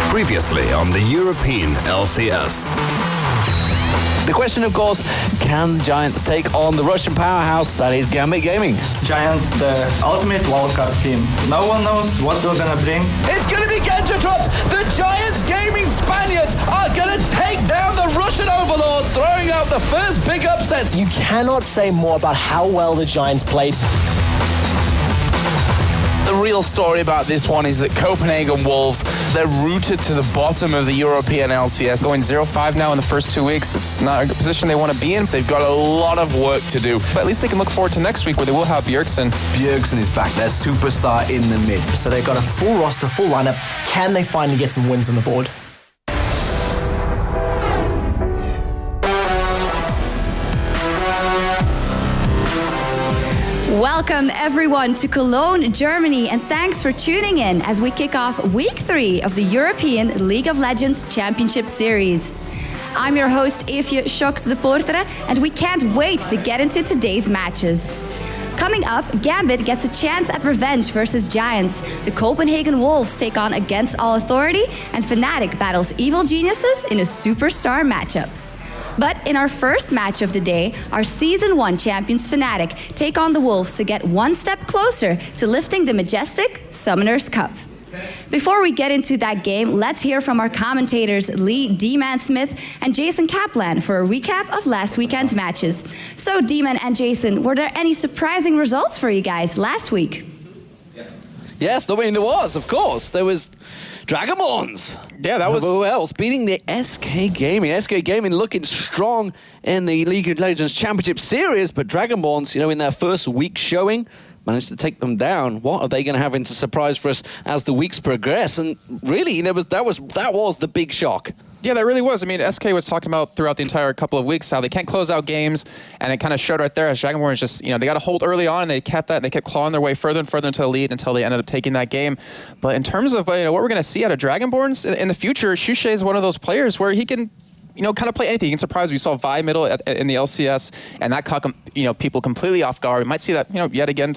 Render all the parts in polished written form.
Previously on the European LCS. The question, of course, can Giants take on the Russian powerhouse that is Gambit Gaming? Giants, the ultimate wildcard team. No one knows what they're gonna bring. It's gonna be Gentratrops! The Giants Gaming Spaniards are gonna take down the Russian overlords, throwing out the first big upset. You cannot say more about how well the Giants played. The real story about this one is that Copenhagen Wolves, they're rooted to the bottom of the European LCS. Going 0-5 now in the first 2 weeks. It's not a good position they want to be in. They've got a lot of work to do. But at least they can look forward to next week where they will have Bjergsen. Bjergsen is back, their superstar in the mid. So they've got a full roster, full lineup. Can they finally get some wins on the board? Welcome everyone to Cologne, Germany, and thanks for tuning in as we kick off week 3 of the European League of Legends Championship Series. I'm your host Eefje Schoks de Portere, and we can't wait to get into today's matches. Coming up, Gambit gets a chance at revenge versus Giants. The Copenhagen Wolves take on Against All Authority, and Fnatic battles Evil Geniuses in a superstar matchup. But in our first match of the day, our Season 1 champions Fnatic take on the Wolves to get one step closer to lifting the majestic Summoners Cup. Before we get into that game, let's hear from our commentators Lee D-Man Smith and Jason Kaplan for a recap of last weekend's matches. So D-Man and Jason, were there any surprising results for you guys last week? Yes, there was, of course. There was Dragonborns. Yeah, that was... Who else? Beating the SK Gaming. SK Gaming looking strong in the League of Legends Championship Series, but Dragonborns, in their first week showing, managed to take them down. What are they going to have into surprise for us as the weeks progress? And really, that was the big shock. Yeah, that really was. I mean, SK was talking about throughout the entire couple of weeks how they can't close out games, and it kind of showed right there as Dragonborns just, they got a hold early on, and they kept that, and they kept clawing their way further and further into the lead until they ended up taking that game. But in terms of what we're going to see out of Dragonborns in the future, Shushay is one of those players where he can, kind of play anything. You can surprise. We saw Vi middle in the LCS, and that caught, people completely off guard. We might see that, yet again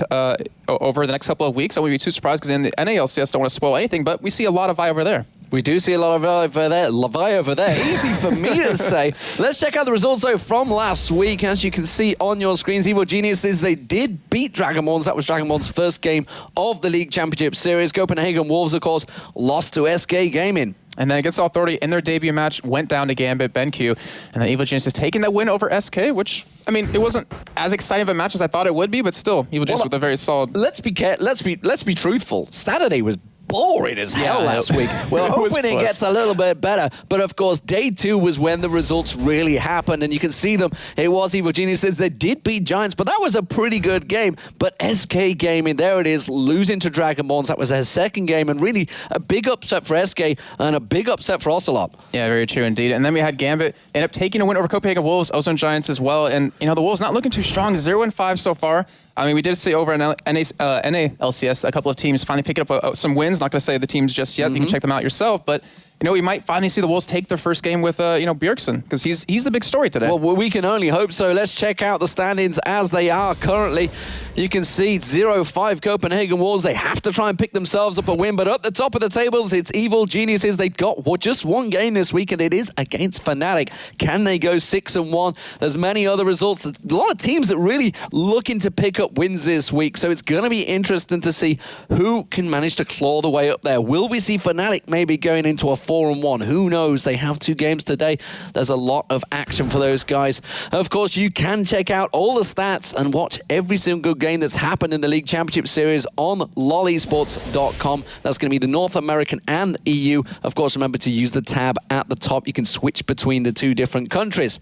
over the next couple of weeks. I wouldn't be too surprised because in the NA LCS, don't want to spoil anything, but we see a lot of Vi over there. We do see a lot of Levi over there. Easy for me to say. Let's check out the results, though, from last week. As you can see on your screens, Evil Geniuses, they did beat Dragonborns. That was Dragonborns' first game of the League Championship Series. Copenhagen Wolves, of course, lost to SK Gaming. And then against Authority in their debut match, went down to Gambit, BenQ, and then Evil Geniuses taking that win over SK, which, I mean, it wasn't as exciting of a match as I thought it would be, but still, Evil Geniuses with a very solid... Let's be truthful. Saturday was boring as hell last week. We're hoping it gets a little bit better. But of course, day 2 was when the results really happened, and you can see them. It was Evil Geniuses. They did beat Giants, but that was a pretty good game. But SK Gaming, there it is, losing to Dragonborns. That was their second game, and really a big upset for SK and a big upset for Ocelot. Yeah, very true indeed. And then we had Gambit end up taking a win over Copenhagen Wolves, Ozone Giants as well. And, you know, the Wolves not looking too strong, 0-5 so far. I mean, we did see over in NA LCS a couple of teams finally picking up some wins. Not going to say the teams just yet. You can check them out yourself. But, you know, we might finally see the Wolves take their first game with, Bjergsen, because he's the big story today. Well, we can only hope so. Let's check out the standings as they are currently. You can see 0-5 Copenhagen Wolves. They have to try and pick themselves up a win. But up the top of the tables, it's Evil Geniuses. They've got just one game this week, and it is against Fnatic. Can they go 6-1? There's many other results. There's a lot of teams that really looking to pick up wins this week. So it's going to be interesting to see who can manage to claw the way up there. Will we see Fnatic maybe going into a 4-1? Who knows? They have 2 games today. There's a lot of action for those guys. Of course, you can check out all the stats and watch every single game that's happened in the League Championship Series on lolesports.com. That's going to be the North American and EU. Of course, remember to use the tab at the top. You can switch between the 2 different countries.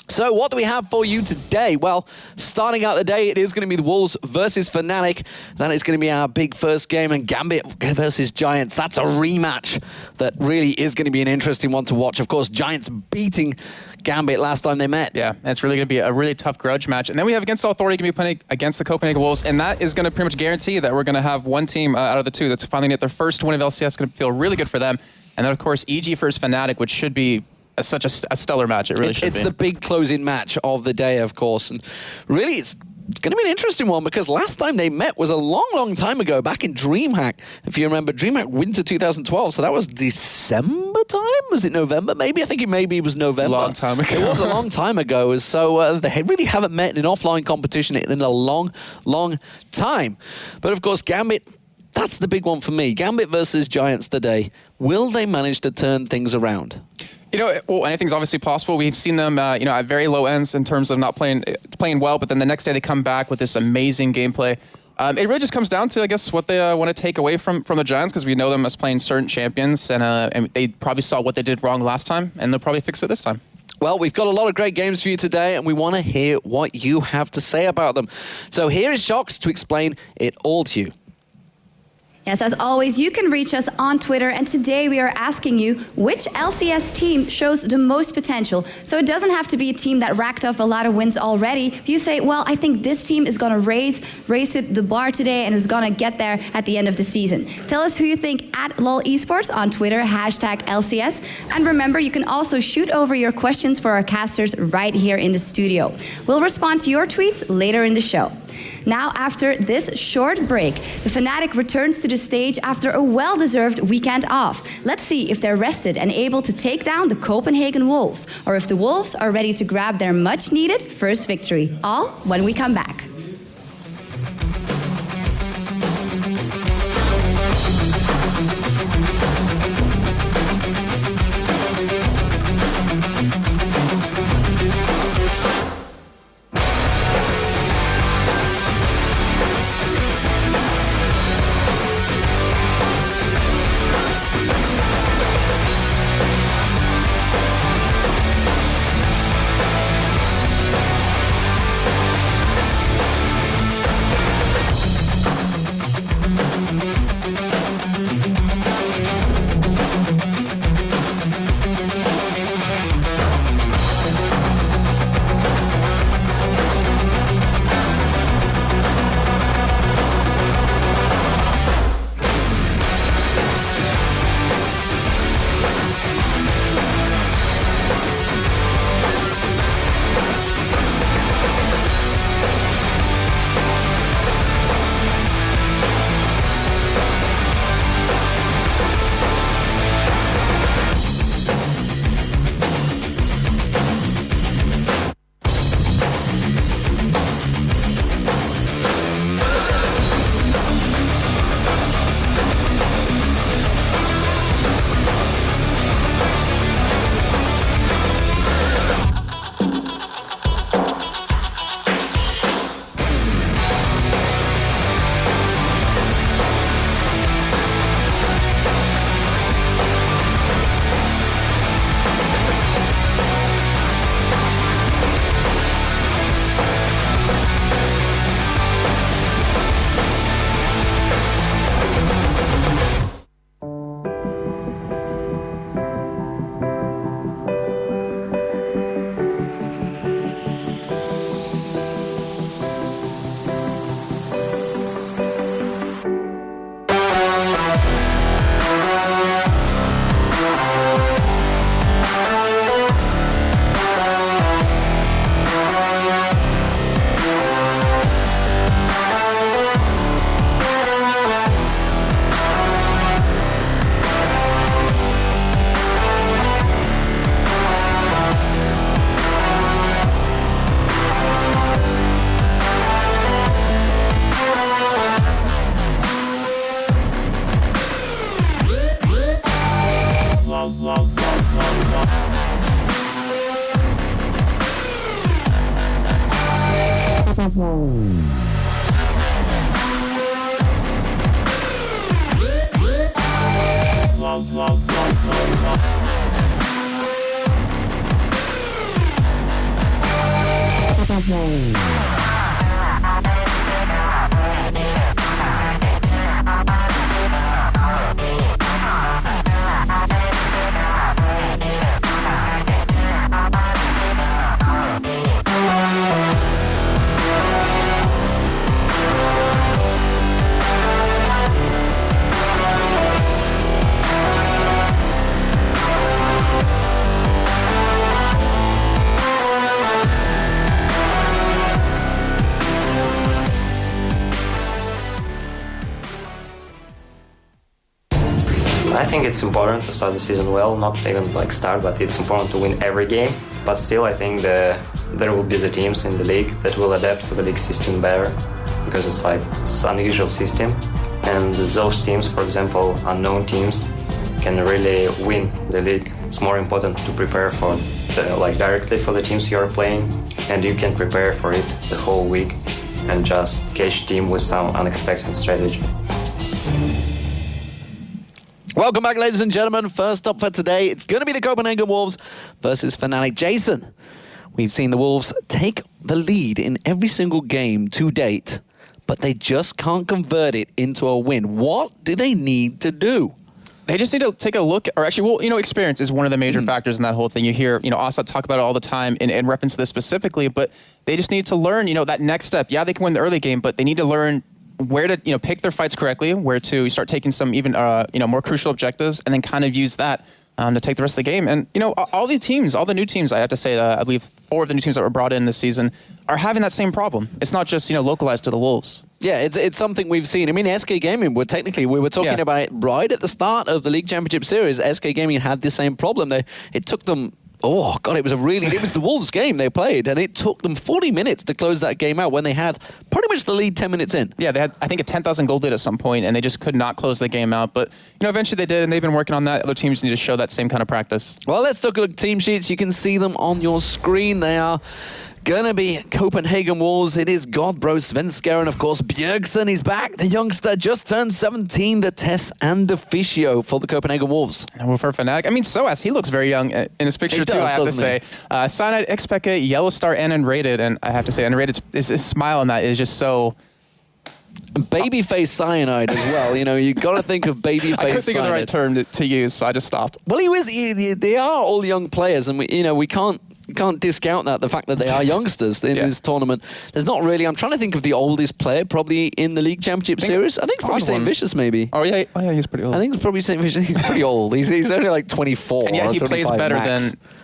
So what do we have for you today? Well, starting out the day, it is going to be the Wolves versus Fnatic. That is going to be our big first game, and Gambit versus Giants. That's a rematch that really is going to be an interesting one to watch. Of course, Giants beating Gambit last time they met. Yeah, it's really going to be a really tough grudge match. And then we have against Authority going to be playing against the Copenhagen Wolves, and that is going to pretty much guarantee that we're going to have one team out of the 2 that's finally get their first win of LCS. It's going to feel really good for them. And then, of course, EG versus Fnatic, which should be such a stellar match. It really should be. It's the big closing match of the day, of course. And really, it's going to be an interesting one because last time they met was a long, long time ago, back in DreamHack. If you remember, DreamHack Winter 2012. So that was December time? Was it November? Maybe. I think it was November. Long time ago. It was a long time ago. So they really haven't met in an offline competition in a long, long time. But of course, Gambit, that's the big one for me. Gambit versus Giants today. Will they manage to turn things around? You know, well, anything's obviously possible. We've seen them, at very low ends in terms of not playing well, but then the next day they come back with this amazing gameplay. It really just comes down to, I guess, what they want to take away from the Giants, because we know them as playing certain champions, and they probably saw what they did wrong last time, and they'll probably fix it this time. Well, we've got a lot of great games for you today, and we want to hear what you have to say about them. So here is Shox to explain it all to you. Yes, as always, you can reach us on Twitter, and today we are asking you which LCS team shows the most potential. So it doesn't have to be a team that racked up a lot of wins already. If you say, well, I think this team is going to raise the bar today and is going to get there at the end of the season. Tell us who you think at LOL Esports on Twitter, #LCS. And remember, you can also shoot over your questions for our casters right here in the studio. We'll respond to your tweets later in the show. Now, after this short break, the Fnatic returns to the stage after a well-deserved weekend off. Let's see if they're rested and able to take down the Copenhagen Wolves, or if the Wolves are ready to grab their much-needed first victory. All when we come back. I think it's important to start the season well, not even like start, but it's important to win every game. But still, I think there will be the teams in the league that will adapt for the league system better, because it's an unusual system. And those teams, for example, unknown teams, can really win the league. It's more important to prepare for directly for the teams you are playing, and you can prepare for it the whole week and just catch team with some unexpected strategy. Welcome back, ladies and gentlemen. First up for today, it's going to be the Copenhagen Wolves versus Fnatic. Jason, we've seen the Wolves take the lead in every single game to date, but they just can't convert it into a win. What do they need to do? They just need to take a look, or actually, well, experience is one of the major factors in that whole thing. You hear, Asad talk about it all the time in reference to this specifically, but they just need to learn, that next step. Yeah, they can win the early game, but they need to learn where to, pick their fights correctly, where to start taking some even, more crucial objectives, and then kind of use that to take the rest of the game. And, all the new teams, I have to say, I believe 4 of the new teams that were brought in this season are having that same problem. It's not just, localized to the Wolves. Yeah, it's something we've seen. I mean, SK Gaming, we were talking about it right at the start of the League Championship Series. SK Gaming had the same problem. It took them, it was the Wolves game they played, and it took them 40 minutes to close that game out when they had pretty much the lead 10 minutes in. Yeah, they had, I think, a 10,000 gold lead at some point, and they just could not close the game out. But, eventually they did, and they've been working on that. Other teams need to show that same kind of practice. Well, let's look at the team sheets. You can see them on your screen. They are gonna be Copenhagen Wolves. It is Godbro Svensker, and of course Bjergsen is back. The youngster just turned 17, the Tess and the Fisio for the Copenhagen Wolves. And well, for Fnatic, I mean, Soas, he looks very young in his picture too, I have to say. Cyanide, Xpeke, Yellow Star, and Unrated, and I have to say, Unrated, his smile on that is just so... Babyface Cyanide as well. You got to think of babyface Cyanide. I couldn't think of the right term to use, so I just stopped. Well, they are all young players, and we can't discount the fact that they are youngsters in this tournament. There's not really... I'm trying to think of the oldest player probably in the League Championship Series. I think it's probably St. Vicious, maybe. Oh, yeah, he's pretty old. I think it's probably St. Vicious. He's pretty old. He's only like 24. And yeah, he plays better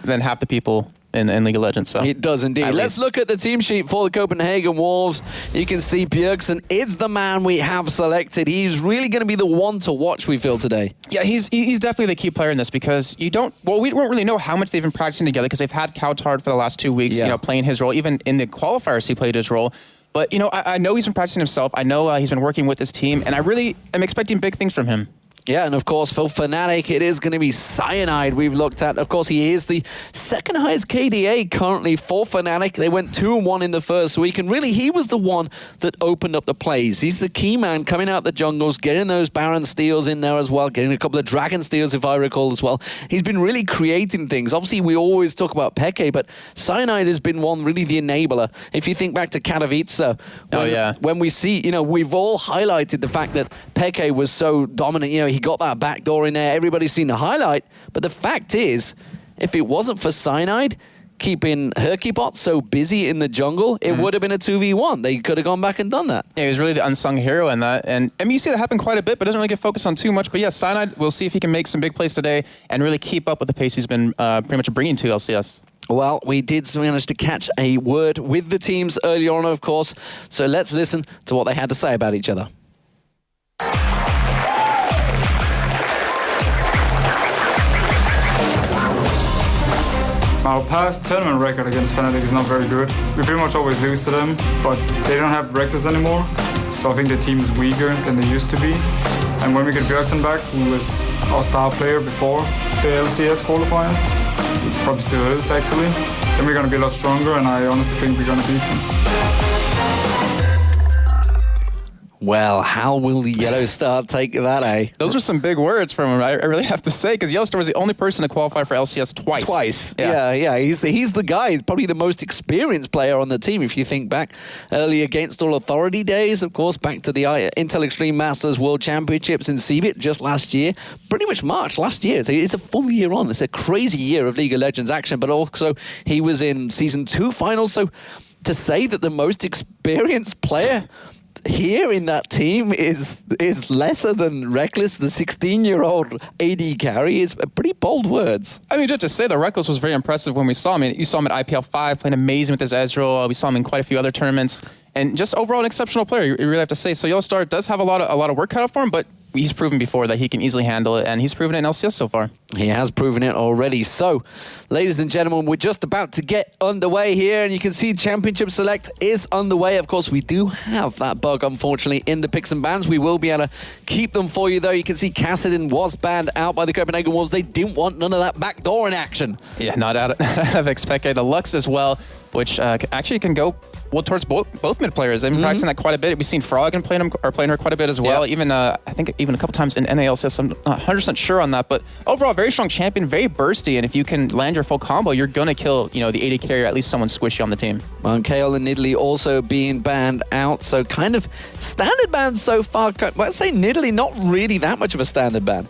than half the people in League of Legends. So. It does indeed. Let's look at the team sheet for the Copenhagen Wolves. You can see Bjergsen is the man we have selected. He's really going to be the one to watch, we feel, today. Yeah, he's definitely the key player in this, because we don't really know how much they've been practicing together, because they've had Coutard for the last 2 weeks, playing his role. Even in the qualifiers, he played his role. But, I know he's been practicing himself. I know he's been working with his team, and I really am expecting big things from him. Yeah, and of course, for Fnatic, it is going to be Cyanide we've looked at. Of course, he is the second highest KDA currently for Fnatic. They went 2-1 in the first week, and really, he was the one that opened up the plays. He's the key man coming out the jungles, getting those Baron steals in there as well, getting a couple of Dragon steals, if I recall, as well. He's been really creating things. Obviously, we always talk about Peke, but Cyanide has been really the enabler. If you think back to Katowice, when we see, we've all highlighted the fact that Peke was so dominant, he got that backdoor in there. Everybody's seen the highlight. But the fact is, if it wasn't for Cyanide keeping Herkybot so busy in the jungle, it would have been a 2v1. They could have gone back and done that. Yeah, he was really the unsung hero in that. And I mean, you see that happen quite a bit, but doesn't really get focused on too much. But yeah, Cyanide, we'll see if he can make some big plays today and really keep up with the pace he's been pretty much bringing to LCS. Well, we did manage to catch a word with the teams earlier on, of course. So let's listen to what they had to say about each other. Our past tournament record against Fnatic is not very good. We pretty much always lose to them, but they don't have Reckless anymore, so I think the team is weaker than they used to be. And when we get Bjergsen back, who was our star player before the LCS qualifiers, probably still is actually, then we're going to be a lot stronger, and I honestly think we're going to beat them. Well, how will the Yellow Star take that, eh? Those are some big words from him, I really have to say, because Yellowstar was the only person to qualify for LCS twice. Twice. Yeah. He's the guy. He's probably the most experienced player on the team, if you think back early Against All Authority days, of course, back to the Intel Extreme Masters World Championships in CBIT just last year. Pretty much March last year. It's a full year on. It's a crazy year of League of Legends action, but also he was in Season 2 finals, so to say that the most experienced player here in that team is lesser than Reckless, the 16-year-old AD carry, is pretty bold words. I mean, just to say that Reckless was very impressive when we saw him. You saw him at IPL 5, playing amazing with his Ezreal. We saw him in quite a few other tournaments. And just overall an exceptional player, you really have to say. So Yellowstar does have a lot of work cut out for him, but he's proven before that he can easily handle it, and he's proven it in LCS so far. He has proven it already. So, ladies and gentlemen, we're just about to get underway here, and you can see Championship Select is underway. Of course, we do have that bug, unfortunately, in the picks and bans. We will be able to keep them for you, though. You can see Kassadin was banned out by the Copenhagen Wolves. They didn't want none of that backdoor in action. Yeah, not out of Xpeke. The Lux as well, which actually can go towards both mid players. They've been practicing that quite a bit. We've seen Froggen playing her quite a bit as well. Yep. Even I think even a couple times in NALCS. I'm not 100% sure on that, but overall, very strong champion, very bursty, and if you can land your full combo, you're gonna kill the AD carrier, at least someone squishy on the team. And Kale and Nidalee also being banned out, so kind of standard bans so far. I'd say Nidalee not really that much of a standard ban.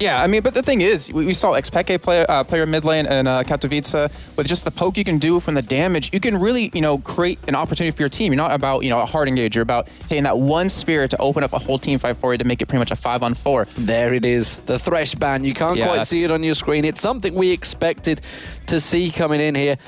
Yeah, I mean, but the thing is, we saw Xpeke player mid lane and Katowice with just the poke you can do from the damage. You can really, create an opportunity for your team. You're not about, a hard engage. You're about hitting that one spear to open up a whole team fight for you to make it pretty much a 5-on-4. There it is, the Thresh ban. You can't quite see it on your screen. It's something we expected to see coming in here.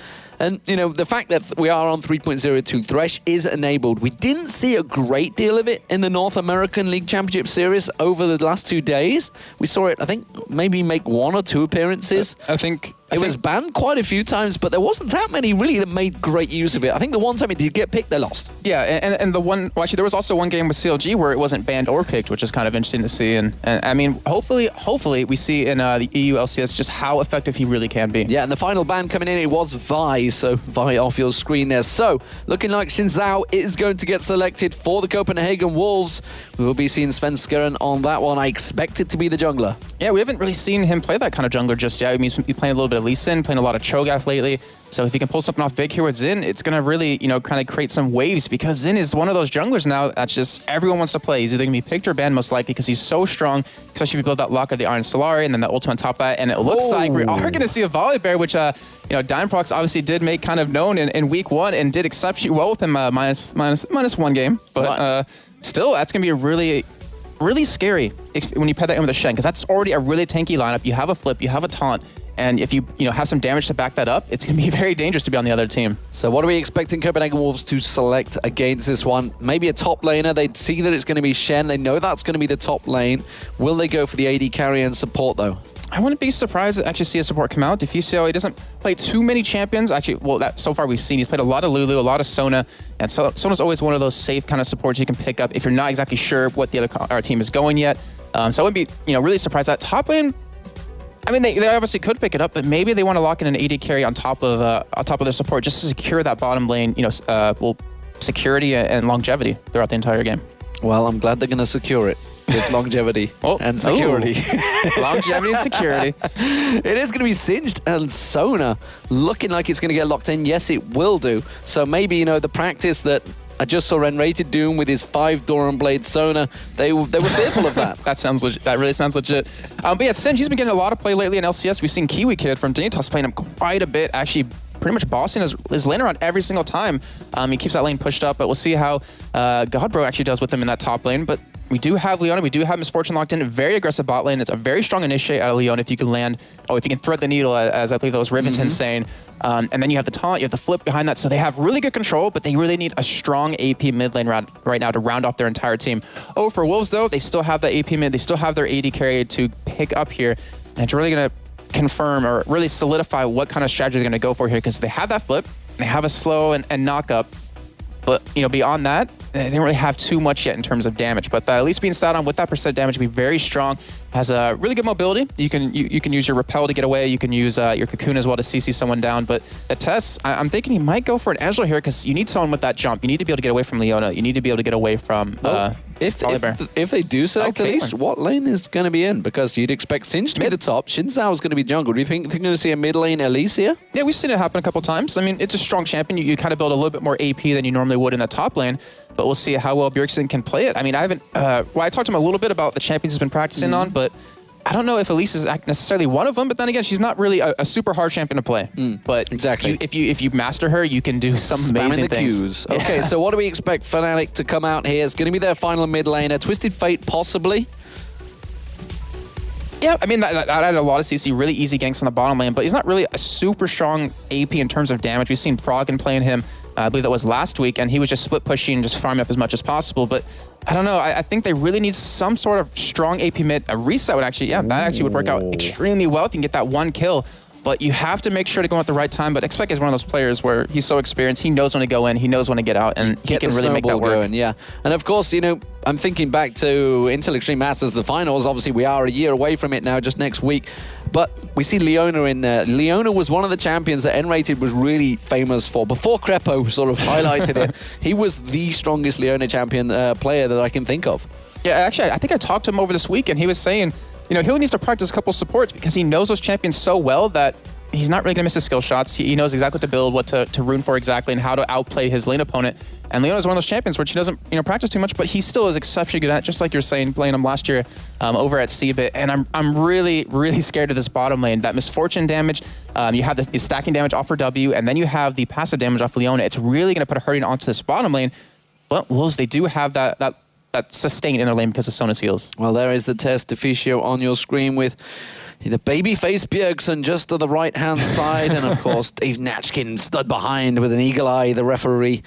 And, the fact that we are on 3.02 Thresh is enabled. We didn't see a great deal of it in the North American League Championship Series over the last 2 days. We saw it, I think, maybe make 1 or 2 appearances. I think it was banned quite a few times, but there wasn't that many really that made great use of it. I think the one time it did get picked, they lost. Yeah, and the one, well, actually, there was also one game with CLG where it wasn't banned or picked, which is kind of interesting to see. And I mean, hopefully we see in the EU LCS just how effective he really can be. Yeah, and the final ban coming in, it was Vi, so Vi off your screen there. So, looking like Xin Zhao is going to get selected for the Copenhagen Wolves. We will be seeing Sven Skeren on that one. I expect it to be the jungler. Yeah, we haven't really seen him play that kind of jungler just yet. I mean, he's playing a little bit of Lee Sin, playing a lot of Cho'Gath lately. So if he can pull something off big here with Xin, it's going to really, kind of create some waves, because Xin is one of those junglers now that's just everyone wants to play. He's either going to be picked or banned most likely because he's so strong, especially if you build that lock of the Iron Solari and then the ultimate on top of that. And it looks like we are going to see a Volibear, which, Dimeprox obviously did make kind of known in week 1 and did exceptionally well with him minus 1 game. But still, that's going to be a really scary when you pair that in with a Shen, because that's already a really tanky lineup. You have a flip, you have a taunt, and if you have some damage to back that up, it's going to be very dangerous to be on the other team. So what are we expecting Copenhagen Wolves to select against this one? Maybe a top laner. They'd see that it's going to be Shen. They know that's going to be the top lane. Will they go for the AD carry and support, though? I wouldn't be surprised to actually see a support come out. Difficile, he doesn't play too many champions. Actually, well, so far we've seen he's played a lot of Lulu, a lot of Sona, and so Sona's always one of those safe kind of supports you can pick up if you're not exactly sure what the other team is going yet. So I wouldn't be, really surprised that top lane. I mean, they obviously could pick it up, but maybe they want to lock in an AD carry on top of their support just to secure that bottom lane, security and longevity throughout the entire game. Well, I'm glad they're going to secure it with longevity and security. Longevity and security. It is going to be Singed and Sona looking like it's going to get locked in. Yes, it will do. So maybe, the practice that I just saw Rated doing with his 5 Doran Blade Sona, they were fearful of that. That sounds legit. That really sounds legit. But yeah, Singed, he's been getting a lot of play lately in LCS. We've seen Kiwi Kid from Dignitas playing him quite a bit, actually pretty much bossing his lane around every single time. He keeps that lane pushed up, but we'll see how Godbro actually does with him in that top lane. But we do have Leona, we do have Misfortune locked in, a very aggressive bot lane. It's a very strong initiate out of Leona if you can land, if you can thread the needle, as I believe that was Riventon saying. And then you have the taunt, you have the flip behind that. So they have really good control, but they really need a strong AP mid lane right now to round off their entire team. For Wolves, though, they still have the AP mid, they still have their AD carry to pick up here. And it's really going to confirm or really solidify what kind of strategy they're going to go for here, because they have that flip, they have a slow and knock up. But, beyond that, they didn't really have too much yet in terms of damage. But at least being sat on with that percent damage will be very strong. has a really good mobility. You can use your repel to get away. You can use your cocoon as well to CC someone down. But the Tess, I'm thinking he might go for an Ezreal here because you need someone with that jump. You need to be able to get away from Leona. You need to be able to get away from if they do select Elise, what lane is going to be in? Because you'd expect Singe to be the top. Xin Zhao is going to be jungle. Do you think they're going to see a mid lane Elise here? Yeah, we've seen it happen a couple times. I mean, it's a strong champion. You kind of build a little bit more AP than you normally would in the top lane. But we'll see how well Bjergsen can play it. I mean, I haven't. I talked to him a little bit about the champions he's been practicing on, but I don't know if Elise is necessarily one of them. But then again, she's not really a super hard champion to play. But exactly, if you master her, you can do some amazing things. Qs. Okay, so what do we expect Fnatic to come out here? It's going to be their final mid laner. Twisted Fate, possibly. Yeah, I mean, that had a lot of CC, really easy ganks on the bottom lane, but he's not really a super strong AP in terms of damage. We've seen Froggen playing him, I believe that was last week, and he was just split pushing and just farming up as much as possible. But I don't know, I think they really need some sort of strong AP mid. A reset would actually, that actually would work out extremely well if you can get that one kill. But you have to make sure to go at the right time. But Expect is one of those players where he's so experienced, he knows when to go in, he knows when to get out, and he can really make that work. Going, yeah. And of course, you know, I'm thinking back to Intel Extreme Masters, the finals. Obviously, we are a year away from it now, just next week. But we see Leona in there. Leona was one of the champions that N-Rated was really famous for. Before Crepo sort of highlighted it, he was the strongest Leona champion player that I can think of. Yeah, actually, I think I talked to him over this week, and he was saying, you know, he only needs to practice a couple supports because he knows those champions so well that he's not really going to miss his skill shots. He knows exactly what to build, what to rune for exactly, and how to outplay his lane opponent. And Leona's one of those champions where she doesn't, practice too much, but he still is exceptionally good at it, just like you're saying, playing him last year over at Cbit. And I'm really, really scared of this bottom lane. That misfortune damage, you have the stacking damage off for W, and then you have the passive damage off Leona. It's really going to put a hurting onto this bottom lane. But Wolves, they do have that sustain in their lane because of Sona's heals. Well, there is the test Deficio on your screen with the babyface Bjergsen just to the right-hand side. And, of course, Dave Natchkin stood behind with an eagle eye, the referee.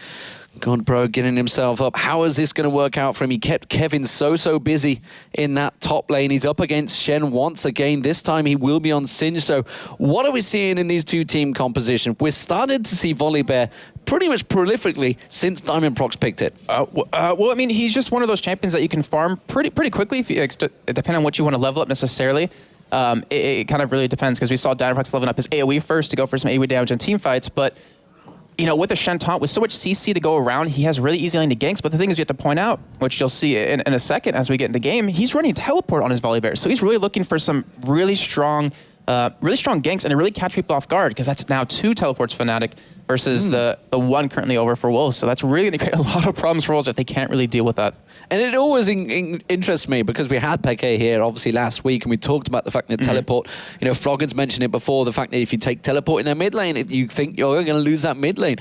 God, bro, getting himself up. How is this going to work out for him? He kept Kevin so busy in that top lane. He's up against Shen once again. This time he will be on Singe. So what are we seeing in these two team composition? We're starting to see Volibear pretty much prolifically since Diamond Prox picked it. Well, I mean, he's just one of those champions that you can farm pretty quickly, if you, depending on what you want to level up necessarily. It kind of really depends, because we saw Diamond Prox leveling up his AoE first to go for some AoE damage in team fights, but you know, with the Shen taunt, with so much CC to go around, he has really easy lane to ganks. But the thing is, you have to point out, which you'll see in a second as we get in the game, he's running teleport on his Volibear. So he's really looking for some really strong ganks and to really catch people off guard, because that's now 2 teleports Fnatic versus the one currently over for Wolves. So that's really going to create a lot of problems for Wolves if they can't really deal with that. And it always interests me, because we had Peke here obviously last week, and we talked about the fact that teleport, you know, Froggen's mentioned it before, the fact that if you take teleport in their mid lane, if you think you're going to lose that mid lane.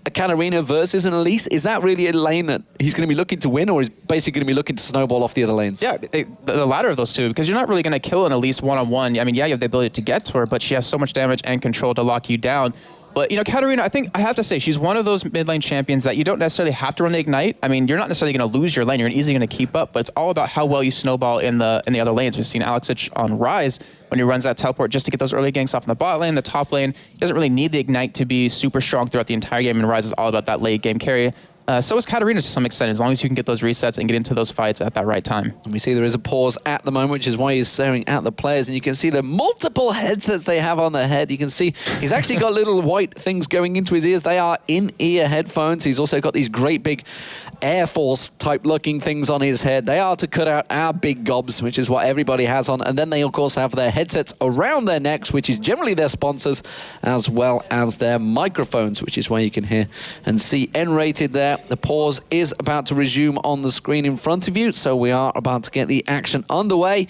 A Katarina versus an Elise, is that really a lane that he's going to be looking to win, or is basically going to be looking to snowball off the other lanes? Yeah, the latter of those two, because you're not really going to kill an Elise one-on-one. I mean, yeah, you have the ability to get to her, but she has so much damage and control to lock you down. But, you know, Katarina, I think I have to say, she's one of those mid lane champions that you don't necessarily have to run the Ignite. I mean, you're not necessarily going to lose your lane. You're easily going to keep up, but it's all about how well you snowball in the other lanes. We've seen Alexich on Rise when he runs that teleport just to get those early ganks off in the bot lane, the top lane. He doesn't really need the Ignite to be super strong throughout the entire game, and Rise is all about that late game carry. So is Katarina to some extent, as long as you can get those resets and get into those fights at that right time. And we see there is a pause at the moment, which is why he's staring at the players. And you can see the multiple headsets they have on their head. You can see he's actually got little white things going into his ears. They are in-ear headphones. He's also got these great big Air Force type looking things on his head. They are to cut out our big gobs, which is what everybody has on. And then they, of course, have their headsets around their necks, which is generally their sponsors, as well as their microphones, which is why you can hear and see N-Rated there. The pause is about to resume on the screen in front of you, so we are about to get the action underway.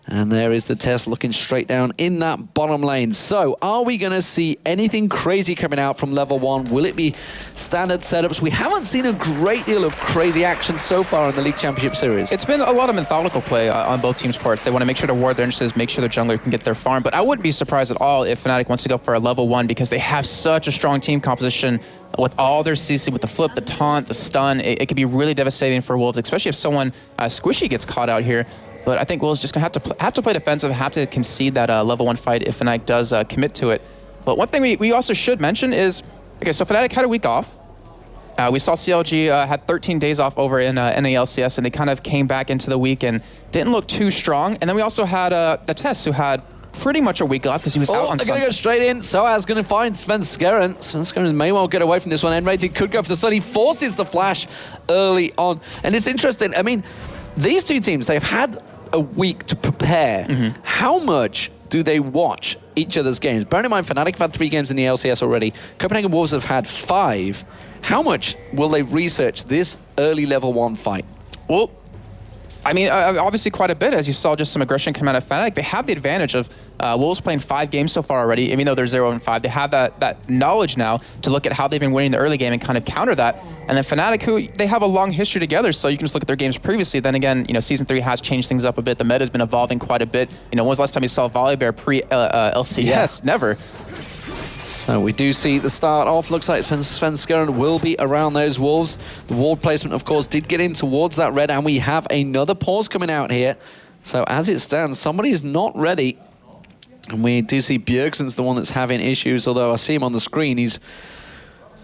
And there is the test looking straight down in that bottom lane. So are we going to see anything crazy coming out from level 1? Will it be standard setups? We haven't seen a great deal of crazy action so far in the League Championship Series. It's been a lot of methodical play on both teams' parts. They want to make sure to ward their instances, make sure their jungler can get their farm. But I wouldn't be surprised at all if Fnatic wants to go for a level 1, because they have such a strong team composition with all their CC, with the flip, the taunt, the stun. It could be really devastating for Wolves, especially if someone squishy gets caught out here. But I think Wolves just going to have to play defensive, have to concede that level 1 fight if Fnatic does commit to it. But one thing we also should mention is, okay, so Fnatic had a week off. We saw CLG had 13 days off over in LCS, and they kind of came back into the week and didn't look too strong. And then we also had the Test, who had pretty much a week left because he was out on They're going to go straight in. Soaz going to find Svenskeren. Svenskeren may well get away from this one. N-Rated could go for the stun. He forces the flash early on. And it's interesting. I mean, these two teams, they've had a week to prepare. How much do they watch each other's games? Bearing in mind, Fnatic have had 3 games in the LCS already. Copenhagen Wolves have had 5. How much will they research this early level 1 fight? Well, I mean, obviously quite a bit, as you saw just some aggression come out of Fnatic. They have the advantage of Wolves playing 5 games so far already, even though they're 0-5. They have that knowledge now to look at how they've been winning the early game and kind of counter that. And then Fnatic, who they have a long history together, so you can just look at their games previously. Then again, Season 3 has changed things up a bit. The meta has been evolving quite a bit. When was the last time you saw Volibear pre-LCS? Yeah. Never. So we do see the start off. Looks like Svenskeren will be around those Wolves. The ward placement, of course, did get in towards that red, and we have another pause coming out here. So as it stands, somebody is not ready. And we do see Bjergsen's the one that's having issues, although I see him on the screen. He's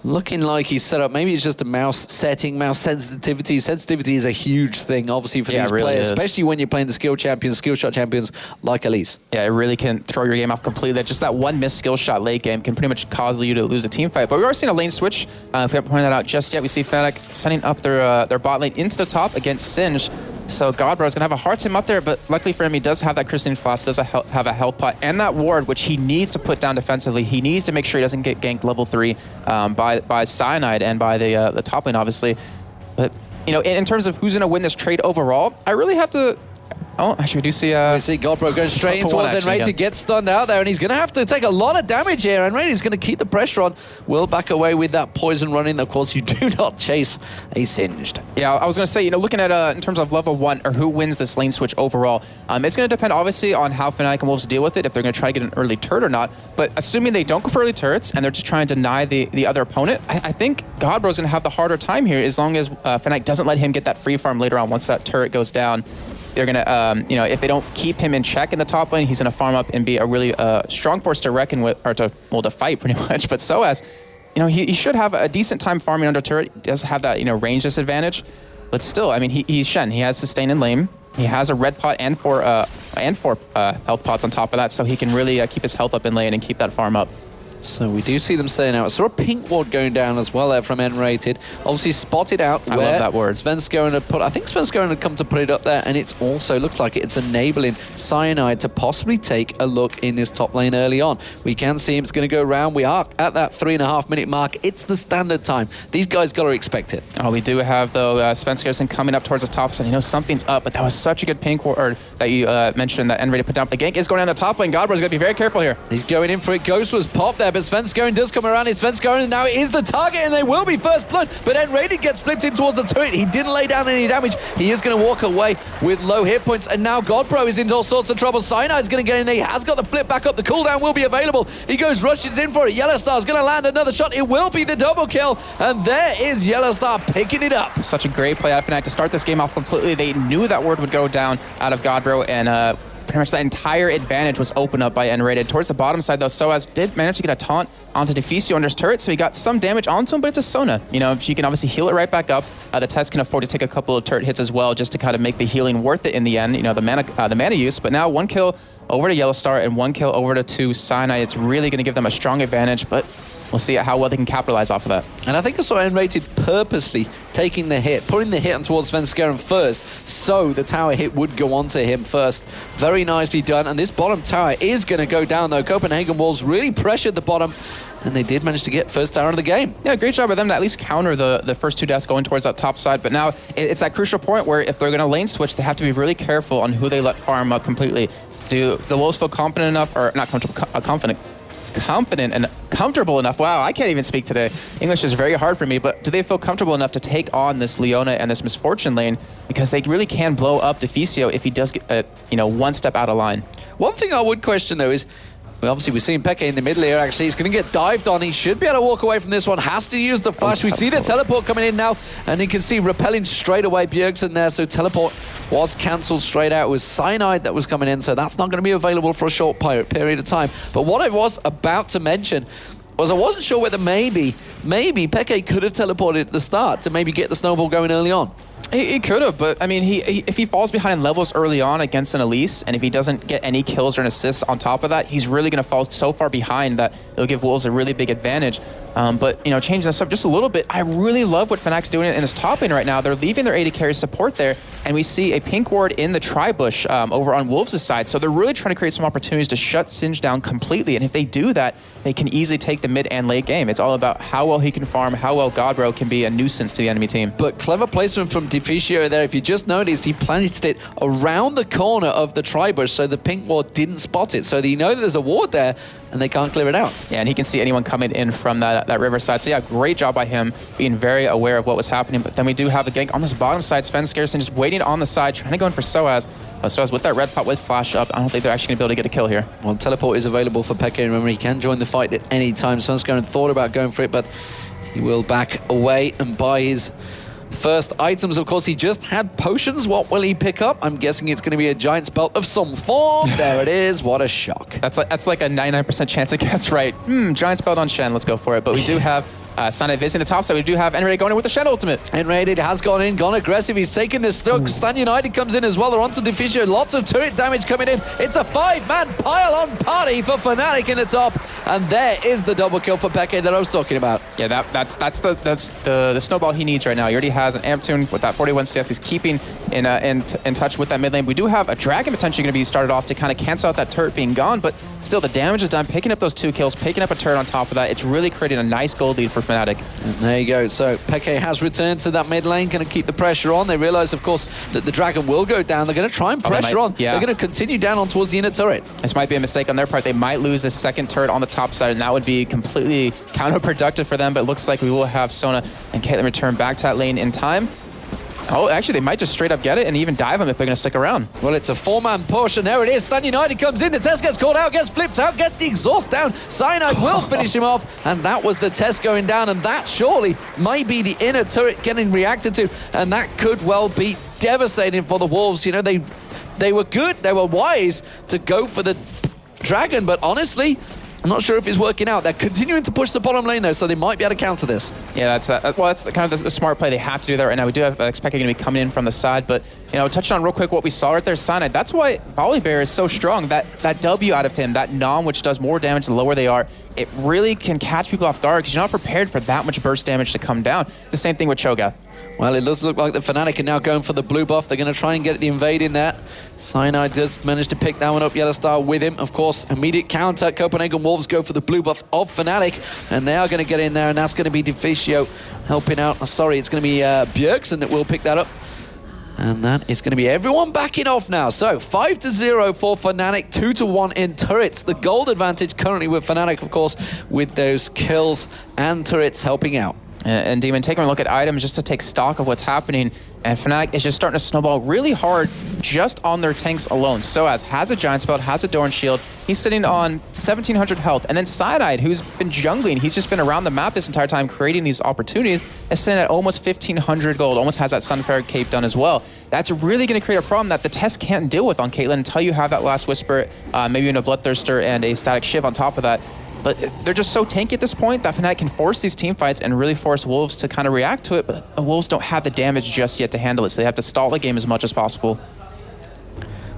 looking like he's set up. Maybe it's just a mouse setting, mouse sensitivity. Sensitivity is a huge thing, obviously, for these really players, is. especially when you're playing the skill shot champions like Elise. Yeah, it really can throw your game off completely. Just that one missed skill shot late game can pretty much cause you to lose a team fight. But we are seeing a lane switch. If we haven't pointed that out just yet, we see Fnatic setting up their bot lane into the top against Singe. So Godbro is going to have a hard time up there, but luckily for him, he does have that Crystalline Flask, does have a health pot, and that ward, which he needs to put down defensively. He needs to make sure he doesn't get ganked level 3 by Cyanide and by the top lane, obviously. But, in terms of who's going to win this trade overall, I really have to... Oh, actually, we do see... we see Godbro going straight in towards N-Rated to get stunned out there, and he's going to have to take a lot of damage here. N-Rated going to keep the pressure on. Will back away with that poison running. Of course, you do not chase a Singed. Yeah, I was going to say, looking at in terms of level 1, or who wins this lane switch overall, it's going to depend, obviously, on how Fnatic and Wolves deal with it, if they're going to try to get an early turret or not. But assuming they don't go for early turrets, and they're just trying to deny the other opponent, I think Godbro's going to have the harder time here, as long as Fnatic doesn't let him get that free farm later on once that turret goes down. They're going to, if they don't keep him in check in the top lane, he's going to farm up and be a really strong force to reckon with, or to fight pretty much. But Soaz, he should have a decent time farming under turret. He does have that, range disadvantage. But still, I mean, he's Shen. He has sustain in lane. He has a red pot and four health pots on top of that, so he can really keep his health up in lane and keep that farm up. So we do see them saying out. I saw a pink ward going down as well there from N-Rated. Obviously spotted out I love that word. Svenskeren had put, I think Svenskeren had come to put it up there, and it's also looks like it's enabling Cyanide to possibly take a look in this top lane early on. We can see him. It's going to go around. We are at that 3.5 minute mark. It's the standard time. These guys got to expect it. Oh, we do have, though, Svenskeren coming up towards the top side. Something's up, but that was such a good pink ward that you mentioned that N-Rated put down. The gank is going down the top lane. Godbro's going to be very careful here. He's going in for it. Ghost was popped there, but Svenskeren does come around. It's Svenskeren, and now it is the target, and they will be first blood. But N-Rated gets flipped in towards the turret. He didn't lay down any damage. He is going to walk away with low hit points, and now Godbro is into all sorts of trouble. Cyanide's going to get in there. He has got the flip back up. The cooldown will be available. He goes rushes in for it. Yellowstar's going to land another shot. It will be the double kill, and there is Yellowstar picking it up. Such a great play out of Fnatic to start this game off completely. They knew that word would go down out of Godbro, and pretty much that entire advantage was opened up by N-Rated. Towards the bottom side, though, Soaz did manage to get a taunt onto Deficio under his turret, so he got some damage onto him, but it's a Sona. She can obviously heal it right back up. The Test can afford to take a couple of turret hits as well, just to kind of make the healing worth it in the end, the mana use. But now 1 kill over to Yellowstar and 1 kill over to Cyanide. It's really going to give them a strong advantage, but we'll see how well they can capitalize off of that. And I think I saw N-Rated purposely taking the hit, putting the hit on towards Svenskeren first, so the tower hit would go on to him first. Very nicely done, and this bottom tower is going to go down, though. Copenhagen Wolves really pressured the bottom, and they did manage to get first tower of the game. Yeah, great job by them to at least counter the first 2 deaths going towards that top side. But now it's that crucial point where if they're going to lane switch, they have to be really careful on who they let farm up completely. Do the Wolves feel confident enough, or not confident and comfortable enough? Wow, I can't even speak today. English is very hard for me, but do they feel comfortable enough to take on this Leona and this Misfortune lane? Because they really can blow up Deficio if he does get, 1 step out of line. One thing I would question, though, is obviously we're seeing Peke in the middle here, actually. He's going to get dived on. He should be able to walk away from this one. Has to use the flash. We see the teleport coming in now, and you can see repelling straight away Bjergsen there, so teleport was cancelled straight out. It was Cyanide that was coming in, so that's not going to be available for a short period of time. But what I was about to mention, was I wasn't sure whether maybe Peke could have teleported at the start to maybe get the snowball going early on. He could have, but I mean, if he falls behind levels early on against an Elise, and if he doesn't get any kills or an assist on top of that, he's really going to fall so far behind that it'll give Wolves a really big advantage. But, you know, changing this up just a little bit, I really love what Fnatic's doing in this top lane right now. They're leaving their AD carry support there, and we see a pink ward in the tri-bush over on Wolves' side. So they're really trying to create some opportunities to shut Singe down completely, and if they do that, they can easily take the mid and late game. It's all about how well he can farm, how well Godbro can be a nuisance to the enemy team. But clever placement from Deficio there. If you just noticed, he placed it around the corner of the tri-bush so the pink ward didn't spot it. So you know that there's a ward there, and they can't clear it out. Yeah, and he can see anyone coming in from that riverside. So yeah, great job by him being very aware of what was happening. But then we do have a gank on this bottom side. Sven Scarson just waiting on the side, trying to go in for Soaz. Soaz with that red pot with flash up, I don't think they're actually going to be able to get a kill here. Well, teleport is available for Peke. Remember, he can join the fight at any time. Sven Scarson thought about going for it, but he will back away and buy his first items. Of course, he just had potions. What will he pick up? I'm guessing it's going to be a giant's belt of some form. There it is. What a shock. That's like a 99% chance to guess right. Giant's belt on Shen. Let's go for it. But we do have Sana visiting the top side. We do have Enraid going in with the Shen ultimate. Enraid has gone in, gone aggressive. He's taken this stoke. Stan United comes in as well. They're onto Deficio. Lots of turret damage coming in. It's a 5-man pile-on party for Fnatic in the top. And there is the double kill for Peke that I was talking about. Yeah, that's the snowball he needs right now. He already has an Amp Tune with that 41 CS. He's keeping in touch with that mid lane. We do have a Dragon potentially going to be started off to kind of cancel out that turret being gone, but still the damage is done. Picking up those 2 kills, picking up a turret on top of that. It's really creating a nice gold lead for Fnatic. And there you go. So Peke has returned to that mid lane, going to keep the pressure on. They realize, of course, that the Dragon will go down. They're going to try and pressure on. Yeah. They're going to continue down on towards the inner turret. This might be a mistake on their part. They might lose this second turret on the top side, and that would be completely counterproductive for them, but it looks like we will have Sona and Caitlyn return back to that lane in time. Oh, actually, they might just straight up get it and even dive him if they're going to stick around. Well, it's a 4-man push, and there it is. Stan United comes in. The test gets called out, gets flipped out, gets the exhaust down. Cyanide will finish him off, and that was the test going down, and that surely might be the inner turret getting reacted to, and that could well be devastating for the Wolves. You know, they were good, they were wise to go for the Dragon, but honestly, I'm not sure if it's working out. They're continuing to push the bottom lane, though, so they might be able to counter this. Yeah, that's kind of the smart play. They have to do that right now. We do have Expected going to be coming in from the side, but, you know, touching on real quick what we saw right there, Cyanide. That's why Volibear is so strong. That W out of him, that Nom, which does more damage the lower they are, it really can catch people off guard because you're not prepared for that much burst damage to come down. The same thing with Cho'Gath. Well, it does look like the Fnatic are now going for the blue buff. They're going to try and get the invade in there. Cyanide does manage to pick that one up. Yellowstar with him, of course. Immediate counter. Copenhagen Wolves go for the blue buff of Fnatic, and they are going to get in there, and that's going to be Deficio helping out. Oh, sorry, it's going to be Bjergsen that will pick that up. And that is going to be everyone backing off now. So 5-0 for Fnatic, 2-1 in turrets. The gold advantage currently with Fnatic, of course, with those kills and turrets helping out. And Demon, taking a look at items just to take stock of what's happening. And Fnatic is just starting to snowball really hard just on their tanks alone. Soaz has a Giant Spell, has a Dorn Shield. He's sitting on 1,700 health. And then Cyanide, who's been jungling, he's just been around the map this entire time creating these opportunities, is sitting at almost 1,500 gold, almost has that Sunfire cape done as well. That's really going to create a problem that the test can't deal with on Caitlyn until you have that last Whisper, maybe even a Bloodthirster and a Static Shiv on top of that. But they're just so tanky at this point that Fnatic can force these team fights and really force Wolves to kind of react to it, but the Wolves don't have the damage just yet to handle it, so they have to stall the game as much as possible.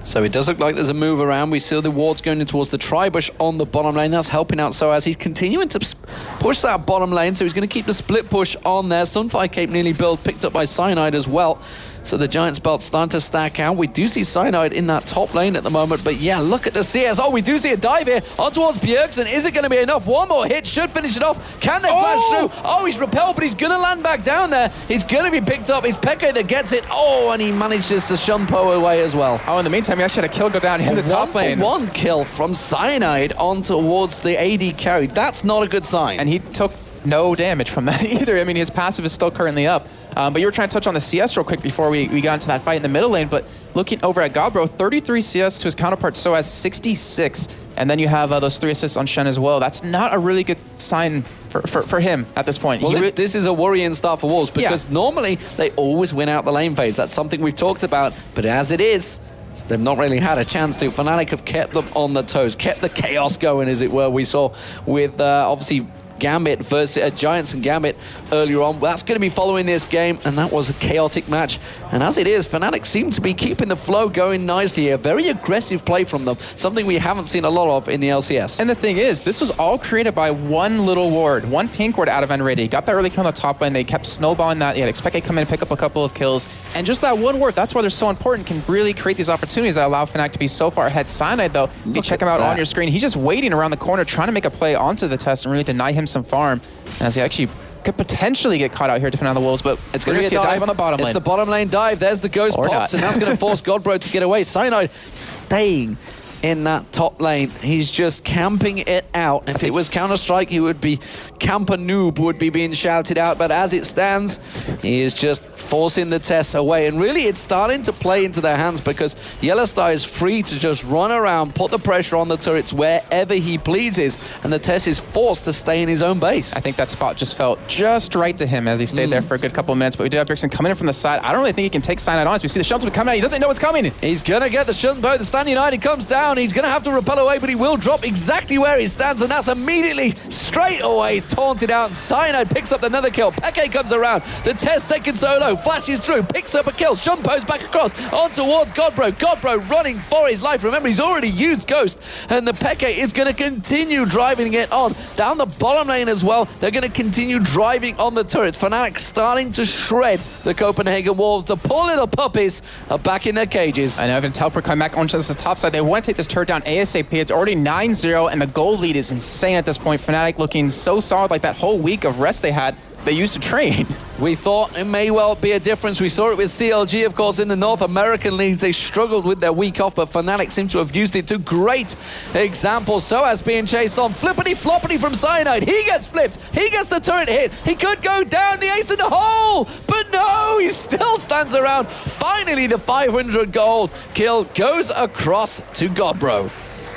So it does look like there's a move around. We see the wards going in towards the tri-bush on the bottom lane. That's helping out Soaz. He's continuing to push that bottom lane, so he's going to keep the split push on there. Sunfire Cape nearly built, picked up by Cyanide as well. So the Giant's Belt starting to stack out. We do see Cyanide in that top lane at the moment, but yeah, look at the CS. Oh, we do see a dive here on towards Bjergsen. Is it going to be enough? One more hit should finish it off. Can they flash through? Oh, he's repelled, but he's going to land back down there. He's going to be picked up. It's Peke that gets it. Oh, and he manages to shun Poe away as well. Oh, in the meantime, he actually had a kill go down in the top lane. 1-for-1 kill from Cyanide on towards the AD carry. That's not a good sign. And he took no damage from that either. I mean, his passive is still currently up. But you were trying to touch on the CS real quick before we got into that fight in the middle lane. But looking over at Godbro, 33 CS to his counterpart, Soaz 66. And then you have those 3 assists on Shen as well. That's not a really good sign for him at this point. Well, this is a worrying start for Wolves because normally they always win out the lane phase. That's something we've talked about. But as it is, they've not really had a chance to. Fnatic have kept them on the toes, kept the chaos going, as it were. We saw with, obviously, Gambit versus Giants and Gambit earlier on. That's going to be following this game, and that was a chaotic match. And as it is, Fnatic seem to be keeping the flow going nicely. A very aggressive play from them, something we haven't seen a lot of in the LCS. And the thing is, this was all created by one little ward, one pink ward out of N-Ready. Got that early kill on the top lane. They kept snowballing that. You had Expect to come in and pick up a couple of kills. And just that one ward, that's why they're so important, can really create these opportunities that allow Fnatic to be so far ahead. Cyanide, though, you check him out on your screen. He's just waiting around the corner, trying to make a play onto the test and really deny him some farm, as he actually could potentially get caught out here depending on the Wolves, but it's going to be a dive on the bottom lane. It's the bottom lane dive. There's the ghost pops, and that's going to force Godbro to get away. Cyanide staying in that top lane. He's just camping it out. If it was Counter-Strike, he would be Camper Noob would be being shouted out, but as it stands, he is just forcing the Tess away. And really, it's starting to play into their hands because Yellowstar is free to just run around, put the pressure on the turrets wherever he pleases, and the Tess is forced to stay in his own base. I think that spot just felt just right to him as he stayed there for a good couple of minutes, but we do have Brixton coming in from the side. I don't really think he can take Cyanide on. As we see the Shumpo coming out, he doesn't know what's coming. He's going to get the Shumpo. The Stand United comes down. He's going to have to repel away, but he will drop exactly where he stands, and that's immediately straight away taunted out. And Cyanide picks up another kill. Peke comes around. The Tess taken solo, flashes through, picks up a kill. Shumpo's back across on towards Godbro. Godbro running for his life. Remember, he's already used Ghost, and the Peke is going to continue driving it on. Down the bottom lane as well, they're going to continue driving on the turrets. Fnatic starting to shred the Copenhagen Wolves. The poor little puppies are back in their cages. I know, if Teleport coming back onto this top side, they want to take this turret down ASAP. It's already 9-0, and the goal lead is insane at this point. Fnatic looking so solid, like that whole week of rest they had. They used to train. We thought it may well be a difference. We saw it with CLG, of course, in the North American leagues. They struggled with their week off, but Fnatic seem to have used it to great example. So as being chased on, flippity-floppity from Cyanide. He gets flipped. He gets the turret hit. He could go down, the ace in the hole, but no, he still stands around. Finally, the 500 gold kill goes across to Godbro.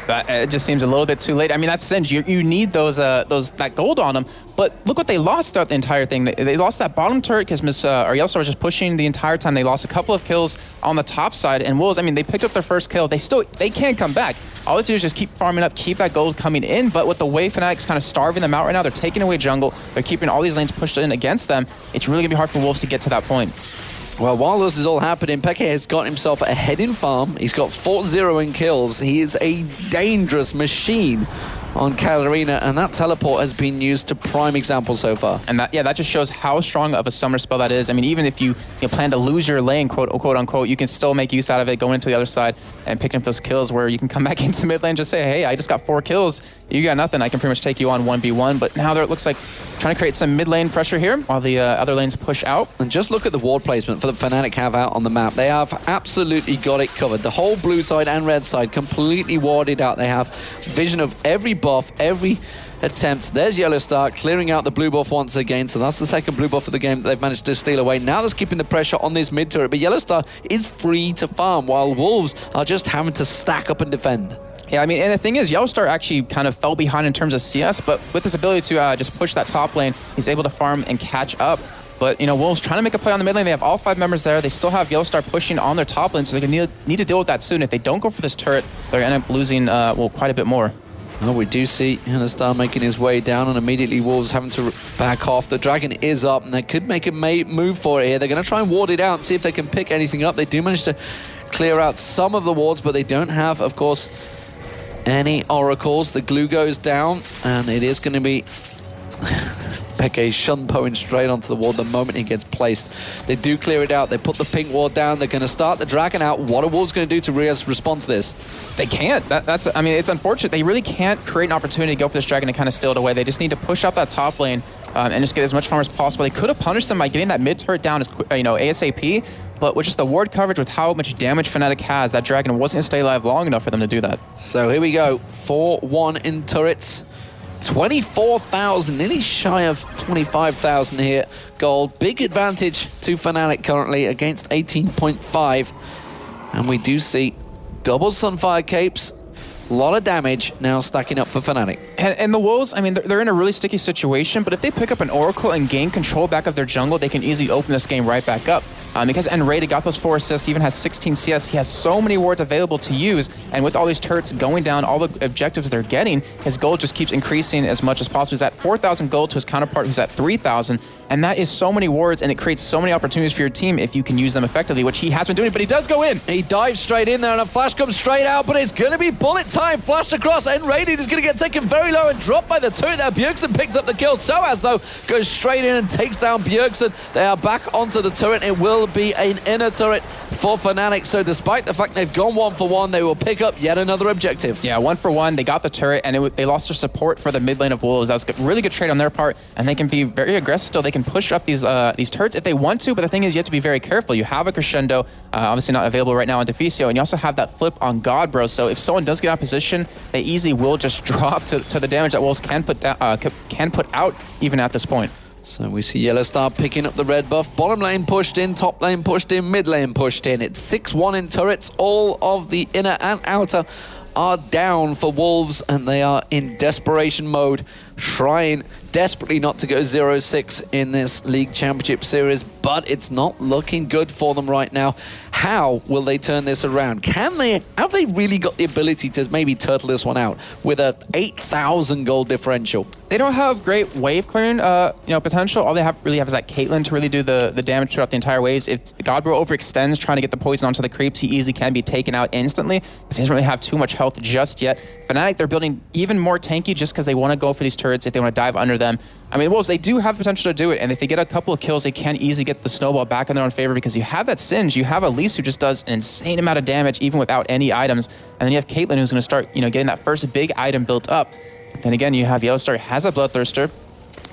But it just seems a little bit too late. I mean, that's Singe. You need that gold on them. But look what they lost throughout the entire thing. They lost that bottom turret because Yellowstar was just pushing the entire time. They lost a couple of kills on the top side. And Wolves, I mean, they picked up their first kill. They can't come back. All they do is just keep farming up, keep that gold coming in. But with the way Fnatic's kind of starving them out right now, they're taking away jungle. They're keeping all these lanes pushed in against them. It's really going to be hard for Wolves to get to that point. Well, while this is all happening, Peke has got himself ahead in farm. He's got 4-0 in kills. He is a dangerous machine on Katarina, and that teleport has been used to prime example so far. And that just shows how strong of a summer spell that is. I mean, even if you plan to lose your lane, quote unquote, you can still make use out of it, going into the other side and picking up those kills where you can come back into mid lane and just say, hey, I just got 4 kills. You got nothing. I can pretty much take you on 1v1. But now it looks like trying to create some mid lane pressure here while the other lanes push out. And just look at the ward placement for the Fnatic have out on the map. They have absolutely got it covered. The whole blue side and red side completely warded out. They have vision of every buff, every attempt. There's Yellowstar clearing out the blue buff once again. So that's the second blue buff of the game that they've managed to steal away. Now that's keeping the pressure on this mid turret. But Yellowstar is free to farm while Wolves are just having to stack up and defend. Yeah, I mean, and the thing is, Yellowstar actually kind of fell behind in terms of CS, but with this ability to just push that top lane, he's able to farm and catch up. But, Wolves trying to make a play on the mid lane. They have all 5 members there. They still have Yellowstar pushing on their top lane, so they're going to need to deal with that soon. If they don't go for this turret, they're going to end up losing, quite a bit more. Well, we do see Yellowstar making his way down, and immediately Wolves having to back off. The Dragon is up, and they could make a move for it here. They're going to try and ward it out and see if they can pick anything up. They do manage to clear out some of the wards, but they don't have, of course, any oracles. The glue goes down, and it is going to be Peke Shumpoing straight onto the ward the moment he gets placed. They do clear it out. They put the pink ward down. They're going to start the Dragon out. What are Wolves going to do to respond to this? They can't. I mean, it's unfortunate. They really can't create an opportunity to go for this Dragon and kind of steal it away. They just need to push out that top lane and just get as much farm as possible. They could have punished them by getting that mid turret down as ASAP. But with just the ward coverage, with how much damage Fnatic has, that Dragon wasn't going to stay alive long enough for them to do that. So here we go. 4-1 in turrets. 24,000, nearly shy of 25,000 here. Gold. Big advantage to Fnatic currently against 18.5. And we do see double Sunfire Capes. A lot of damage now stacking up for Fnatic. And the Wolves, I mean, they're in a really sticky situation, but if they pick up an Oracle and gain control back of their jungle, they can easily open this game right back up. Because Enrated got those 4 assists, even has 16 CS. He has so many wards available to use, and with all these turrets going down, all the objectives they're getting, his gold just keeps increasing as much as possible. He's at 4,000 gold to his counterpart who's at 3,000, and that is so many wards, and it creates so many opportunities for your team if you can use them effectively, which he has been doing, but he does go in. He dives straight in there, and a flash comes straight out, but it's going to be bullet time. Flashed across, Enrated is going to get taken very low and dropped by the turret there. Bjergsen picks up the kill. Soaz, though, goes straight in and takes down Bjergsen. They are back onto the turret. It will be an inner turret for Fnatic, so despite the fact they've gone 1 for 1, they will pick up yet another objective. Yeah, 1 for 1. They got the turret, and they lost their support for the mid lane of Wolves. That was a really good trade on their part, and they can be very aggressive still. They can push up these turrets if they want to, but the thing is you have to be very careful. You have a Crescendo, obviously not available right now on Deficio, and you also have that flip on Godbro, so if someone does get out of position, they easily will just drop to the damage that Wolves can put out even at this point. So we see Yellowstar picking up the red buff. Bottom lane pushed in, top lane pushed in, mid lane pushed in. It's 6-1 in turrets. All of the inner and outer are down for Wolves, and they are in desperation mode, trying desperately not to go 0-6 in this League Championship Series, but it's not looking good for them right now. How will they turn this around? Have they really got the ability to maybe turtle this one out with a 8,000 gold differential? They don't have great wave clearing potential. All they really have is that Caitlyn to really do the damage throughout the entire waves. If Godbro overextends trying to get the poison onto the creeps, he easily can be taken out instantly because he doesn't really have too much health just yet. Fnatic, they're building even more tanky just because they want to go for these turrets if they want to dive under them. I mean, Wolves, they do have potential to do it, and if they get a couple of kills, they can easily get the snowball back in their own favor because you have that Singe, you have Elise who just does an insane amount of damage even without any items, and then you have Caitlyn who's going to start, getting that first big item built up. Then again, you have Yellowstar has a Bloodthirster,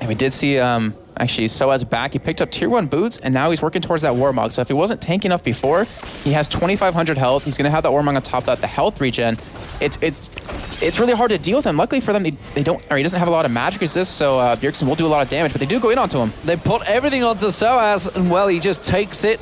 and we did see actually Soaz back. He picked up tier 1 boots, and now he's working towards that Warmog. So if he wasn't tanky enough before, he has 2,500 health. He's going to have that Warmog on top of that, the health regen. It's really hard to deal with him. Luckily for them, he doesn't have a lot of magic resist, so Bjergsen will do a lot of damage, but they do go in onto him. They put everything onto Soaz, and well, he just takes it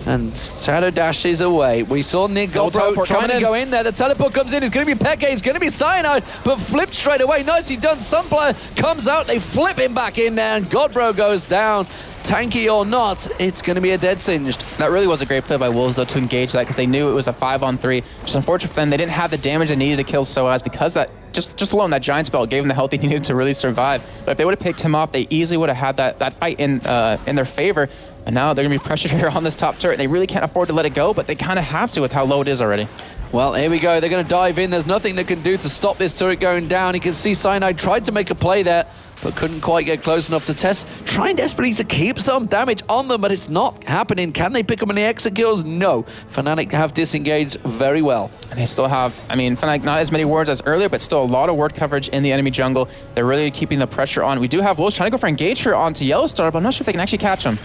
and Shadow dashes away. We saw Nick Godbro trying to go in there. The teleport comes in. It's going to be Peke. It's going to be Cyanide, but flipped straight away. Nicely done. Sunflower comes out. They flip him back in there, and Godbro goes down. Tanky or not, it's going to be a dead Singed. That really was a great play by Wolves, though, to engage that because they knew it was a 5-on-3. Just unfortunate for them, they didn't have the damage they needed to kill Soaz because that just alone that giant spell gave them the health they needed to really survive. But if they would have picked him off, they easily would have had that fight in their favor. And now they're going to be pressured here on this top turret. They really can't afford to let it go, but they kind of have to with how low it is already. Well, here we go. They're going to dive in. There's nothing they can do to stop this turret going down. You can see Cyanide tried to make a play there, but couldn't quite get close enough to test. Trying desperately to keep some damage on them, but it's not happening. Can they pick up any exit kills? No. Fnatic have disengaged very well. And they still have, Fnatic not as many wards as earlier, but still a lot of ward coverage in the enemy jungle. They're really keeping the pressure on. We do have Wolves trying to go for engage here onto Yellowstar, but I'm not sure if they can actually catch him.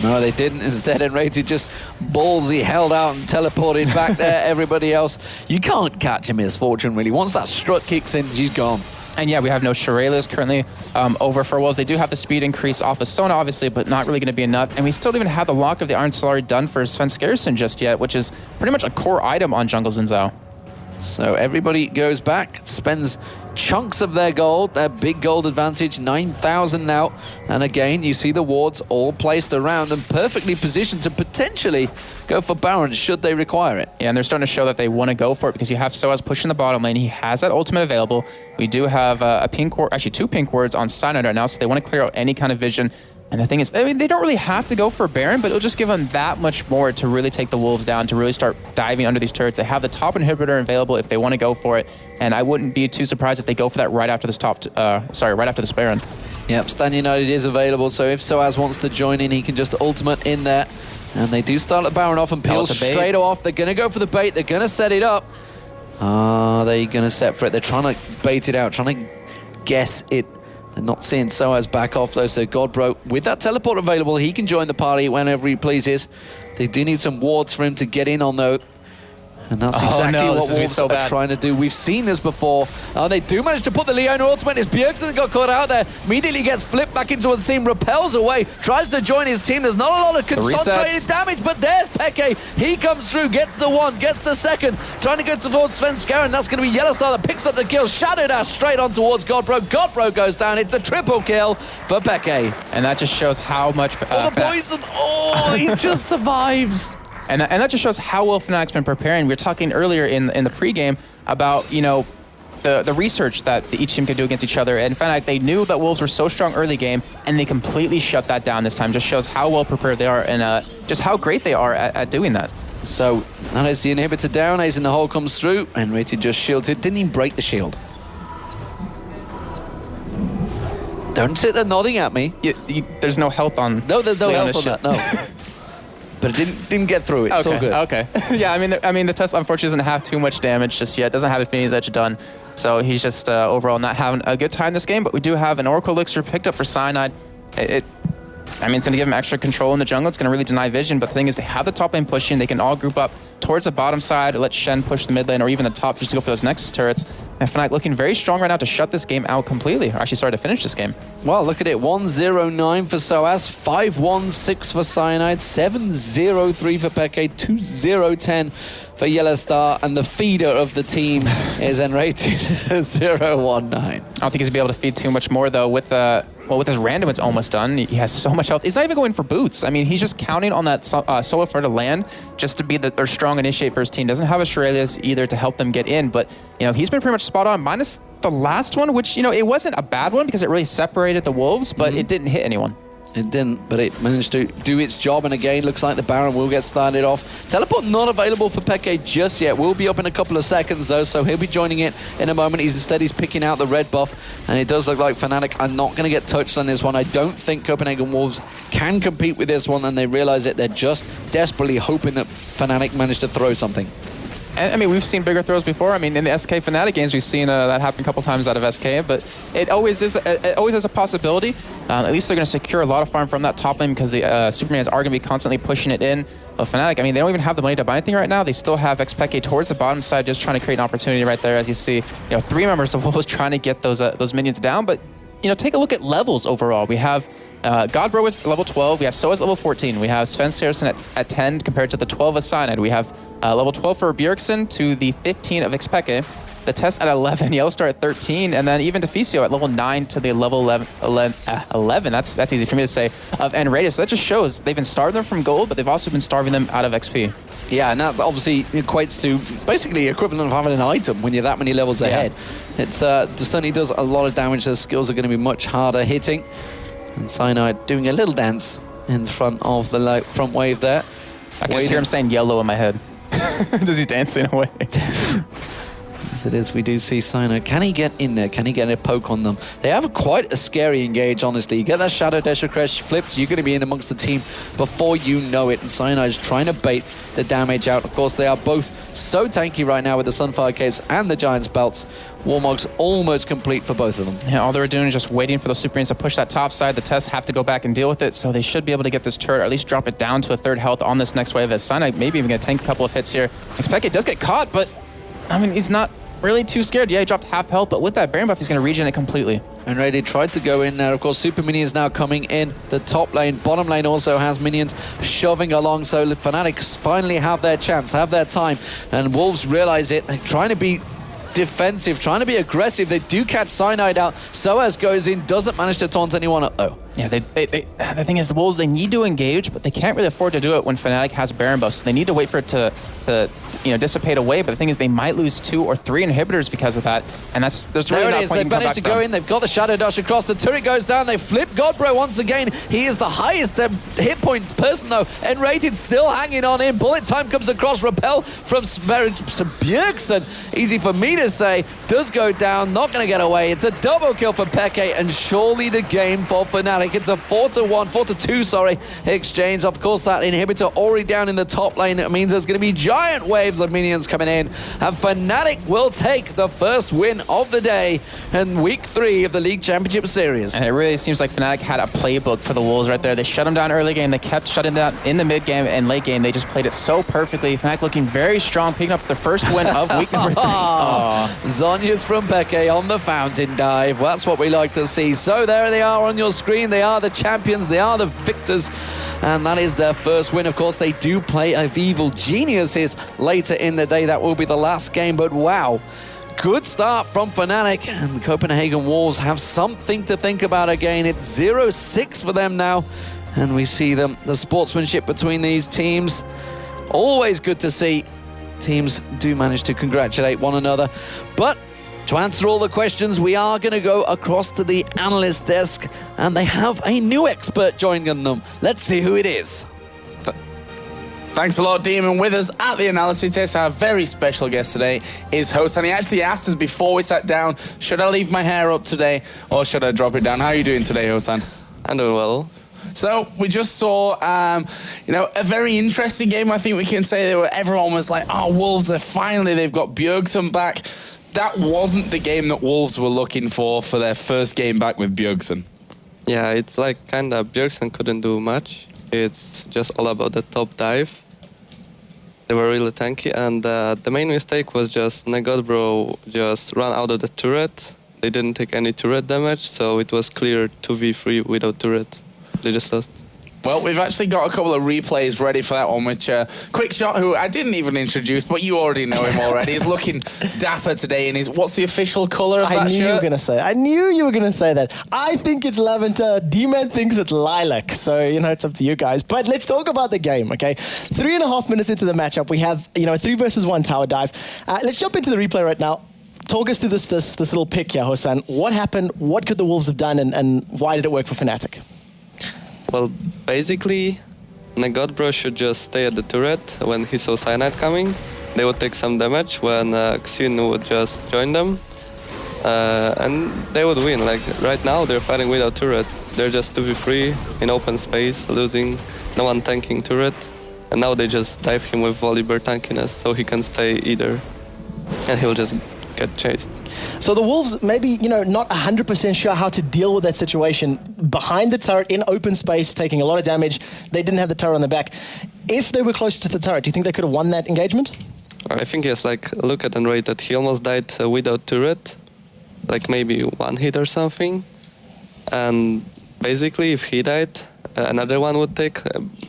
No, they didn't. Instead, Enrated just ballsy held out and teleported back there. Everybody else, you can't catch him, Misfortune, really. Once that strut kicks in, she's gone. And yeah, we have no Shirelles currently over for Wolves. They do have the speed increase off of Sona, obviously, but not really going to be enough. And we still don't even have the lock of the Iron Solari done for Sven Skersen just yet, which is pretty much a core item on Jungle Xin Zhao. So everybody goes back, spends chunks of their gold, their big gold advantage, 9,000 now. And again, you see the wards all placed around and perfectly positioned to potentially go for Baron should they require it. Yeah, and they're starting to show that they want to go for it because you have Soaz pushing the bottom lane. He has that ultimate available. We do have a pink ward, actually 2 pink wards on Cyanide right now, so they want to clear out any kind of vision. And the thing is, they don't really have to go for Baron, but it'll just give them that much more to really take the Wolves down, to really start diving under these turrets. They have the top inhibitor available if they want to go for it, and I wouldn't be too surprised if they go for that right after this right after this Baron. Yep, Stan United is available, so if Soaz wants to join in, he can just ultimate in there. And they do start at Baron off and peel straight off. They're going to go for the bait. They're going to set it up. Are they going to set for it? They're trying to bait it out, trying to guess it. They're not seeing Soaz back off, though, so Godbro, with that teleport available, he can join the party whenever he pleases. They do need some wards for him to get in on, though. And that's exactly what Wolves so are trying to do. We've seen this before. They do manage to put the Leona ultimate. It's Bjergsen that got caught out there. Immediately gets flipped back into the team, repels away, tries to join his team. There's not a lot of concentrated damage, but there's Peke. He comes through, gets the one, gets the second, trying to go towards Svenskar, and that's going to be Yellowstar that picks up the kill. Shadow Dash straight on towards Godbro. Godbro goes down. It's a triple kill for Peke. And that just shows how much... the poison. Oh, he just survives. And that just shows how well Fnatic's been preparing. We were talking earlier in the pregame about, you know, the research that each team could do against each other. And Fnatic, they knew that Wolves were so strong early game, and they completely shut that down this time. Just shows how well prepared they are and just how great they are at doing that. So that is the inhibitor down. Ace in the hole comes through, and Rated just shields it. Didn't even break the shield. Don't sit there nodding at me. There's no health on. No, there's no health on that. No. But it didn't get through it. It's all good. Okay. Yeah, I mean, the test unfortunately doesn't have too much damage just yet. Doesn't have Affinity Edge done. So he's just overall not having a good time this game. But we do have an Oracle Elixir picked up for Cyanide. It's going to give him extra control in the jungle. It's going to really deny vision. But the thing is, they have the top lane pushing. They can all group up towards the bottom side, let Shen push the mid lane, or even the top just to go for those Nexus turrets. And Fnatic looking very strong right now to shut this game out completely. Or actually, sorry, to finish this game. Well, look at it. 1-0-9 for Soaz, 5-1-6 for Cyanide, 7-0-3 for Peke, 2-0-10 for Yellowstar, and the feeder of the team is Enrated 0-1-9. I don't think he's going to be able to feed too much more, though, with his random, it's almost done. He has so much health. He's not even going for boots. I mean, he's just counting on that solo for to land just to be their strong initiate for his team. Doesn't have a Shurelius either to help them get in, but, you know, he's been pretty much spot on, minus the last one, which, you know, it wasn't a bad one because it really separated the Wolves, but it didn't hit anyone. It didn't, but it managed to do its job, and again, looks like the Baron will get started off. Teleport not available for Peke just yet. Will be up in a couple of seconds, though, so he'll be joining it in a moment. He's picking out the red buff, and it does look like Fnatic are not going to get touched on this one. I don't think Copenhagen Wolves can compete with this one, and they realize it. They're just desperately hoping that Fnatic managed to throw something. I mean, we've seen bigger throws before. I mean, in the SK Fnatic games, we've seen that happen a couple times out of SK, but it always is a possibility. At least they're going to secure a lot of farm from that top lane because the Supermans are going to be constantly pushing it in. But Fnatic, I mean, they don't even have the money to buy anything right now. They still have XPeke towards the bottom side, just trying to create an opportunity right there. As you see, you know, 3 members of Wolves trying to get those minions down. But, you know, take a look at levels overall. We have Godbro with level 12. We have Soaz level 14. We have Svenskar at 10 compared to the 12 of Cyanide. We have level 12 for Bjergsen to the 15 of XPeke. The Test at 11, Yellowstar at 13, and then even Deficio at level 9 to the level 11. That's easy for me to say, of Enrated. So that just shows they've been starving them from gold, but they've also been starving them out of XP. Yeah, and that obviously equates to basically equivalent of having an item when you're that many levels ahead. It's certainly does a lot of damage. Those skills are going to be much harder hitting. And Cyanide doing a little dance in front of the front wave there. I can just hear him saying yellow in my head. Does he dancing away? As it is, we do see Cyanide. Can he get in there? Can he get a poke on them? They have quite a scary engage, honestly. You get that Shadow Dash Crash flipped, you're going to be in amongst the team before you know it. And Cyanide is trying to bait the damage out. Of course, they are both so tanky right now with the Sunfire Capes and the Giant's Belts. Warmog's almost complete for both of them. Yeah, all they're doing is just waiting for those Super Minions to push that top side. The Tests have to go back and deal with it, so they should be able to get this turret, or at least drop it down to a 3rd health on this next wave. As Cyanide maybe even going to tank a couple of hits here. XPeke does get caught, but I mean, he's not really too scared. Yeah, he dropped half health, but with that Baron buff, he's going to regen it completely. And Ready tried to go in there. Of course, Super Minions now coming in the top lane. Bottom lane also has minions shoving along, so the Fnatic finally have their chance, have their time. And Wolves realize it. They're trying to be defensive, trying to be aggressive. They do catch Cyanide out. Soaz goes in, doesn't manage to taunt anyone up, though. Yeah, the thing is, the Wolves, they need to engage, but they can't really afford to do it when Fnatic has Baron buffs. So they need to wait for it to dissipate away. But the thing is, they might lose 2 or 3 inhibitors because of that. And there's really there not it is. They've managed to go in. They've got the Shadow Dash across. The turret goes down. They flip Godbro once again. He is the highest hit point person, though. Enrated still hanging on in. Bullet time comes across. Repel from Bjergsen. Easy for me to say, does go down, not going to get away. It's a double kill for Peke, and surely the game for Fnatic. It's a 4-2, sorry, exchange. Of course, that inhibitor already down in the top lane. That means there's going to be giant waves of minions coming in, and Fnatic will take the first win of the day in week 3 of the League Championship Series. And it really seems like Fnatic had a playbook for the Wolves right there. They shut them down early game. They kept shutting down in the mid game and late game. They just played it so perfectly. Fnatic looking very strong, picking up the first win of week number 3. Zhonya's from Peke on the fountain dive. That's what we like to see. So there they are on your screen. They are the champions. They are the victors. And that is their first win. Of course, they do play Evil Geniuses later in the day. That will be the last game. But wow, good start from Fnatic. And the Copenhagen Wolves have something to think about again. It's 0-6 for them now. And we see the sportsmanship between these teams. Always good to see. Teams do manage to congratulate one another. But to answer all the questions, we are going to go across to the analyst desk, and they have a new expert joining them. Let's see who it is. Thanks a lot, Demon. With us at the analysis desk, our very special guest today is Hosan. He actually asked us before we sat down, should I leave my hair up today or should I drop it down? How are you doing today, Hosan? I'm doing well. So we just saw, a very interesting game. I think we can say everyone was like, "Oh, Wolves! They've got Bjergsen back." That wasn't the game that Wolves were looking for their first game back with Bjergsen. Yeah, it's like kind of Bjergsen couldn't do much. It's just all about the top dive. They were really tanky, and the main mistake was just Negodbro just ran out of the turret. They didn't take any turret damage, so it was clear 2v3 without turret. They just lost. Well, we've actually got a couple of replays ready for that one, which Quickshot, who I didn't even introduce, but you already know him already, is looking dapper today. And what's the official colour of that shirt? I knew you were going to say that. I think it's lavender. D-Man thinks it's lilac. So, it's up to you guys. But let's talk about the game, okay? 3.5 minutes into the matchup, we have, a 3 versus 1 tower dive. Let's jump into the replay right now. Talk us through this little pick here, Hosan. What happened? What could the Wolves have done? And why did it work for Fnatic? Well, basically, Negodbro should just stay at the turret when he saw Cyanide coming. They would take some damage when Xin would just join them. And they would win. Like, right now, they're fighting without turret. They're just 2v3 in open space, losing, no one tanking turret. And now they just dive him with Volibear tankiness, so he can stay either. And he'll just get chased. So the Wolves, maybe, not 100% sure how to deal with that situation. Behind the turret, in open space, taking a lot of damage. They didn't have the turret on the back. If they were closer to the turret, do you think they could have won that engagement? I think yes, look at Unrated. He almost died without turret. Maybe 1 hit or something. And basically, if he died, another one would take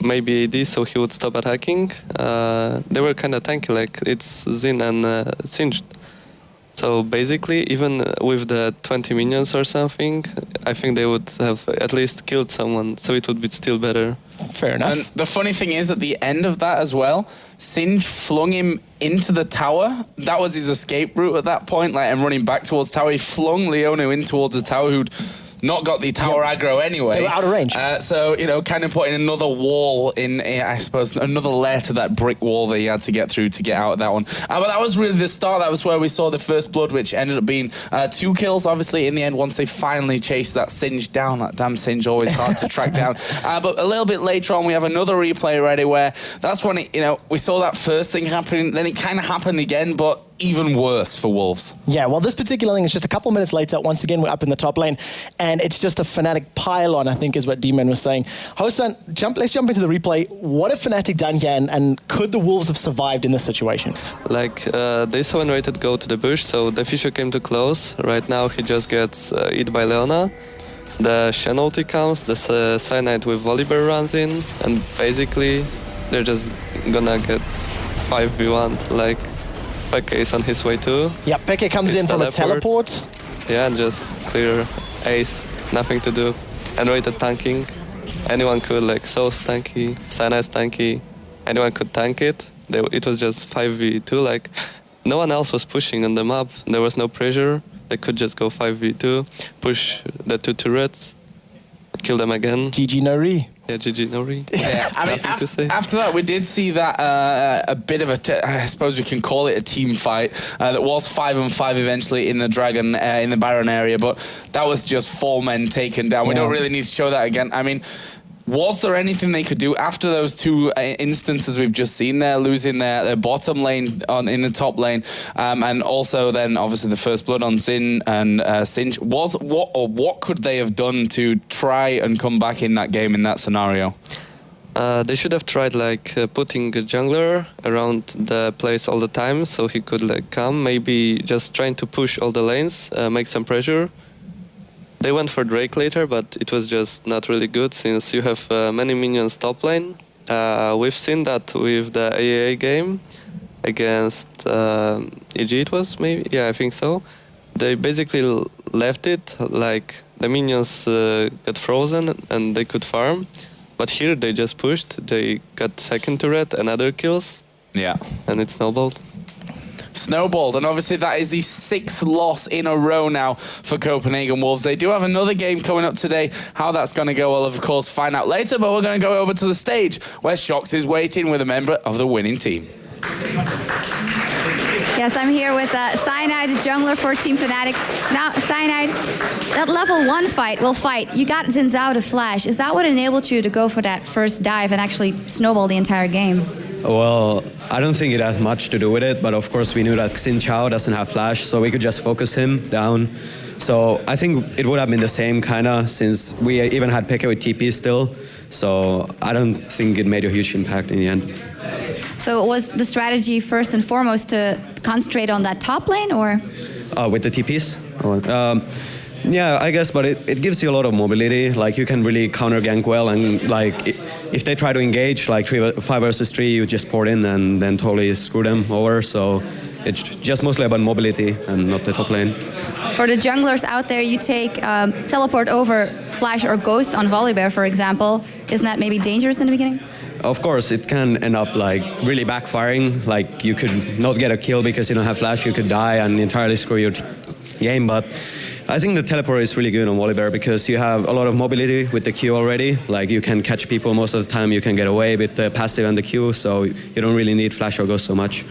maybe AD, so he would stop attacking. They were kind of tanky, it's Xin and Singed. So basically, even with the 20 minions or something, I think they would have at least killed someone, so it would be still better. Fair enough. And the funny thing is, at the end of that as well, Singe flung him into the tower. That was his escape route at that point, and running back towards tower. He flung Leono in towards the tower, who'd not got the tower aggro anyway. They were out of range. So, kind of putting another wall in, I suppose, another layer to that brick wall that he had to get through to get out of that one. But that was really the start. That was where we saw the first blood, which ended up being 2 kills, obviously, in the end, once they finally chased that Singe down. That damn Singe, always hard to track down. But a little bit later on, we have another replay ready where that's when, we saw that first thing happening, then it kind of happened again, but even worse for Wolves. Yeah, well, this particular thing is just a couple minutes later. Once again, we're up in the top lane, and it's just a Fnatic pile-on, I think, is what D-Man was saying. Hosan, let's jump into the replay. What have Fnatic done here, and could the Wolves have survived in this situation? They saw Unrated go to the bush, so the Fisher came too close. Right now, he just gets eaten by Leona. The Shen ulti comes, the Cyanide with Volibear runs in, and basically, they're just gonna get 5v1, Peke is on his way too. Yeah, Peke comes in from a teleport. Yeah, and just clear ace, nothing to do. And rated tanking. Anyone could, Soul's tanky, Cyanide's tanky. Anyone could tank it. It was just 5v2, no one else was pushing on the map. There was no pressure. They could just go 5v2, push the 2 turrets, kill them again. GG no re. Yeah, GG Nori. Yeah, I mean, after that, we did see that a bit of I suppose we can call it a team fight that was 5-on-5 eventually in the Dragon, in the Baron area, but that was just 4 men taken down. We don't really need to show that again. I mean, was there anything they could do after those 2 instances we've just seen there, losing their bottom lane in the top lane, and also then obviously the first blood on Xin and Sinch? What could they have done to try and come back in that game in that scenario? They should have tried putting a jungler around the place all the time so he could come. Maybe just trying to push all the lanes, make some pressure. They went for Drake later, but it was just not really good since you have many minions top lane. We've seen that with the AAA game against EG it was, maybe? Yeah, I think so. They basically left it, the minions got frozen and they could farm. But here they just pushed, they got second turret and other kills. Yeah. And it snowballed. Snowballed, and obviously that is the 6th loss in a row now for Copenhagen Wolves. They do have another game coming up today. How that's going to go, we'll of course find out later, but we're going to go over to the stage where Shox is waiting with a member of the winning team. Yes, I'm here with Cyanide, the jungler for Team Fnatic. Now, Cyanide, that level 1 fight, you got Xin Zhao to flash. Is that what enabled you to go for that first dive and actually snowball the entire game? Well, I don't think it has much to do with it, but of course we knew that Xin Zhao doesn't have flash, so we could just focus him down. So I think it would have been the same kinda, since we even had Pekka with TP still. So I don't think it made a huge impact in the end. So was the strategy first and foremost to concentrate on that top lane, or? With the TPs? Yeah, I guess, but it gives you a lot of mobility. You can really counter gank well, and if they try to engage 5 versus 3, you just port in and then totally screw them over. So it's just mostly about mobility and not the top lane. For the junglers out there, you take teleport over flash or ghost on Volibear, for example. Isn't that maybe dangerous in the beginning? Of course, it can end up really backfiring. You could not get a kill because you don't have flash. You could die and entirely screw your game, but I think the teleport is really good on Volibear because you have a lot of mobility with the Q already. You can catch people most of the time, you can get away with the passive and the Q, so you don't really need flash or ghost so much.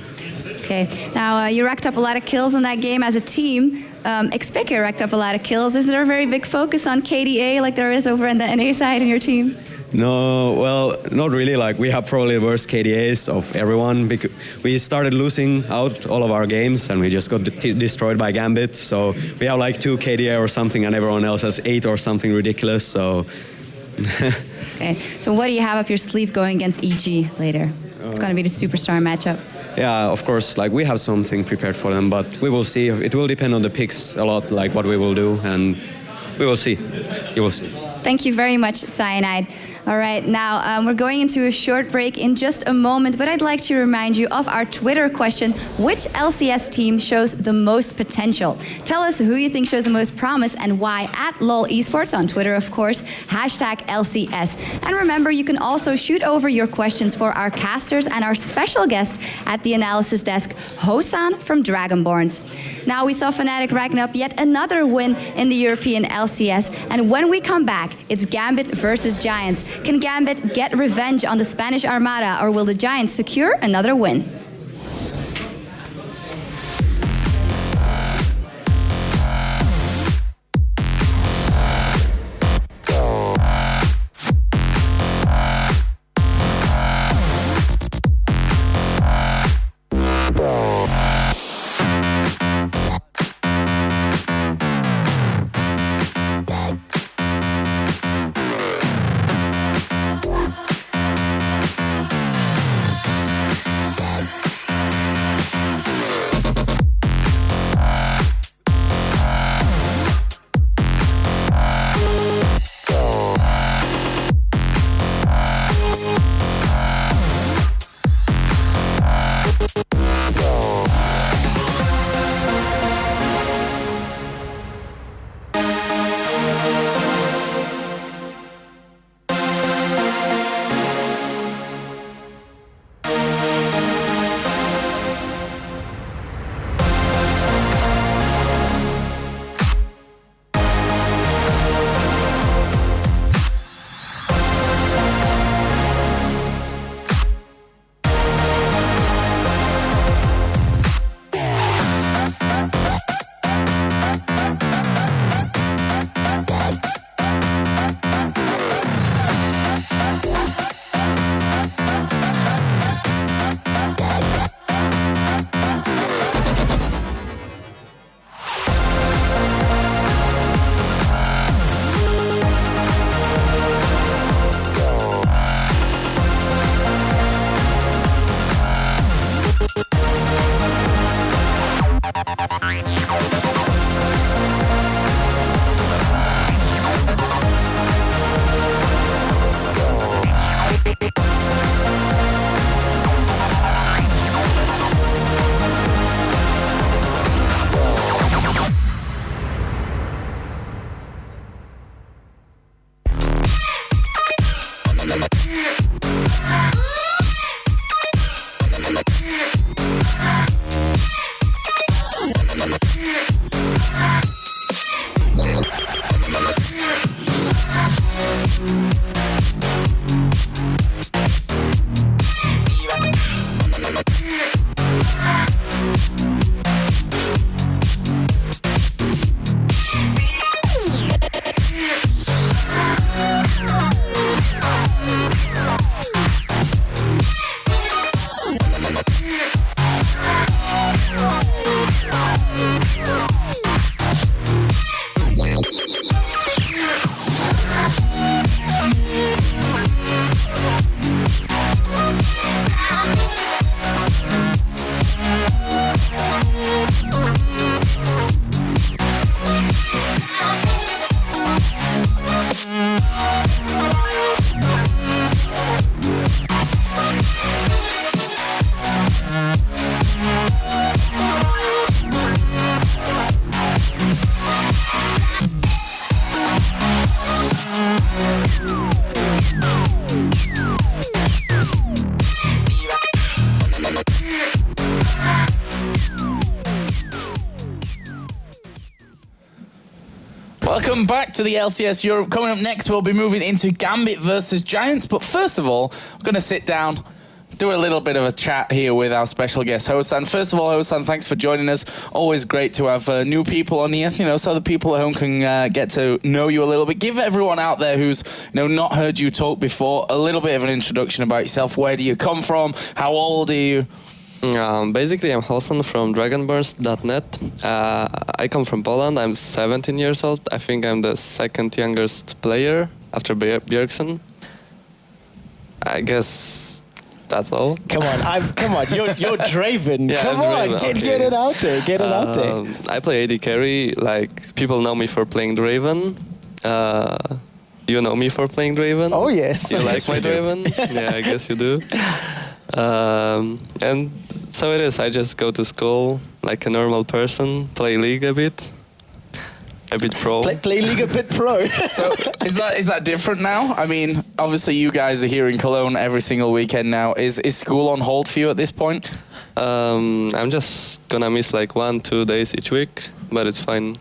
Okay, now you racked up a lot of kills in that game as a team. Xpeke racked up a lot of kills. Is there a very big focus on KDA like there is over on the NA side in your team? No, well, not really. We have probably the worst KDAs of everyone. Because we started losing out all of our games and we just got destroyed by Gambit. So we have 2 KDA or something and everyone else has 8 or something ridiculous. So. Okay, so what do you have up your sleeve going against EG later? It's going to be the superstar matchup. Yeah, of course, we have something prepared for them, but we will see. It will depend on the picks a lot, what we will do, and we will see. You will see. Thank you very much, Cyanide. All right, now we're going into a short break in just a moment, but I'd like to remind you of our Twitter question. Which LCS team shows the most potential? Tell us who you think shows the most promise and why at LOL Esports on Twitter, of course, #LCS. And remember, you can also shoot over your questions for our casters and our special guest at the analysis desk, Hosan from Dragonborns. Now we saw Fnatic racking up yet another win in the European LCS, and when we come back, it's Gambit versus Giants. Can Gambit get revenge on the Spanish Armada, or will the Giants secure another win? Welcome back to the LCS Europe. Coming up next, we'll be moving into Gambit versus Giants. But first of all, we're going to sit down, do a little bit of a chat here with our special guest, Hosan. First of all, Hosan, thanks for joining us. Always great to have new people on here, so the people at home can get to know you a little bit. Give everyone out there who's not heard you talk before a little bit of an introduction about yourself. Where do you come from? How old are you? Basically, I'm Hosan from dragonburns.net. I come from Poland. I'm 17 years old. I think I'm the second youngest player after Bjergsen. I guess that's all. Come on, you're Draven. Yeah, come on, Draven, get it out there. Get it out there. I play AD carry. Like, people know me for playing Draven. You know me for playing Draven? Oh, yes. You like Yes, my we do. Draven? Yeah, I guess you do. And so it is. I just go to school like a normal person, play League a bit pro. Play League a bit pro. So is that different now? I mean, obviously you guys are here in Cologne every single weekend now. Is school on hold for you at this point? I'm just gonna miss like 1-2 days each week, but it's fine.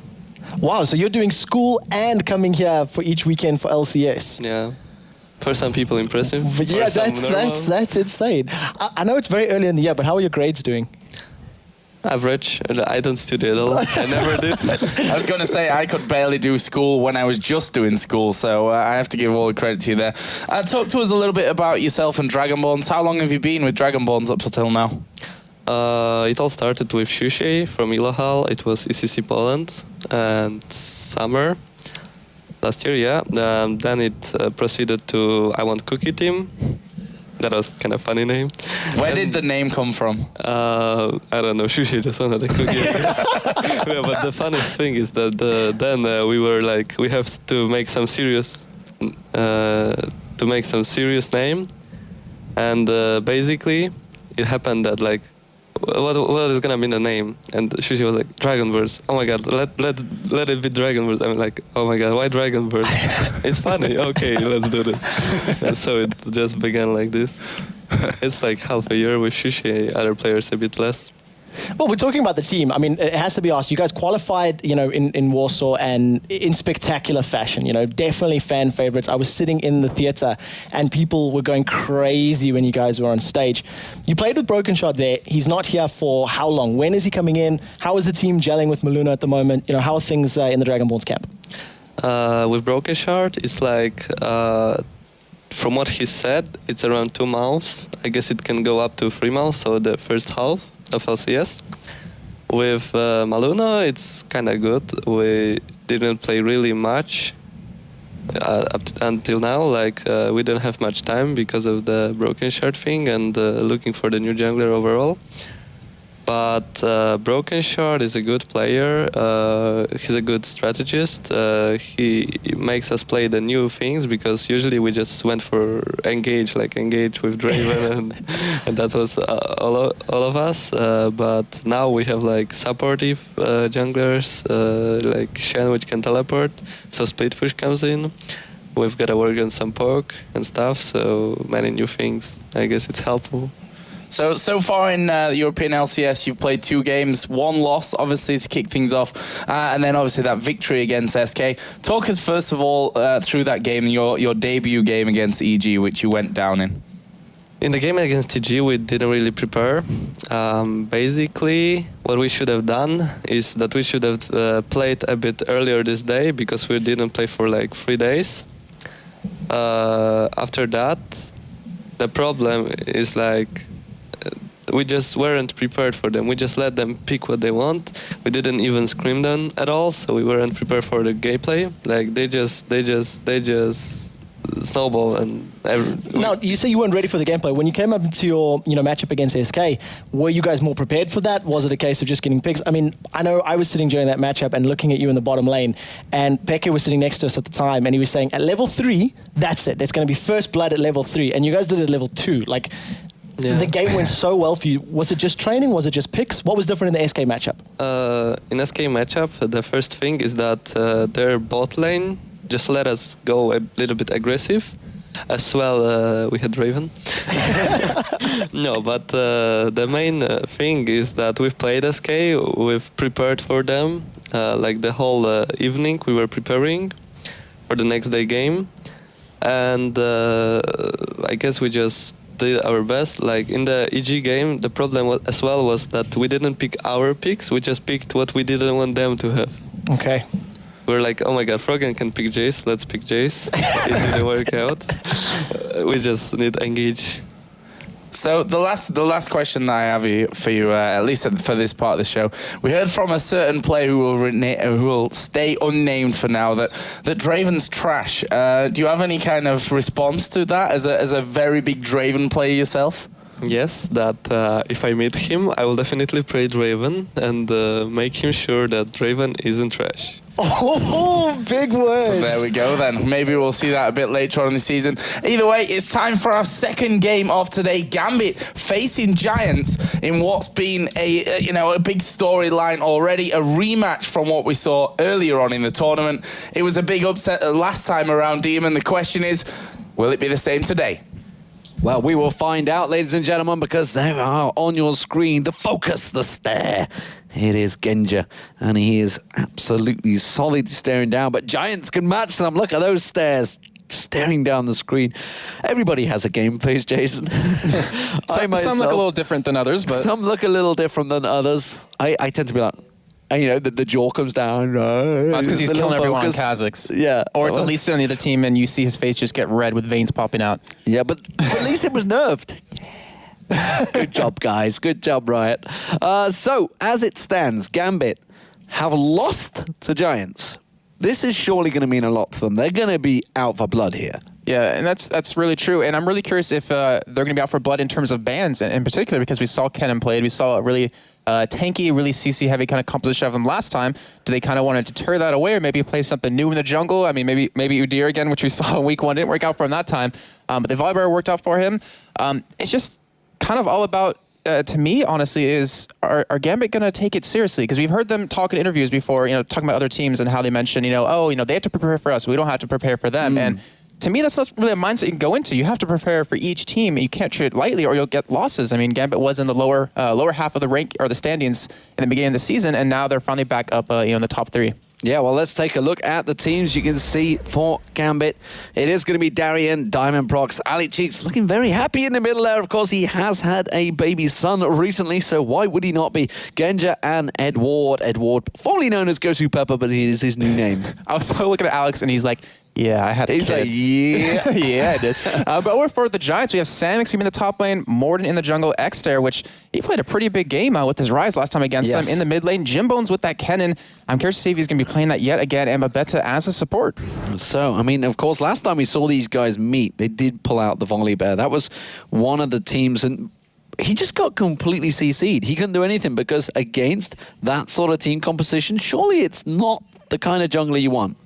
Wow, so you're doing school and coming here for each weekend for LCS. Yeah. For some people, impressive. But yeah, For some, normal. that's insane. I know it's very early in the year, but how are your grades doing? Average. I don't study at all. I never did. I was going to say I could barely do school when I was just doing school, so I have to give all the credit to you there. Talk to us a little bit about yourself and Dragonborns. How long have you been with Dragonborns up till now? It all started with Shushay from Ilohal. It was ECC Poland and summer last year, yeah. Then it proceeded to I Want Cookie Team. That was kind of funny name. Where did the name come from? I don't know. Shushay just wanted a cookie. Yeah, but the funniest thing is that then we were like, we have to make some serious name, and basically it happened that like, what is gonna be the name? And Shushay was like, Dragonverse. Oh my god, let it be Dragonverse. I'm like, oh my god, why Dragonverse? It's funny. Okay, let's do this. And so it just began like this. It's like half a year with Shushay, other players a bit less. Well, we're talking about the team. I mean, it has to be asked. You guys qualified, in Warsaw and in spectacular fashion. Definitely fan favorites. I was sitting in the theater and people were going crazy when you guys were on stage. You played with Broken Shot there. He's not here for how long? When is he coming in? How is the team gelling with Maluna at the moment? How are things in the Dragonborns camp? With Broken Shard, it's like, from what he said, it's around 2 months. I guess it can go up to 3 months, so the first half of LCS. With Maluna, it's kind of good. We didn't play really much until now. Like, we didn't have much time because of the Broken Shard thing and looking for the new jungler overall. But Broken Shard is a good player. He's a good strategist. He makes us play the new things because usually we just went for engage with Draven, and that was all of us. But now we have like supportive junglers like Shen, which can teleport, so split push comes in. we've got to work on some poke and stuff. So many new things. I guess it's helpful. So far in the European LCS, you've played 2 games, 1 loss, obviously, to kick things off, and then obviously that victory against SK. Talk us first of all through that game, your debut game against EG, which you went down in. In the game against EG, we didn't really prepare. Basically, what we should have done is that we should have played a bit earlier this day because we didn't play for like 3 days. After that, the problem is like we just weren't prepared for them. We just let them pick what they want. We didn't even scream them at all, so we weren't prepared for the gameplay. Like they just snowball and. Now you say you weren't ready for the gameplay. When you came up into your matchup against SK, were you guys more prepared for that? Was it a case of just getting picks? I mean, I know I was sitting during that matchup and looking at you in the bottom lane, and Becker was sitting next to us at the time, and he was saying, at level 3, that's it. There's going to be first blood at level 3, and you guys did it at level 2. Like. Yeah. The game went so well for you. Was it just training? Was it just picks? What was different in the SK matchup? In SK matchup, the first thing is that their bot lane just let us go a little bit aggressive. As well, we had Raven. No, but the main thing is that we've played SK, we've prepared for them. Like the whole evening we were preparing for the next day game. And I guess we just did our best. Like in the EG game, the problem as well was that we didn't pick our picks. We just picked what we didn't want them to have. Okay. We're like, oh my god, Froggen can pick Jace. Let's pick Jace. It didn't work out. We just need to engage. So the last question that I have for you, at least for this part of the show, we heard from a certain player who will stay unnamed for now that Draven's trash. Do you have any kind of response to that as a very big Draven player yourself? Yes, that if I meet him, I will definitely play Draven and make him sure that Draven isn't trash. Oh, big words. So there we go then. Maybe we'll see that a bit later on in the season. Either way, it's time for our second game of today. Gambit facing Giants in what's been a big storyline already, a rematch from what we saw earlier on in the tournament. It was a big upset last time around, Demon. The question is, will it be the same today? Well, we will find out, ladies and gentlemen, because there are on your screen the focus, the stare. It is Genja, and he is absolutely solidly staring down, but Giants can match them. Look at those stares, staring down the screen. Everybody has a game face, Jason. Some look a little different than others, but some look a little different than others. I tend to be like, and, the jaw comes down. That's because he's killing everyone on Kha'Zix. Yeah. Or it's at least on the other team, and you see his face just get red with veins popping out. Yeah, but at least it was nerfed. Good job, guys. Good job, Riot. So, as it stands, Gambit have lost to Giants. This is surely going to mean a lot to them. They're going to be out for blood here. Yeah, and that's really true. And I'm really curious if they're going to be out for blood in terms of bans, in particular because we saw Kennen played. We saw a really tanky, really CC-heavy kind of composition of them last time. Do they kind of want to deter that away or maybe play something new in the jungle? I mean, maybe Udyr again, which we saw in week 1. Didn't work out for him that time. But the Volibear worked out for him. It's just kind of all about, to me, honestly, is are Gambit going to take it seriously? Because we've heard them talk in interviews before, talking about other teams and how they mention, they have to prepare for us. We don't have to prepare for them. And to me, that's not really a mindset you can go into. You have to prepare for each team. You can't treat it lightly or you'll get losses. I mean, Gambit was in the lower half of the rank or the standings in the beginning of the season, and now they're finally back up in the top 3. Yeah, well, let's take a look at the teams you can see for Gambit. It is going to be Darien, Diamond Prox, Ali Cheeks looking very happy in the middle there. Of course, he has had a baby son recently, so why would he not be? Genja and Edward. Edward, formerly known as Gosu Pepper, but it is his new name. I was looking at Alex, and he's like, yeah, I had a kid. He's like, yeah. Yeah, I did. But over for the Giants, we have Samix in the top lane, Morden in the jungle, Xter, which he played a pretty big game with his Rise last time against them in the mid lane. Jimbones with that Kennen. I'm curious to see if he's going to be playing that yet again, and Babetta as a support. So, I mean, of course, last time we saw these guys meet, they did pull out the Volibear. That was one of the teams, and he just got completely CC'd. He couldn't do anything because against that sort of team composition, surely it's not the kind of jungler you want.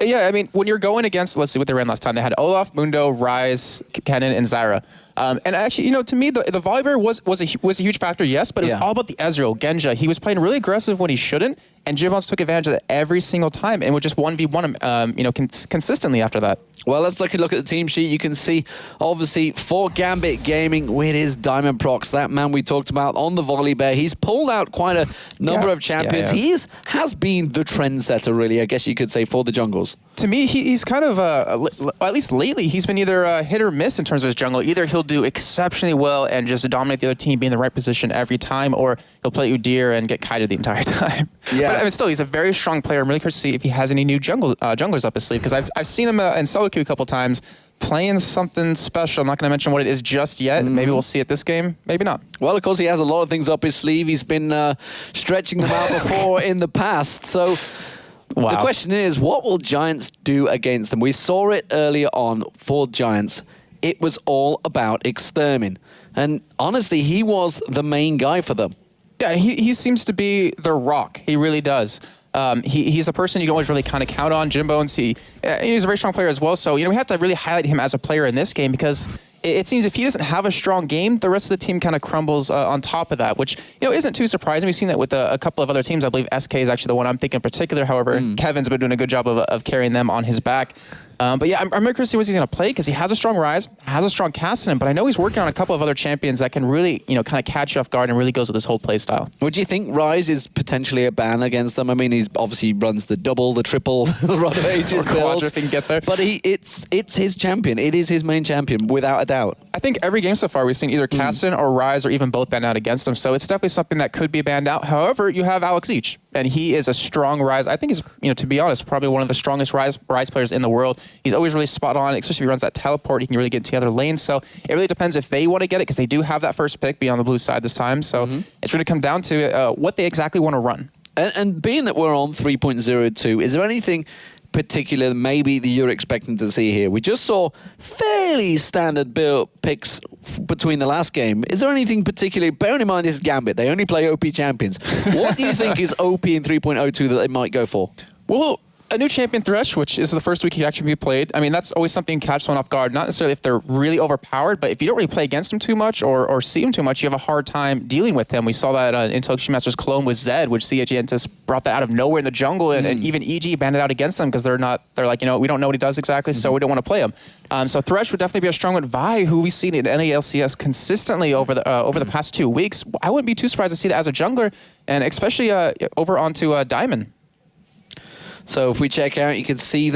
Yeah, I mean, when you're going against, let's see what they ran last time. They had Olaf, Mundo, Rise, Kennen, and Zyra. And actually, to me, the Volibear was a huge factor, yes, but it was all about the Ezreal, Genja. He was playing really aggressive when he shouldn't, and Jimbones took advantage of that every single time and would just 1v1 him, consistently after that. Well, let's look at the team sheet. You can see, obviously, for Gambit Gaming with his Diamond Prox, that man we talked about on the Volley Bear, he's pulled out quite a number of champions. Yeah, he has been the trendsetter, really, I guess you could say, for the jungles. To me, he's kind of, at least lately, he's been either hit or miss in terms of his jungle. Either he'll do exceptionally well and just dominate the other team, be in the right position every time, or he'll play Udyr and get kited the entire time. Yeah. But I mean, still, he's a very strong player. I'm really curious to see if he has any new junglers up his sleeve, because I've seen him in solo queue a couple times playing something special. I'm not going to mention what it is just yet. Maybe we'll see it this game. Maybe not. Well, of course, he has a lot of things up his sleeve. He's been stretching them out before in the past. So the question is, what will Giants do against them? We saw it earlier on for Giants. It was all about Extermin. And honestly, he was the main guy for them. Yeah, he seems to be the rock. He really does. He's a person you can always really kind of count on. Jimbones, he's a very strong player as well. So, we have to really highlight him as a player in this game, because it seems if he doesn't have a strong game, the rest of the team kind of crumbles on top of that, which, isn't too surprising. We've seen that with a couple of other teams. I believe SK is actually the one I'm thinking in particular. However, Kevin's been doing a good job of carrying them on his back. But yeah, I'm really curious to see what he's going to play, because he has a strong Ryze, has a strong cast in him, but I know he's working on a couple of other champions that can really, kind of catch you off guard and really goes with his whole play style. Would you think Ryze is potentially a ban against them? I mean, he's obviously runs the double, the triple, the Rod of Ages build. If he can get there. But it's his champion. It is his main champion, without a doubt. I think every game so far we've seen either Kasten or Ryze or even both banned out against him, so it's definitely something that could be banned out. However, you have Alex Each, and he is a strong Ryze. I think he's, to be honest, probably one of the strongest Ryze players in the world. He's always really spot on, especially if he runs that teleport. He can really get into the other lanes. So it really depends if they want to get it, because they do have that first pick, be on the blue side this time. So it's going to come down to what they exactly want to run. And being that we're on 3.02, is there anything particular maybe that you're expecting to see here? We just saw fairly standard build picks between the last game. Is there anything particularly, bearing in mind this is Gambit, they only play OP champions. What do you think is OP in 3.02 that they might go for? Well, a new champion Thresh, which is the first week he actually be played. I mean, that's always something to catch someone off guard. Not necessarily if they're really overpowered, but if you don't really play against him too much or see him too much, you have a hard time dealing with him. We saw that in Tokyo Masters Cologne with Zed, which CHN just brought that out of nowhere in the jungle, and even EG banned it out against them because they're like, we don't know what he does exactly, so we don't want to play him. So Thresh would definitely be a strong one. Vi, who we've seen in LCS consistently over the past 2 weeks, I wouldn't be too surprised to see that as a jungler, and especially over onto Diamond. So if we check out, you can see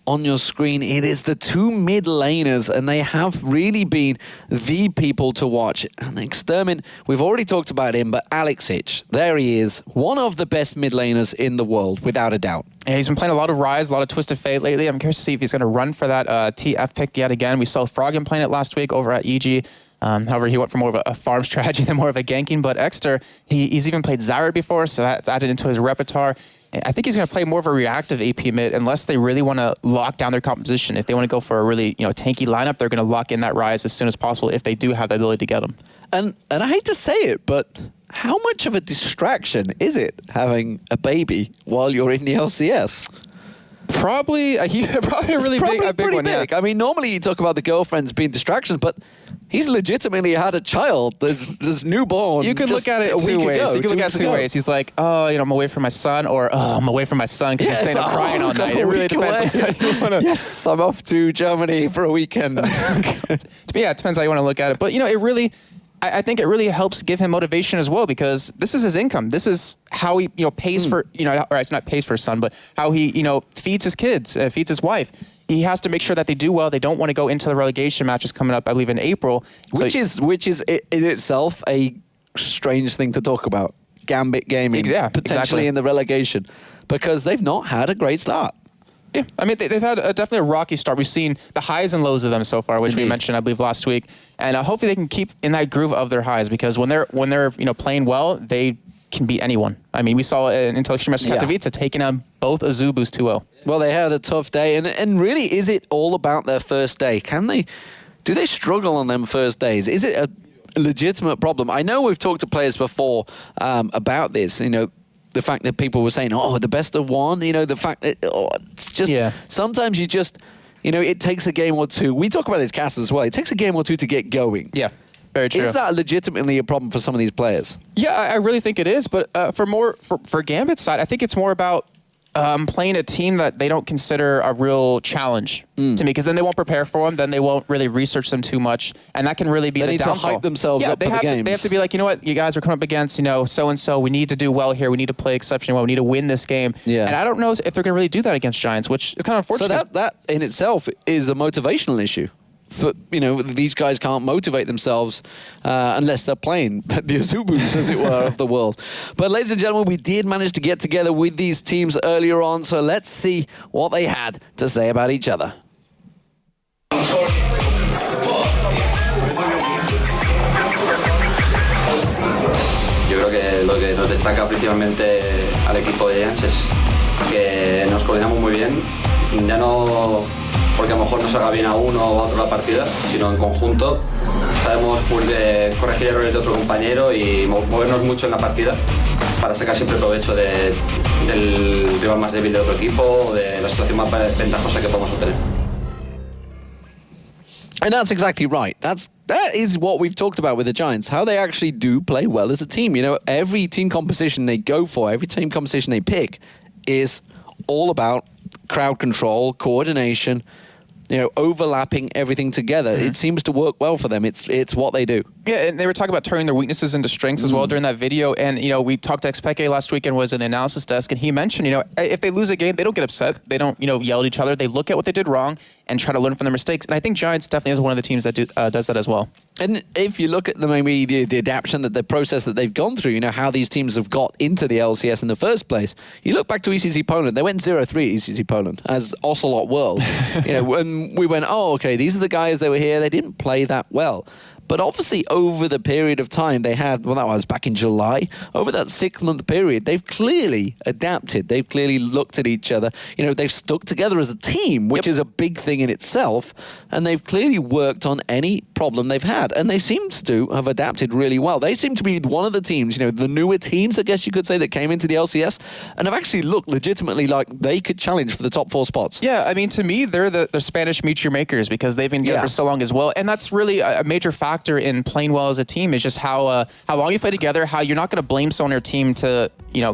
on your screen, it is the two mid laners, and they have really been the people to watch. And Extermin, we've already talked about him, but Alex Ich, there he is, one of the best mid laners in the world, without a doubt. Yeah, he's been playing a lot of Ryze, a lot of Twisted Fate lately. I'm curious to see if he's going to run for that TF pick yet again. We saw Froggen playing it last week over at EG. However, he went for more of a farm strategy than more of a ganking. But Exter, he's even played Zarya before, so that's added into his repertoire. I think he's going to play more of a reactive AP mid unless they really want to lock down their composition. If they want to go for a really tanky lineup, they're going to lock in that Ryze as soon as possible if they do have the ability to get him. And I hate to say it, but how much of a distraction is it having a baby while you're in the LCS? Probably a really big one. Big. Yeah. I mean, normally you talk about the girlfriends being distractions, but he's legitimately had a child. There's newborn. You can look at it two ways. You can look at it two ways. He's like, I'm away from my son, or I'm away from my son because he's staying up crying all night. It really depends on how you want to. Yes, I'm off to Germany for a weekend. Yeah, it depends how you want to look at it. But it really. I think it really helps give him motivation as well, because this is his income. This is how he pays for, or it's not pays for his son, but how he, feeds his kids, feeds his wife. He has to make sure that they do well. They don't want to go into the relegation matches coming up, I believe, in April. Which is in itself a strange thing to talk about. Gambit Gaming, potentially in the relegation, because they've not had a great start. Yeah, I mean, they've had definitely a rocky start. We've seen the highs and lows of them so far, which we mentioned, I believe, last week. And hopefully they can keep in that groove of their highs, because when they're playing well, they can beat anyone. I mean, we saw in Intellectual Master Katowice taking on both Azubus 2-0. Well, they had a tough day. And really, is it all about their first day? Do they struggle on them first days? Is it a legitimate problem? I know we've talked to players before about this, the fact that people were saying, the best of one, the fact that it's just, sometimes you just, it takes a game or two. We talk about his cast as well. It takes a game or two to get going. Yeah. Very true. Is that legitimately a problem for some of these players? Yeah, I really think it is. But for Gambit's side, I think it's more about playing a team that they don't consider a real challenge to me, because then they won't prepare for them, then they won't really research them too much, and that can really be the downfall. They need to hype themselves up for the games. They have to be like, you know what, you guys are coming up against, so-and-so, we need to do well here, we need to play exceptionally well, we need to win this game. Yeah. And I don't know if they're going to really do that against Giants, which is kind of unfortunate. So that in itself is a motivational issue. For, these guys can't motivate themselves unless they're playing the Azubus, as it were, of the world. But ladies and gentlemen, we did manage to get together with these teams earlier on, so let's see what they had to say about each other. Yo creo que lo que nos destaca principalmente al equipo de Giants es que nos coordinamos muy bien, ya no porque a lo mejor nos haga bien a uno o a otro la partida, sino en conjunto sabemos corregir errores de otro compañero y movernos mucho en la partida para sacar siempre provecho del rival más débil de otro equipo o de la situación más ventajosa que podemos obtener. And that's exactly right. That is what we've talked about with the Giants, how they actually do play well as a team. Every team composition they go for, every team composition they pick is all about crowd control, coordination, overlapping everything together. It seems to work well for them. It's what they do. Yeah, and they were talking about turning their weaknesses into strengths as well during that video. And, we talked to Xpeke last week and was in the analysis desk, and he mentioned, if they lose a game, they don't get upset. They don't, yell at each other. They look at what they did wrong and try to learn from their mistakes. And I think Giants definitely is one of the teams that does that as well. And if you look at maybe the adaptation, the process that they've gone through, how these teams have got into the LCS in the first place, you look back to ECC Poland, they went 0-3 at ECC Poland as Ocelot World. When we went, okay, these are the guys that were here, they didn't play that well. But obviously, over the period of time they had, that was back in July, over that 6-month period, they've clearly adapted. They've clearly looked at each other. They've stuck together as a team, which is a big thing in itself. And they've clearly worked on any problem they've had. And they seem to have adapted really well. They seem to be one of the teams, the newer teams, I guess you could say, that came into the LCS and have actually looked legitimately like they could challenge for the top 4 spots. Yeah, I mean, to me, they're the Spanish meet your makers, because they've been together for so long as well. And that's really a major factor in playing well as a team, is just how long you play together, how you're not going to blame someone on your team to,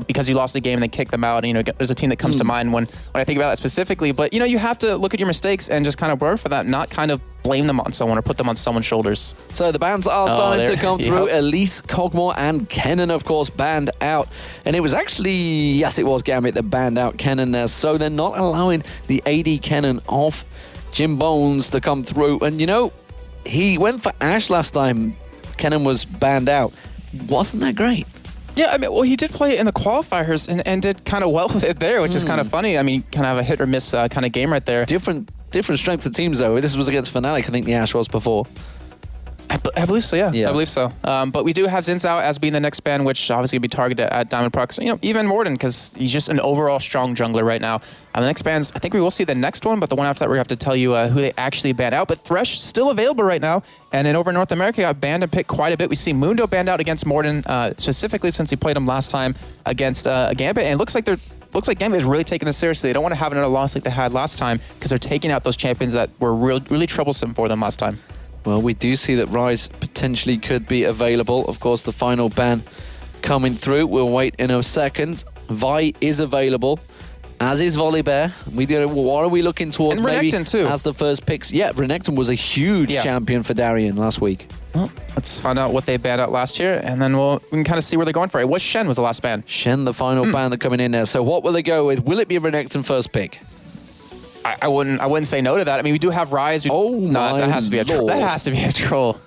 because you lost the game and they kick them out. There's a team that comes to mind when I think about that specifically. But, you have to look at your mistakes and just kind of learn from that, not kind of blame them on someone or put them on someone's shoulders. So the bans are starting to come through. Elise, Cogmore, and Kennen, of course, banned out. And it was actually, yes, it was Gambit that banned out Kennen there. So they're not allowing the AD Kennen of Jim Bones to come through. And, he went for Ashe last time. Kennen was banned out. Wasn't that great? Yeah, I mean, well, he did play in the qualifiers and did kind of well with it there, which is kind of funny. I mean, kind of a hit or miss kind of game right there. Different strengths of teams, though. This was against Fnatic, I think the Ashe was before. I believe so, yeah. I believe so. But we do have Zinz out as being the next ban, which obviously will be targeted at Diamond Prox. Even Morden, because he's just an overall strong jungler right now. The next bans, I think we will see the next one, but the one after that, we're going to have to tell you who they actually banned out. But Thresh still available right now, and then over in North America, got banned and picked quite a bit. We see Mundo banned out against Morden, specifically since he played him last time against Gambit, and it looks like Gambit is really taking this seriously. They don't want to have another loss like they had last time, because they're taking out those champions that were really troublesome for them last time. Well, we do see that Rise potentially could be available. Of course, the final ban coming through. We'll wait in a second. Vi is available, as is Volibear. What are we looking towards? And Renekton maybe too. As the first picks. Yeah, Renekton was a huge champion for Darien last week. Well, let's find out what they banned out last year, and then we can kind of see where they're going for it. What Shen was the last ban? Shen, the final ban that's coming in there. So what will they go with? Will it be a Renekton first pick? I wouldn't say no to that. I mean, we do have Rise. That has to be a troll. That has to be a troll.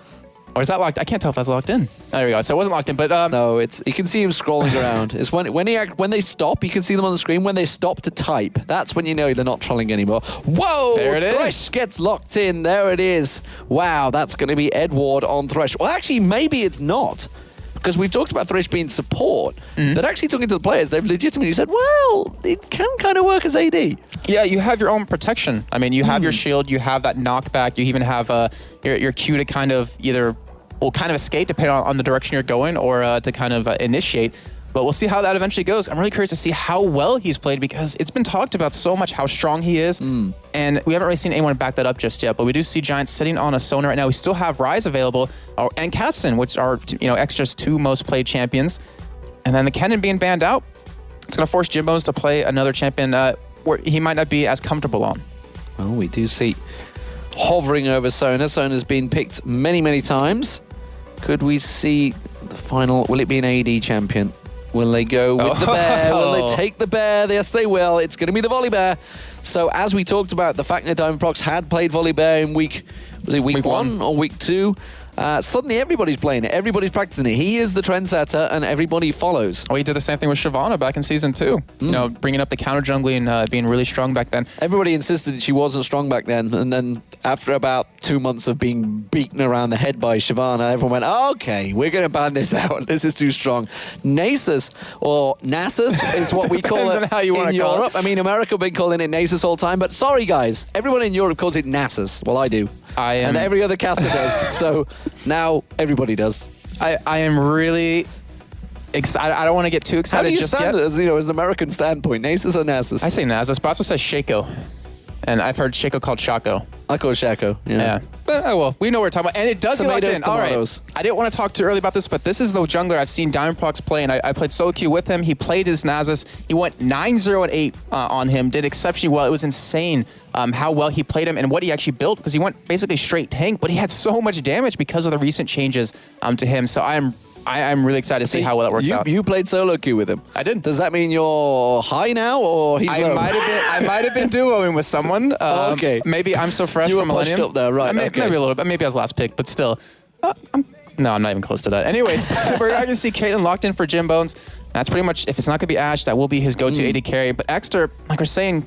Or is that locked? I can't tell if that's locked in. There we go. So it wasn't locked in, but no, you can see him scrolling around. It's when they stop, you can see them on the screen. When they stop to type, that's when you know they're not trolling anymore. Whoa! There it is. Thresh gets locked in. There it is. Wow, that's going to be Edward on Thresh. Well, actually, maybe it's not. Because we've talked about Thresh being support, but actually talking to the players, they've legitimately said, well, it can kind of work as AD. Yeah, you have your own protection. I mean, you have your shield, you have that knockback, you even have your Q to kind of escape depending on the direction you're going, or to kind of initiate. But we'll see how that eventually goes. I'm really curious to see how well he's played because it's been talked about so much how strong he is. And we haven't really seen anyone back that up just yet. But we do see Giants sitting on a Sona right now. We still have Ryze available and Kasten, which are Extra's 2 most played champions. And then the Kennen being banned out, it's going to force Jimbones to play another champion where he might not be as comfortable on. Well, we do see hovering over Sona. Sona's been picked many, many times. Could we see the final? Will it be an AD champion? Will they go with the bear? Will they take the bear? Yes, they will. It's going to be the volley bear. So as we talked about, the fact that Diamondprox had played volley bear in week 1 or week 2, suddenly everybody's playing it. Everybody's practicing it. He is the trendsetter, and everybody follows. Well, he did the same thing with Shyvana back in Season 2. You know, bringing up the counter jungling and being really strong back then. Everybody insisted she wasn't strong back then, and then after about 2 months of being beaten around the head by Shyvana, everyone went, okay, we're going to ban this out. This is too strong. Nasus, or Nasus, is what we call it how you in Europe. I mean, America have been calling it Nasus all the time, but sorry, guys. Everyone in Europe calls it Nasus. Well, I do. And every other caster does. So now everybody does. I am really excited. I don't want to get too excited just yet. How do you stand as an American standpoint? Nasus or Nasus? I say Nasus, but I also say Shaco. And I've heard Shaco called Shaco. I call it Shaco, yeah. But, well, we know what we're talking about. And it does get locked in. All right. I didn't want to talk too early about this, but this is the jungler I've seen Diamondprox play, and I played solo queue with him. He played his Nasus. He went 9-0-8 on him, did exceptionally well. It was insane how well he played him and what he actually built, because he went basically straight tank, but he had so much damage because of the recent changes to him. So I'm really excited to see how well that works out. You played solo queue with him. I did. Does that mean you're high now, or he's low? I might have been duoing with someone. Okay. Maybe I'm so fresh from Millennium. You were pushed up there, right? Maybe a little bit. Maybe I was last pick, but still. No, I'm not even close to that. Anyways, we're going to see Caitlyn locked in for Jimbones. That's pretty much, if it's not going to be Ashe, that will be his go-to AD carry. But Extra, like we're saying,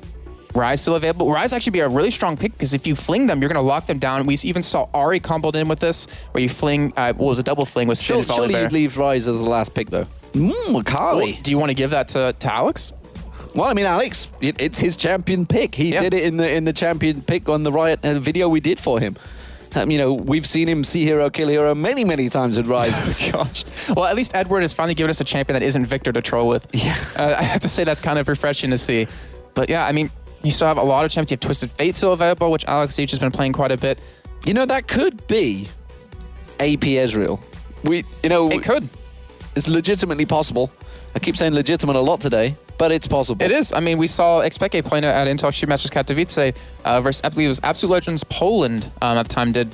Ryze still available. Ryze actually be a really strong pick because if you fling them, you're going to lock them down. We even saw Ari comboed in with this, where you fling, what was a double fling with Sin. Surely you'd leave Ryze as the last pick, though. Carly. Do you want to give that to Alex? Well, I mean, Alex, it's his champion pick. He did it in the champion pick on the Riot video we did for him. We've seen him see hero, kill hero many, many times with Ryze. Gosh. Well, at least Edward has finally given us a champion that isn't Victor to troll with. Yeah. I have to say that's kind of refreshing to see. But yeah, I mean, you still have a lot of champions. You have Twisted Fate still available, which Alex H has been playing quite a bit. That could be AP Ezreal. It could. It's legitimately possible. I keep saying legitimate a lot today, but it's possible. It is. I mean, we saw Expeke playing at Intel Shoot Masters Katowice versus, I believe it was Absolute Legends Poland at the time, did,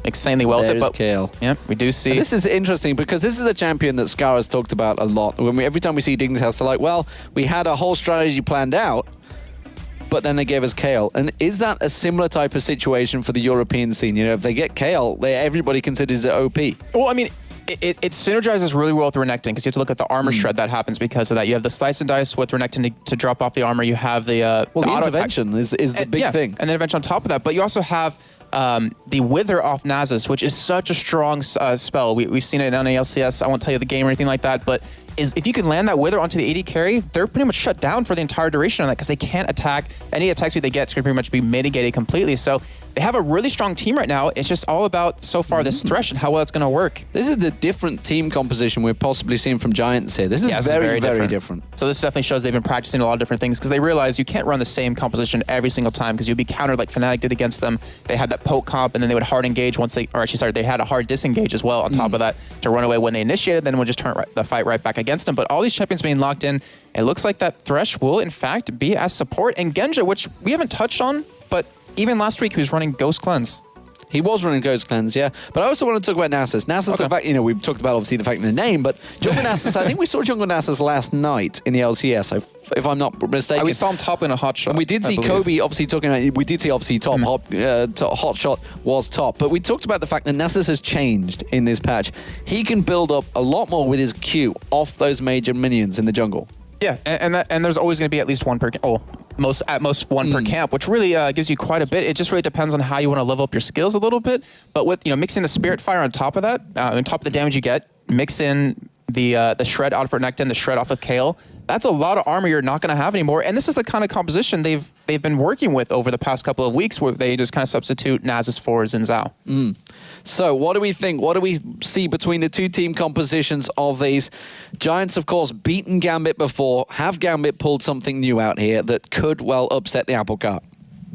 insanely well. There's Kale. Yeah, we do see. And this is interesting because this is a champion that Scar has talked about a lot. Every time we see Dignitas House, they're like, well, we had a whole strategy planned out, but then they gave us Kale. And is that a similar type of situation for the European scene? If they get Kale, everybody considers it OP. Well, I mean, it synergizes really well with Renekton because you have to look at the armor shred that happens because of that. You have the slice and dice with Renekton to drop off the armor. You have the the intervention is the big thing. And then intervention on top of that. But you also have the Wither off Nasus, which is such a strong spell. We've seen it on LCS. I won't tell you the game or anything like that, but if you can land that Wither onto the AD carry, they're pretty much shut down for the entire duration on that because they can't attack. Any attack speed they get is going to pretty much be mitigated completely. So they have a really strong team right now. It's just all about, so far, this Thresh and how well it's going to work. This is the different team composition we're possibly seeing from Giants here. This is very, very different. So this definitely shows they've been practicing a lot of different things because they realize you can't run the same composition every single time because you'll be countered like Fnatic did against them. They had that poke comp and then they would hard engage once they had a hard disengage as well on top of that to run away when they initiated, then would just turn the fight right back against them. But all these champions being locked in, it looks like that Thresh will in fact be as support. And Genja, which we haven't touched on, but even last week he was running Ghost Cleanse. He was running Ghost Cleanse, yeah. But I also want to talk about Nasus. Nasus, the fact, we've talked about obviously the fact in the name, but Jungle Nasus, I think we saw Jungle Nasus last night in the LCS, if I'm not mistaken. We saw him top in a hot shot. And we did see Kobe obviously talking about, we did see obviously top, hot shot was top, but we talked about the fact that Nasus has changed in this patch. He can build up a lot more with his Q off those major minions in the jungle. Yeah, and there's always going to be at least one per at most one per camp, which really gives you quite a bit. It just really depends on how you want to level up your skills a little bit. But with mixing the Spirit Fire on top of that, on top of the damage you get, mix in the shred out of Renekton, the shred off of Kayle, that's a lot of armor you're not going to have anymore. And this is the kind of composition they've been working with over the past couple of weeks, where they just kind of substitute Nasus for Xin Zhao. So what do we think? What do we see between the two team compositions of these? Giants, of course, beaten Gambit before. Have Gambit pulled something new out here that could well upset the apple cart?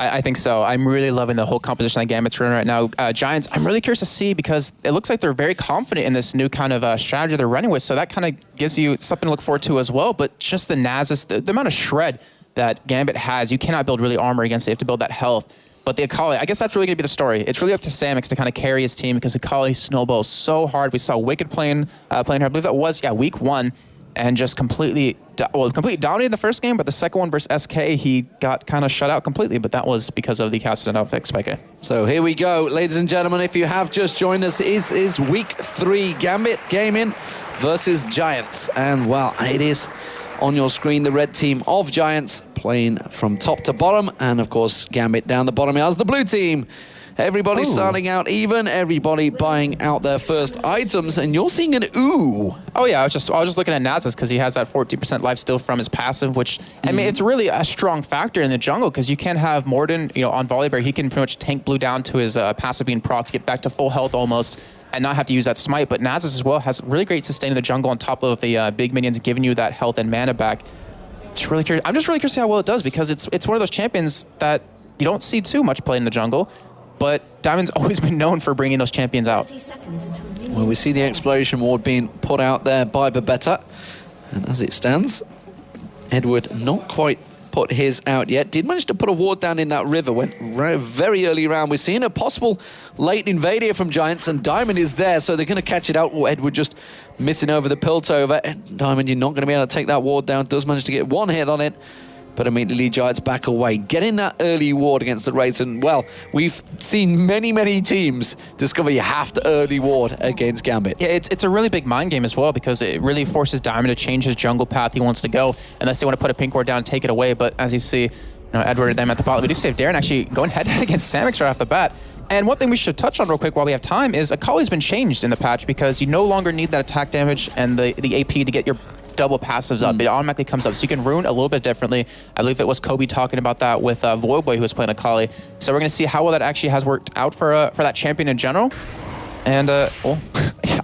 I think so. I'm really loving the whole composition that Gambit's running right now. Giants, I'm really curious to see, because it looks like they're very confident in this new kind of strategy they're running with. So that kind of gives you something to look forward to as well. But just the Nasus, the amount of shred that Gambit has, you cannot build really armor against it. You have to build that health. But the Akali, I guess that's really going to be the story. It's really up to Samix to kind of carry his team, because Akali snowballs so hard. We saw Wicked playing her. I believe that was week 1, and just completely dominated the first game. But the second one versus SK, he got kind of shut out completely. But that was because of the casted out pick Spike. So here we go, ladies and gentlemen. If you have just joined us, it is week 3 Gambit Gaming versus Giants, and well, it is on your screen the red team of Giants playing from top to bottom, and of course Gambit down the bottom as the blue team. Everybody starting out even, everybody buying out their first items, and you're seeing an ooh. Oh yeah, I was just looking at Nasus, because he has that 14% life steal from his passive, which I mean, it's really a strong factor in the jungle, because you can have Morden, on Volibear, he can pretty much tank blue down to his passive being proc to get back to full health almost, and not have to use that smite. But Nasus as well has really great sustain in the jungle on top of the big minions giving you that health and mana back. It's really curious. I'm just really curious to see how well it does, because it's one of those champions that you don't see too much played in the jungle. But Diamond's always been known for bringing those champions out. Well, we see the exploration ward being put out there by Babetta. And as it stands, Edward not quite put his out yet. Did manage to put a ward down in that river. Went very early round. We're seeing a possible late invade here from Giants, and Diamond is there, so they're going to catch it out. Well, Edward just missing over the Piltover. And Diamond, you're not going to be able to take that ward down. Does manage to get one hit on it, but immediately Giants back away. Getting that early ward against the Wraiths, and well, we've seen many teams discover you have to early ward against Gambit. Yeah, it's a really big mind game as well, because it really forces Diamond to change his jungle path he wants to go, unless they want to put a pink ward down and take it away. But as you see, Edward and them at the bottom. We do save Darren actually going head-to-head against Samix right off the bat. And one thing we should touch on real quick while we have time is Akali's been changed in the patch, because you no longer need that attack damage and the AP to get your double passives up. It automatically comes up, so you can rune a little bit differently. I believe it was Kobe talking about that with Voidboy, who was playing Akali. So we're going to see how well that actually has worked out for that champion in general. And well,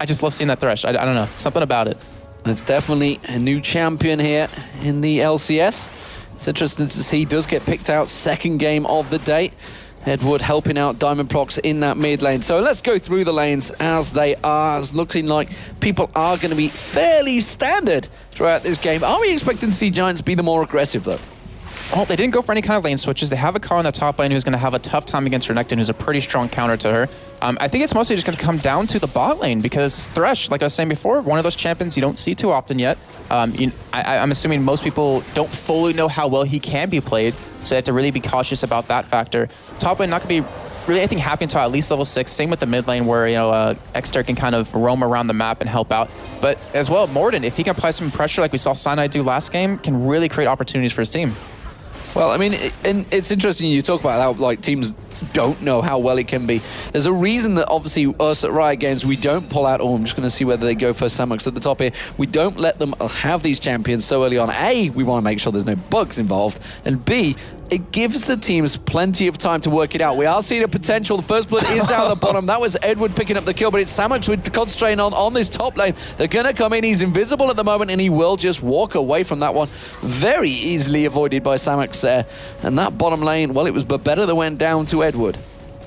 I just love seeing that Thresh. I don't know, something about it. It's definitely a new champion here in the LCS. It's interesting to see. He does get picked out second game of the day. Edward helping out Diamond Prox in that mid lane. So let's go through the lanes as they are. It's looking like people are going to be fairly standard throughout this game. Are we expecting to see Giants be the more aggressive, though? Well, they didn't go for any kind of lane switches. They have a car on the top lane who's going to have a tough time against Renekton, who's a pretty strong counter to her. I think it's mostly just going to come down to the bot lane, because Thresh, like I was saying before, one of those champions you don't see too often yet. I'm assuming most people don't fully know how well he can be played, so they have to really be cautious about that factor. Top lane not going to be really anything happening until at least level 6. Same with the mid lane, where Exter can kind of roam around the map and help out. But as well, Morden, if he can apply some pressure like we saw Cyanide do last game, can really create opportunities for his team. Well, I mean, and it's interesting you talk about how like teams don't know how well it can be. There's a reason that obviously us at Riot Games, we don't pull out, I'm just going to see whether they go for Samux at the top here. We don't let them have these champions so early on. A, we want to make sure there's no bugs involved, and B, it gives the teams plenty of time to work it out. We are seeing a potential. The first blood is down the bottom. That was Edward picking up the kill, but it's Samux with concentrating on this top lane. They're going to come in. He's invisible at the moment, and he will just walk away from that one. Very easily avoided by Samux there. And that bottom lane, well, it was Babetta that went down to Edward.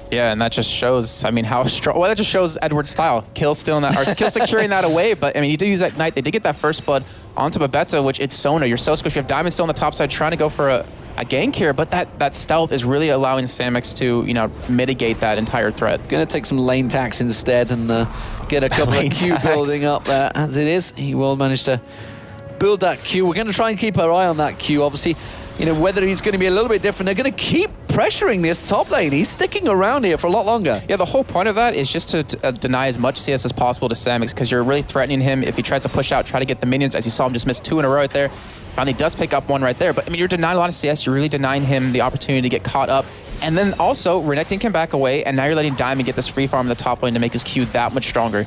Yeah, and that just shows, I mean, how strong. Well, that just shows Edward's style. Kill stealing that, or kill securing that away. But I mean, he did use that Ignite. They did get that first blood onto Babetta, which it's Sona. You're so squishy. You have Diamond still on the top side trying to go for a gank here, but that stealth is really allowing Samix to, mitigate that entire threat. Going to take some lane tax instead and get a couple of Q building up there. As it is, he will manage to build that Q. We're going to try and keep our eye on that Q. Obviously, whether he's going to be a little bit different, they're going to keep pressuring this top lane. He's sticking around here for a lot longer. Yeah, the whole point of that is just to deny as much CS as possible to Samix, because you're really threatening him. If he tries to push out, try to get the minions, as you saw him just miss 2 in a row right there. Finally does pick up one right there. But I mean, you're denying a lot of CS. You're really denying him the opportunity to get caught up. And then also, Renekton can back away, and now you're letting Diamond get this free farm in the top lane to make his Q that much stronger.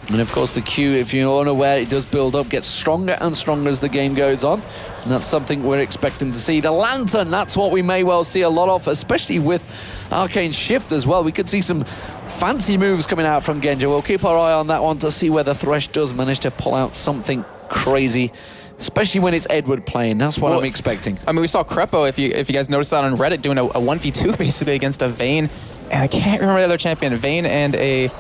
And of course the Q, if you're unaware, it does build up, gets stronger and stronger as the game goes on. And that's something we're expecting to see. The Lantern, that's what we may well see a lot of, especially with Arcane Shift as well. We could see some fancy moves coming out from Genja. We'll keep our eye on that one to see whether Thresh does manage to pull out something crazy, especially when it's Edward playing. That's what I'm expecting. I mean, we saw Crepo, if you guys noticed that on Reddit, doing a 1v2 basically against a Vayne. And I can't remember the other champion. Vayne and a...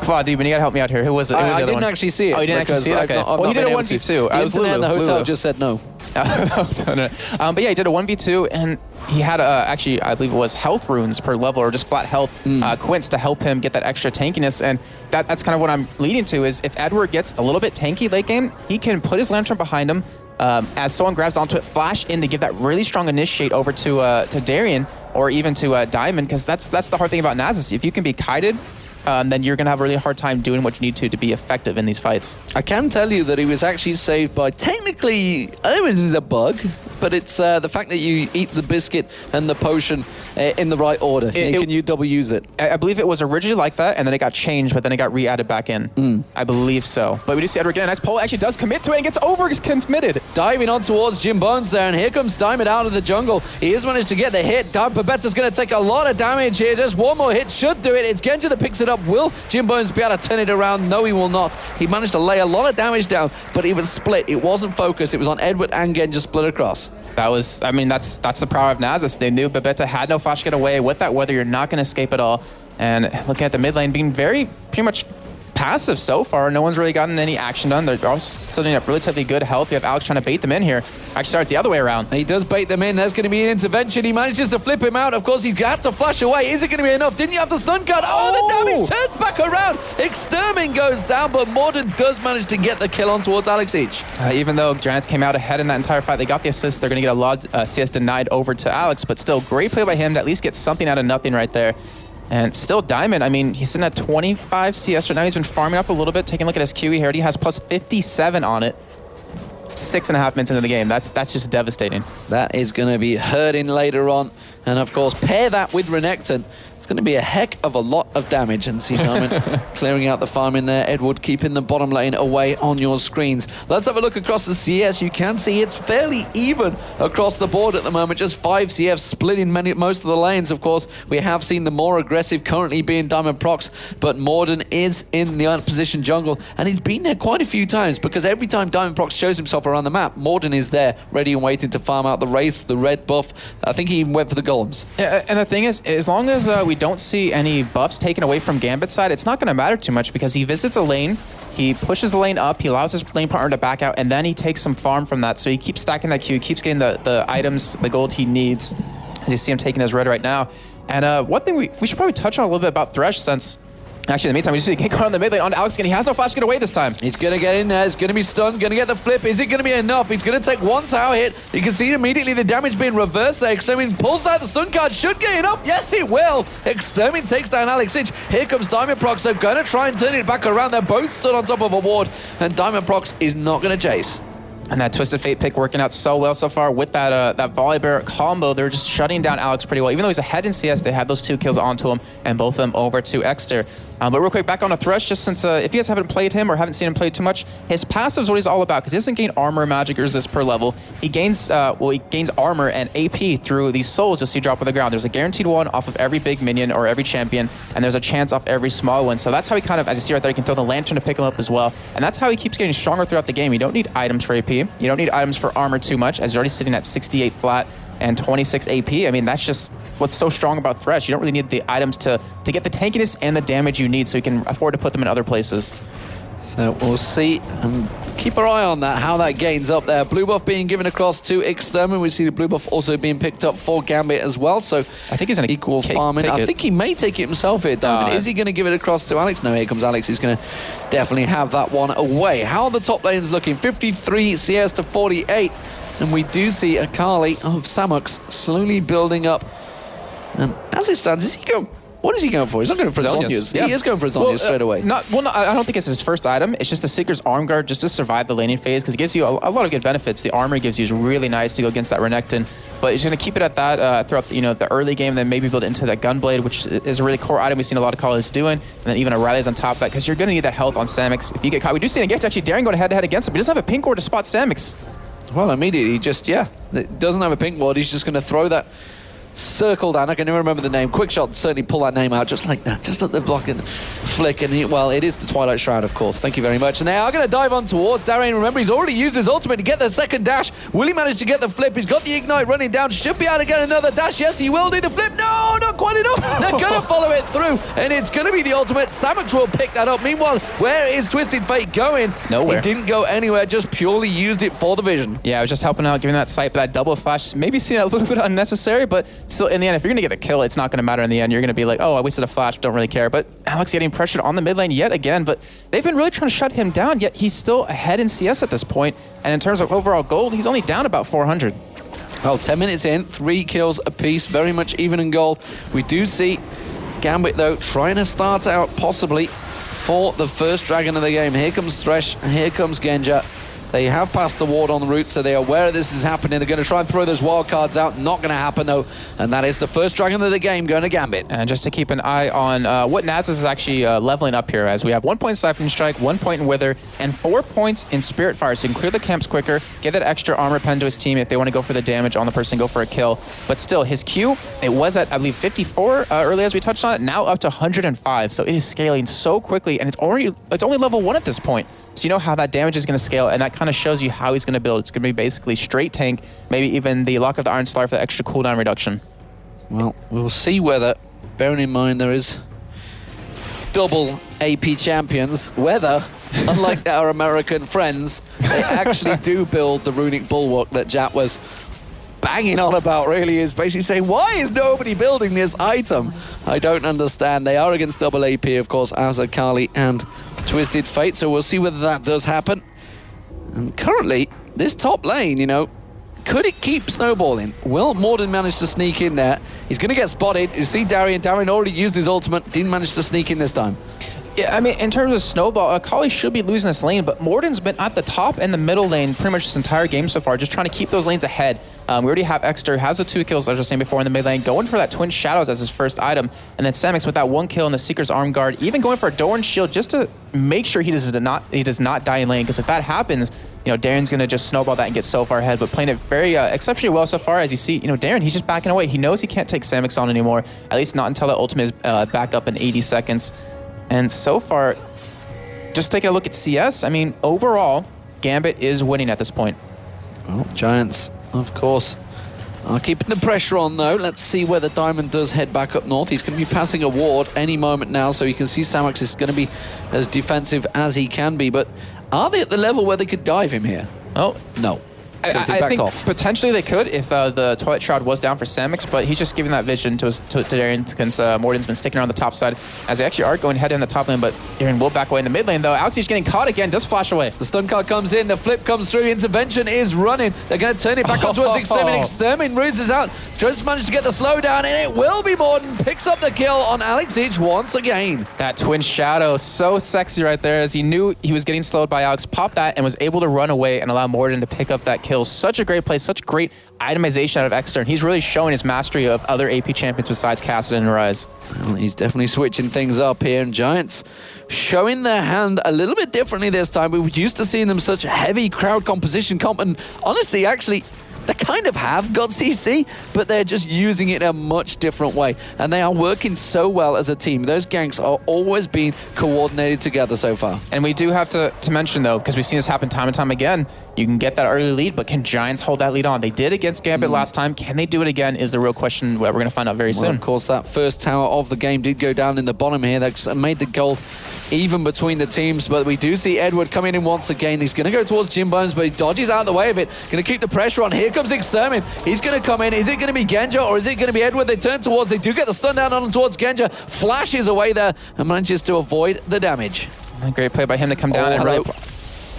Come on, dude, you gotta help me out here. Who was it? I didn't actually see it. Oh, you didn't actually see it? Okay. Well, he did a 1v2. The internet in the hotel just said no. But yeah, he did a 1v2, and he had actually, I believe it was health runes per level, or just flat health quints to help him get that extra tankiness. And that's kind of what I'm leading to, is if Edward gets a little bit tanky late game, he can put his Lantern behind him, as someone grabs onto it, flash in to give that really strong initiate over to Darien, or even to Diamond, because that's the hard thing about Nasus. If you can be kited, then you're going to have a really hard time doing what you need to be effective in these fights. I can tell you that he was actually saved by, technically, I don't know if it's a bug, but it's the fact that you eat the biscuit and the potion in the right order. Can you double use it? I believe it was originally like that, and then it got changed, but then it got re-added back in. I believe so. But we do see Edward getting a nice pull. Actually does commit to it and gets over-committed. Diving on towards Jim Bones there, and here comes Diamond out of the jungle. He has managed to get the hit. Babetta's going to take a lot of damage here. Just one more hit should do it. It's Genja that picks it up. Will Jim Bones be able to turn it around? No, he will not. He managed to lay a lot of damage down, but it was split. It wasn't focused. It was on Edward and Genja split across. That was, I mean, that's the power of Nasus. They knew Babetta had no flash to get away. With that weather, you're not going to escape at all. And looking at the mid lane, being pretty much passive so far. No one's really gotten any action done. They're all setting up relatively good health. You have Alex trying to bait them in here. Actually starts the other way around. He does bait them in. There's going to be an intervention. He manages to flip him out. Of course, he's got to flash away. Is it going to be enough? Didn't you have the stun card? Oh, the damage turns back around. Extermin goes down, but Morden does manage to get the kill on towards Alex H. Even though Giants came out ahead in that entire fight, they got the assist. They're going to get a lot of CS denied over to Alex, but still great play by him to at least get something out of nothing right there. And still Diamond, I mean, he's sitting at 25 CS right now. He's been farming up a little bit. Taking a look at his QE here. He has plus 57 on it. 6.5 minutes into the game. That's just devastating. That is going to be hurting later on. And of course, pair that with Renekton. It's going to be a heck of a lot of damage. And see Diamond clearing out the farm in there. Edward keeping the bottom lane away on your screens. Let's have a look across the CS. You can see it's fairly even across the board at the moment. Just 5 CFs splitting most of the lanes. Of course, we have seen the more aggressive currently being Diamond Prox, but Morden is in the unpositioned jungle, and he's been there quite a few times, because every time Diamond Prox shows himself around the map, Morden is there, ready and waiting to farm out the Wraiths, the red buff. I think he even went for the Golems. Yeah, and the thing is, as long as we don't see any buffs taken away from Gambit's side, it's not going to matter too much, because he visits a lane, he pushes the lane up, he allows his lane partner to back out, and then he takes some farm from that. So he keeps stacking that Q, keeps getting the items, the gold he needs, as you see him taking his red right now. And one thing we should probably touch on a little bit about Thresh, since actually in the meantime, we just see the gank on the mid lane on Alex again. He has no flash to get away this time. He's going to get in there. He's going to be stunned. Going to get the flip. Is it going to be enough? He's going to take one tower hit. You can see immediately the damage being reversed there. Extermin pulls out the stun card. Should get enough. Yes, it will. Extermin takes down Alex Inch. Here comes Diamond Prox. They're going to try and turn it back around. They're both stood on top of a ward, and Diamond Prox is not going to chase. And that Twisted Fate pick working out so well so far with that Volibear combo. They're just shutting down Alex pretty well. Even though he's ahead in CS, they had those 2 kills onto him, and both of them over to Exter. But real quick, back on a Thresh, just since if you guys haven't played him or haven't seen him play too much, his passive is what he's all about, because he doesn't gain armor, magic, or resist per level. He gains he gains armor and AP through these souls you'll see drop on the ground. There's a guaranteed one off of every big minion or every champion, and there's a chance off every small one. So that's how he kind of, as you see right there, he can throw the lantern to pick him up as well. And that's how he keeps getting stronger throughout the game. You don't need items for AP. You don't need items for armor too much, as you're already sitting at 68 flat and 26 AP. I mean, that's just what's so strong about Thresh. You don't really need the items to get the tankiness and the damage you need, so you can afford to put them in other places. So we'll see and keep our eye on that, how that gains up there. Blue buff being given across to Extermin. We see the blue buff also being picked up for Gambit as well. So I think he's an equal farming. I think he may take it himself here, Diamond. Is he going to give it across to Alex? No, here comes Alex. He's going to definitely have that one away. How are the top lanes looking? 53 CS to 48. And we do see Akali of Samux slowly building up. And as it stands, is he going... What is he going for? He's not going for Zhonya's. Yeah. He is going for Zhonya's straight away. I don't think it's his first item. It's just the Seeker's Arm Guard just to survive the laning phase because it gives you a lot of good benefits. The armor gives you is really nice to go against that Renekton. But he's going to keep it at that throughout the early game, then maybe build it into that Gunblade, which is a really core item we've seen a lot of colleagues doing. And then even O'Reilly's on top of that because you're going to need that health on Samix. If you get caught, we do see Engage actually daring going head-to-head against him. He doesn't have a pink ward to spot Samix. Well, immediately, doesn't have a pink ward. He's just going to throw that circle down. I can never remember the name. Quick shot, certainly pull that name out just like that. Just let the block and flick. And it is the Twilight Shroud, of course. Thank you very much. And they are going to dive on towards Darien. Remember, he's already used his ultimate to get the second dash. Will he manage to get the flip? He's got the Ignite running down. Should be able to get another dash. Yes, he will do the flip. No, not quite enough. They're going to follow it through. And it's going to be the ultimate. Samux will pick that up. Meanwhile, where is Twisted Fate going? Nowhere. He didn't go anywhere. Just purely used it for the vision. Yeah, I was just helping out, giving that sight, but that double flash, maybe seeing a little bit unnecessary, but still, in the end, if you're going to get the kill, it's not going to matter in the end. You're going to be like, oh, I wasted a flash, don't really care. But Alex getting pressured on the mid lane yet again, but they've been really trying to shut him down, yet he's still ahead in CS at this point. And in terms of overall gold, he's only down about 400. Well, 10 minutes in, 3 kills apiece, very much even in gold. We do see Gambit, though, trying to start out possibly for the first dragon of the game. Here comes Thresh, and here comes Genja. They have passed the ward on the route, so they are aware this is happening. They're going to try and throw those wild cards out. Not going to happen, though. And that is the first dragon of the game going to Gambit. And just to keep an eye on what Nats is actually leveling up here, as we have 1 point in Siphon Strike, 1 point in Wither, and 4 points in Spirit Fire. So you can clear the camps quicker, get that extra armor pen to his team if they want to go for the damage on the person, go for a kill. But still, his Q, it was at, I believe, 54 earlier as we touched on it, now up to 105. So it is scaling so quickly, and it's only level 1 at this point. So you know how that damage is going to scale, and that kind of shows you how he's going to build. It's going to be basically straight tank, maybe even the Lock of the Iron Star for the extra cooldown reduction. Well, we'll see whether, bearing in mind there is double AP champions, whether, unlike our American friends, they actually do build the Runic Bulwark that Jat was banging on about, really, is basically saying, why is nobody building this item? I don't understand. They are against double AP, of course, as Akali and Twisted Fate, so we'll see whether that does happen. And currently, this top lane, could it keep snowballing? Will Morden manage to sneak in there? He's going to get spotted. You see Darien. Darien already used his ultimate, didn't manage to sneak in this time. Yeah, I mean, in terms of snowball, Akali should be losing this lane, but Morden's been at the top and the middle lane pretty much this entire game so far, just trying to keep those lanes ahead. We already have Exter, has the 2 kills, as I was saying before, in the mid lane, going for that Twin Shadows as his first item, and then Samix with that 1 kill in the Seeker's Arm Guard, even going for a Doran's Shield just to make sure he does not die in lane, because if that happens, Darren's going to just snowball that and get so far ahead, but playing it very exceptionally well so far. As you see, Darren, he's just backing away. He knows he can't take Samix on anymore, at least not until the ultimate is back up in 80 seconds. And so far, just taking a look at CS, I mean, overall, Gambit is winning at this point. Well, Giants, of course, are keeping the pressure on, though. Let's see whether Diamond does head back up north. He's going to be passing a ward any moment now, so you can see Samux is going to be as defensive as he can be. But are they at the level where they could dive him here? Oh, no. I think potentially they could if the Twilight Shroud was down for Samix, but he's just giving that vision to Darien since Morden's been sticking around the top side as they actually are going head in the top lane, but Darien will back away in the mid lane though. Alexey's getting caught again, does flash away. The stun card comes in, the flip comes through, intervention is running. They're going to turn it back onto Extermin. Extermin roots out, just managed to get the slowdown, and it will be Morden. Picks up the kill on Alexey once again. That Twin Shadow, so sexy right there, as he knew he was getting slowed by Alex, popped that and was able to run away and allow Morden to pick up that kill. Such a great play, such great itemization out of Exter. He's really showing his mastery of other AP champions besides Kassadin and Ryze. Well, he's definitely switching things up here, and Giants showing their hand a little bit differently this time. We were used to seeing them such heavy crowd composition comp, and honestly, actually, they kind of have got CC, but they're just using it in a much different way. And they are working so well as a team. Those ganks are always being coordinated together so far. And we do have to mention, though, because we've seen this happen time and time again, you can get that early lead, but can Giants hold that lead on? They did against Gambit last time. Can they do it again is the real question that we're going to find out very soon. Of course, that first tower of the game did go down in the bottom here. That made the goal even between the teams, but we do see Edward coming in once again. He's going to go towards Jim Bones, but he dodges out of the way of it. Going to keep the pressure on. Here comes Extermin. He's going to come in. Is it going to be Genja or is it going to be Edward? They turn towards. They do get the stun down on towards Genja. Flashes away there and manages to avoid the damage. Great play by him to come down and really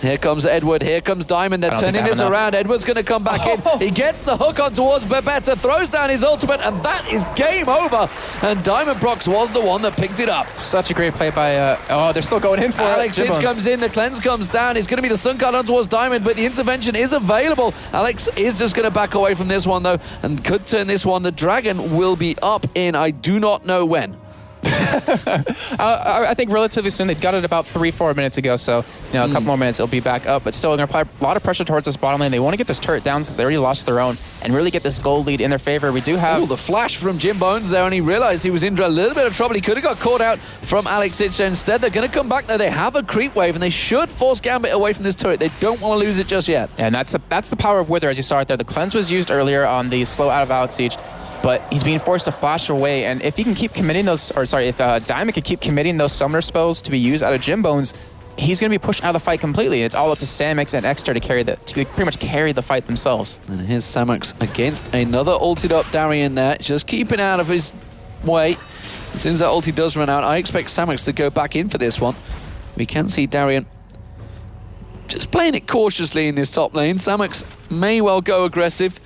Here comes Edward. Here comes Diamond. They're turning this around. Edward's going to come back in. He gets the hook on towards Babetta, throws down his ultimate, and that is game over. And Diamond Brox was the one that picked it up. Such a great play by... they're still going in for Alex it. Hitch comes in. The cleanse comes down. It's going to be the stun card on towards Diamond, but the intervention is available. Alex is just going to back away from this one, though, and could turn this one. The Dragon will be up in I do not know when. I think relatively soon. They've got it about 3-4 minutes ago, so a couple more minutes it'll be back up, but still going to apply a lot of pressure towards this bottom lane. They want to get this turret down since they already lost their own and really get this gold lead in their favor. We do have the flash from Jim Bones there, and he realized he was in a little bit of trouble. He could have got caught out from Alex Hitch. Instead, they're going to come back there. They have a creep wave, and they should force Gambit away from this turret. They don't want to lose it just yet. And that's the power of Wither, as you saw right there. The cleanse was used earlier on the slow out of Alex Siege, but he's being forced to flash away, and if he can keep committing those, if Diamond can keep committing those summoner spells to be used out of Jim Bones, he's going to be pushed out of the fight completely. It's all up to Samix and Exter to pretty much carry the fight themselves. And here's Samix against another ulted up Darien there, just keeping out of his way. As soon as that ulti does run out, I expect Samix to go back in for this one. We can see Darien just playing it cautiously in this top lane. Samix may well go aggressive.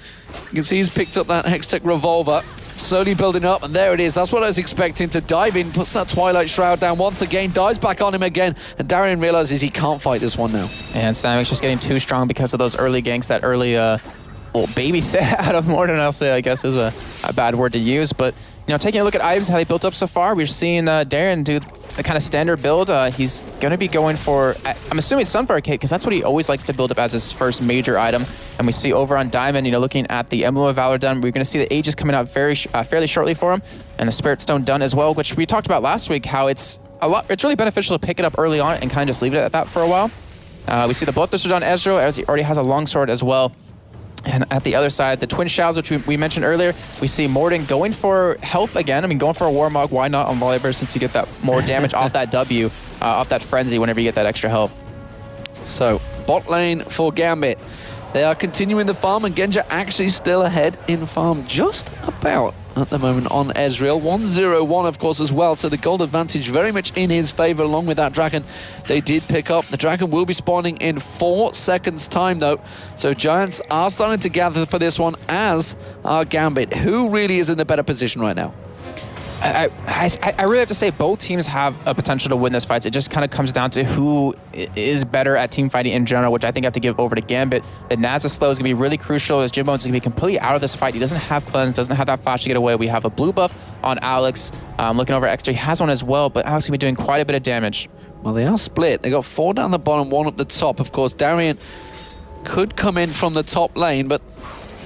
You can see he's picked up that Hextech revolver, slowly building up, and there it is. That's what I was expecting, to dive in, puts that Twilight Shroud down once again, dives back on him again, and Darien realizes he can't fight this one now. And Samix just getting too strong because of those early ganks, that early babysit out of Morden, I'll say, I guess is a bad word to use, but taking a look at items, how they built up so far, we're seeing Darien do the kind of standard build. He's going to be going for, I'm assuming Sunfire Cake, because that's what he always likes to build up as his first major item. And we see over on Diamond, looking at the Emblem of Valor done, we're going to see the Aegis coming out fairly shortly for him, and the Spirit Stone done as well, which we talked about last week, how it's really beneficial to pick it up early on and kind of just leave it at that for a while. We see the Bloodthirster done Ezreal, as he already has a longsword as well. And at the other side, the Twin Shrouds, which we mentioned earlier, we see Morden going for health again. I mean, going for a Warmog, why not on Volibear, since you get that more damage off that W, off that Frenzy whenever you get that extra health. So, bot lane for Gambit. They are continuing the farm, and Genja actually still ahead in farm just about at the moment on Ezreal. 1-0-1, of course, as well, so the gold advantage very much in his favor, along with that Dragon they did pick up. The Dragon will be spawning in 4 seconds' time, though, so Giants are starting to gather for this one, as are Gambit. Who really is in the better position right now? I really have to say both teams have a potential to win this fight. It just kind of comes down to who is better at team fighting in general, which I think I have to give over to Gambit. The Naza slow is going to be really crucial, as Jim Bones is going to be completely out of this fight. He doesn't have cleanse, doesn't have that flash to get away. We have a blue buff on Alex. Looking over Extra, he has one as well, but Alex is going to be doing quite a bit of damage. Well, they are split. They got 4 down the bottom, 1 up the top. Of course, Darien could come in from the top lane, but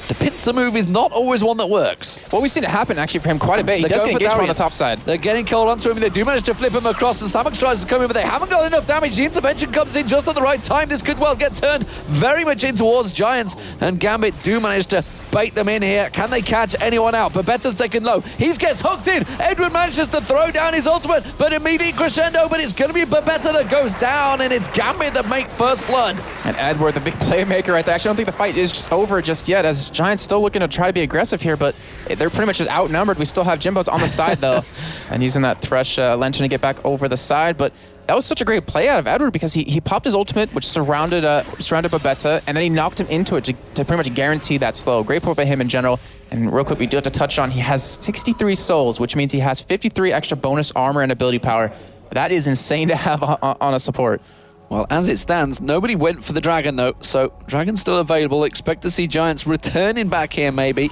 the pincer move is not always one that works. Well, we've seen it happen actually for him quite a bit. He does get engaged on the top side. They're getting cold onto him. They do manage to flip him across, and Samux tries to come in, but they haven't got enough damage. The intervention comes in just at the right time. This could well get turned very much in towards Giants, and Gambit do manage to bait them in here. Can they catch anyone out? Babetta's taken low. He gets hooked in. Edward manages to throw down his ultimate, but immediately crescendo, but it's going to be Babetta that goes down, and it's Gambit that make first blood. And Edward, the big playmaker right there. Actually, I don't think the fight is just over just yet, as Giants still looking to try to be aggressive here, but they're pretty much just outnumbered. We still have Jimbo's on the side, though, and using that Thresh Lantern to get back over the side, but that was such a great play out of Edward, because he popped his ultimate, which surrounded Babetta, and then he knocked him into it to pretty much guarantee that slow. Great play by him in general. And real quick, we do have to touch on, he has 63 souls, which means he has 53 extra bonus armor and ability power. That is insane to have on a support. Well, as it stands, nobody went for the Dragon, though, so Dragon's still available. Expect to see Giants returning back here, maybe.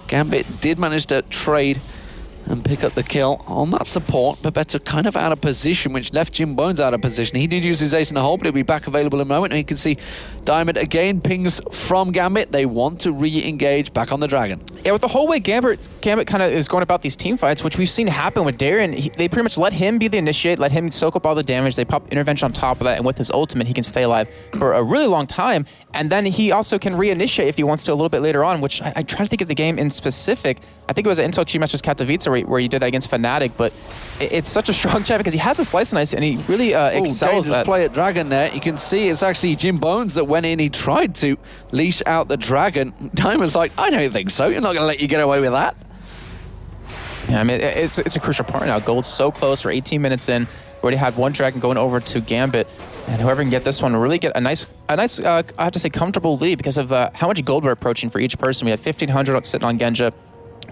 Gambit did manage to trade and pick up the kill on that support. Babetta kind of out of position, which left Jim Bones out of position. He did use his ace in the hole, but he'll be back available in a moment. And you can see Diamond again pings from Gambit. They want to re-engage back on the Dragon. Yeah, with the whole way Gambit kind of is going about these team fights, which we've seen happen with Darien, they pretty much let him be the initiate, let him soak up all the damage. They pop intervention on top of that, and with his ultimate, he can stay alive for a really long time. And then he also can re-initiate if he wants to a little bit later on, which I try to think of the game in specific. I think it was an Intel Q Masters Katowice where he did that against Fnatic, but it's such a strong champ because he has a slice and ice, and he really excels at play at Dragon there. You can see it's actually Jim Bones that went in. He tried to leash out the Dragon. Diamond's like, I don't think so. You're not going to let you get away with that. Yeah, I mean, it's a crucial part now. Gold's so close. We're 18 minutes in. already had one Dragon going over to Gambit. And whoever can get this one will really get a nice, I have to say, comfortable lead because of how much gold we're approaching for each person. We have 1,500 sitting on Genja.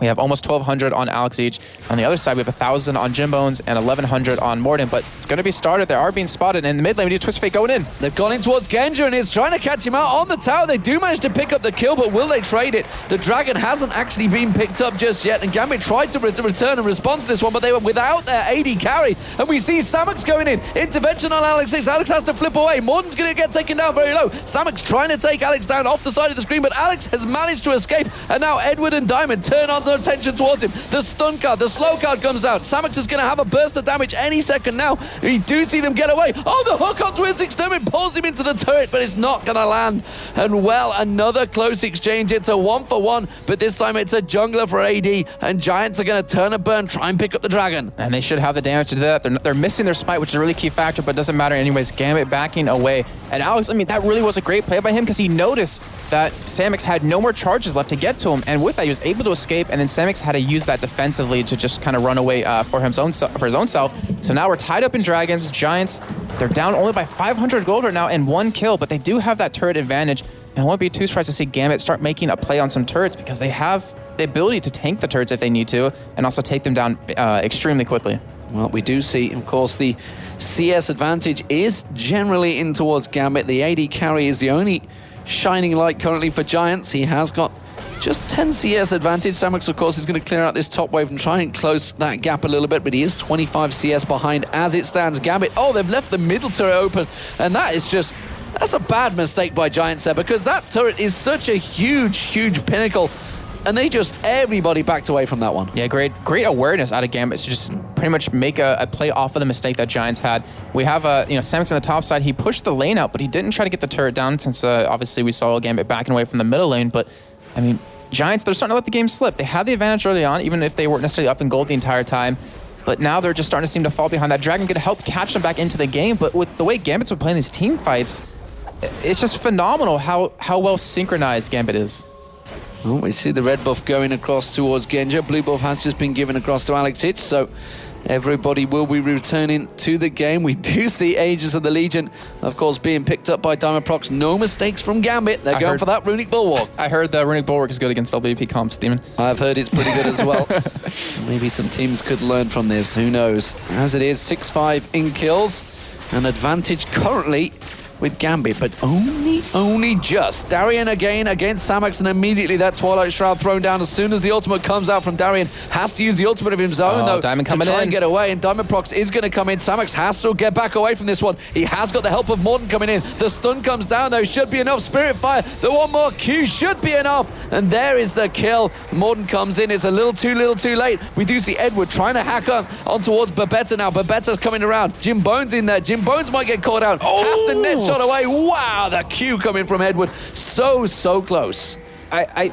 We have almost 1,200 on Alex each. On the other side, we have 1,000 on Jimbones and 1,100 on Morden. But it's going to be started. They are being spotted. And in the mid lane, we need Twist Fate going in. They've gone in towards Genja and is trying to catch him out on the tower. They do manage to pick up the kill, but will they trade it? The Dragon hasn't actually been picked up just yet. And Gambit tried to return and respond to this one, but they were without their AD carry. And we see Samux going in. Intervention on Alex 6. Alex has to flip away. Morden's going to get taken down very low. Samux trying to take Alex down off the side of the screen, but Alex has managed to escape. And now Edward and Diamond turn on their attention towards him. The stun card, the slow card comes out. Samux is going to have a burst of damage any second now. We do see them get away. Oh, the hook on Twins Exterminate pulls him into the turret, but it's not going to land. And well, another close exchange. It's a 1-for-1, but this time it's a jungler for AD, and Giants are going to turn and burn, try and pick up the Dragon. And they should have the damage to do that. They're missing their smite, which is a really key factor, but doesn't matter anyways. Gambit backing away. And Alex, I mean, that really was a great play by him because he noticed that Samux had no more charges left to get to him, and with that, he was able to escape, and then Samux had to use that defensively to just kind of run away for his own self. So now we're tied up in Dragons. Giants, they're down only by 500 gold right now and 1 kill, but they do have that turret advantage, and I won't be too surprised to see Gambit start making a play on some turrets because they have the ability to tank the turrets if they need to, and also take them down extremely quickly. Well, we do see, of course, the CS advantage is generally in towards Gambit. The AD carry is the only shining light currently for Giants. He has got just 10 CS advantage. Samux, of course, is going to clear out this top wave and try and close that gap a little bit, but he is 25 CS behind as it stands. Gambit, oh, they've left the middle turret open, and that's a bad mistake by Giants there, because that turret is such a huge pinnacle, and everybody backed away from that one. Yeah, great awareness out of Gambit to just pretty much make a play off of the mistake that Giants had. We have Samux on the top side. He pushed the lane out, but he didn't try to get the turret down since obviously we saw Gambit backing away from the middle lane. But I mean, Giants, they're starting to let the game slip. They had the advantage early on, even if they weren't necessarily up in gold the entire time. But now they're just starting to seem to fall behind. That Dragon could help catch them back into the game. But with the way Gambit's been playing these team fights, it's just phenomenal how well synchronized Gambit is. Well, we see the red buff going across towards Genja. Blue buff has just been given across to Alex Hitch, so everybody will be returning to the game. We do see Aegis of the Legion, of course, being picked up by Diamond Prox. No mistakes from Gambit. They're going for that Runic Bulwark. I heard the Runic Bulwark is good against LWP comps, Demon. I've heard it's pretty good as well. Maybe some teams could learn from this. Who knows? As it is, 6-5 in kills. An advantage currently with Gambit, but only just. Darien again against Samux, and immediately that Twilight Shroud thrown down as soon as the ultimate comes out from Darien. Has to use the ultimate of his own, though, Diamond to try and get away, and Diamond Prox is going to come in. Samux has to get back away from this one. He has got the help of Morden coming in. The stun comes down, though. Should be enough. Spirit Fire, the one more Q should be enough, and there is the kill. Morden comes in. It's a little too late. We do see Edward trying to hack on towards Babetta now. Babetta's coming around. Jim Bones in there. Jim Bones might get caught out. Has the net shot away. Wow, the Q coming from Edward. So close. I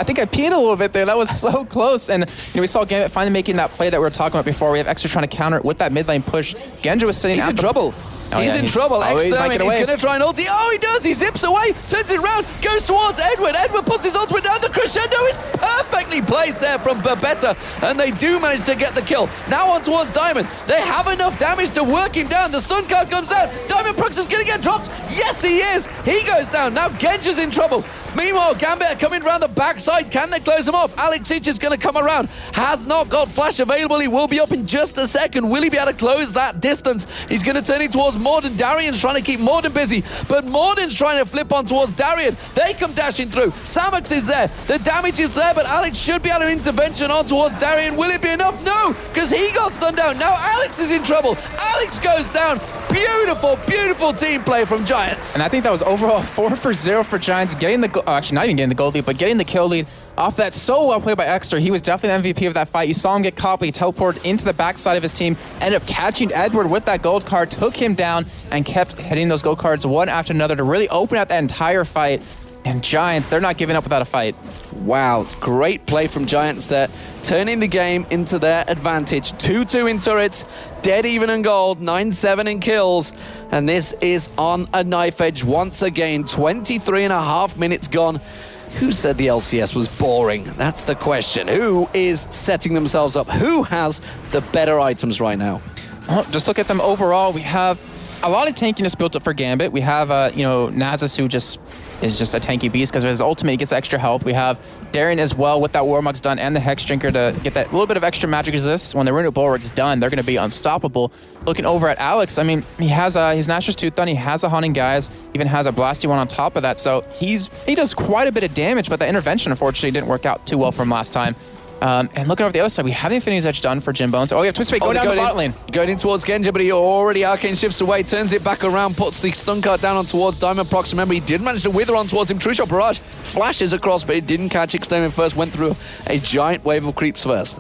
think I peed a little bit there. That was so close. And we saw Gambit finally making that play that we were talking about before. We have Extra trying to counter it with that mid lane push. Genja was sitting He's in trouble. He's in trouble. Extermin, he's going to try and ulti. Oh, he does. He zips away, turns it around, goes towards Edward. Edward puts his ultimate down. The crescendo is perfectly placed there from Babetta, and they do manage to get the kill. Now on towards Diamond. They have enough damage to work him down. The stun card comes out. Diamond Prox is going to get dropped. Yes, he is. He goes down. Now Genja's in trouble. Meanwhile, Gambit are coming around the backside. Can they close him off? Alex Hitch is going to come around. Has not got flash available. He will be up in just a second. Will he be able to close that distance? He's going to turn it towards Morden. Darien's trying to keep Morden busy, but Morden's trying to flip on towards Darien. They come dashing through. Samux is there. The damage is there, but Alex should be able to intervention on towards Darien. Will it be enough? No, because he got stunned down. Now Alex is in trouble. Alex goes down. Beautiful team play from Giants. And I think that was overall 4 for 0 for Giants, getting the actually not even getting the gold lead, but getting the kill lead off that. So well played by Extra. He was definitely the MVP of that fight. You saw him get caught, but he teleported into the backside of his team, ended up catching Edward with that gold card, took him down, and kept hitting those gold cards one after another to really open out that entire fight. And Giants, they're not giving up without a fight. Wow, great play from Giants there, turning the game into their advantage. 2-2 in turrets, dead even in gold, 9-7 in kills, and this is on a knife edge once again. 23.5 minutes gone. Who said the LCS was boring? That's the question. Who is setting themselves up? Who has the better items right now? Well, just look at them overall. We have a lot of tankiness built up for Gambit. We have, Nasus, who just is just a tanky beast because of his ultimate. He gets extra health. We have Darien as well with that Warmog's done and the Hex Drinker to get that little bit of extra magic resist. When the Runic Bulwark's done, they're going to be unstoppable. Looking over at Alex, I mean, he has his Nashor's Tooth on, he has a Haunting Guise, even has a Blasty one on top of that. So he does quite a bit of damage, but the intervention, unfortunately, didn't work out too well from last time. And looking over the other side, we have the Infinity's Edge done for Jim Bones. Oh, yeah, Twist Fate going down the bot lane. Going in towards Genja, but he already Arcane shifts away, turns it back around, puts the stun card down on towards Diamond Prox. Remember, he did manage to wither on towards him. True Shot Barrage flashes across, but he didn't catch Extermin first, went through a giant wave of creeps first.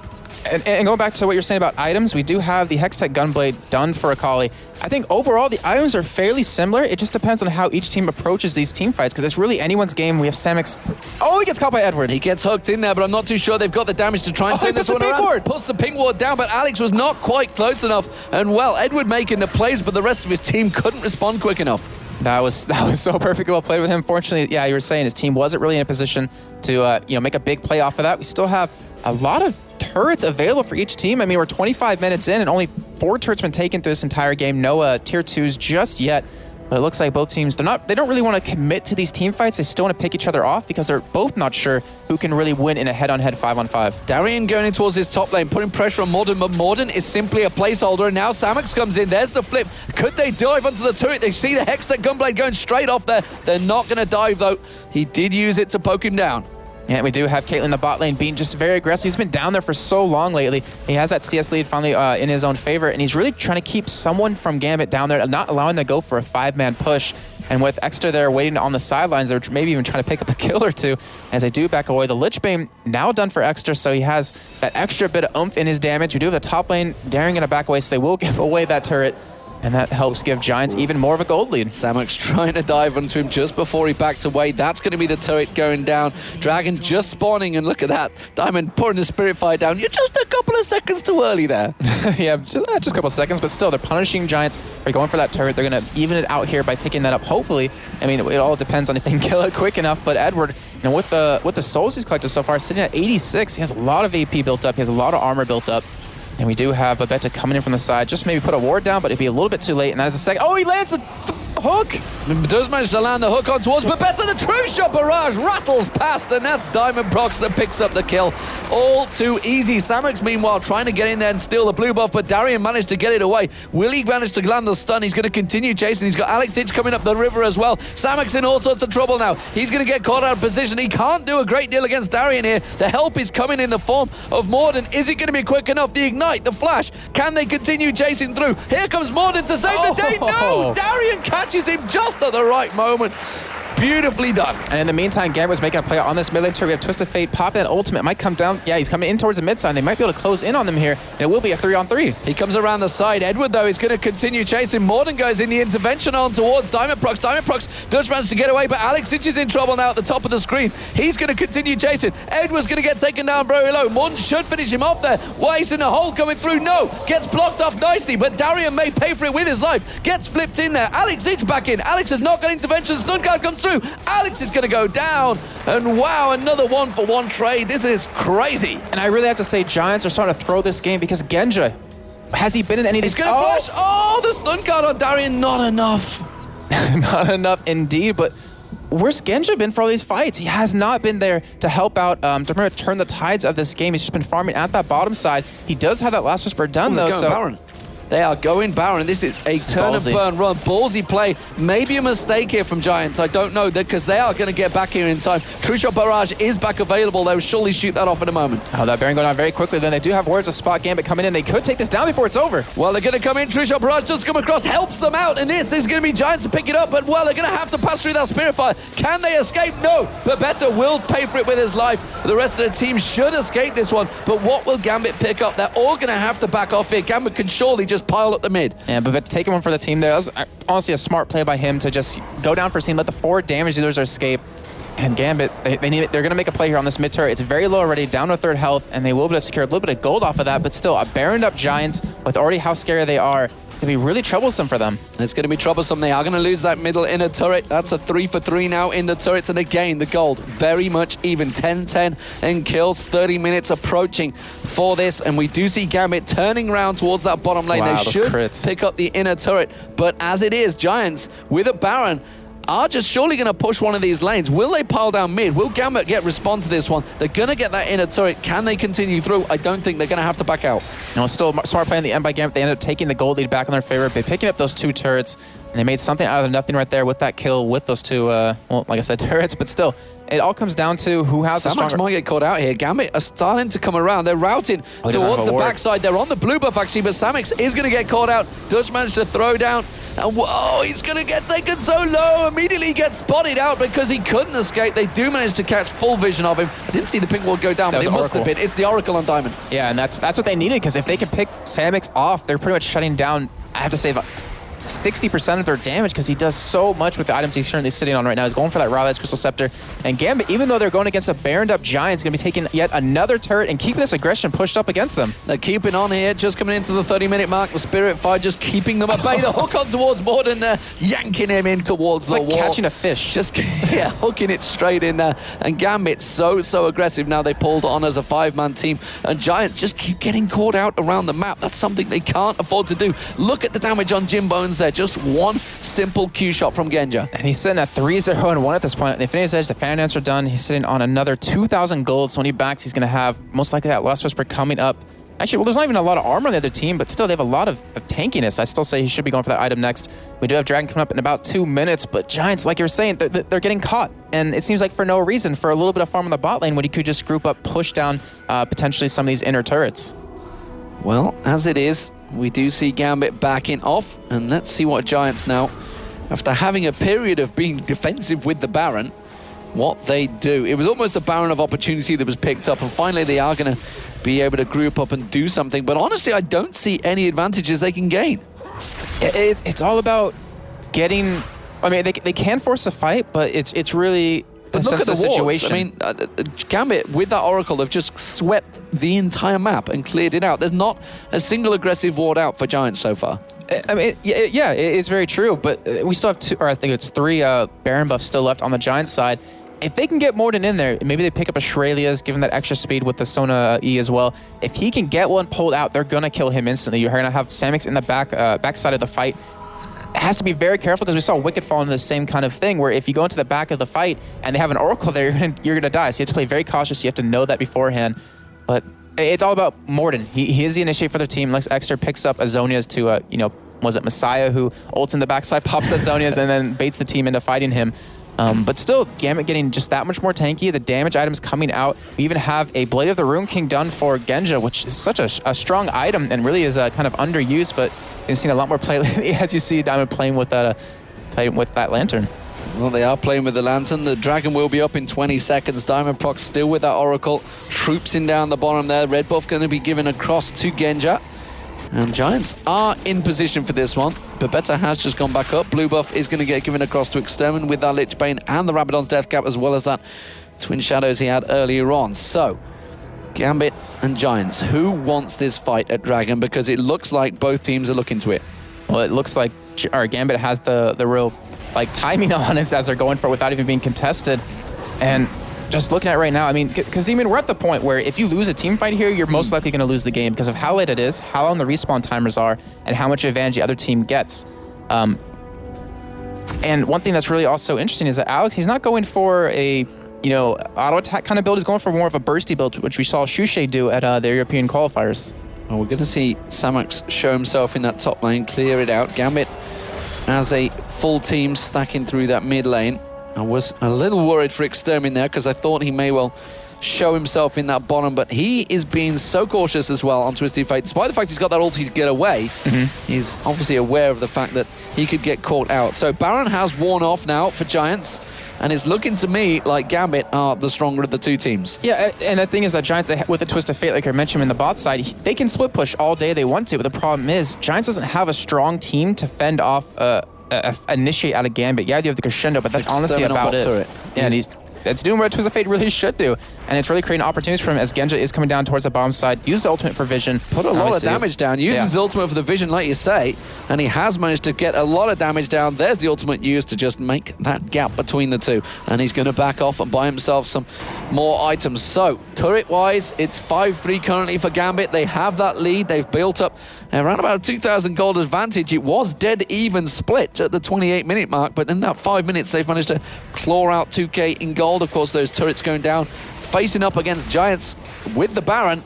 And going back to what you're saying about items, we do have the Hextech Gunblade done for Akali. I think overall the items are fairly similar. It just depends on how each team approaches these team fights because it's really anyone's game. We have Samix. Oh, he gets caught by Edward. He gets hooked in there, but I'm not too sure they've got the damage to try and turn this one around. Puts the ping ward down, but Alex was not quite close enough. And well, Edward making the plays, but the rest of his team couldn't respond quick enough. That was so perfectly well played with him. Fortunately, yeah, you were saying his team wasn't really in a position to make a big play off of that. We still have a lot of turrets available for each team. I mean, we're 25 minutes in and only 4 turrets been taken through this entire game. No tier 2s just yet. But it looks like both teams, they don't really want to commit to these team fights. They still want to pick each other off because they're both not sure who can really win in a head-on-head 5-on-5. Darien going in towards his top lane, putting pressure on Morden, but Morden is simply a placeholder, and now Samix comes in. There's the flip. Could they dive onto the turret? They see the Hextech Gunblade going straight off there. They're not going to dive, though. He did use it to poke him down. Yeah, we do have Caitlyn in the bot lane being just very aggressive. He's been down there for so long lately. He has that CS lead finally in his own favor, and he's really trying to keep someone from Gambit down there, not allowing them to go for a 5-man push. And with Extra there waiting on the sidelines, they're maybe even trying to pick up a kill or two as they do back away. The Lich Bane now done for Extra, so he has that extra bit of oomph in his damage. We do have the top lane daring going to back away, so they will give away that turret. And that helps give Giants even more of a gold lead. Samux trying to dive onto him just before he backed away. That's going to be the turret going down. Dragon just spawning, and look at that. Diamond pouring the Spirit Fire down. You're just a couple of seconds too early there. Yeah, just a couple of seconds, but still, they're punishing Giants. They're going for that turret. They're going to even it out here by picking that up, hopefully. I mean, it all depends on if they can kill it quick enough, but Edward, with the souls he's collected so far, sitting at 86, he has a lot of AP built up. He has a lot of armor built up. And we do have Babetta coming in from the side. Just maybe put a ward down, but it'd be a little bit too late. And that is a second. Oh, he lands the hook. Does manage to land the hook on towards Babetta. The True Shot Barrage rattles past, and that's Diamond Prox that picks up the kill. All too easy. Samix, meanwhile, trying to get in there and steal the blue buff, but Darien managed to get it away. Will he manage to land the stun? He's going to continue chasing. He's got Alex Ditch coming up the river as well. Samix in all sorts of trouble now. He's going to get caught out of position. He can't do a great deal against Darien here. The help is coming in the form of Morden. Is it going to be quick enough? The Ignite, the Flash. Can they continue chasing through? Here comes Morden to save the day. No! Darien catches him just at the right moment. Beautifully done. And in the meantime, Gambit was making a play on this mid lane turret. We have Twisted Fate pop that ultimate. Might come down. Yeah, he's coming in towards the mid side. They might be able to close in on them here. And it will be a 3-on-3. He comes around the side. Edward, though, is going to continue chasing. Morden goes in the intervention on towards Diamond Prox. Diamond Prox does manage to get away, but Alex Ditch is in trouble now at the top of the screen. He's going to continue chasing. Edward's going to get taken down very low. Morden should finish him off there. Weiss in the hole coming through. No. Gets blocked off nicely, but Darien may pay for it with his life. Gets flipped in there. Alex Ditch back in. Alex has not got intervention. Stun card comes through. Alex is going to go down, and wow, another 1-for-1 trade. This is crazy. And I really have to say, Giants are starting to throw this game because Genja, has he been in any of these? He's going to flash. Oh, the stun card on Darien, not enough. Not enough indeed, but where's Genja been for all these fights? He has not been there to help out, to turn the tides of this game. He's just been farming at that bottom side. He does have that Last Whisper done, though, so... Baron. They are going Baron. This is a turn and burn run. Ballsy play. Maybe a mistake here from Giants. I don't know, because they are going to get back here in time. True Shot Barrage is back available. They will surely shoot that off in a moment. Oh, that Baron going on very quickly. Then they do have words of spot Gambit coming in. They could take this down before it's over. Well, they're going to come in. True Shot Barrage just come across, helps them out, and this is going to be Giants to pick it up. But, well, they're going to have to pass through that Spirit Fire. Can they escape? No. Babetta will pay for it with his life. The rest of the team should escape this one. But what will Gambit pick up? They're all going to have to back off here. Gambit can surely just pile up the mid. Yeah, but taking one for the team there, that was honestly a smart play by him to just go down for a scene, let the 4 damage dealers escape, And Gambit, they're going to make a play here on this mid turret. It's very low already, down to a third health, and they will be able to secure a little bit of gold off of that, but still, a Baroned up Giants, with already how scary they are, it's going to be really troublesome for them. It's going to be troublesome. They are going to lose that middle inner turret. That's a 3 for 3 now in the turrets. And again, the gold very much even. 10-10 in kills. 30 minutes approaching for this. And we do see Gambit turning around towards that bottom lane. Wow, they should crits. pick up the inner turret. But as it is, Giants with a Baron are just surely going to push one of these lanes. Will they pile down mid? Will Gambit respond to this one? They're going to get that inner turret. Can they continue through? I don't think they're going to have to back out. No, still smart play in the end by Gambit. They ended up taking the gold lead back in their favor by picking up those 2 turrets, and they made something out of the nothing right there with that kill with those 2, well, like I said, turrets, but still, it all comes down to who has the stronger... Samax might get caught out here. Gambit are starting to come around. They're routing towards the backside. They're on the blue buff, actually, but Samax is going to get caught out. Dutch managed to throw down. And whoa, he's going to get taken so low. Immediately gets spotted out because he couldn't escape. They do manage to catch full vision of him. I didn't see the pink wall go down, but it must have been. It's the Oracle on Diamond. Yeah, and that's what they needed, because if they can pick Samax off, they're pretty much shutting down, I have to say, 60% of their damage, because he does so much with the items he's currently sitting on right now. He's going for that Raw Crystal Scepter. And Gambit, even though they're going against a Baroned up Giant, is going to be taking yet another turret and keeping this aggression pushed up against them. They're keeping on here, just coming into the 30-minute mark. The Spirit Fire just keeping them at bay. The hook on towards Morden, yanking him in towards the wall. It's like catching a fish. Just hooking it straight in there. And Gambit so aggressive now. They pulled on as a 5-man team. And Giants just keep getting caught out around the map. That's something they can't afford to do. Look at the damage on Jim Bones there. Just one simple Q shot from Genja. And he's sitting at 3-0-1 at this point. The Infinity Edge, the fan answer done. He's sitting on another 2,000 gold. So when he backs, he's going to have most likely that Lust Whisper coming up. Actually, well, there's not even a lot of armor on the other team, but still they have a lot of tankiness. I still say he should be going for that item next. We do have Dragon coming up in about 2 minutes, but Giants, like you were saying, they're getting caught. And it seems like for no reason, for a little bit of farm on the bot lane when he could just group up, push down potentially some of these inner turrets. Well, as it is, we do see Gambit backing off, and let's see what Giants now, after having a period of being defensive with the Baron, what they do. It was almost a Baron of opportunity that was picked up, and finally they are going to be able to group up and do something, but honestly, I don't see any advantages they can gain. It's all about getting... I mean, they can force a fight, but it's really... But look at the situation. I mean, Gambit, with that Oracle, have just swept the entire map and cleared it out. There's not a single aggressive ward out for Giants so far. I mean, yeah, it's very true, but we still have 2, or I think it's 3 Baron buffs still left on the Giants side. If they can get Morden in there, maybe they pick up a Shrelia's, give him that extra speed with the Sona E as well. If he can get one pulled out, they're going to kill him instantly. You're going to have Samax in the backside of the fight. Has to be very careful, because we saw Wicked fall into the same kind of thing, where if you go into the back of the fight and they have an Oracle there, you're going to die. So you have to play very cautious. You have to know that beforehand. But it's all about Morden. He is the initiate for their team. Lex Exter picks up Azonia's to, was it Messiah who ults in the backside, pops at Zonia's, and then baits the team into fighting him. But still, Gambit getting just that much more tanky. The damage items coming out. We even have a Blade of the Rune King done for Genja, which is such a strong item and really is kind of underused, but you've seen a lot more play lately as you see Diamond playing with that lantern. Well, they are playing with the lantern. The Dragon will be up in 20 seconds. Diamond Proc still with that Oracle. Troopsing down the bottom there. Red buff going to be given across to Genja. And Giants are in position for this one. Babetta has just gone back up. Blue buff is going to get given across to Extermin with that Lich Bane and the Rabadon's Death Cap, as well as that Twin Shadows he had earlier on. So, Gambit and Giants, who wants this fight at Dragon? Because it looks like both teams are looking to it. Well, it looks like Gambit has the real timing on it as they're going for it without even being contested. And just looking at it right now, I mean, because Demon, we're at the point where if you lose a team fight here, you're most likely going to lose the game because of how late it is, how long the respawn timers are, and how much advantage the other team gets. And one thing that's really also interesting is that Alex, he's not going for a auto attack kind of build. He's going for more of a bursty build, which we saw Shushe do at the European qualifiers. Well, we're going to see Samax show himself in that top lane, clear it out. Gambit as a full team stacking through that mid lane. I was a little worried for Extermin there because I thought he may well show himself in that bottom, but he is being so cautious as well on Twisted Fate. Despite the fact he's got that ulti to get away, he's obviously aware of the fact that he could get caught out. So Baron has worn off now for Giants, and it's looking to me like Gambit are the stronger of the two teams. Yeah, and the thing is that Giants, with the Twist of Fate, like I mentioned in the bot side, they can split push all day they want to, but the problem is Giants doesn't have a strong team to fend off initiate out of Gambit. Yeah, you have the Crescendo, but that's honestly about it. Yeah, and he's it's doing what Twist of Fate really should do. And it's really creating opportunities for him as Genja is coming down towards the bottom side. Uses ultimate for vision. Put a lot of damage down. Uses his ultimate for the vision, like you say, and he has managed to get a lot of damage down. There's the ultimate used to just make that gap between the two. And he's going to back off and buy himself some more items. So, turret-wise, it's 5-3 currently for Gambit. They have that lead. They've built up around about a 2,000 gold advantage. It was dead even split at the 28-minute mark, but in that 5 minutes, they've managed to claw out 2k in gold. Of course, those turrets going down, facing up against Giants with the Baron.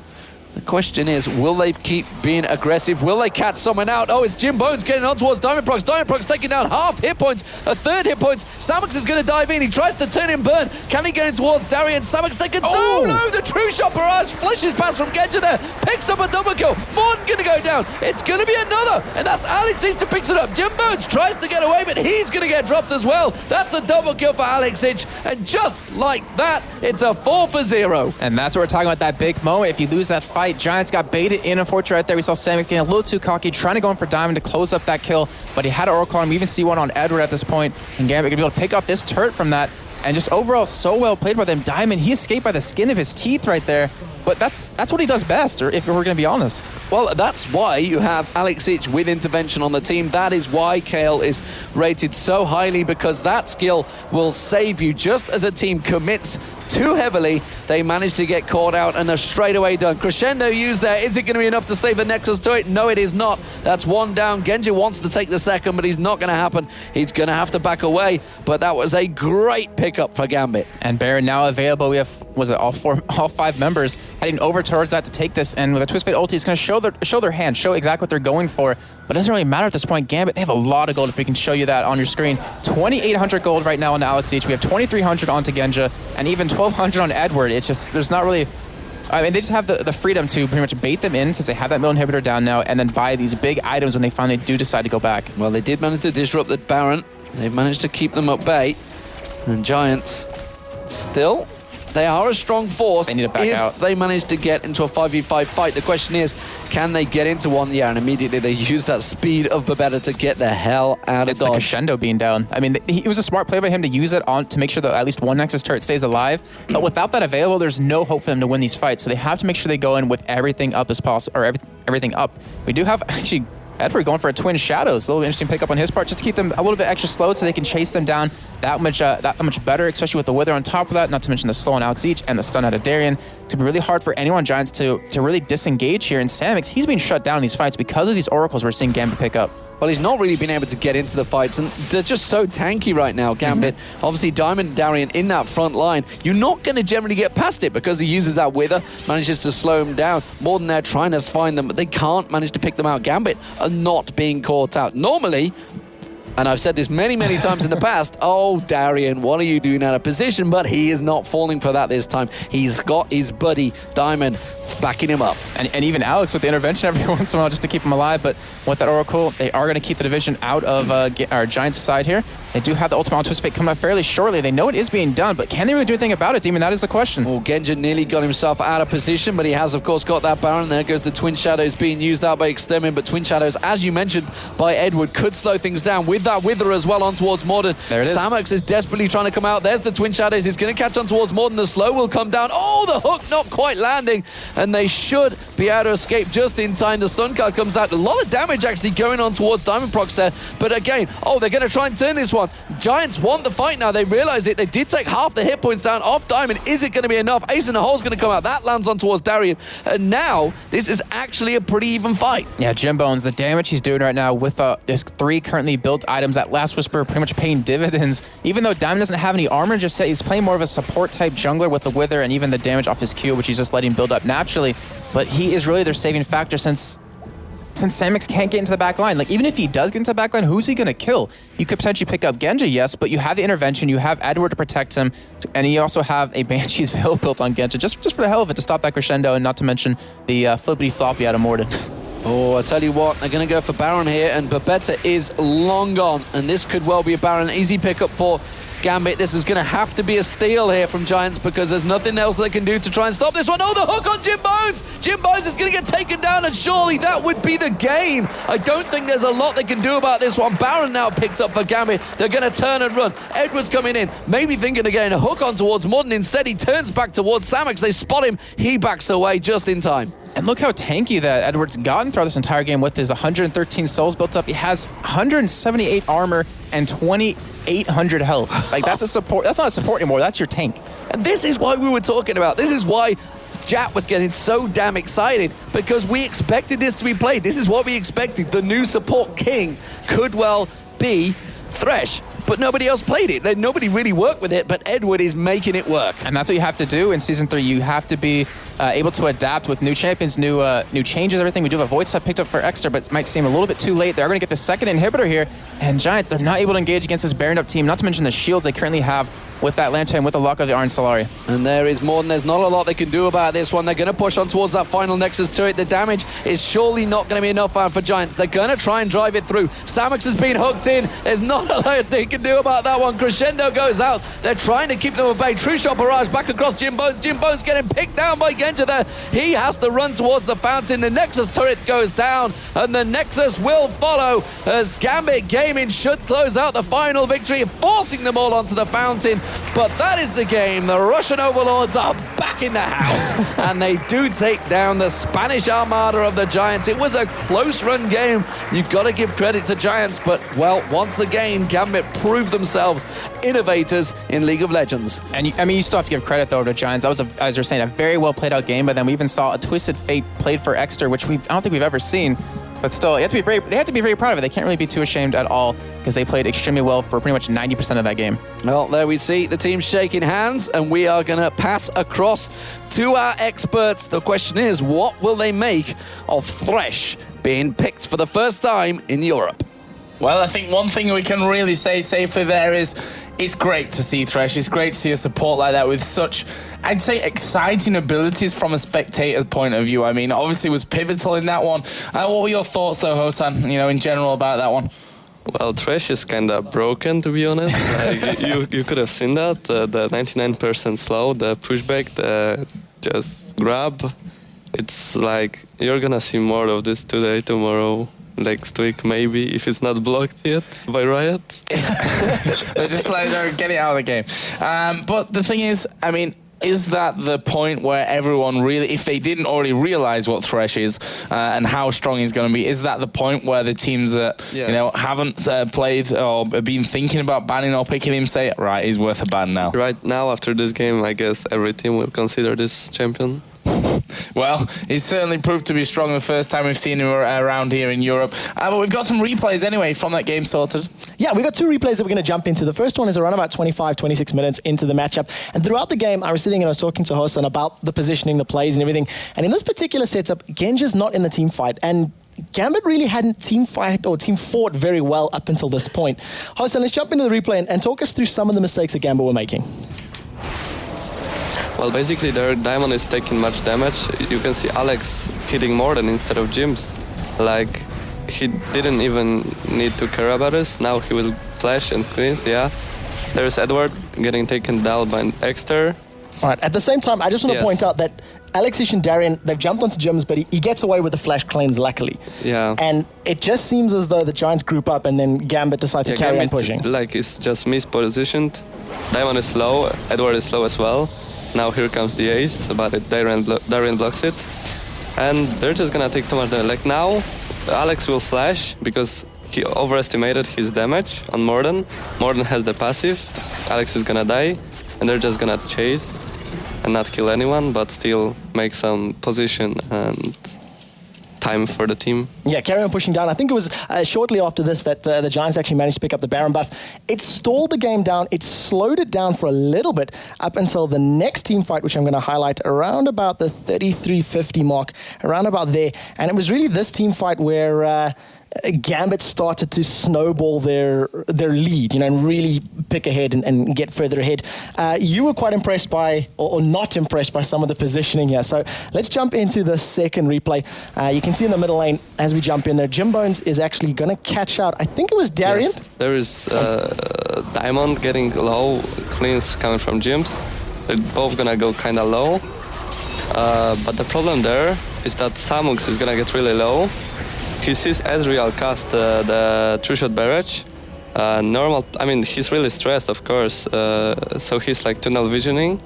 The question is, will they keep being aggressive? Will they catch someone out? Oh, it's Jim Bones getting on towards Diamondprox. Diamondprox taking down half hit points, a third hit points. Samux is going to dive in. He tries to turn and burn. Can he get in towards Darian? Samux taken. Oh no, the true shot barrage flashes past from Genja there. Picks up a double kill. Morton going to go down. It's going to be another. And that's Alex Ich to picks it up. Jim Bones tries to get away, but he's going to get dropped as well. That's a double kill for Alex Ich. And just like that, it's a 4-0. And that's what we're talking about, that big moment. If you lose that fight, Giants got baited in, unfortunately, right there. We saw Samix getting a little too cocky, trying to go in for Diamond to close up that kill, but he had an Oracle on him. We even see one on Edward at this point, and Gambit going to be able to pick up this turret from that, and just overall so well played by them. Diamond, he escaped by the skin of his teeth right there, but that's what he does best, or if we're going to be honest. Well, that's why you have Alex Ich with intervention on the team. That is why Kale is rated so highly, because that skill will save you. Just as a team commits too heavily, they managed to get caught out and are straight away done. Crescendo used there. Is it going to be enough to save the Nexus turret? No, it is not. That's one down. Genji wants to take the second, but he's not going to happen. He's going to have to back away, but that was a great pickup for Gambit. And Baron now available. We have, was it all 5 members heading over towards that to take this, and with a Twist Fate ulti, it's going to show their hand, show exactly what they're going for. But it doesn't really matter at this point. Gambit, they have a lot of gold, if we can show you that on your screen. 2,800 gold right now on Alex Ich. We have 2,300 onto Genja, and even 1,200 on Edward. It's just, there's not really... I mean, they just have the freedom to pretty much bait them in, since they have that middle inhibitor down now, and then buy these big items when they finally do decide to go back. Well, they did manage to disrupt the Baron. They've managed to keep them at bay. And Giants still... They are a strong force. They need to back out. If they manage to get into a 5v5 fight. The question is, can they get into one? Yeah, and immediately they use that speed of Babetta to get the hell out of Dodge. It's the Crescendo being down. I mean, it was a smart play by him to use it on to make sure that at least one Nexus turret stays alive. But without that available, there's no hope for them to win these fights. So they have to make sure they go in with everything up as possible, or everything up. We do have actually Edward going for a Twin Shadows. A little interesting pickup on his part, just to keep them a little bit extra slowed so they can chase them down that much better, especially with the Wither on top of that, not to mention the slow on Alex Ich and the stun out of Darian. It's be really hard for anyone Giants to really disengage here. And Samix, he's been shut down in these fights because of these Oracles we're seeing Gambit pick up. Well, he's not really been able to get into the fights, and they're just so tanky right now, Gambit. Obviously, Diamond and Darian in that front line. You're not going to generally get past it because he uses that Wither, manages to slow him down. More than they're trying to find them, but they can't manage to pick them out. Gambit are not being caught out. Normally, and I've said this many, many times in the past, oh, Darian, what are you doing out of position? But he is not falling for that this time. He's got his buddy, Diamond, backing him up. And even Alex with the intervention every once in a while just to keep him alive. But with that Oracle, they are going to keep the division out of our Giants' side here. They do have the ultimate on Twist Fate coming up fairly shortly. They know it is being done, but can they really do anything about it, Demon? That is the question. Well, Genja nearly got himself out of position, but he has, of course, got that Baron. There goes the Twin Shadows being used out by Extermin, but Twin Shadows, as you mentioned, by Edward, could slow things down with that Wither as well on towards Morden. There it is. Samux is desperately trying to come out. There's the Twin Shadows. He's going to catch on towards Morden. The slow will come down. Oh, the hook not quite landing, and they should be able to escape just in time. The stun card comes out. A lot of damage actually going on towards Diamondprox there, but again, oh, they're going to try and turn this one. Giants want the fight now. They realize it. They did take half the hit points down off Diamond. Is it going to be enough? Ace in the Hole's going to come out. That lands on towards Darian, and now this is actually a pretty even fight. Yeah, Jim Bones, the damage he's doing right now with there's 3 currently built items. That Last Whisper pretty much paying dividends. Even though Diamond doesn't have any armor, just say he's playing more of a support type jungler with the Wither and even the damage off his Q, which he's just letting build up naturally. But he is really their saving factor since Samix can't get into the back line. Like, even if he does get into the back line, who's he going to kill? You could potentially pick up Genja, yes, but you have the intervention, you have Edward to protect him, and you also have a Banshee's Veil built on Genja, just for the hell of it, to stop that Crescendo, and not to mention the flippity-floppy out of Morden. Oh, I tell you what, they're going to go for Baron here, and Babetta is long gone, and this could well be a Baron. Easy pickup for Gambit, this is going to have to be a steal here from Giants because there's nothing else they can do to try and stop this one. Oh, the hook on Jim Bones! Jim Bones is going to get taken down, and surely that would be the game. I don't think there's a lot they can do about this one. Baron now picked up for Gambit. They're going to turn and run. Edwards coming in, maybe thinking of getting a hook on towards Morden. Instead, he turns back towards Samex. They spot him. He backs away just in time. And look how tanky that Edwards gotten throughout this entire game with his 113 souls built up. He has 178 armor and 2,800 health. Like, that's a support. That's not a support anymore. That's your tank. And this is why we were talking about. This is why Jat was getting so damn excited, because we expected this to be played. This is what we expected. The new support king could well be Thresh. But nobody else played it. Nobody really worked with it, but Edward is making it work. And that's what you have to do in Season 3. You have to be able to adapt with new champions, new changes, everything. We do have a Void Step picked up for Extra, but it might seem a little bit too late. They're going to get the second inhibitor here, and Giants, they're not able to engage against this Baron up team, not to mention the shields they currently have with that Lantern, with the luck of the Orange Solari. And there is more than there's not a lot they can do about this one. They're going to push on towards that final Nexus turret. The damage is surely not going to be enough for Giants. They're going to try and drive it through. Samex has been hooked in. There's not a lot they can do about that one. Crescendo goes out. They're trying to keep them at bay. True Shot Barrage back across Jim Bones. Jim Bones getting picked down by Genja there. He has to run towards the fountain. The Nexus turret goes down, and the Nexus will follow as Gambit Gaming should close out the final victory, forcing them all onto the fountain. But that is the game. The Russian overlords are back in the house, and they do take down the Spanish armada of the Giants. It was a close run game. You've got to give credit to Giants, but, well, once again, Gambit proved themselves innovators in League of Legends. And you still have to give credit, though, to Giants. That was, as you're saying, a very well played out game, but then we even saw a Twisted Fate played for Extra, which I don't think we've ever seen. But still, they have to be very proud of it. They can't really be too ashamed at all, because they played extremely well for pretty much 90% of that game. Well, there we see the team shaking hands, and we are going to pass across to our experts. The question is, what will they make of Thresh being picked for the first time in Europe? Well, I think one thing we can really say safely there is it's great to see Thresh. It's great to see a support like that with such, I'd say, exciting abilities from a spectator's point of view. I mean, obviously it was pivotal in that one. What were your thoughts, though, Hosan, in general about that one? Well, Thresh is kind of broken, to be honest. You could have seen that. The 99% slow, the pushback, the just grab. It's like you're going to see more of this today, tomorrow, next week, maybe, if it's not blocked yet by Riot. They're getting out of the game. But the thing is, I mean, is that the point where everyone really, if they didn't already realize what Thresh is and how strong he's going to be, is that the point where the teams that haven't played or been thinking about banning or picking him say, right, he's worth a ban now? Right now, after this game, I guess every team will consider this champion. Well, he's certainly proved to be strong the first time we've seen him around here in Europe. But we've got some replays anyway from that game sorted. Yeah, we got two replays that we're going to jump into. The first one is around about 25, 26 minutes into the matchup. And throughout the game, I was sitting and I was talking to Hosan about the positioning, the plays and everything. And in this particular setup, Genja's not in the team fight. And Gambit really hadn't team fought very well up until this point. Hosan, let's jump into the replay and talk us through some of the mistakes that Gambit were making. Well, basically their Diamond is taking much damage. You can see Alex hitting Morden instead of Jims. Like, he didn't even need to care about us. Now he will flash and cleanse, yeah. There's Edward getting taken down by Exter. All right, at the same time, I just want to point out that Alexish and Darian, they've jumped onto Jims, but he gets away with the flash cleanse, luckily. Yeah. And it just seems as though the Giants group up and then Gambit decides to carry on pushing. Like, it's just mispositioned. Diamond is slow, Edward is slow as well. Now here comes the ace, but Darian blocks it. And they're just gonna take too much damage. Like now, Alex will flash because he overestimated his damage on Morden. Morden has the passive, Alex is gonna die, and they're just gonna chase and not kill anyone, but still make some position and time for the team. Yeah, carry on pushing down. I think it was shortly after this that the Giants actually managed to pick up the Baron buff. It stalled the game down. It slowed it down for a little bit up until the next team fight, which I'm going to highlight around about the 33-50 mark, around about there. And it was really this team fight where Gambit started to snowball their lead, and really pick ahead and get further ahead. You were quite impressed by, or not impressed by, some of the positioning here. So let's jump into the second replay. You can see in the middle lane, as we jump in there, Jimbones is actually going to catch out, I think it was Darian? Yes, there is Diamond getting low, cleans coming from Jims. They're both going to go kind of low. But the problem there is that Samux is going to get really low. He sees Ezreal cast the two-shot barrage. He's really stressed, of course, so he's like tunnel visioning.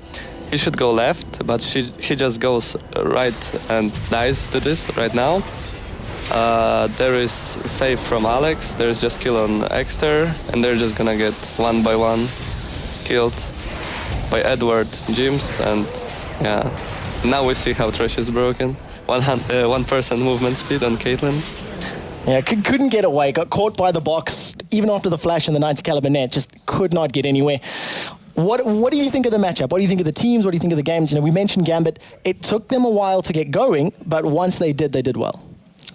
He should go left, but he just goes right and dies to this right now. There is save from Alex, there's just kill on Exter, and they're just gonna get one by one killed by Edward, Jims, and yeah. Now we see how Thresh is broken. 1% movement speed on Caitlyn. Yeah, couldn't get away, got caught by the box, even after the flash and the 90 caliber net, just could not get anywhere. What do you think of the matchup? What do you think of the teams? What do you think of the games? We mentioned Gambit. It took them a while to get going, but once they did well.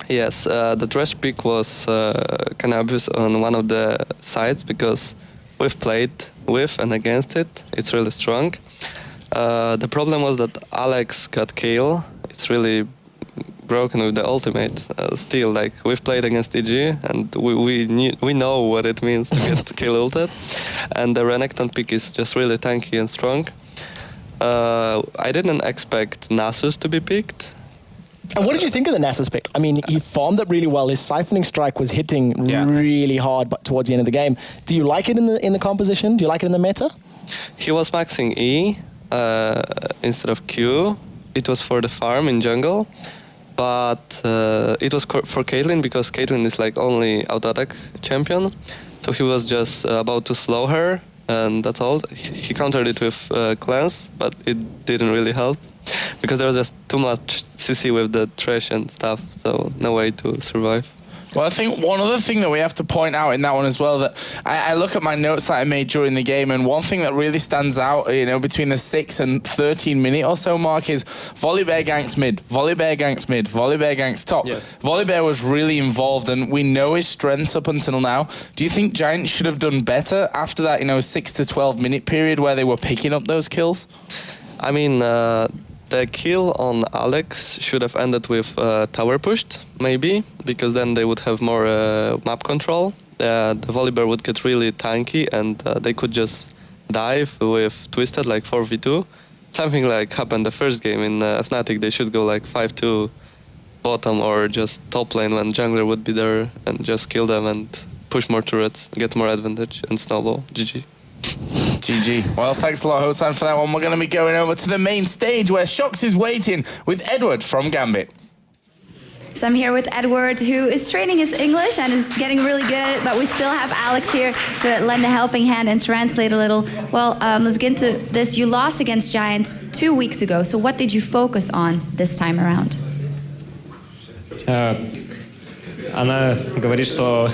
Yes, the Thresh pick was kind of obvious on one of the sides because we've played with and against it. It's really strong. The problem was that Alex got kill. It's really broken with the ultimate. Still, like, we've played against EG and we know what it means to get kill ulted. And the Renekton pick is just really tanky and strong. I didn't expect Nasus to be picked. And what did you think of the Nasus pick? I mean, he farmed it really well. His siphoning strike was hitting really hard towards the end of the game. Do you like it in the composition? Do you like it in the meta? He was maxing E instead of Q. It was for the farm in jungle. But it was for Caitlyn because Caitlyn is like only auto-attack champion. So he was just about to slow her, and that's all. He countered it with cleanse, but it didn't really help because there was just too much CC with the Thresh and stuff, so no way to survive. Well, I think one other thing that we have to point out in that one as well, that I look at my notes that I made during the game, and one thing that really stands out, between the 6 and 13 minute or so mark is Volibear ganks mid, Volibear ganks mid, Volibear ganks top. Yes. Volibear was really involved, and we know his strengths up until now. Do you think Giants should have done better after that, 6 to 12 minute period where they were picking up those kills? I mean, the kill on Alex should have ended with tower pushed, maybe, because then they would have more map control. The Volibear would get really tanky and they could just dive with Twisted like 4v2. Something like happened the first game in Fnatic. They should go like 5-2 bottom or just top lane when jungler would be there and just kill them and push more turrets, get more advantage and snowball. GG. GG. Well, thanks a lot, Hosan, for that one. We're going to be going over to the main stage where Shox is waiting with Edward from Gambit. So I'm here with Edward, who is training his English and is getting really good at it, but we still have Alex here to lend a helping hand and translate a little. Well, let's get into this. You lost against Giants 2 weeks ago, so what did you focus on this time around? Она говорит, что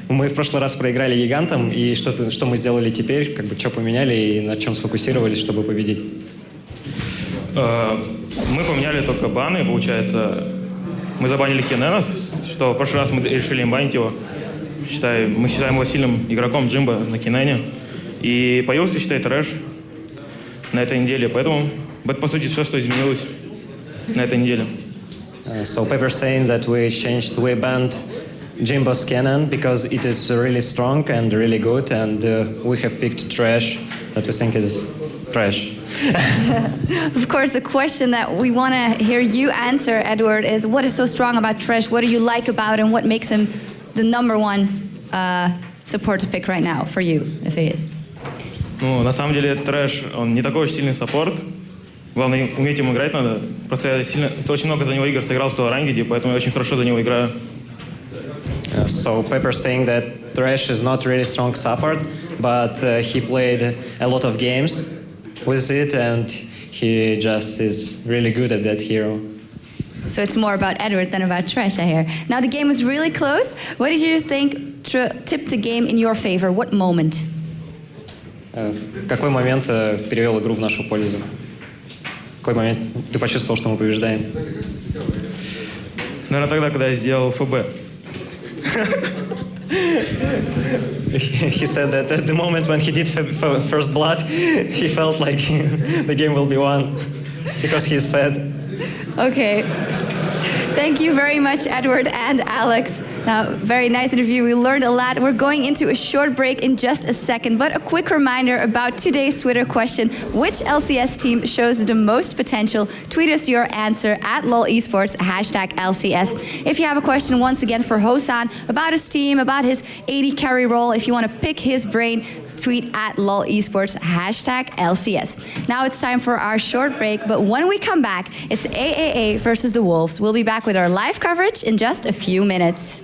мы в прошлый раз проиграли гигантам, и что мы сделали теперь, что поменяли и на чем сфокусировались, чтобы победить. Мы поменяли только баны, получается. Мы забанили Кенена, что в прошлый раз мы решили им банить его. Мы считаем его сильным игроком Джимба на Кенене. И появился, считай, Трэш на этой неделе. Поэтому это, по сути, все, что изменилось на этой неделе. So Pepper saying that we banned Jimbo's cannon because it is really strong and really good, and we have picked Thresh that we think is trash. Of course, the question that we want to hear you answer, Edward, is what is so strong about Thresh? What do you like about him? What makes him the #1 support to pick right now for you, if it is? Ну, на самом деле, Thresh, он не такой уж сильный саппорт. Главное, уметь ему играть надо. Просто я очень много за него игр сыграл в Соларангеде, поэтому я очень хорошо за него играю. So Pepper saying that Thresh is not really strong support, but he played a lot of games with it, and he just is really good at that hero. So it's more about Edward than about Thresh, I hear. Now the game was really close. What did you think tipped the game in your favor? What moment? Какой момент перевел игру в нашу пользу? Какой момент ты почувствовал, что мы побеждаем? Наверное, тогда, когда я сделал ФБ. He said that at the moment when he did first blood, he felt like the game will be won because he's fed. Okay. Thank you very much, Edward and Alex. Very nice interview. We learned a lot. We're going into a short break in just a second, but a quick reminder about today's Twitter question. Which LCS team shows the most potential? Tweet us your answer at LOL Esports, #LCS. If you have a question, once again, for Hosan about his team, about his AD carry role, if you want to pick his brain, tweet at LOL Esports, #LCS. Now it's time for our short break, but when we come back, it's AAA versus the Wolves. We'll be back with our live coverage in just a few minutes.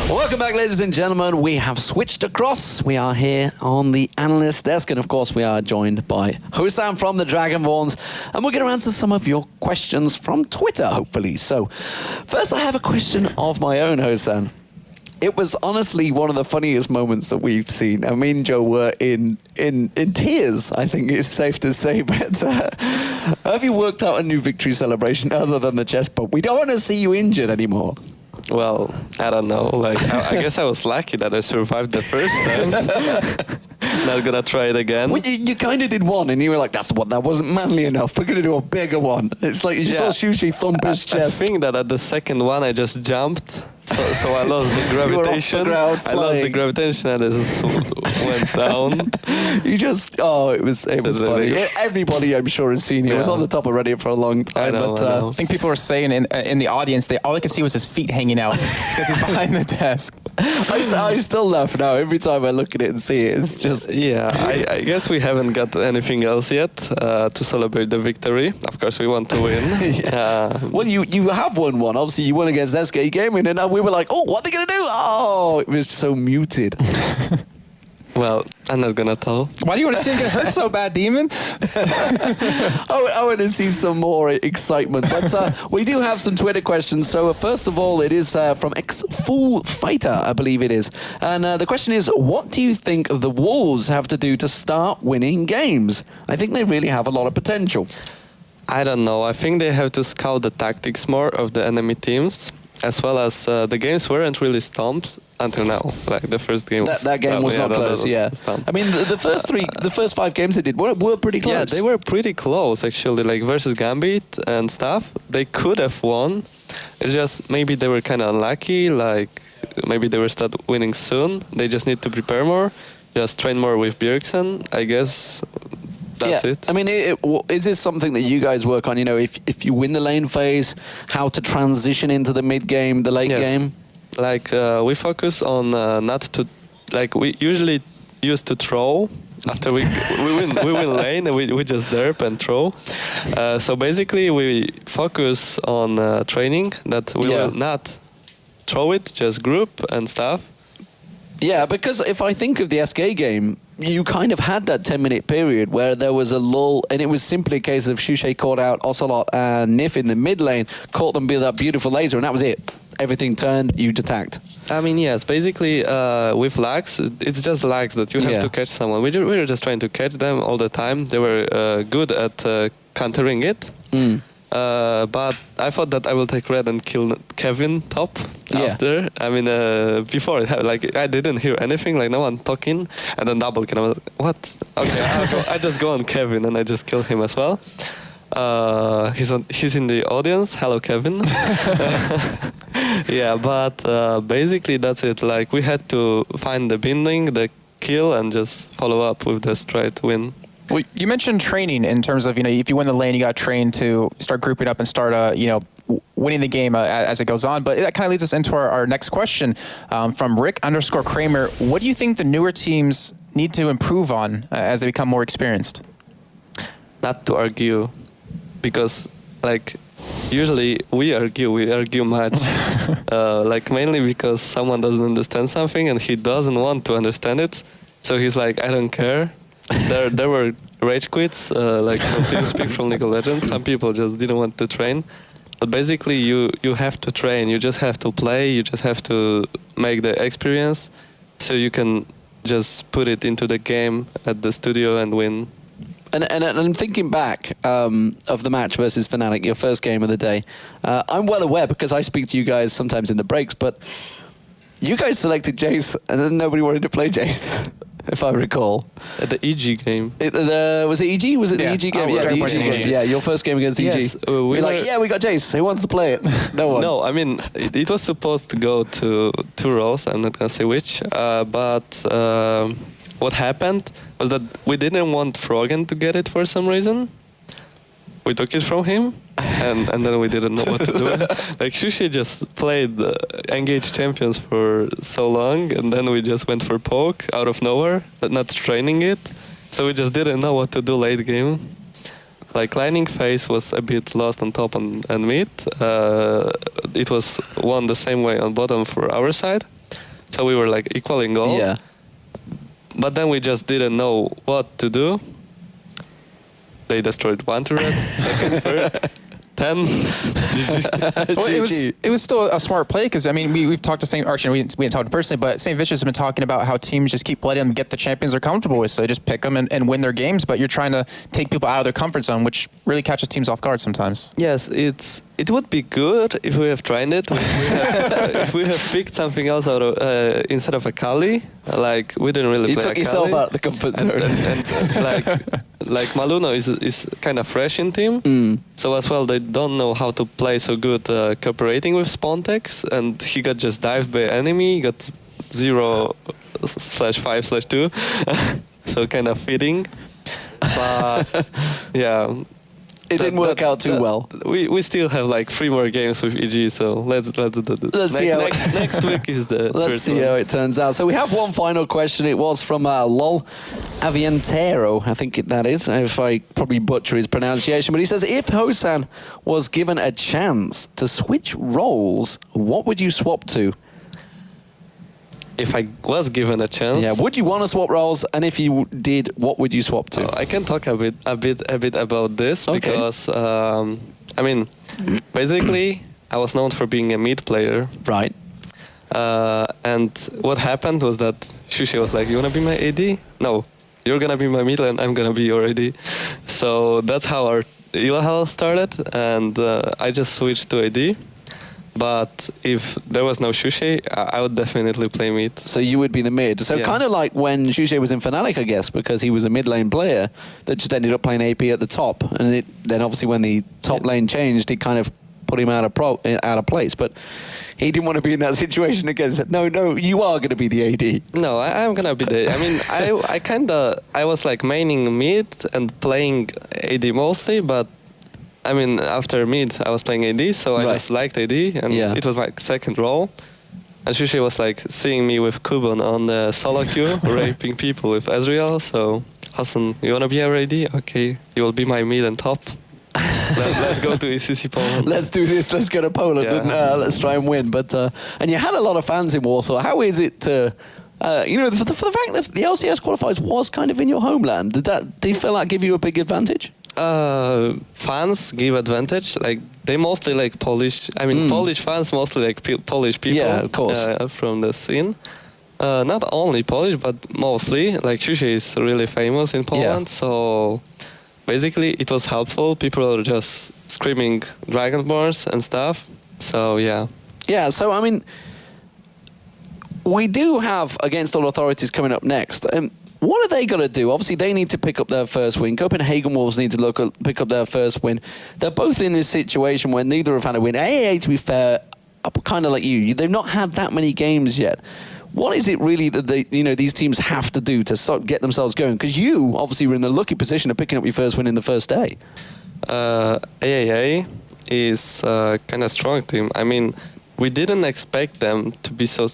Welcome back, ladies and gentlemen. We have switched across. We are here on the analyst desk, and of course we are joined by Hosan from the Dragonborns, and we're going to answer some of your questions from Twitter, hopefully. So, first I have a question of my own, Hosan. It was honestly one of the funniest moments that we've seen. I mean, Joe, were in tears, I think it's safe to say. But have you worked out a new victory celebration other than the chest bump? We don't want to see you injured anymore. Well, I don't know. Like, I guess I was lucky that I survived the first time. Not gonna try it again. Well, you kind of did one, and you were like, that wasn't manly enough. We're going to do a bigger one. It's like you just saw Sushi thump his chest. I think that at the second one, I just jumped. So I lost the gravitation. I lost the gravitation and it just went down. It was funny. Everybody, I'm sure, has seen it. It was on the top of Reddit for a long time. I think people were saying in the audience, all they could see was his feet hanging out because he's behind the desk. I still laugh now every time I look at it and see it. It's just... Yeah, I guess we haven't got anything else yet to celebrate the victory. Of course, we want to win. Well, you have won one. Obviously, you won against SK Gaming, and we were like, oh, what are they going to do? Oh, it was so muted. Well, I'm not going to tell. Why do you want to see him get hurt so bad, Demon? I want to see some more excitement. But we do have some Twitter questions. So first of all, it is from X-Full Fighter, I believe it is. And the question is, what do you think the Wolves have to do to start winning games? I think they really have a lot of potential. I don't know. I think they have to scout the tactics more of the enemy teams, as well as the games weren't really stomped until now. Like the first game that game was not close. I mean, the first 5 games they did were pretty close. Yeah, they were pretty close actually. Like versus Gambit and stuff, they could have won. It's just maybe they were kind of unlucky. Like maybe they will start winning soon. They just need to prepare more, just train more with Bjergsen, I guess. That's it. I mean, is this something that you guys work on? You know, if you win the lane phase, how to transition into the mid game, the late game? Like we focus on not to, like we usually used to throw after we win lane and we just derp and throw. So basically we focus on training that we will not throw it, just group and stuff. Yeah, because if I think of the SK game, you kind of had that 10-minute period where there was a lull, and it was simply a case of Shushay caught out Ocelot and Nif in the mid lane, caught them with that beautiful laser, and that was it. Everything turned, you attacked. I mean, yes, basically with lags, it's just lags that you have to catch someone. We were just trying to catch them all the time. They were good at countering it. But I thought that I will take red and kill Kevin top after. I mean, before it happened, like I didn't hear anything, like no one talking, and then double kill. I was like, what? Okay, I just go on Kevin and I just kill him as well. He's in the audience. Hello, Kevin. Yeah, but basically that's it. Like we had to find the binding, the kill, and just follow up with the straight win. Well, you mentioned training in terms of, if you win the lane, you got to train to start grouping up and start, winning the game as it goes on. But that kind of leads us into our next question from Rick_Kramer. What do you think the newer teams need to improve on as they become more experienced? Not to argue, because usually we argue much. Mainly because someone doesn't understand something and he doesn't want to understand it. So he's like, I don't care. There were rage quits, from TeamSpeak from League of Legends. Some people just didn't want to train. But basically, you have to train. You just have to play. You just have to make the experience, so you can just put it into the game at the studio and win. And I'm thinking back of the match versus Fnatic, your first game of the day. I'm well aware because I speak to you guys sometimes in the breaks, but you guys selected Jace, and then nobody wanted to play Jace. If I recall. At the EG game. Was it EG? Was it the EG game? Yeah, the EG game. Yeah, your first game against EG. Yes, we got Jace. Who wants to play it? No one. No, I mean, it was supposed to go to 2 roles. I'm not going to say which. But what happened was that we didn't want Froggen to get it for some reason. We took it from him. And then we didn't know what to do. Like Shushi just played engaged champions for so long, and then we just went for poke out of nowhere, not training it. So we just didn't know what to do late game. Like lining phase was a bit lost on top and mid. It was won the same way on bottom for our side. So we were like equal in gold. Yeah. But then we just didn't know what to do. They destroyed 1 turret, second, third, 10. Well, it was still a smart play because, I mean, we've talked to St. Archie, we didn't talk to personally, but St. Vicious has been talking about how teams just keep letting them get the champions they're comfortable with, so they just pick them and win their games, but you're trying to take people out of their comfort zone, which really catches teams off guard sometimes. Yes, it would be good if we have tried it. If we have picked something else out of, instead of Akali, like we didn't really play Akali. You took yourself out of the comfort zone. And like Maluno is kind of fresh in team, so as well they don't know how to play so good cooperating with Spontex, and he got just dived by enemy, got 0/5/2, so kind of fitting. But yeah. It didn't work out too well. We still have like 3 more games with EG, so let's do this. Next week is the Let's see how it turns out. So we have one final question. It was from LOL Avientero, I think that is, if I probably butcher his pronunciation. But he says, if Hosan was given a chance to switch roles, what would you swap to? If I was given a chance, yeah, would you want to swap roles? And if you did, what would you swap to? I can talk a bit about this, okay. Because I mean, basically, I was known for being a mid player, right? And what happened was that Shushe was like, "You wanna be my AD? No, you're gonna be my mid, and I'm gonna be your AD." So that's how our Ilahal started, and I just switched to AD. But if there was no Shushe, I would definitely play mid. So you would be the mid. So kind of like when Shushe was in Fnatic, I guess, because he was a mid lane player that just ended up playing AP at the top. And then obviously when the top lane changed, it kind of put him out of place. But he didn't want to be in that situation again. He said, no, you are going to be the AD. No, I'm going to be the... I mean, I was like maining mid and playing AD mostly, but I mean, after mid, I was playing AD, so I just liked AD, and it was my second role. And Shushe was like seeing me with Kuban on the solo queue, raping people with Ezreal, so Hassan, you want to be our AD? Okay, you will be my mid and top. Let's go to ECC Poland. Let's do this, let's go to Poland, and let's try and win. But and you had a lot of fans in Warsaw. How is it to... for the fact that the LCS qualifiers was kind of in your homeland, do you feel that give you a big advantage? Fans give advantage. Like they mostly like Polish. I mean, Polish fans mostly like Polish people. Yeah, of course. From the scene. Not only Polish, but mostly. Like Shushe is really famous in Poland, so basically it was helpful. People are just screaming Dragonborns and stuff. So yeah. Yeah. So I mean, we do have Against All Authorities coming up next. What are they going to do? Obviously, they need to pick up their first win. Copenhagen Wolves need to pick up their first win. They're both in this situation where neither have had a win. AAA, to be fair, kind of like you. They've not had that many games yet. What is it really that these teams have to do to get themselves going? Because you obviously were in the lucky position of picking up your first win in the first day. AAA is a kind of strong team. I mean, we didn't expect them to be so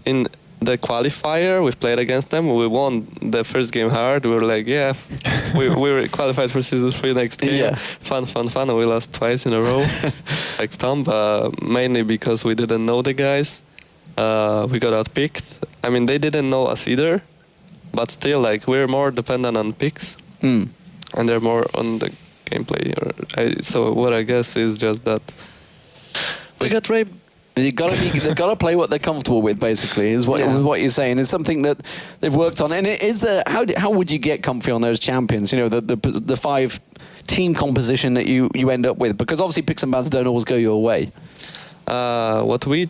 in the qualifier. We played against them. We won the first game hard. We were like, we were qualified for season 3 next game. Yeah. Fun. We lost twice in a row, like Stomp, mainly because we didn't know the guys. We got outpicked. I mean, they didn't know us either, but still, like, we're more dependent on picks, and they're more on the gameplay. So what I guess is just that we got raped. They've got to play what they're comfortable with. Basically, is what you're saying. It's something that they've worked on. And how would you get comfy on those champions? You know, the 5 team composition that you end up with, because obviously picks and bans don't always go your way. What we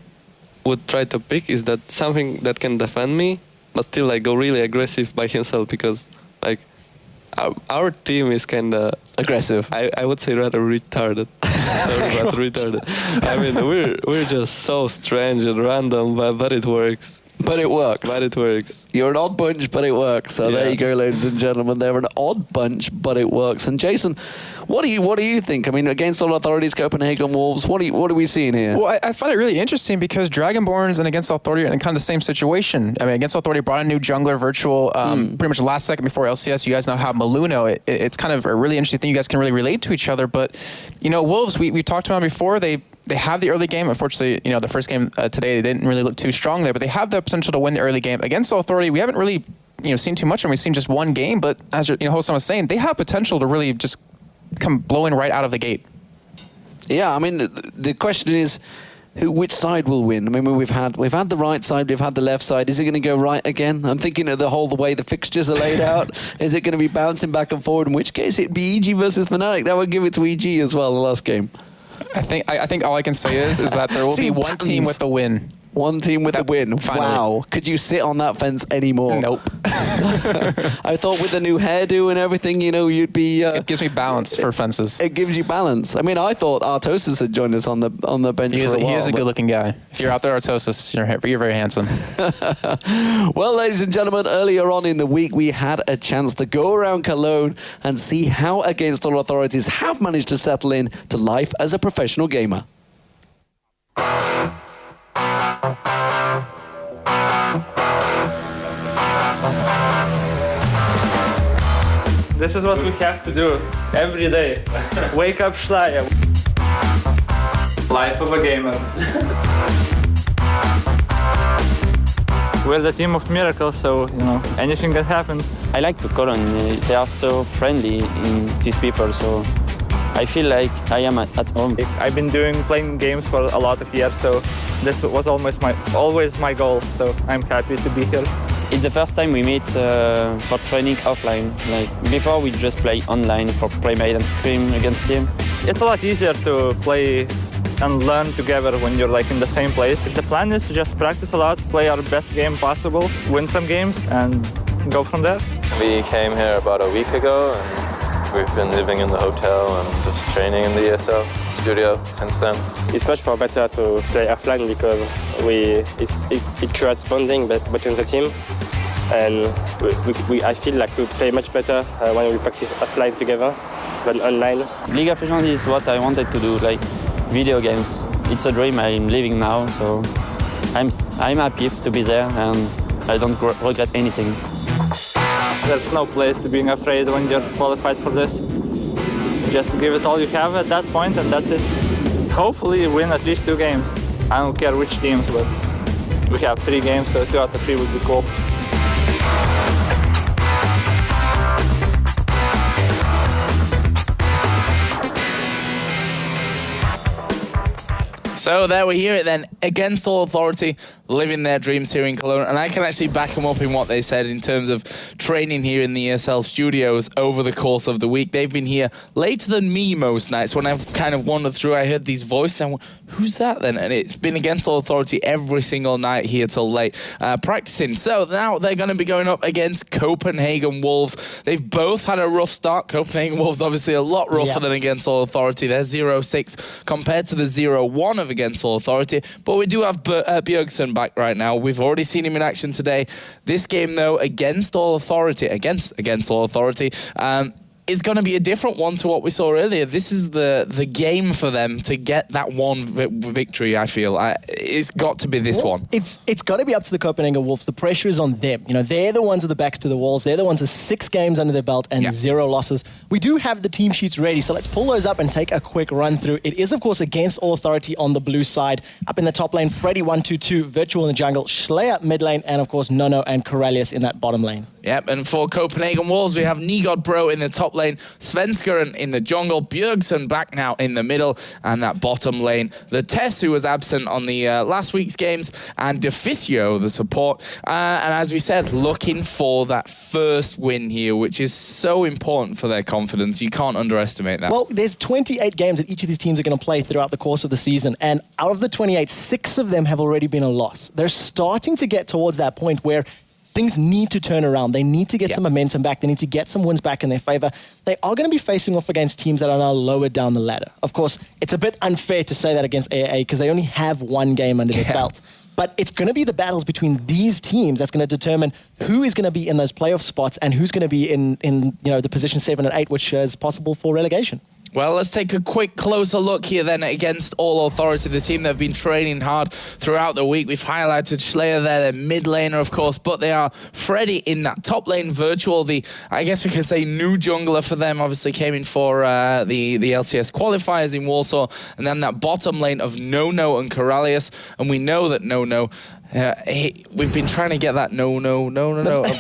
would try to pick is that something that can defend me, but still like go really aggressive by himself, because like our team is kind of aggressive. I would say rather retarded. Sorry, but retarded. I mean, we're just so strange and random, but it works. But it works. But it works. You're an odd bunch, but it works. So there you go, ladies and gentlemen. They're an odd bunch, but it works. And Jason, what do you think? I mean, Against All Authorities, Copenhagen Wolves, what are we seeing here? Well, I find it really interesting because Dragonborns and Against All Authority are in kind of the same situation. I mean, Against All Authority brought a new jungler, Virtual, pretty much the last second before LCS. You guys now have Maluno. It's kind of a really interesting thing. You guys can really relate to each other. But, Wolves, we talked about them before. They have the early game. Unfortunately, the first game today, they didn't really look too strong there, but they have the potential to win the early game. Against All Authority, we haven't really, seen too much, and we've seen just one game, but as Hosan was saying, they have potential to really just come blowing right out of the gate. Yeah, I mean, the question is, which side will win? I mean, we've had the right side, we've had the left side. Is it going to go right again? I'm thinking of the way the fixtures are laid out. Is it going to be bouncing back and forward? In which case, it'd be EG versus Fnatic. That would give it to EG as well in the last game. I think all I can say is that there will be one team with the win. One team with the win. Finally. Wow. Could you sit on that fence anymore? Nope. I thought with the new hairdo and everything, you'd be... it gives me balance for fences. It gives you balance. I mean, I thought Artosis had joined us on the bench for a while. He is a good-looking guy. If you're out there, Artosis, you're very handsome. Well, ladies and gentlemen, earlier on in the week, we had a chance to go around Cologne and see how Against All Authorities have managed to settle in to life as a professional gamer. This is what we have to do every day. Wake up, Schleier. Life of a gamer. We're the team of miracles, so, anything can happen. I like to Cologne. They are so friendly, these people, so I feel like I am at home. I've been playing games for a lot of years, so this was always my goal, so I'm happy to be here. It's the first time we meet for training offline. Like before, we just play online for Premade and Scream against team. It's a lot easier to play and learn together when you're in the same place. The plan is to just practice a lot, play our best game possible, win some games, and go from there. We came here about a week ago, and we've been living in the hotel and just training in the ESL studio since then. It's much more better to play offline because it creates bonding between the team, and I feel like we play much better when we practice offline together than online. League of Legends is what I wanted to do, like video games. It's a dream I'm living now, so I'm happy to be there, and I don't regret anything. There's no place to being afraid when you're qualified for this. Just give it all you have at that point, and that's it. Hopefully you win at least 2 games. I don't care which teams, but we have 3 games, so 2 out of 3 would be cool. So there we hear it then. Against All Authority, living their dreams here in Cologne. And I can actually back them up in what they said in terms of training here in the ESL studios over the course of the week. They've been here later than me most nights. When I've kind of wandered through, I heard these voices and I went, who's that then? And it's been Against All Authority every single night here till late practicing. So now they're going to be going up against Copenhagen Wolves. They've both had a rough start. Copenhagen Wolves obviously a lot rougher than Against All Authority. They're 0-6 compared to the 0-1 of Against All Authority. But we do have Bjergsen back right now. We've already seen him in action today. This game, though, Against All Authority, against All Authority, is going to be a different one to what we saw earlier. This is the game for them to get that one victory, I feel. It's got to be this one. It's got to be up to the Copenhagen Wolves. The pressure is on them. They're the ones with the backs to the walls. They're the ones with 6 games under their belt and 0 losses. We do have the team sheets ready, so let's pull those up and take a quick run through. It is, of course, Against All Authority on the blue side. Up in the top lane, Freddy 1-2-2, Virtual in the jungle, Schleier mid lane, and, of course, Nono and Corellius in that bottom lane. Yep, and for Copenhagen Wolves, we have Nigod Bro in the top lane, Svenskeren in the jungle, Bjergsen back now in the middle, and that bottom lane, the Tess, who was absent on the last week's games, and Deficio, the support. And as we said, looking for that first win here, which is so important for their confidence. You can't underestimate that. Well, there's 28 games that each of these teams are going to play throughout the course of the season, and out of the 28, 6 of them have already been a loss. They're starting to get towards that point where things need to turn around. They need to get some momentum back. They need to get some wins back in their favor. They are going to be facing off against teams that are now lower down the ladder. Of course, it's a bit unfair to say that against AAA because they only have 1 game under their belt. But it's going to be the battles between these teams that's going to determine who is going to be in those playoff spots and who's going to be in the position 7 and 8, which is possible for relegation. Well, let's take a quick closer look here then Against All Authority, the team that have been training hard throughout the week. We've highlighted Schleier there, their mid laner, of course, but they are Freddy in that top lane, Virtual, I guess we can say new jungler for them, obviously came in for the LCS qualifiers in Warsaw, and then that bottom lane of Nono and Corellius, and we know that Nono We've been trying to get that no,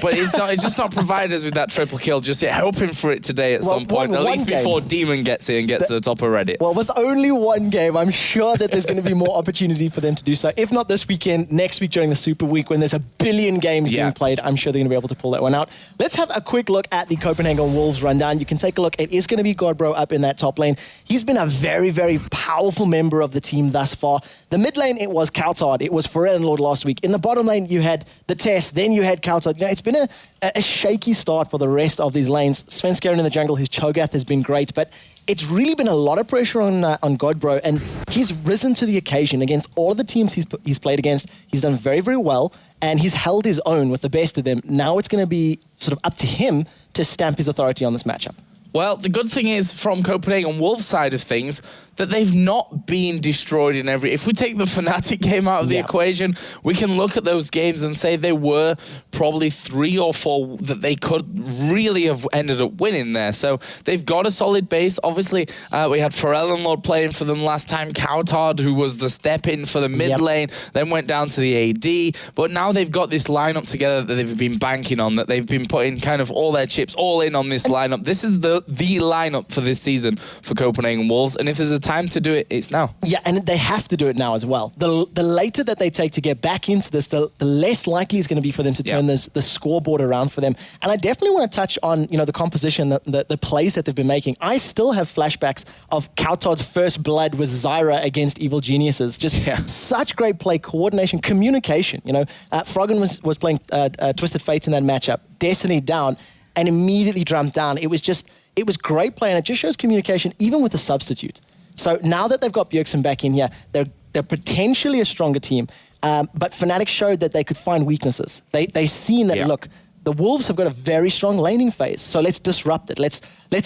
but it's just not provided us with that triple kill just yet. Hoping for it today at some point, at least before Demon gets here and gets to the top of Reddit. Well, with only one game, I'm sure that there's going to be more opportunity for them to do so. If not this weekend, next week during the Super Week when there's a billion games being played, I'm sure they're going to be able to pull that one out. Let's have a quick look at the Copenhagen Wolves rundown. You can take a look. It is going to be Godbro up in that top lane. He's been a very, very powerful member of the team thus far. The mid lane, it was Coutard. It was Pharrell and Lord last week. In the bottom lane, you had the Test, then you had Coutard. It's been a shaky start for the rest of these lanes. Sven Skaren in the jungle, his Cho'Gath has been great, but it's really been a lot of pressure on Godbro, and he's risen to the occasion against all of the teams he's played against. He's done very, very well, and he's held his own with the best of them. Now it's going to be sort of up to him to stamp his authority on this matchup. Well, the good thing is, from Copenhagen Wolves' side of things, that they've not been destroyed in every... If we take the Fnatic game out of the equation, we can look at those games and say there were probably 3 or 4 that they could really have ended up winning there. So they've got a solid base. Obviously, we had Pharrell and Lord playing for them last time. Coutard, who was the step-in for the mid lane, then went down to the AD. But now they've got this lineup together that they've been banking on, that they've been putting kind of all their chips all in on this lineup. This is the lineup for this season for Copenhagen Wolves. And if there's a time to do it, it's now. Yeah, and they have to do it now as well. The later that they take to get back into this, the less likely it's going to be for them to turn the scoreboard around for them. And I definitely want to touch on, the composition, the plays that they've been making. I still have flashbacks of Coutard's first blood with Zyra against Evil Geniuses. Just such great play, coordination, communication. Froggen was playing Twisted Fates in that matchup. Destiny down and immediately jumped down. It was great play, and it just shows communication even with the substitute. So now that they've got Bjergsen back in here, they're potentially a stronger team. But Fnatic showed that they could find weaknesses. They seen that, look, the Wolves have got a very strong laning phase, so let's disrupt it. Let's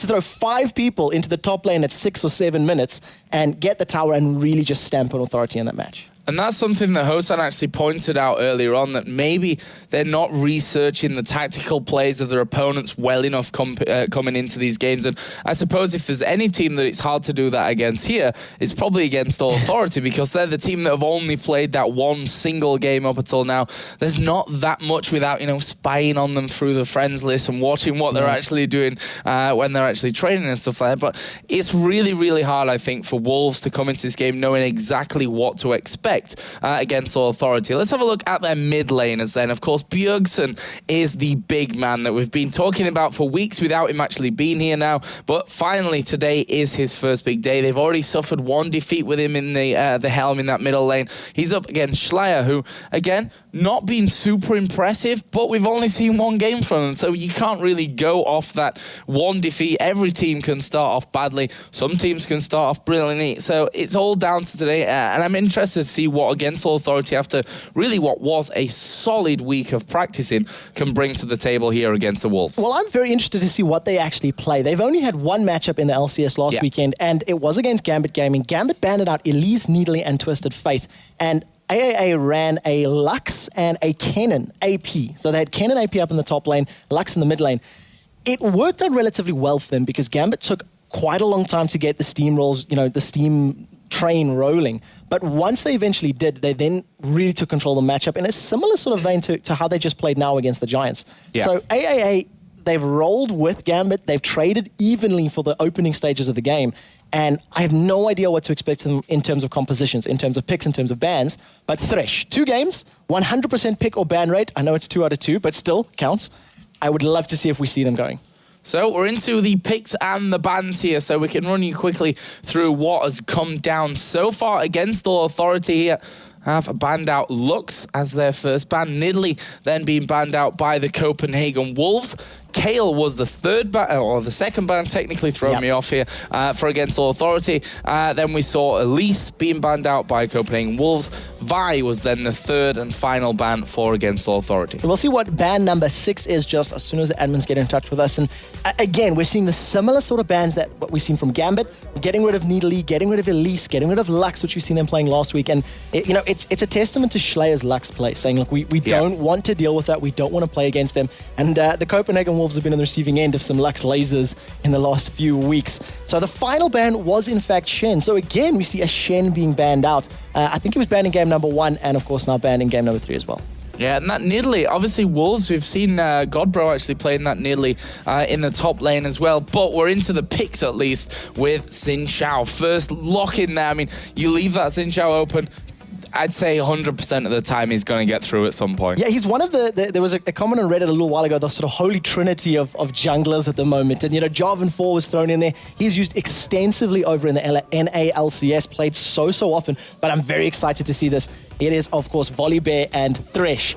throw 5 people into the top lane at 6 or 7 minutes and get the tower and really just stamp an authority in that match. And that's something that Hosan actually pointed out earlier on, that maybe they're not researching the tactical plays of their opponents well enough coming into these games. And I suppose if there's any team that it's hard to do that against here, it's probably against All Authority, because they're the team that have only played that one single game up until now. There's not that much without, spying on them through the friends list and watching what they're actually doing when they're actually training and stuff like that. But it's really, really hard, I think, for Wolves to come into this game knowing exactly what to expect against All Authority. Let's have a look at their mid laners then. Of course, Bjergsen is the big man that we've been talking about for weeks without him actually being here now. But finally, today is his first big day. They've already suffered 1 defeat with him in the Helm in that middle lane. He's up against Schleier, who, again, not been super impressive, but we've only seen 1 game from him, so you can't really go off that 1 defeat. Every team can start off badly. Some teams can start off brilliantly. So it's all down to today, and I'm interested to see what against All Authority, after really what was a solid week of practicing, can bring to the table here against the Wolves. Well, I'm very interested to see what they actually play. They've only had 1 matchup in the LCS last weekend, and it was against Gambit Gaming. Gambit banded out Elise, Needly, and Twisted Fate, and AAA ran a Lux and a Kennen AP. So they had Kennen AP up in the top lane, Lux in the mid lane. It worked out relatively well for them because Gambit took quite a long time to get the steam rolls, the steam train rolling. But once they eventually did, they then really took control of the matchup in a similar sort of vein to how they just played now against the Giants. So AAA, they've rolled with Gambit. They've traded evenly for the opening stages of the game. And I have no idea what to expect them in terms of compositions, in terms of picks, in terms of bans. But Thresh, 2 games, 100% pick or ban rate. I know it's 2 out of 2, but still counts. I would love to see if we see them going. So we're into the picks and the bans here, so we can run you quickly through what has come down so far against All Authority here. Have banned out Lux as their first ban. Nidalee then being banned out by the Copenhagen Wolves. Kale was the third ban, or the second ban, technically throwing me off here, for against All Authority. Then we saw Elise being banned out by Copenhagen Wolves. Vi was then the third and final ban for against All Authority. We'll see what ban number 6 is just as soon as the admins get in touch with us. And again, we're seeing the similar sort of bans that what we've seen from Gambit. Getting rid of Nidalee, getting rid of Elise, getting rid of Lux, which we've seen them playing last week. And it's a testament to Schleier's Lux play, saying, look, we don't want to deal with that. We don't want to play against them. And the Copenhagen Wolves have been on the receiving end of some Lux lasers in the last few weeks. So the final ban was in fact Shen. So again, we see a Shen being banned out. I think he was banned in game number number 1, and of course now banned in game number 3 as well. Yeah, and that Nidalee, obviously Wolves, we've seen Godbro actually playing that Nidalee in the top lane as well, but we're into the picks at least with Xin Zhao. First lock in there, I mean, you leave that Xin Zhao open, I'd say 100% of the time he's going to get through at some point. Yeah, he's one of there was a comment on Reddit a little while ago, the sort of holy trinity of junglers at the moment. And, Jarvan 4 was thrown in there. He's used extensively over in the NA LCS, played so often, but I'm very excited to see this. It is, of course, Volibear and Thresh.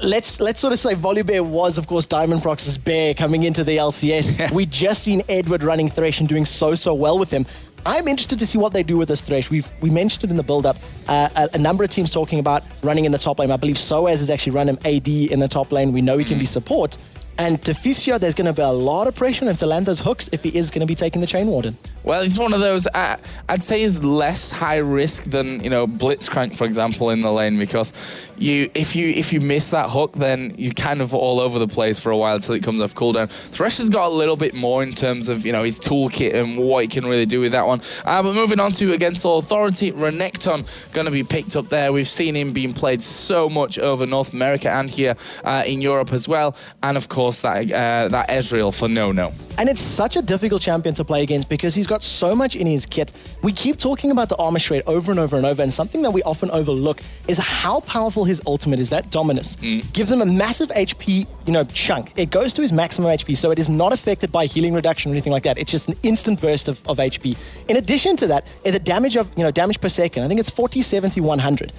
Let's sort of say Volibear was, of course, Diamond Prox's bear coming into the LCS. We just seen Edward running Thresh and doing so well with him. I'm interested to see what they do with this Thresh. We mentioned it in the build-up. A number of teams talking about running in the top lane. I believe Soaz has actually run him AD in the top lane. We know he can be support. And Deficio, there's going to be a lot of pressure on him to land those hooks if he is going to be taking the Chain Warden. Well, he's one of those, I'd say is less high risk than, Blitzcrank, for example, in the lane, because if you miss that hook, then you're kind of all over the place for a while until it comes off cooldown. Thresh has got a little bit more in terms of, his toolkit and what he can really do with that one. But moving on to Against All Authority, Renekton going to be picked up there. We've seen him being played so much over North America and here in Europe as well. And of course, that Ezreal for No-No. And it's such a difficult champion to play against because he's got so much in his kit. We keep talking about the armor shred over and over and over, and something that we often overlook is how powerful his ultimate is. That Dominus gives him a massive HP, chunk. It goes to his maximum HP, so it is not affected by healing reduction or anything like that. It's just an instant burst of HP. In addition to that, the damage of damage per second, I think it's 40, 70, 100.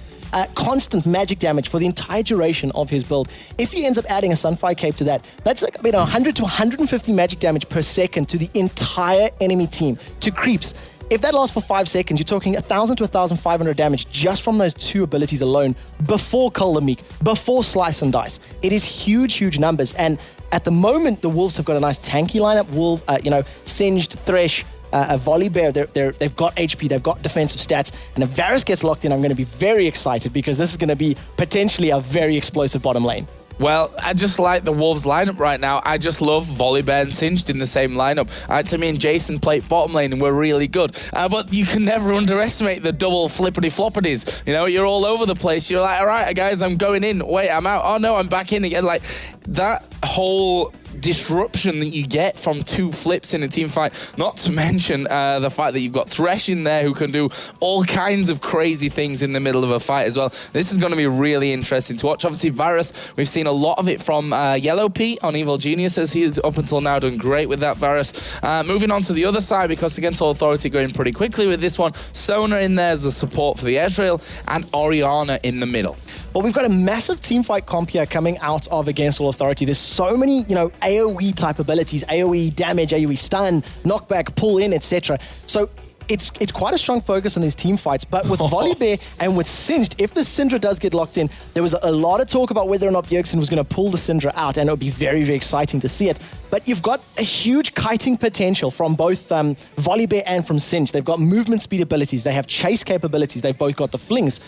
Constant magic damage for the entire duration of his build. If he ends up adding a Sunfire Cape to that, that's like 100 to 150 magic damage per second to the entire enemy team, to creeps. If that lasts for 5 seconds, you're talking 1,000 to 1,500 damage just from those 2 abilities alone before Cull the Meek, before Slice and Dice. It is huge numbers, and at the moment, the Wolves have got a nice tanky lineup. Singed, Thresh, Volibear, they've got HP, they've got defensive stats, and if Varus gets locked in, I'm going to be very excited because this is going to be potentially a very explosive bottom lane. Well, I just like the Wolves lineup right now. I just love Volibear and Singed in the same lineup. Actually, me and Jason played bottom lane and we're really good. But you can never underestimate the double flippity-floppities. You're all over the place. You're like, all right, guys, I'm going in. Wait, I'm out. Oh, no, I'm back in again. Like, that whole disruption that you get from 2 flips in a team fight, not to mention the fact that you've got Thresh in there who can do all kinds of crazy things in the middle of a fight as well. This is going to be really interesting to watch. Obviously, Varus, we've seen a lot of it from Yellow P on Evil Geniuses. He has up until now done great with that Varus. Moving on to the other side, because Against All Authority going pretty quickly with this one, Sona in there as a support for the Ezreal, and Orianna in the middle. Well, we've got a massive teamfight comp here coming out of Against All Authority. There's so many, AoE type abilities, AoE damage, AoE stun, knockback, pull in, etc. So it's quite a strong focus on these team fights. But with Volibear and with Singed, if the Syndra does get locked in, there was a lot of talk about whether or not Bjergsen was going to pull the Syndra out, and it would be very, very exciting to see it. But you've got a huge kiting potential from both Volibear and from Singed. They've got movement speed abilities. They have chase capabilities. They've both got the flings.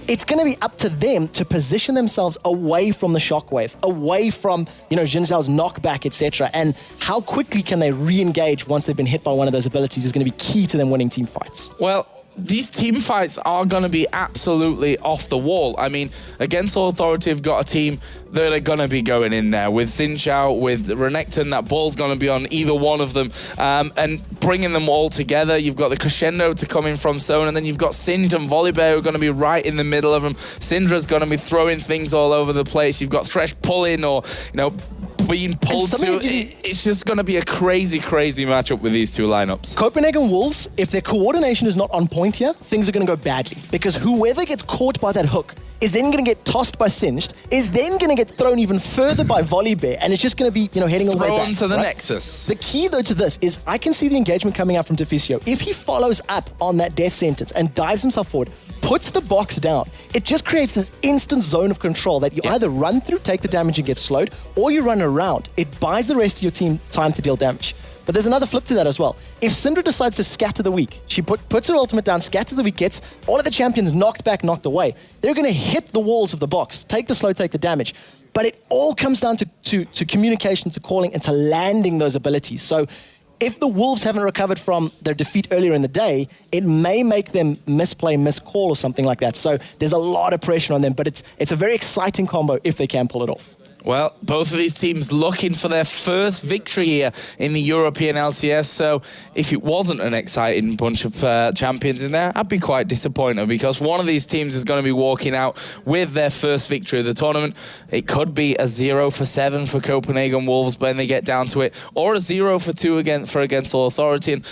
It's going to be up to them to position themselves away from the shockwave, away from, Xin Zhao's knockback, etc. And how quickly can they re-engage once they've been hit by one of those abilities is going to be key to them winning team fights. Well, these team fights are going to be absolutely off the wall. I mean, Against All Authority have got a team that are going to be going in there with Xin Zhao, with Renekton. That ball's going to be on either one of them, and bringing them all together. You've got the crescendo to come in from Sona, and then you've got Singed and Volibear who are going to be right in the middle of them. Syndra's going to be throwing things all over the place. You've got Thresh pulling or, being pulled to. It's just going to be a crazy matchup with these 2 lineups. Copenhagen Wolves, if their coordination is not on point here, things are going to go badly. Because whoever gets caught by that hook is then going to get tossed by Singed, is then going to get thrown even further by Volibear, and it's just going to be, heading all the way back. Thrown to the Nexus. The key, though, to this is I can see the engagement coming out from Deficio. If he follows up on that death sentence and dives himself forward, puts the box down, it just creates this instant zone of control that you either run through, take the damage and get slowed, or you run around. It buys the rest of your team time to deal damage. But there's another flip to that as well. If Syndra decides to scatter the weak, she puts her ultimate down, scatters the weak, gets all of the champions knocked back, knocked away, they're going to hit the walls of the box, take the slow, take the damage. But it all comes down to communication, to calling, and to landing those abilities. So if the Wolves haven't recovered from their defeat earlier in the day, it may make them misplay, miscall or something like that. So there's a lot of pressure on them, but it's a very exciting combo if they can pull it off. Well, both of these teams looking for their first victory here in the European LCS. So if it wasn't an exciting bunch of champions in there, I'd be quite disappointed, because one of these teams is going to be walking out with their first victory of the tournament. It could be a 0-for-7 for Copenhagen Wolves when they get down to it, or a 0-for-2 against All Authority. And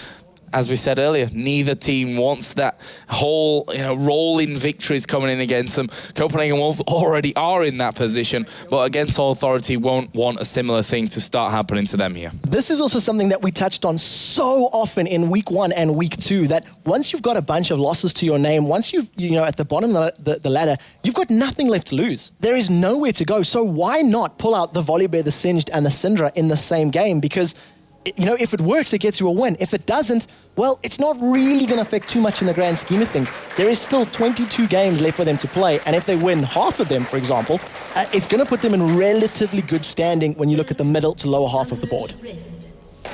as we said earlier, neither team wants that whole rolling victories coming in against them. Copenhagen Wolves already are in that position, but against All Authority won't want a similar thing to start happening to them here. This is also something that we touched on so often in week 1 and week 2, that once you've got a bunch of losses to your name, once you've, at the bottom of the ladder, you've got nothing left to lose. There is nowhere to go. So why not pull out the Volibear, the Singed, and the Syndra in the same game? Because if it works, it gets you a win. If it doesn't, well, it's not really going to affect too much in the grand scheme of things. There is still 22 games left for them to play, and if they win half of them, for example, it's going to put them in relatively good standing when you look at the middle to lower half of the board.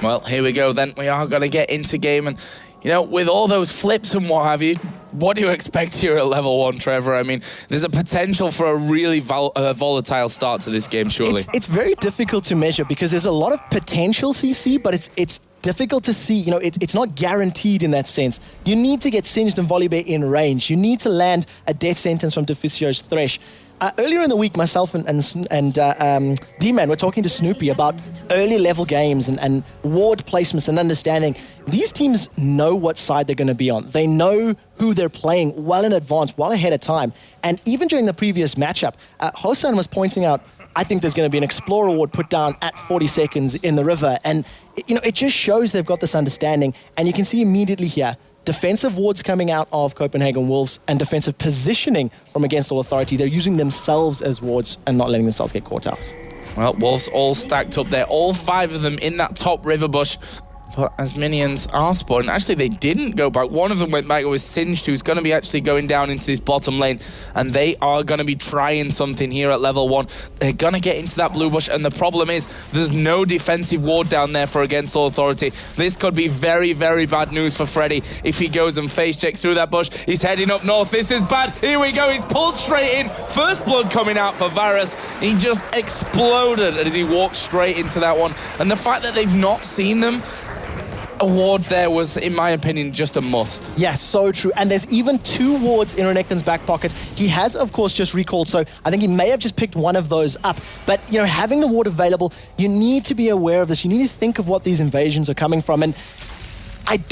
Well, here we go then. We are going to get into game, and with all those flips and what have you, what do you expect here at level 1, Trevor? I mean, there's a potential for a really volatile start to this game, surely. It's very difficult to measure because there's a lot of potential, CC, but it's difficult to see. It's not guaranteed in that sense. You need to get Singed and Volibear in range. You need to land a death sentence from Deficio's Thresh. Earlier in the week, myself and D-Man were talking to Snoopy about early level games and ward placements and understanding. These teams know what side they're going to be on. They know who they're playing well in advance, well ahead of time. And even during the previous matchup, Hosan was pointing out, I think there's going to be an Explorer Ward put down at 40 seconds in the river. And, it just shows they've got this understanding. And you can see immediately here, defensive wards coming out of Copenhagen Wolves and defensive positioning from against All Authority. They're using themselves as wards and not letting themselves get caught out. Well, Wolves all stacked up there, all 5 of them in that top river bush. But as minions are spawning, actually they didn't go back. One of them went back. It was Singed, who's going to be actually going down into this bottom lane, and they are going to be trying something here at level 1. They're going to get into that blue bush, and the problem is there's no defensive ward down there for against All Authority. This could be very, very bad news for Freddy if he goes and face checks through that bush. He's heading up north. This is bad. Here we go. He's pulled straight in. First blood coming out for Varus. He just exploded as he walked straight into that one. And the fact that they've not seen them, a ward there was, in my opinion, just a must. Yeah, so true. And there's even 2 wards in Renekton's back pocket. He has, of course, just recalled, so I think he may have just picked one of those up. But, having the ward available, you need to be aware of this. You need to think of what these invasions are coming from. And I'm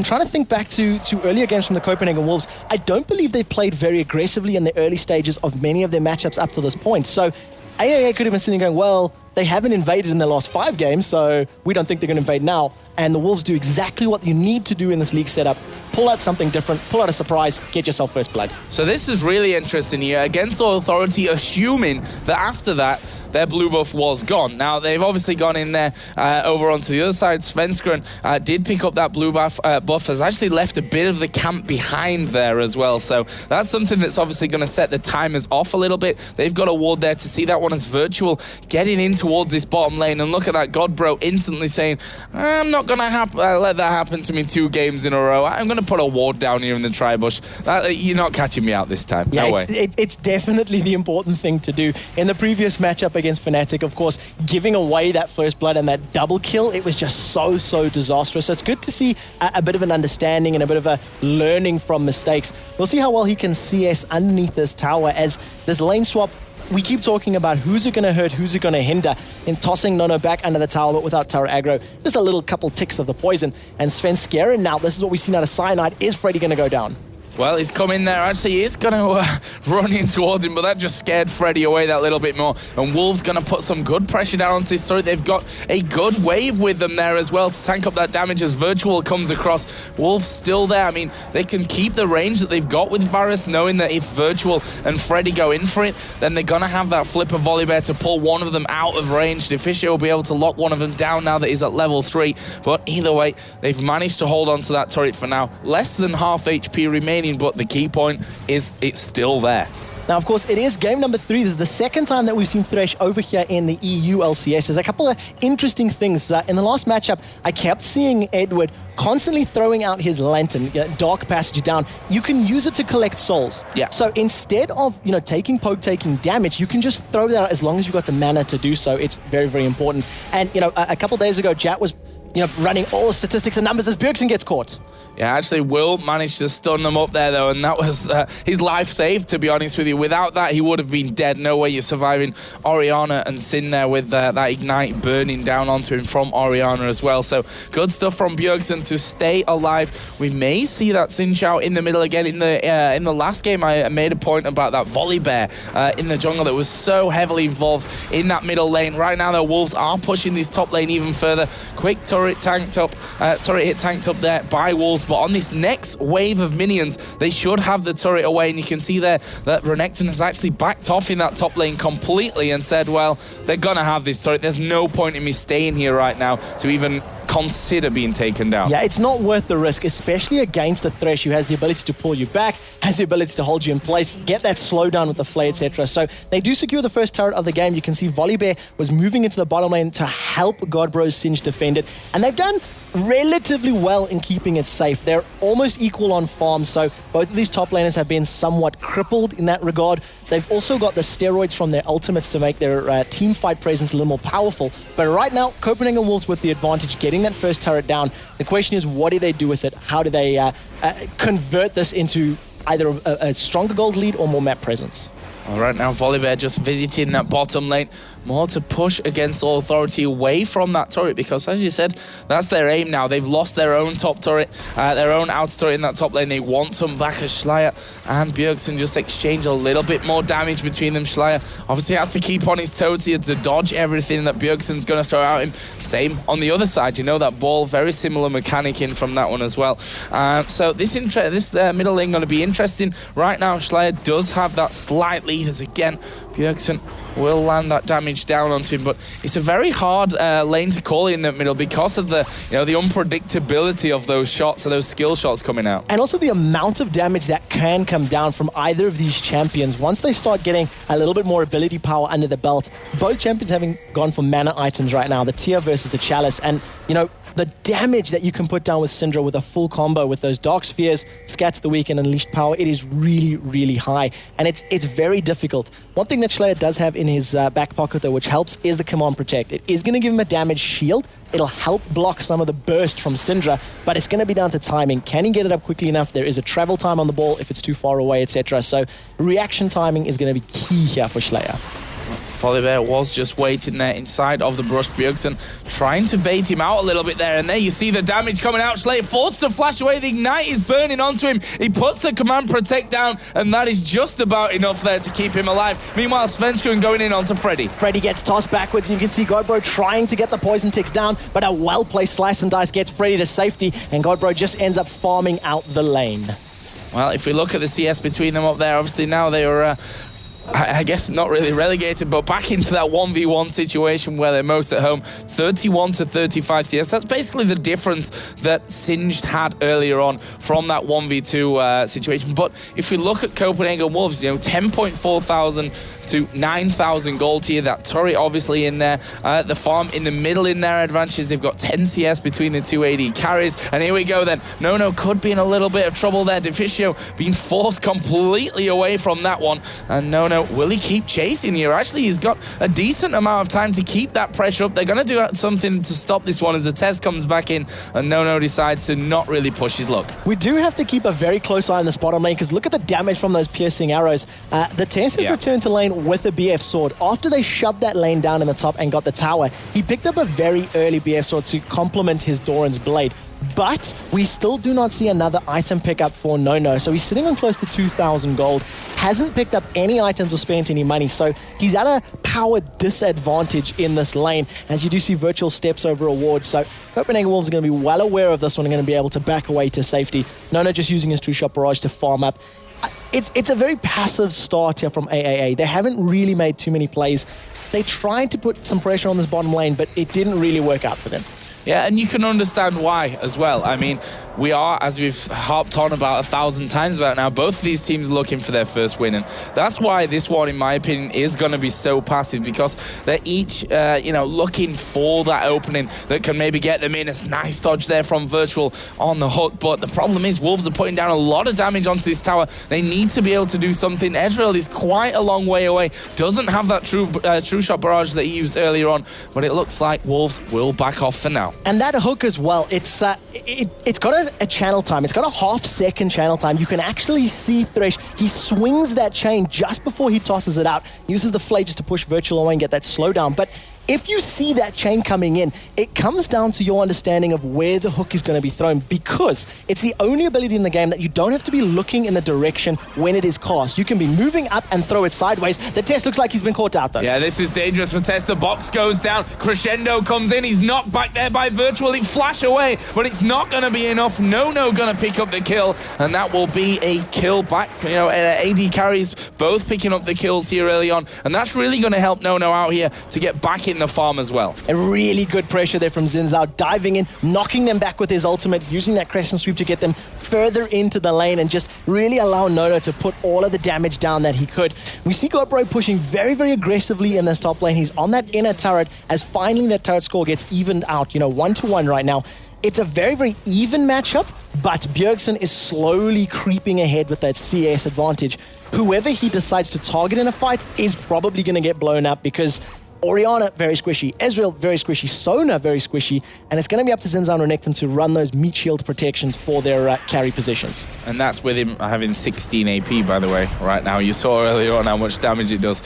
trying to think back to earlier games from the Copenhagen Wolves. I don't believe they've played very aggressively in the early stages of many of their matchups up to this point. So AAA could have been sitting going, well, they haven't invaded in their last 5 games, so we don't think they're going to invade now. And the Wolves do exactly what you need to do in this league setup. Pull out something different, pull out a surprise, get yourself first blood. So this is really interesting here. Against All Authority, assuming that after that, their blue buff was gone. Now, they've obviously gone in there over onto the other side. Svenskeren did pick up that blue buff, has actually left a bit of the camp behind there as well. So that's something that's obviously going to set the timers off a little bit. They've got a ward there to see that one as virtual, getting in towards this bottom lane. And look at that, Godbro instantly saying, I'm not going to let that happen to me 2 games in a row. I'm going to put a ward down here in the tri-bush. You're not catching me out this time. Yeah, no way. It's definitely the important thing to do. In the previous matchup against Fnatic, of course, giving away that first blood and that double kill, it was just so disastrous. So it's good to see a bit of an understanding and a bit of a learning from mistakes. We'll see how well he can CS underneath this tower as this lane swap. We keep talking about who's it going to hurt, who's it going to hinder, in tossing Nono back under the tower, but without tower aggro. Just a little couple ticks of the poison. And Svenskeren now, this is what we've seen out of Cyanide. Is Freddy going to go down? Well, he's come in there. Actually, he is going to run in towards him, but that just scared Freddy away that little bit more. And Wolves going to put some good pressure down onto this turret. They've got a good wave with them there as well to tank up that damage as Virtual comes across. Wolves still there. I mean, they can keep the range that they've got with Varus, knowing that if Virtual and Freddy go in for it, then they're going to have that flip of Volibear to pull one of them out of range. Deficio will be able to lock one of them down now that he's at level 3. But either way, they've managed to hold on to that turret for now. Less than half HP remaining, but the key point is it's still there. Now, of course, it is game number 3. This is the second time that we've seen Thresh over here in the EU LCS. There's a couple of interesting things. In the last matchup, I kept seeing Edward constantly throwing out his lantern, Dark Passage down. You can use it to collect souls. Yeah. So instead of, taking poke, taking damage, you can just throw that out as long as you've got the mana to do so. It's very, very important. And, a couple days ago, Jat was, running all the statistics and numbers as Bjergsen gets caught. Yeah, actually, Will managed to stun them up there, though, and that was his life saved, to be honest with you. Without that, he would have been dead. No way you're surviving Orianna and Sin there with that Ignite burning down onto him from Orianna as well. So good stuff from Bjergsen to stay alive. We may see that Xin Zhao in the middle again. In the last game, I made a point about that Volibear in the jungle that was so heavily involved in that middle lane. Right now, the Wolves are pushing this top lane even further. Quick turret hit tanked up there by Wolves. But on this next wave of minions, they should have the turret away. And you can see there that Renekton has actually backed off in that top lane completely and said, well, they're going to have this turret. There's no point in me staying here right now to even consider being taken down. Yeah, it's not worth the risk, especially against a Thresh who has the ability to pull you back, has the ability to hold you in place, get that slowdown with the Flay, etc. So they do secure the first turret of the game. You can see Volibear was moving into the bottom lane to help Godbro's Singe defend it. And they've done relatively well in keeping it safe. They're almost equal on farm, so both of these top laners have been somewhat crippled in that regard. They've also got the steroids from their ultimates to make their team fight presence a little more powerful. But right now, Copenhagen Wolves with the advantage, getting that first turret down. The question is, what do they do with it? How do they convert this into either a stronger gold lead or more map presence? All right, now Volibear just visiting that bottom lane. More to push against All Authority away from that turret, because as you said, that's their aim now. They've lost their own top turret, their own outer turret in that top lane. They want some back as Schleier and Bjergsen just exchange a little bit more damage between them. Schleier obviously has to keep on his toes here to dodge everything that Bjergsen's going to throw at him. Same on the other side, that ball, very similar mechanic in from that one as well. So this middle lane going to be interesting. Right now, Schleier does have that slight lead as again, Bjergsen will land that damage down onto him, but it's a very hard lane to call in the middle because of the the unpredictability of those shots, or those skill shots coming out. And also the amount of damage that can come down from either of these champions. Once they start getting a little bit more ability power under the belt, both champions having gone for mana items right now, the Tear versus the Chalice, and the damage that you can put down with Syndra with a full combo with those Dark Spheres, Scatter the Weak, and Unleashed Power, it is really, really high. And it's very difficult. One thing that Schleier does have in his back pocket, though, which helps, is the Command Protect. It is going to give him a damage shield. It'll help block some of the burst from Syndra, but it's going to be down to timing. Can he get it up quickly enough? There is a travel time on the ball if it's too far away, etc. So reaction timing is going to be key here for Schleier. Volibear was just waiting there inside of the brush. Bjergsen trying to bait him out a little bit there, and there you see the damage coming out. Schleier forced to flash away. The Ignite is burning onto him. He puts the Command Protect down, and that is just about enough there to keep him alive. Meanwhile, Svenskeren going in onto Freddy. Freddy gets tossed backwards, and you can see Godbro trying to get the poison ticks down, but a well-placed slice and dice gets Freddy to safety, and Godbro just ends up farming out the lane. Well, if we look at the CS between them up there, obviously now they are I guess not really relegated, but back into that 1v1 situation where they're most at home. 31 to 35 CS. That's basically the difference that Singed had earlier on from that 1v2 situation. But if we look at Copenhagen Wolves, 10.4 thousand to 9,000 gold here. That turret obviously in there. The farm in the middle in their advantages. They've got 10 CS between the two AD carries. And here we go then. No could be in a little bit of trouble there. Deficio being forced completely away from that one. And No, will he keep chasing here? Actually, he's got a decent amount of time to keep that pressure up. They're going to do something to stop this one as the Tez comes back in and No decides to not really push his luck. We do have to keep a very close eye on this bottom lane because look at the damage from those piercing arrows. The Tez has returned to lane with a BF sword. After they shoved that lane down in the top and got the tower, he picked up a very early BF sword to complement his Doran's blade. But we still do not see another item pickup for No. So he's sitting on close to 2,000 gold. Hasn't picked up any items or spent any money. So he's at a power disadvantage in this lane. As you do see virtual steps over a ward. So Copenhagen Wolves are going to be well aware of this one and going to be able to back away to safety. No just using his two-shot barrage to farm up. It's a very passive start here from AAA. They haven't really made too many plays. They tried to put some pressure on this bottom lane, but it didn't really work out for them. Yeah, and you can understand why as well. I mean, we are, as we've harped on about 1,000 times about now, both of these teams looking for their first win. And that's why this one, in my opinion, is going to be so passive, because they're each, looking for that opening that can maybe get them in. It's nice dodge there from Virtual on the hook. But the problem is Wolves are putting down a lot of damage onto this tower. They need to be able to do something. Ezreal is quite a long way away. Doesn't have that true shot barrage that he used earlier on. But it looks like Wolves will back off for now. And that hook as well, it's got a channel time. It's got a half-second channel time. You can actually see Thresh. He swings that chain just before he tosses it out. Uses the Flay just to push Virtual away and get that slowdown. But if you see that chain coming in, it comes down to your understanding of where the hook is going to be thrown, because it's the only ability in the game that you don't have to be looking in the direction when it is cast. You can be moving up and throw it sideways. The Test looks like he's been caught out, though. Yeah, this is dangerous for Test. The box goes down. Crescendo comes in. He's knocked back there by Virtual. He flash away, but it's not going to be enough. No going to pick up the kill, and that will be a kill back. AD carries both picking up the kills here early on, and that's really going to help No out here to get back in the farm as well. A really good pressure there from Xin Zhao, diving in, knocking them back with his ultimate, using that crescent sweep to get them further into the lane and just really allow Nono to put all of the damage down that he could. We see Godbro pushing very, very aggressively in this top lane. He's on that inner turret as finally that turret score gets evened out, 1-1 right now. It's a very, very even matchup, but Bjergsen is slowly creeping ahead with that CS advantage. Whoever he decides to target in a fight is probably going to get blown up, because Orianna, very squishy. Ezreal, very squishy. Sona, very squishy. And it's going to be up to Xin Zhao and Renekton to run those meat shield protections for their carry positions. And that's with him having 16 AP, by the way, right now. You saw earlier on how much damage it does.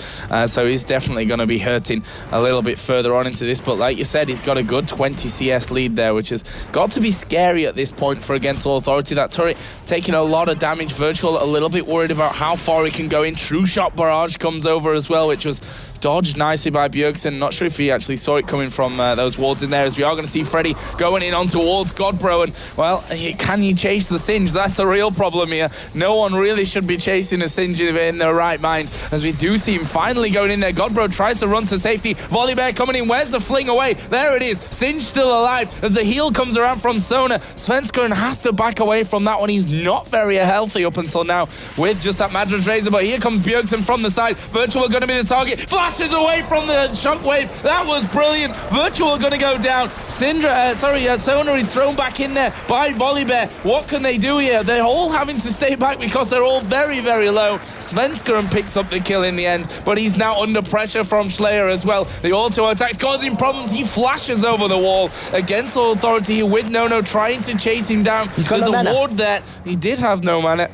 So he's definitely going to be hurting a little bit further on into this. But like you said, he's got a good 20 CS lead there, which has got to be scary at this point for Against All Authority. That turret taking a lot of damage. Virtual a little bit worried about how far he can go in. True Shot Barrage comes over as well, which was dodged nicely by Bjergsen. Not sure if he actually saw it coming from those wards in there, as we are going to see Freddy going in on towards Godbro. And, well, can he chase the Singe? That's the real problem here. No one really should be chasing a Singe in their right mind, as we do see him finally going in there. Godbro tries to run to safety. Volibear coming in. Where's the fling away? There it is. Singe still alive as the heal comes around from Sona. Svenskeren has to back away from that one. He's not very healthy up until now with just that Madras Razor, but here comes Bjergsen from the side. Virtual going to be the target. Flashes away from the shockwave. That was brilliant. Virtual going to go down. Sona is thrown back in there by Volibear. What can they do here? They're all having to stay back because they're all very, very low. Svenskeren picks up the kill in the end, but he's now under pressure from Slayer as well. The auto attacks causing problems. He flashes over the wall. Against All Authority with No trying to chase him down. There's a ward there. He did have no mana.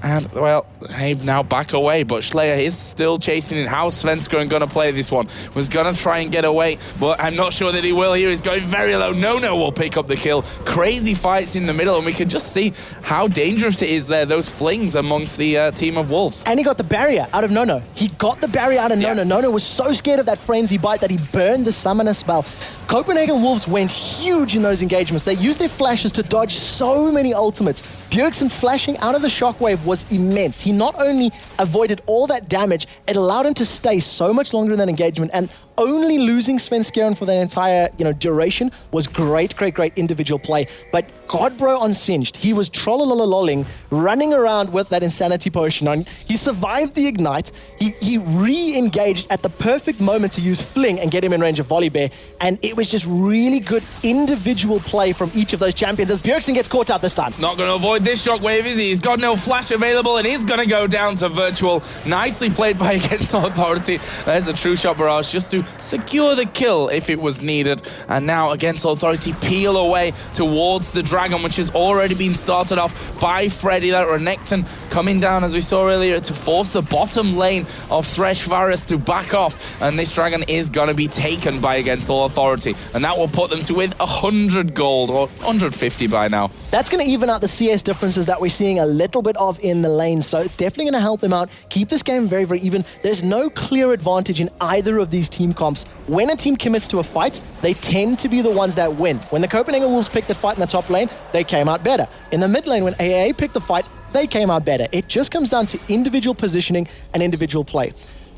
And, well, they now back away, but Slayer is still chasing in. How Svenskeren going to play this one? Was going to try and get away, but I'm not sure that he will here. He's going very low. No will pick up the kill. Crazy fights in the middle, and we can just see how dangerous it is there, those flings amongst the team of Wolves. And he got the barrier out of Nono. He got the barrier out of Nono. Nono was so scared of that frenzy bite that he burned the summoner spell. Copenhagen Wolves went huge in those engagements. They used their flashes to dodge so many ultimates. Bjergsen flashing out of the shockwave was immense. He not only avoided all that damage, it allowed him to stay so much longer in that engagement, and only losing Svenskeren for that entire duration was great individual play. But Godbro on Singed, he was trollolololling, running around with that insanity potion on. He survived the ignite. He re-engaged at the perfect moment to use Fling and get him in range of Volibear, and it was just really good individual play from each of those champions as Bjergsen gets caught out this time. Not going to avoid this shockwave, is he? He's got no flash available and is going to go down to Virtual. Nicely played by Against Authority. There's a True Shot Barrage just to secure the kill if it was needed. And now Against Authority peel away towards the Dragon, which has already been started off by Freddy. That Renekton coming down, as we saw earlier, to force the bottom lane of Thresh Varus to back off. And this Dragon is going to be taken by Against All Authority. And that will put them to with 100 gold, or 150 by now. That's going to even out the CS differences that we're seeing a little bit of in the lane. So it's definitely going to help them out. Keep this game very, very even. There's no clear advantage in either of these team comps. When a team commits to a fight, they tend to be the ones that win. When the Copenhagen Wolves picked the fight in the top lane, they came out better. In the mid lane, when AAA picked the fight, they came out better. It just comes down to individual positioning and individual play.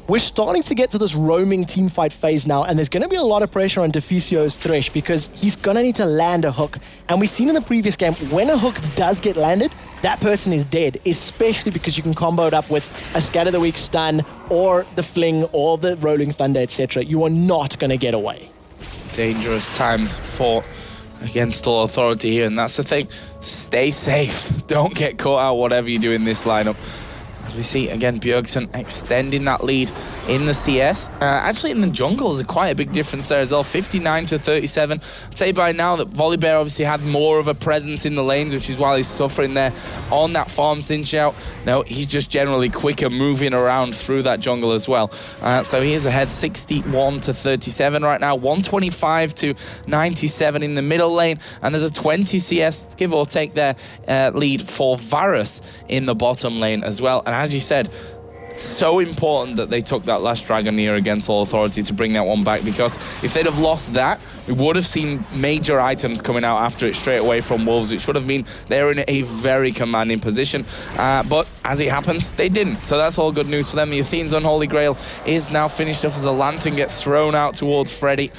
we're starting to get to this roaming teamfight phase now, and there's going to be a lot of pressure on Deficio's Thresh because he's going to need to land a hook. And we've seen in the previous game, when a hook does get landed, that person is dead, especially because you can combo it up with a Scatter the Weak stun or the Fling or the Rolling Thunder, etc. You are not going to get away. Dangerous times for against all authority here, and that's the thing. Stay safe. Don't get caught out whatever you do in this lineup. As we see, again, Bjergsen extending that lead in the CS. Actually, in the jungle, there's quite a big difference there as well, 59 to 37. I'd say by now that Volibear obviously had more of a presence in the lanes, which is why he's suffering there on that farm cinch out. No, he's just generally quicker moving around through that jungle as well. So he is ahead 61 to 37 right now, 125 to 97 in the middle lane, and there's a 20 CS, give or take there, lead for Varus in the bottom lane as well. And as you said, it's so important that they took that last Dragoneer against All Authority to bring that one back, because if they'd have lost that, we would have seen major items coming out after it straight away from Wolves, which would have mean they're in a very commanding position. But as it happens, they didn't. So that's all good news for them. The Athene's Unholy Grail is now finished up as a lantern gets thrown out towards Freddy.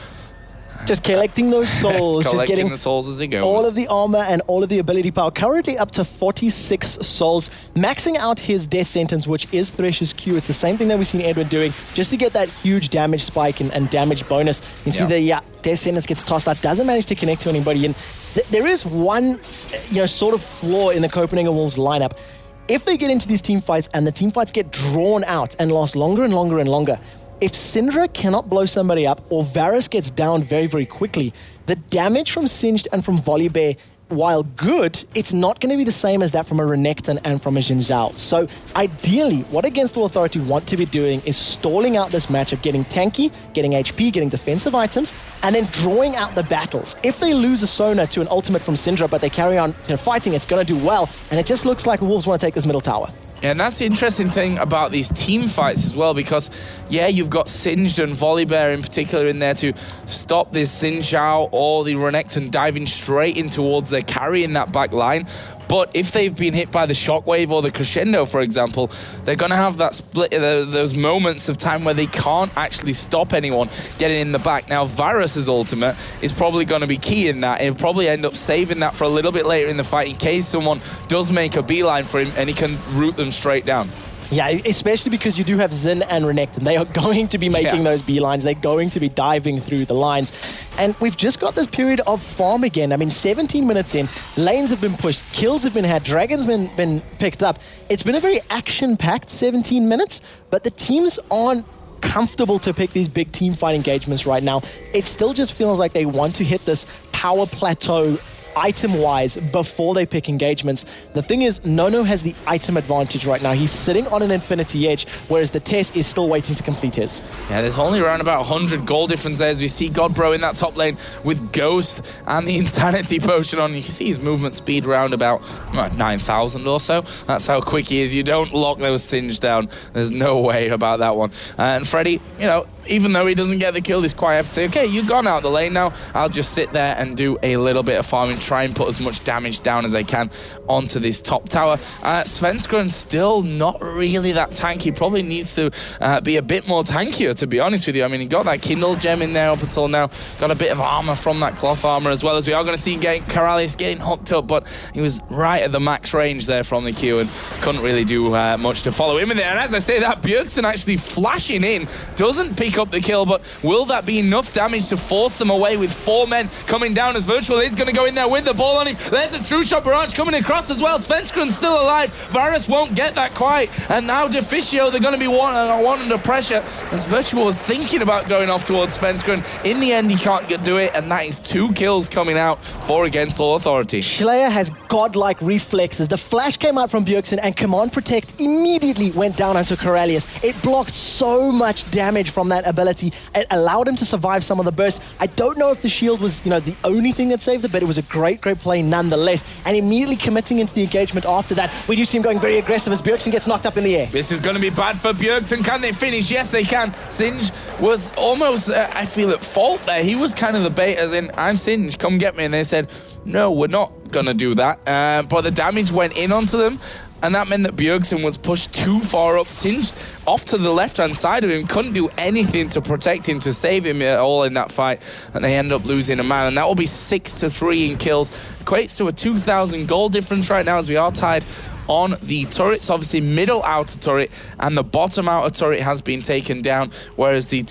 Just collecting those souls, just getting the souls as it goes. All of the armor and all of the ability power. Currently up to 46 souls, maxing out his death sentence, which is Thresh's Q. It's the same thing that we've seen Edwin doing, just to get that huge damage spike and damage bonus. You see the death sentence gets tossed out, doesn't manage to connect to anybody. And there is one, sort of flaw in the Copenhagen Wolves lineup. If they get into these team fights and the team fights get drawn out and last longer and longer and longer, if Syndra cannot blow somebody up or Varus gets down very, very quickly, the damage from Singed and from Volibear, while good, it's not going to be the same as that from a Renekton and from a Xin Zhao. So ideally, what Against All Authority want to be doing is stalling out this matchup, getting tanky, getting HP, getting defensive items, and then drawing out the battles. If they lose a Sona to an ultimate from Syndra, but they carry on fighting, it's going to do well, and it just looks like the Wolves want to take this middle tower. Yeah, and that's the interesting thing about these team fights as well, because, yeah, you've got Singed and Volibear in particular in there to stop this Xin Zhao or the Renekton diving straight in towards their carry in that back line. But if they've been hit by the Shockwave or the Crescendo, for example, they're going to have that split, those moments of time where they can't actually stop anyone getting in the back. Now, Varus's ultimate is probably going to be key in that. He'll probably end up saving that for a little bit later in the fight in case someone does make a beeline for him and he can root them straight down. Yeah, especially because you do have Xin and Renekton. They are going to be making those beelines. They're going to be diving through the lines. And we've just got this period of farm again. I mean, 17 minutes in, lanes have been pushed, kills have been had, dragons been picked up. It's been a very action-packed 17 minutes, but the teams aren't comfortable to pick these big team fight engagements right now. It still just feels like they want to hit this power plateau item-wise before they pick engagements. The thing is, Nono has the item advantage right now. He's sitting on an Infinity Edge, whereas the Tess is still waiting to complete his. Yeah, there's only around about 100 gold difference there as we see Godbro in that top lane with Ghost and the Insanity Potion on. You can see his movement speed around about 9,000 or so. That's how quick he is. You don't lock those Singed down. There's no way about that one. And Freddy, even though he doesn't get the kill, he's quite happy to say, okay, you've gone out the lane now. I'll just sit there and do a little bit of farming, try and put as much damage down as I can onto this top tower. Svenskeren still not really that tanky. Probably needs to be a bit more tankier, to be honest with you. I mean, he got that Kindle gem in there up until now. Got a bit of armor from that cloth armor as well, as we are going to see Karalis getting hooked up, but he was right at the max range there from the Q and couldn't really do much to follow him in there. And as I say that, Bjergsen actually flashing in, doesn't pick up the kill, but will that be enough damage to force them away with 4 men coming down as Virtual is going to go in there with the ball on him. There's a True Shot Barrage coming across as well. Svenskeren's still alive. Varus won't get that quite. And now Deficio, they're going to be one under pressure as Virtual was thinking about going off towards Svenskeren. In the end, he can't do it, and that is 2 kills coming out for Against All Authority. Schleyer has godlike reflexes. The flash came out from Bjergsen and Command Protect immediately went down onto Corellius. It blocked so much damage from that ability. It allowed him to survive some of the bursts. I don't know if the shield was, the only thing that saved it, but it was a great play nonetheless. And immediately committing into the engagement after that, we do see him going very aggressive as Bjergsen gets knocked up in the air. This is going to be bad for Bjergsen. Can they finish? Yes, they can. Singe was almost, I feel, at fault there. He was kind of the bait, as in, I'm Singe, come get me. And they said, no, we're not going to do that. But the damage went in onto them. and that meant that Bjergsen was pushed too far up, singed off to the left-hand side of him, couldn't do anything to protect him, to save him at all in that fight, and they end up losing a man, and that will be 6-3 in kills. Equates to a 2,000 goal difference right now as we are tied on the turrets. Obviously, middle outer turret and the bottom outer turret has been taken down, whereas the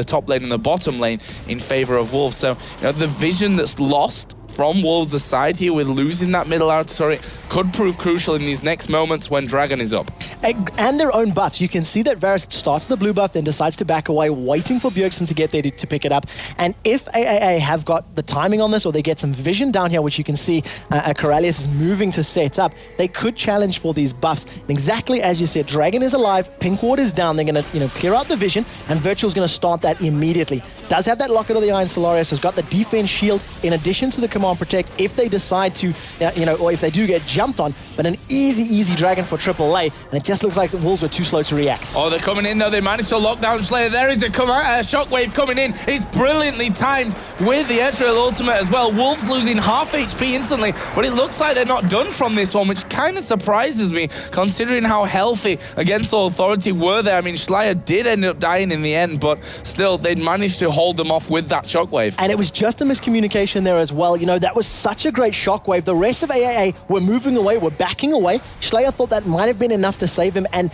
top lane and the bottom lane in favor of Wolves. So, you know, the vision that's lost from Wolves' side here with losing that middle outer turret could prove crucial in these next moments when Dragon is up. And their own buffs. You can see that Varus starts the blue buff, then decides to back away, waiting for Bjergsen to get there to pick it up. And if AAA have got the timing on this, or they get some vision down here, which you can see Corralius is moving to set up, they could challenge for these buffs. And exactly as you said, Dragon is alive, Pink Ward is down, they're going to clear out the vision, and Virtual's going to start that immediately. Does have that Locket of the Iron Solarius, has got the defense shield in addition to the Command Protect if they decide to, or if they do get jumped on, but an easy Dragon for AAA, and it just looks like the Wolves were too slow to react. Oh, they're coming in though, they managed to lock down Slayer. There is a shockwave coming in, it's brilliantly timed with the Ezreal ultimate as well. Wolves losing half HP instantly, but it looks like they're not done from this one, which kind of surprises me, considering how healthy Against All Authority were there. I mean, Slayer did end up dying in the end, but still, they'd managed to hold them off with that shockwave. And it was just a miscommunication there as well. You know, that was such a great shockwave. The rest of AAA were moving away, were backing away. Slayer thought that might have been enough to save him, and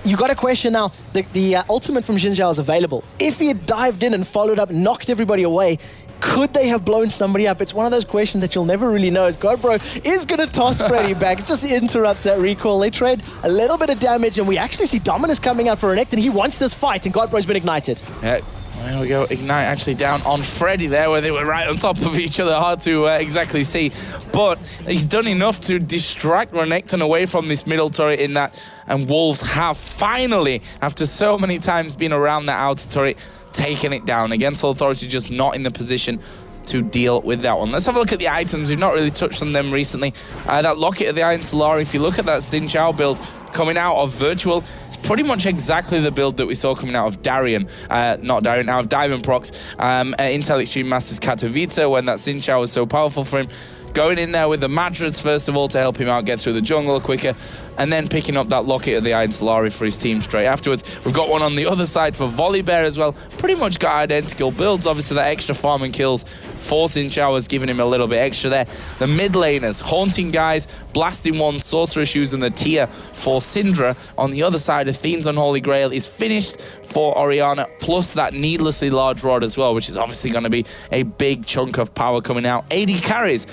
you got to question now, the ultimate from Xin Zhao is available. If he had dived in and followed up, knocked everybody away, could they have blown somebody up? It's one of those questions that you'll never really know. As Godbro is going to toss Freddy back. It just interrupts that recall. They trade a little bit of damage, and we actually see Dominus coming out for an Renekton. He wants this fight, and Godbro's been ignited. Yeah. There we go, Ignite actually down on Freddy there, where they were right on top of each other, hard to exactly see. But he's done enough to distract Renekton away from this middle turret in that, and Wolves have finally, after so many times being around that outer turret, taken it down. Against All Authority just not in the position to deal with that one. Let's have a look at the items. We've not really touched on them recently. That Locket of the Iron Solar, if you look at that Xin Zhao build coming out of Virtual, it's pretty much exactly the build that we saw coming out of Darien. Not Darien, out of Diamond Prox. Intel Extreme Masters Katowice, when that Xin Zhao was so powerful for him. Going in there with the Madras, first of all, to help him out get through the jungle quicker, and then picking up that Locket of the Iron Solari for his team straight afterwards. We've got one on the other side for Volibear as well. Pretty much got identical builds. Obviously, that extra farm and kills for Xin Zhao has given him a little bit extra there. The mid laners, Haunting Guys, Blasting One, Sorcerer Shoes, and the tier for Syndra. On the other side, Athene's Unholy Grail is finished for Orianna, plus that needlessly large rod as well, which is obviously going to be a big chunk of power coming out. 80 carries.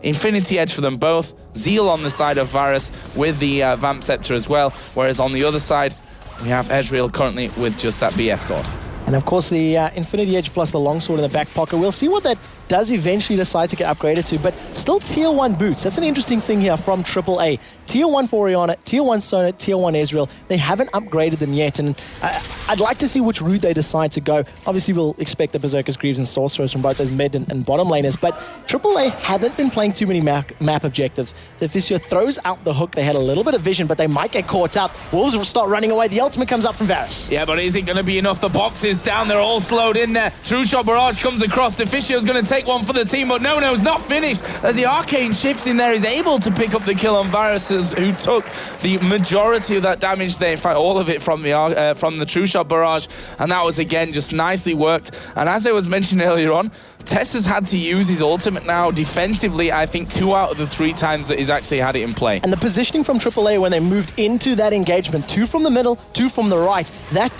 Infinity Edge for them both. Zeal on the side of Varus with the Vamp Scepter as well, whereas on the other side we have Ezreal currently with just that BF sword. And of course the Infinity Edge plus the longsword in the back pocket. We'll see what that does eventually decide to get upgraded to, but still tier 1 boots. That's an interesting thing here from AAA. Tier 1 for Orianna, tier 1 Sona, tier 1 Ezreal. They haven't upgraded them yet, and I'd like to see which route they decide to go. Obviously, we'll expect the Berserkers, Greaves, and Sorcerers from both those mid and bottom laners, but AAA haven't been playing too many map objectives. The Fissure throws out the hook. They had a little bit of vision, but they might get caught up. Wolves will start running away. The ultimate comes up from Varus. Yeah, but is it going to be enough? The box is down. They're all slowed in there. True Shot Barrage comes across. The Fissure is going to take one for the team, but no, it's not finished. As the Arcane shifts in there, is able to pick up the kill on Varus, who took the majority of that damage there. In fact, all of it from the True Shot Barrage, and that was again just nicely worked. And as I was mentioning earlier on, Tess has had to use his ultimate now defensively, I think 2 out of the 3 times that he's actually had it in play. And the positioning from AAA when they moved into that engagement, 2 from the middle, 2 from the right, that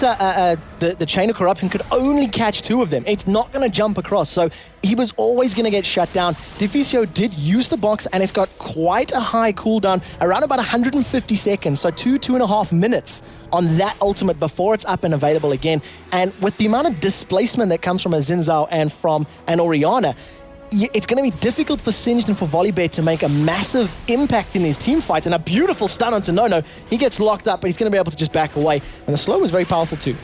the Chain of Corruption could only catch 2 of them. It's not going to jump across, so he was always going to get shut down. Deficio did use the box, and it's got quite a high cooldown, around about 150 seconds, so 2.5 minutes on that ultimate before it's up and available again. And with the amount of displacement that comes from a Xin Zhao and from an Orianna, it's going to be difficult for Singed and for Volibear to make a massive impact in these team fights. And a beautiful stun onto Nono. He gets locked up, but he's going to be able to just back away. And the slow was very powerful too.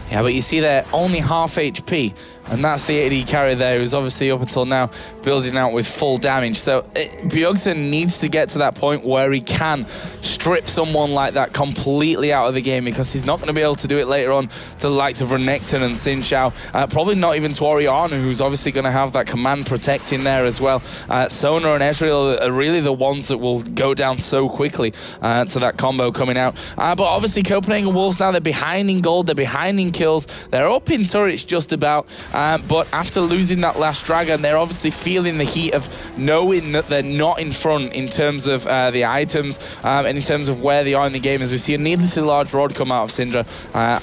Yeah, but you see they're only half HP. And that's the AD carry there, who's obviously up until now building out with full damage. So Bjorksen needs to get to that point where he can strip someone like that completely out of the game, because he's not going to be able to do it later on to the likes of Renekton and Xin Zhao. Probably not even to Oriana, who's obviously going to have that command protecting there as well. Sona and Ezreal are really the ones that will go down so quickly to that combo coming out. But obviously Copenhagen Wolves now, they're behind in gold, they're behind in kills, they're up in turrets just about. But after losing that last dragon, they're obviously feeling the heat of knowing that they're not in front in terms of the items and in terms of where they are in the game, as we see a needlessly large rod come out of Syndra,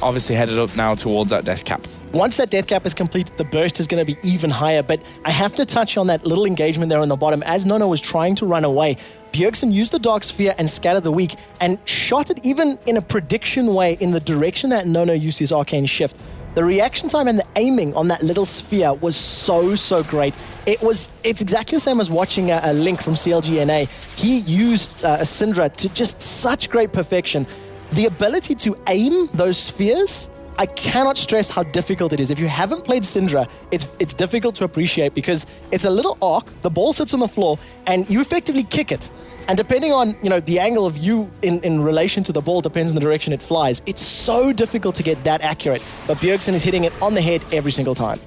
obviously headed up now towards that death cap. Once that death cap is completed, the burst is going to be even higher, but I have to touch on that little engagement there on the bottom. As Nono was trying to run away, Bjergsen used the Dark Sphere and scattered the weak and shot it even in a prediction way in the direction that Nono used his Arcane Shift. The reaction time and the aiming on that little sphere was so great. It's exactly the same as watching a Link from CLGNA. He used a Syndra to just such great perfection. The ability to aim those spheres, I cannot stress how difficult it is. If you haven't played Syndra, it's difficult to appreciate, because it's a little arc, the ball sits on the floor, and you effectively kick it. And depending on, the angle of you in relation to the ball depends on the direction it flies. It's so difficult to get that accurate. But Bjergsen is hitting it on the head every single time.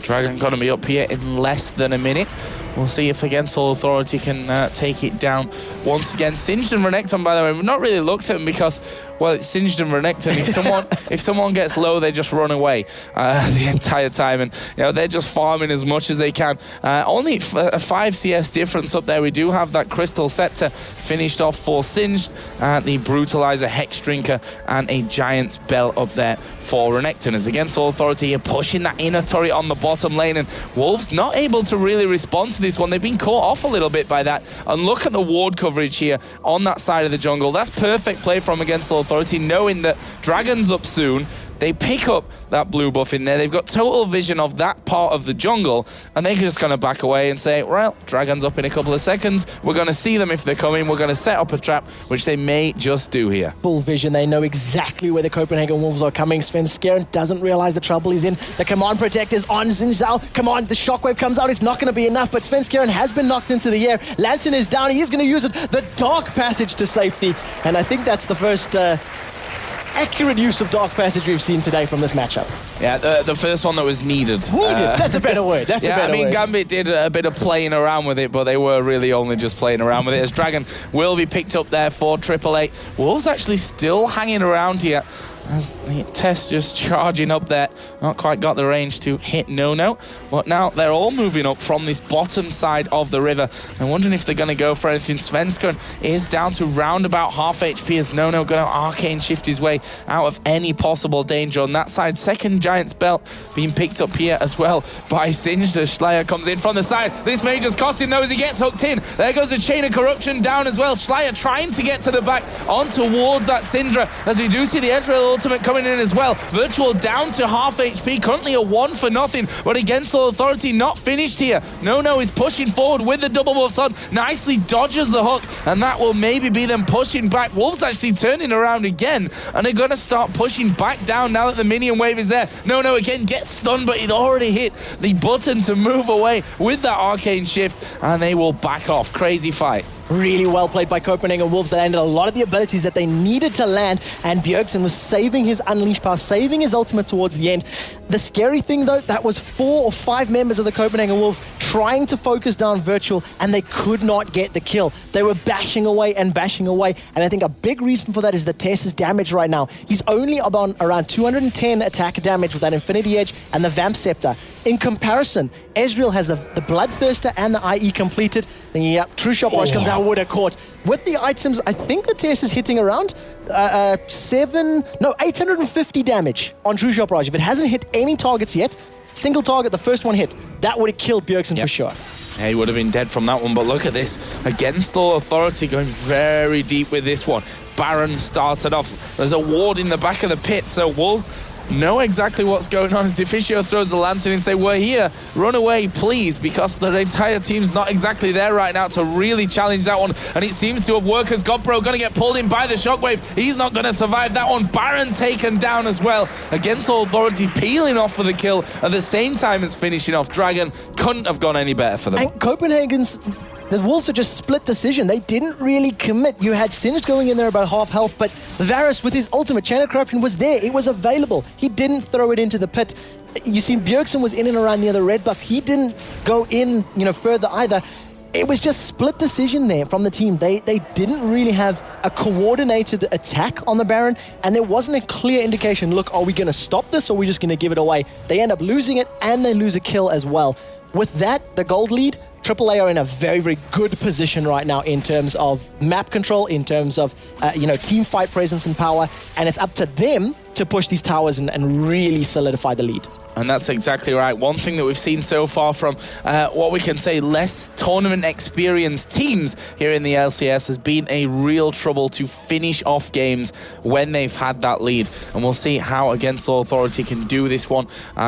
Dragon going to be up here in less than a minute. We'll see if Against All Authority can take it down once again. Singed and Renekton, by the way, we've not really looked at them because, well, it's Singed and Renekton. If someone gets low, they just run away the entire time, and they're just farming as much as they can. Only a 5 CS difference up there. We do have that Crystal Scepter finished off for Singed, the Brutalizer, Hex Drinker, and a Giant's Bell up there for Renekton. As Against All Authority, you're pushing that inner turret on the bottom lane, and Wolves not able to really respond to this one. They've been caught off a little bit by that. And look at the ward coverage here on that side of the jungle. That's perfect play from Against All Authority, knowing that Dragon's up soon. They pick up that blue buff in there. They've got total vision of that part of the jungle, and they're just going to back away and say, well, Dragon's up in a couple of seconds. We're going to see them if they're coming. We're going to set up a trap, which they may just do here. Full vision. They know exactly where the Copenhagen Wolves are coming. Svenskeren doesn't realize the trouble he's in. The command protect is on Xin Zhao. Come on, the shockwave comes out. It's not going to be enough, but Svenskeren has been knocked into the air. Lantern is down. He's going to use it. The Dark Passage to safety, and I think that's the first accurate use of Dark Passage we've seen today from this matchup. Yeah, the first one that was needed. That's a better word. That's a better word. Gambit did a bit of playing around with it, but they were really only just playing around with it, as Dragon will be picked up there for 888. Wolves actually still hanging around here, as the Test just charging up there. Not quite got the range to hit Nono, but now they're all moving up from this bottom side of the river. I'm wondering if they're going to go for anything. Svenskeren is down to round about half HP, as Nono going to Arcane Shift his way out of any possible danger on that side. Second Giant's Belt being picked up here as well by Singed. Schleier comes in from the side. This may just cost him though, as he gets hooked in. There goes a Chain of Corruption down as well. Schleier trying to get to the back on towards that Syndra, as we do see the Ezreal ultimate coming in as well. Virtual down to half HP, currently a 1-0, but Against All Authority not finished here. Nono is pushing forward with the double buffs on, nicely dodges the hook, and that will maybe be them pushing back. Wolves actually turning around again, and they're going to start pushing back down now that the minion wave is there. Nono again gets stunned, but he'd already hit the button to move away with that Arcane Shift, and they will back off. Crazy fight. Really well played by Copenhagen Wolves. They landed a lot of the abilities that they needed to land, and Bjergsen was saving his Unleash power, saving his ultimate towards the end. The scary thing, though, that was 4 or 5 members of the Copenhagen Wolves trying to focus down Virtual, and they could not get the kill. They were bashing away, and I think a big reason for that is the Tess's damage right now. He's only on around 210 attack damage with that Infinity Edge and the Vamp Scepter. In comparison, Ezreal has the Bloodthirster and the IE completed. Then True Shot Barrage comes out with a court. With the items, I think the Tess is hitting around 850 damage on True Shot Barrage. If it hasn't hit any targets yet, single target, the first one hit, that would have killed Bjergsen for sure. Yeah, he would have been dead from that one, but look at this. Against All Authority going very deep with this one. Baron started off. There's a ward in the back of the pit, so Wolves know exactly what's going on as Deficio throws the lantern and say, we're here, run away, please, because the entire team's not exactly there right now to really challenge that one. And it seems to have worked as Godpro going to get pulled in by the shockwave. He's not going to survive that one. Baron taken down as well. Against Authority, peeling off for the kill at the same time as finishing off. Dragon couldn't have gone any better for them. And Copenhagen's... The Wolves are just split decision. They didn't really commit. You had Singed going in there about half health, but Varus with his ultimate Chain of Corruption was there. It was available. He didn't throw it into the pit. You see Bjergsen was in and around near the red buff. He didn't go in, further either. It was just split decision there from the team. They didn't really have a coordinated attack on the Baron, and there wasn't a clear indication, look, are we going to stop this or are we just going to give it away? They end up losing it, and they lose a kill as well. With that, the gold lead, AAA are in a very, very good position right now in terms of map control, in terms of, team fight presence and power, and it's up to them to push these towers and really solidify the lead. And that's exactly right. One thing that we've seen so far from what we can say less tournament experienced teams here in the LCS has been a real trouble to finish off games when they've had that lead. And we'll see how Against All Authority can do this one.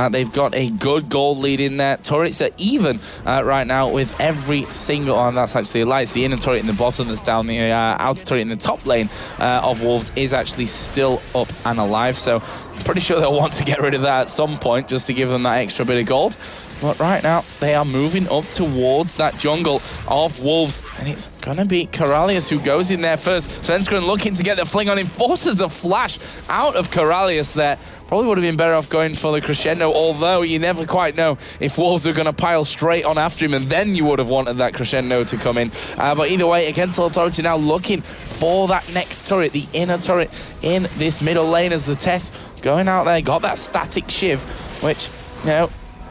They've got a good gold lead in there. Turrets are even right now with every single... and that's actually lights. The inner turret in the bottom that's down. The outer turret in the top lane of Wolves is actually still up and alive. So I'm pretty sure they'll want to get rid of that at some point just to give them that extra bit of gold. But right now, they are moving up towards that jungle of Wolves. And it's going to be Corralius who goes in there first. Svenskeren looking to get the fling on him. Forces a flash out of Corralius there. Probably would have been better off going for the crescendo, although you never quite know if Wolves are going to pile straight on after him, and then you would have wanted that crescendo to come in. But either way, Against All Authority now looking for that next turret, the inner turret in this middle lane as the test going out there. Got that static shiv, which,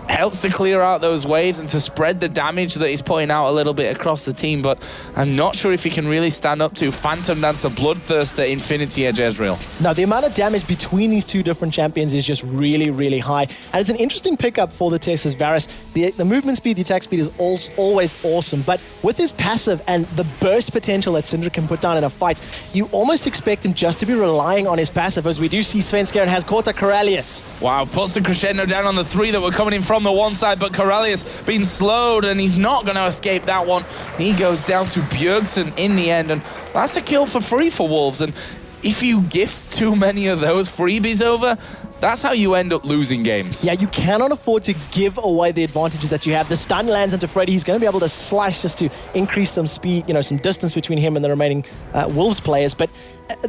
helps to clear out those waves and to spread the damage that he's putting out a little bit across the team, but I'm not sure if he can really stand up to Phantom Dancer, Bloodthirster, Infinity Edge Ezreal. Now, the amount of damage between these two different champions is just really, really high, and it's an interesting pickup for the Texas Varus. The movement speed, the attack speed is always awesome, but with his passive and the burst potential that Syndra can put down in a fight, you almost expect him just to be relying on his passive, as we do see Svenskeren has caught a Corralius. Wow, puts the crescendo down on the three that were coming in from the one side, but Corralius being slowed, and he's not going to escape that one. He goes down to Bjergsen in the end, and that's a kill for free for Wolves. And if you gift too many of those freebies over, that's how you end up losing games. Yeah, you cannot afford to give away the advantages that you have. The stun lands into Freddy. He's going to be able to slash just to increase some speed, some distance between him and the remaining Wolves players. But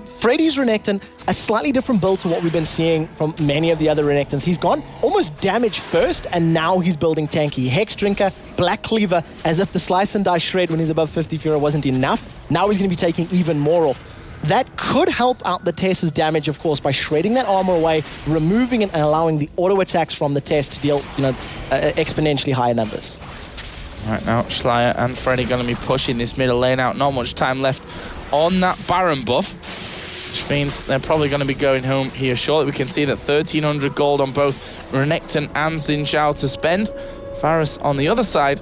Freddy's Renekton, a slightly different build to what we've been seeing from many of the other Renektons. He's gone almost damage first, and now he's building tanky. Hex Drinker, Black Cleaver, as if the slice and die shred when he's above 50 Fura wasn't enough. Now he's going to be taking even more off. That could help out the Tess's damage, of course, by shredding that armor away, removing it, and allowing the auto attacks from the Tess to deal, exponentially higher numbers. Right now, Schleier and Freddy going to be pushing this middle lane out. Not much time left on that Baron buff, which means they're probably going to be going home here shortly. We can see that 1,300 gold on both Renekton and Xin Zhao to spend. Varus on the other side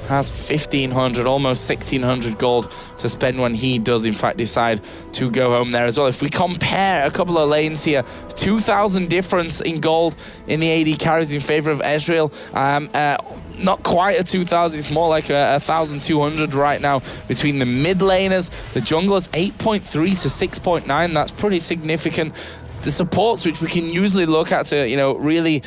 has 1,500, almost 1,600 gold to spend when he does, in fact, decide to go home there as well. If we compare a couple of lanes here, 2,000 difference in gold in the AD carries in favor of Ezreal. Not quite a 2,000, it's more like a 1,200 right now between the mid laners. The junglers, 8.3 to 6.9. That's pretty significant. The supports, which we can usually look at to, really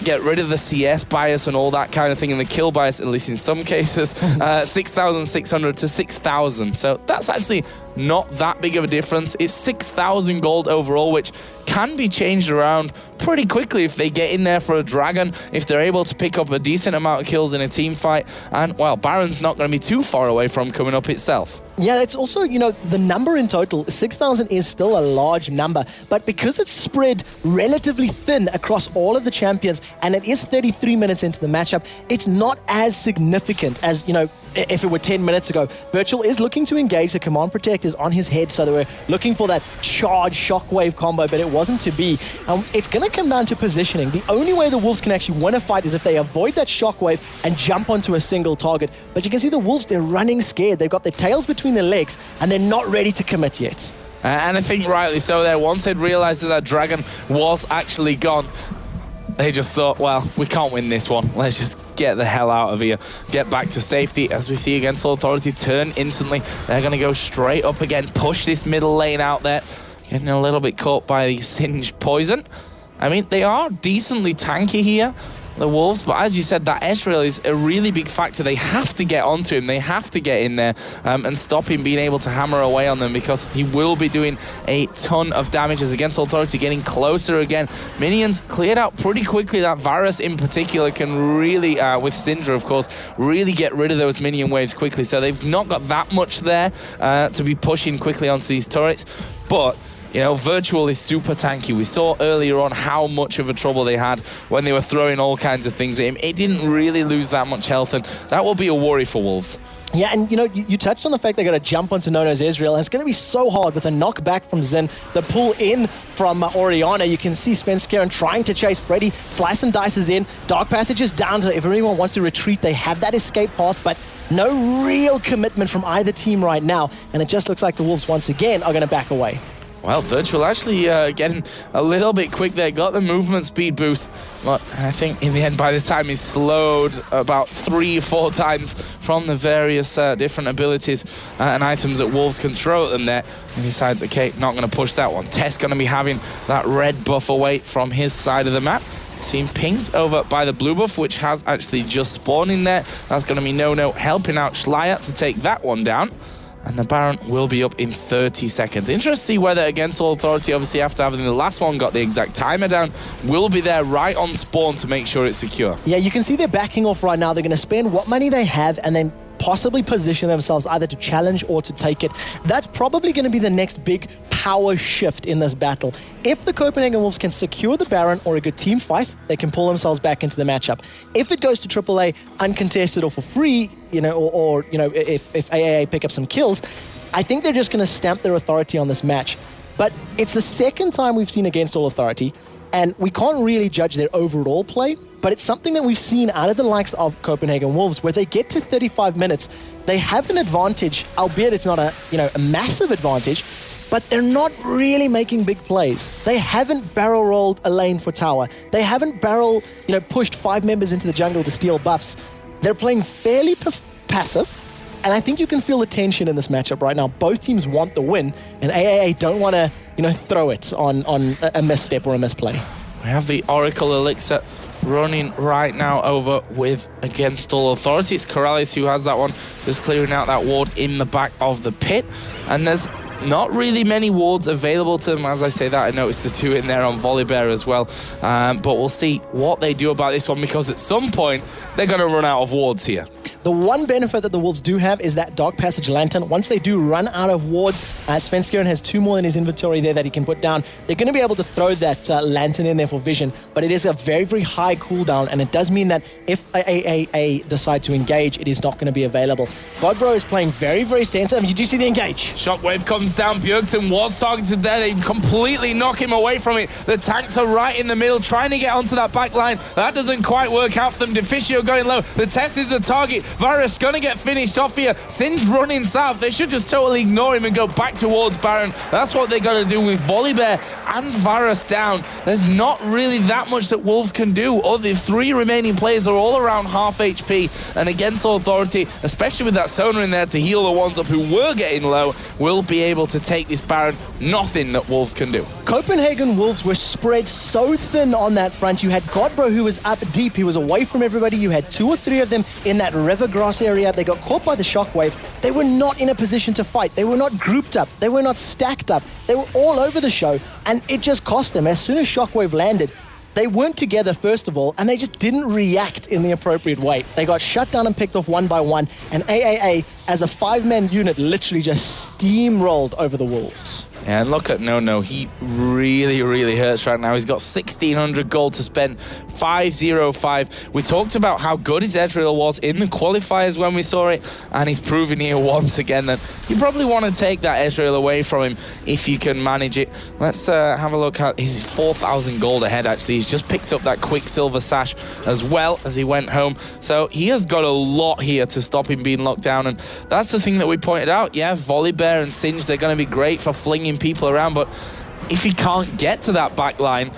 get rid of the CS bias and all that kind of thing, and the kill bias, at least in some cases, 6,600 to 6,000. So that's actually not that big of a difference. It's 6,000 gold overall, which can be changed around pretty quickly if they get in there for a dragon, if they're able to pick up a decent amount of kills in a team fight. And, well, Baron's not going to be too far away from coming up itself. Yeah, it's also, the number in total, 6,000 is still a large number, but because it's spread relatively thin across all of the champions, and it is 33 minutes into the matchup, it's not as significant as, if it were 10 minutes ago. Virtual is looking to engage. The Command Protect is on his head, so they were looking for that charge shockwave combo, but it wasn't to be. It's going to come down to positioning. The only way the Wolves can actually win a fight is if they avoid that shockwave and jump onto a single target. But you can see the Wolves, they're running scared. They've got their tails between their legs, and they're not ready to commit yet. And I think rightly so there. Once they'd realized that dragon was actually gone, they just thought, well, we can't win this one. Let's just get the hell out of here. Get back to safety. As we see against Authority, turn instantly. They're going to go straight up again, push this middle lane out there. Getting a little bit caught by the Singed poison. I mean, they are decently tanky here, the Wolves, but as you said, that Ezreal is a really big factor. They have to get onto him. They have to get in there and stop him being able to hammer away on them, because he will be doing a ton of damages against Authority, getting closer again. Minions cleared out pretty quickly. That Varus in particular can really, with Syndra of course, really get rid of those minion waves quickly. So they've not got that much there to be pushing quickly onto these turrets. But you know, Virtual is super tanky. We saw earlier on how much of a trouble they had when they were throwing all kinds of things at him. It didn't really lose that much health, and that will be a worry for Wolves. Yeah, and you know, you touched on the fact they got to jump onto Nono's Ezreal, and it's going to be so hard with a knockback from Xin, the pull in from Orianna. You can see Svenskeren trying to chase Freddy, slice and dices in, Dark Passage is down, so if anyone wants to retreat, they have that escape path, but no real commitment from either team right now, and it just looks like the Wolves once again are going to back away. Well, Virtual actually getting a little bit quick there, got the movement speed boost, but I think in the end, by the time he's slowed about 3 or 4 times from the various different abilities and items that Wolves can throw at them there, he decides, okay, not going to push that one. Tess going to be having that red buff away from his side of the map. Seeing pings over by the blue buff, which has actually just spawned in there. That's going to be No helping out Schleier to take that one down. And the Baron will be up in 30 seconds. Interesting to see whether against Authority, obviously after having the last one got the exact timer down, will be there right on spawn to make sure it's secure. Yeah, you can see they're backing off right now. They're going to spend what money they have and then possibly position themselves either to challenge or to take it. That's probably going to be the next big power shift in this battle. If the Copenhagen Wolves can secure the Baron or a good team fight, they can pull themselves back into the matchup. If it goes to AAA uncontested or for free, you know, or you know, if AAA pick up some kills, I think they're just going to stamp their authority on this match. But it's the second time we've seen against All Authority, and we can't really judge their overall play, but it's something that we've seen out of the likes of Copenhagen Wolves, where they get to 35 minutes, they have an advantage, albeit it's not a massive advantage, but they're not really making big plays. They haven't barrel rolled a lane for tower. They haven't pushed 5 members into the jungle to steal buffs. They're playing fairly passive, and I think you can feel the tension in this matchup right now. Both teams want the win, and AAA don't want to, throw it on a misstep or a misplay. We have the Oracle Elixir running right now over with against All Authority. It's Corrales who has that one, just clearing out that ward in the back of the pit. And there's not really many wards available to them. As I say that, I noticed the 2 in there on Volibear as well. But we'll see what they do about this one, because at some point, they're going to run out of wards here. The one benefit that the Wolves do have is that Dark Passage Lantern. Once they do run out of wards, Svenskeren has 2 more in his inventory there that he can put down. They're going to be able to throw that Lantern in there for vision, but it is a very, very high cooldown, and it does mean that if AAA decide to engage, it is not going to be available. Godbro is playing very, very standstill. You do see the engage. Shockwave comes down. Bjergsen was targeted there. They completely knock him away from it. The tanks are right in the middle, trying to get onto that back line. That doesn't quite work out for them. Deficio going low. The Tess is the target. Varus gonna get finished off here. Singe running south. They should just totally ignore him and go back towards Baron. That's what they gotta do with Volibear and Varus down. There's not really that much that Wolves can do. All the 3 remaining players are all around half HP, and against Authority, especially with that Sona in there to heal the ones up who were getting low, will be able to take this Baron. Nothing that Wolves can do. Copenhagen Wolves were spread so thin on that front. You had Godbro, who was up deep. He was away from everybody. You had 2 or 3 of them in that river grass area. They got caught by the shockwave. They were not in a position to fight. They were not grouped up. They were not stacked up. They were all over the show, and it just cost them. As soon as shockwave landed, they weren't together, first of all, and they just didn't react in the appropriate way. They got shut down and picked off one by one, and AAA, as a 5-man unit, literally just steamrolled over the Wolves. Yeah, and look at No. He really, really hurts right now. He's got 1,600 gold to spend, 505. We talked about how good his Ezreal was in the qualifiers when we saw it, and he's proving here once again that you probably want to take that Ezreal away from him if you can manage it. Let's have a look at his 4,000 gold ahead, actually. He's just picked up that Quicksilver Sash as well as he went home. So he has got a lot here to stop him being locked down, and that's the thing that we pointed out. Yeah, Volibear and Singe, they're going to be great for flinging flinging people around, but if he can't get to that back line,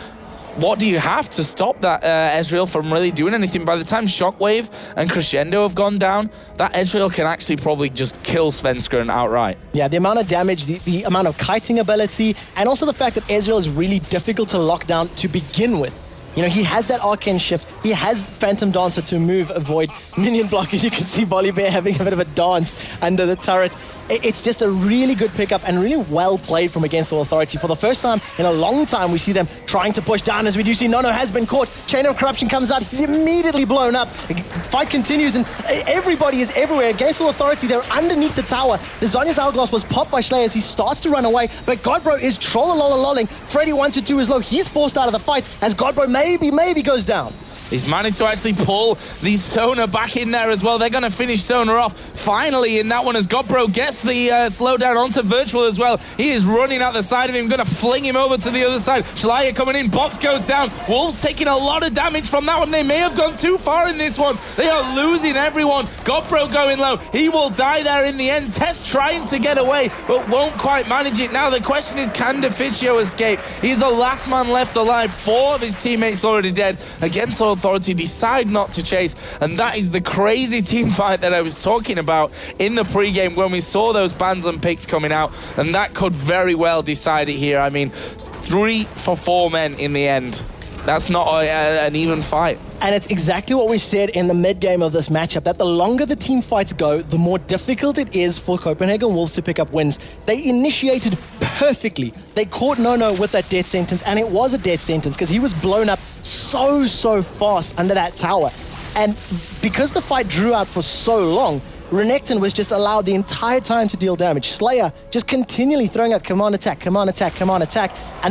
what do you have to stop that Ezreal from really doing anything? By the time Shockwave and Crescendo have gone down, that Ezreal can actually probably just kill Svenskeren outright. Yeah, the amount of damage, the amount of kiting ability, and also the fact that Ezreal is really difficult to lock down to begin with. You know, he has that Arcane Shift. He has Phantom Dancer to move, avoid minion block. As you can see, Volibear having a bit of a dance under the turret. It's just a really good pickup and really well played from Against All Authority. For the first time in a long time, we see them trying to push down. As we do see, Nono has been caught. Chain of Corruption comes out. He's immediately blown up. The fight continues, and everybody is everywhere. Against All Authority, they're underneath the tower. The Zhonya's Hourglass was popped by Schley as he starts to run away, but Godbro is troll-a-lolling. Freddy 1-2 is low. He's forced out of the fight as Godbro maybe goes down. He's managed to actually pull the Sona back in there as well. They're going to finish Sona off finally in that one as Godbro gets the slowdown onto Virtual as well. He is running out the side of him, going to fling him over to the other side. Schleier coming in, Box goes down. Wolves taking a lot of damage from that one. They may have gone too far in this one. They are losing everyone. Godbro going low. He will die there in the end. Test trying to get away, but won't quite manage it. Now the question is, can Deficio escape? He's the last man left alive. 4 of his teammates already dead. Against All Authority decide not to chase, and that is the crazy team fight that I was talking about in the pre-game when we saw those bans and picks coming out, and that could very well decide it here. I mean, 3 for 4 men in the end. That's not an even fight. And it's exactly what we said in the mid-game of this matchup, that the longer the team fights go, the more difficult it is for Copenhagen Wolves to pick up wins. They initiated perfectly. They caught Nono with that death sentence, and it was a death sentence because he was blown up so fast under that tower. And because the fight drew out for so long, Renekton was just allowed the entire time to deal damage. Slayer just continually throwing out command attack, and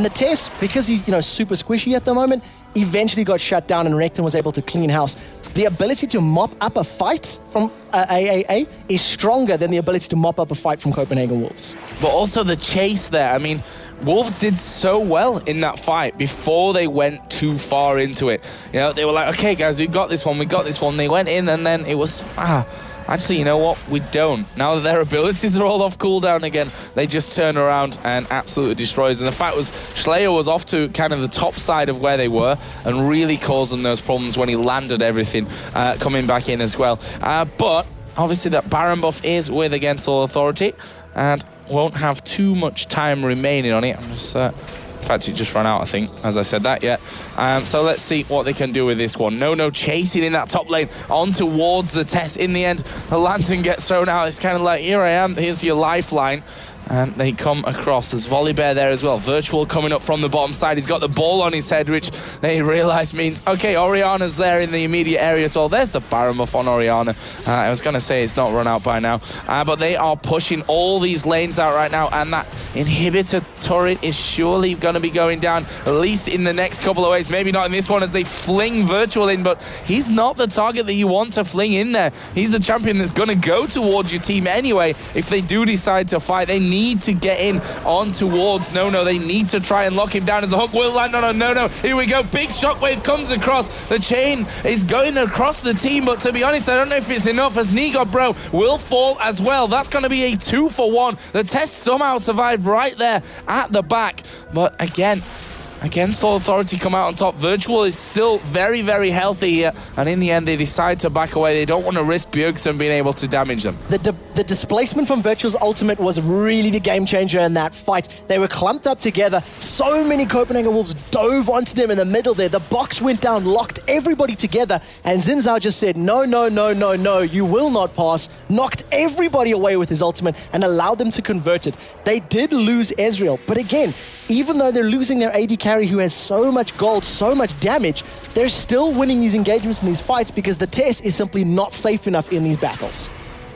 the test, because he's super squishy at the moment, eventually got shut down and Renekton was able to clean house. The ability to mop up a fight from AAA is stronger than the ability to mop up a fight from Copenhagen Wolves. But also the chase there. I mean, Wolves did so well in that fight before they went too far into it. You know, they were like, okay, guys, we got this one. They went in, and then it was, actually, you know what? We don't. Now that their abilities are all off cooldown again, they just turn around and absolutely destroys. And the fact was, Schleier was off to kind of the top side of where they were and really caused them those problems when he landed everything coming back in as well. But obviously that Baron buff is with Against All Authority and won't have too much time remaining on it. I'm just... in fact, it just ran out, I think, as I said that, yeah. So let's see what they can do with this one. No chasing in that top lane on towards the test. In the end, the lantern gets thrown out. It's kind of like, here I am, here's your lifeline. And they come across. There's Volibear there as well. Virtual coming up from the bottom side. He's got the ball on his head, which they realise means, okay, Orianna's there in the immediate area as well. There's the Baron buff on Orianna. I was going to say it's not run out by now. But they are pushing all these lanes out right now. And that inhibitor turret is surely going to be going down, at least in the next couple of ways. Maybe not in this one as they fling Virtual in, but he's not the target that you want to fling in there. He's the champion that's going to go towards your team anyway. If they do decide to fight, they need to get in on towards Nono. They need to try and lock him down as the hook will land on a Nono. Here we go. Big shockwave comes across. The chain is going across the team, but to be honest, I don't know if it's enough as Bro will fall as well. That's going to be a 2 for 1. The test somehow survived right there at the back. But again, Against All Authority come out on top. Virtual is still very, very healthy here. And in the end, they decide to back away. They don't want to risk Bjergsen being able to damage them. The displacement from Virtual's ultimate was really the game changer in that fight. They were clumped up together. So many Copenhagen Wolves dove onto them in the middle there. The box went down, locked everybody together. And Xin Zhao just said, no, you will not pass. Knocked everybody away with his ultimate and allowed them to convert it. They did lose Ezreal. But again, even though they're losing their AD carry who has so much gold, so much damage, they're still winning these engagements and these fights because the test is simply not safe enough in these battles.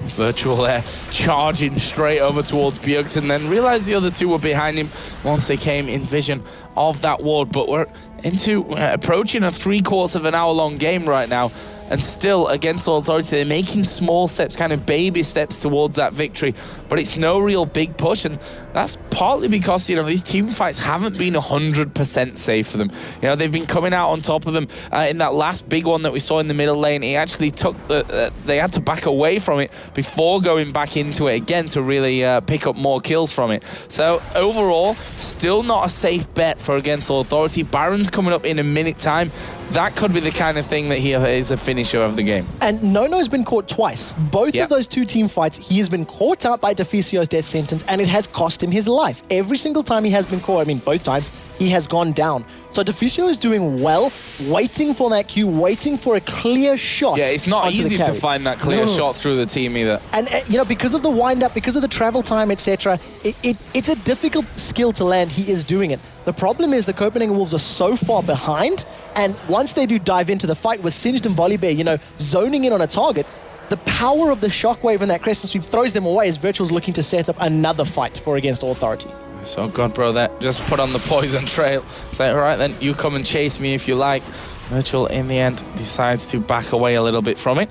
Virtual there, charging straight over towards Bjergsen, then realized the other two were behind him once they came in vision of that ward. But we're approaching a 3/4 of an hour long game right now. and still against Authority, they're making small steps, kind of baby steps towards that victory, but it's no real big push, and that's partly because, you know, these team fights haven't been 100% safe for them. You know, they've been coming out on top of them. In that last big one that we saw in the middle lane, he actually took they had to back away from it before going back into it again to really pick up more kills from it. So overall, still not a safe bet for against Authority. Baron's coming up in a minute time. That could be the kind of thing that he is a finisher of the game. And Nono's been caught twice. Both of those two team fights, he has been caught out by Deficio's death sentence, and it has cost him his life. Every single time he has been caught, I mean, both times, he has gone down. So Deficio is doing well, waiting for that Q, waiting for a clear shot. Yeah, it's not easy to find that clear shot through the team either. And, you know, because of the wind-up, because of the travel time, etc., it's a difficult skill to land. He is doing it. The problem is the Copenhagen Wolves are so far behind, and once they do dive into the fight with Singed and Volibear, you know, zoning in on a target, the power of the shockwave and that crescent sweep throws them away as Virtual's looking to set up another fight for against Authority. So God, bro, that just put on the poison trail. Say, all right, then you come and chase me if you like. Virtual, in the end, decides to back away a little bit from it.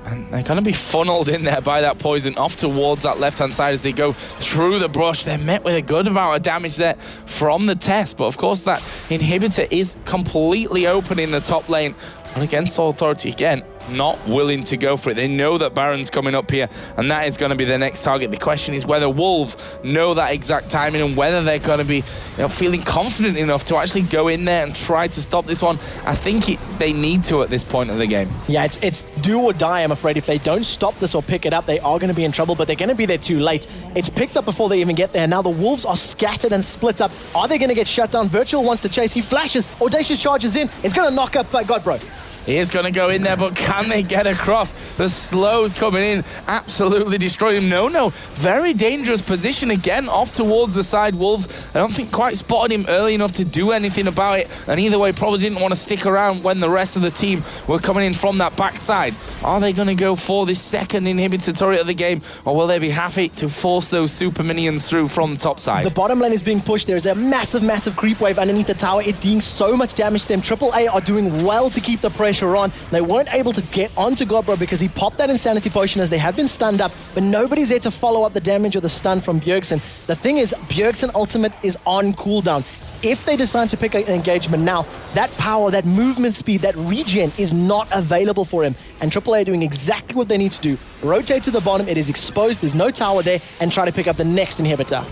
And they're going to be funneled in there by that poison off towards that left-hand side as they go through the brush. They're met with a good amount of damage there from the test. But, of course, that inhibitor is completely open in the top lane. And against Authority, again, not willing to go for it. They know that Baron's coming up here, and that is going to be the next target. The question is whether Wolves know that exact timing and whether they're going to be, you know, feeling confident enough to actually go in there and try to stop this one. I think they need to at this point of the game. Yeah, it's do or die, I'm afraid. If they don't stop this or pick it up, they are going to be in trouble, but they're going to be there too late. It's picked up before they even get there. Now the Wolves are scattered and split up. Are they going to get shut down? Virtual wants to chase. He flashes. Audacious charges in. It's going to knock up Godbro. He is going to go in there, but can they get across? The slows coming in, absolutely destroy him. No, very dangerous position again, off towards the side. Wolves, I don't think quite spotted him early enough to do anything about it, and either way probably didn't want to stick around when the rest of the team were coming in from that backside. Are they going to go for this second inhibitor turret of the game, or will they be happy to force those super minions through from the top side? The bottom lane is being pushed. There is a massive creep wave underneath the tower. It's doing so much damage to them. AAA are doing well to keep the pressure on. They weren't able to get onto Godbro because he popped that Insanity Potion as they have been stunned up, but nobody's there to follow up the damage or the stun from Bjergsen. The thing is, Bjergsen ultimate is on cooldown. If they decide to pick an engagement now, that power, that movement speed, that regen is not available for him. And AAA are doing exactly what they need to do. Rotate to the bottom, it is exposed, there's no tower there, and try to pick up the next inhibitor.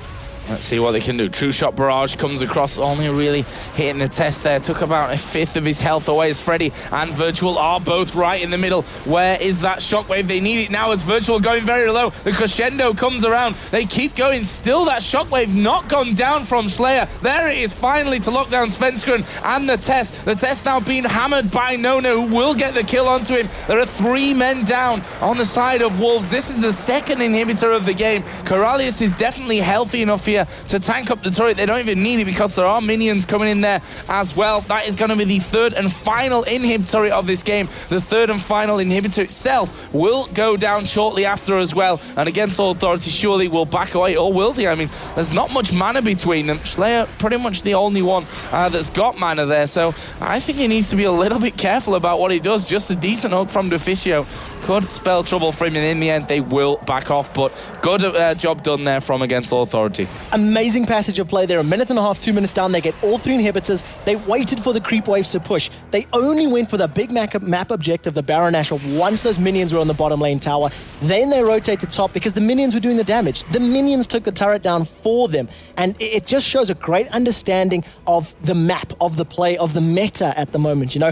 Let's see what they can do. True Shot Barrage comes across, only really hitting the test there. Took about a fifth of his health away as Freddy and Virtual are both right in the middle. Where is that shockwave? They need it now as Virtual going very low. The crescendo comes around. They keep going. Still that shockwave not gone down from Slayer. There it is finally to lock down Svenskeren and the test. The test now being hammered by Nono, who will get the kill onto him. There are 3 men down on the side of Wolves. This is the second inhibitor of the game. Corralius is definitely healthy enough here to tank up the turret. They don't even need it because there are minions coming in there as well. That is going to be the third and final inhibitor of this game. The third and final inhibitor itself will go down shortly after as well, and against Authority surely will back away, or will they? I mean, there's not much mana between them. Slayer pretty much the only one that's got mana there, so I think he needs to be a little bit careful about what he does. Just a decent hook from Deficio could spell trouble for him, and in the end they will back off, but good job done there from against Authority. Amazing passage of play there. 1.5 minutes, 2 minutes down. They get all 3 inhibitors. They waited for the creep waves to push. They only went for the big map objective, the Baron Nashor, once those minions were on the bottom lane tower. Then they rotate to top because the minions were doing the damage. The minions took the turret down for them. And it just shows a great understanding of the map, of the play, of the meta at the moment. You know,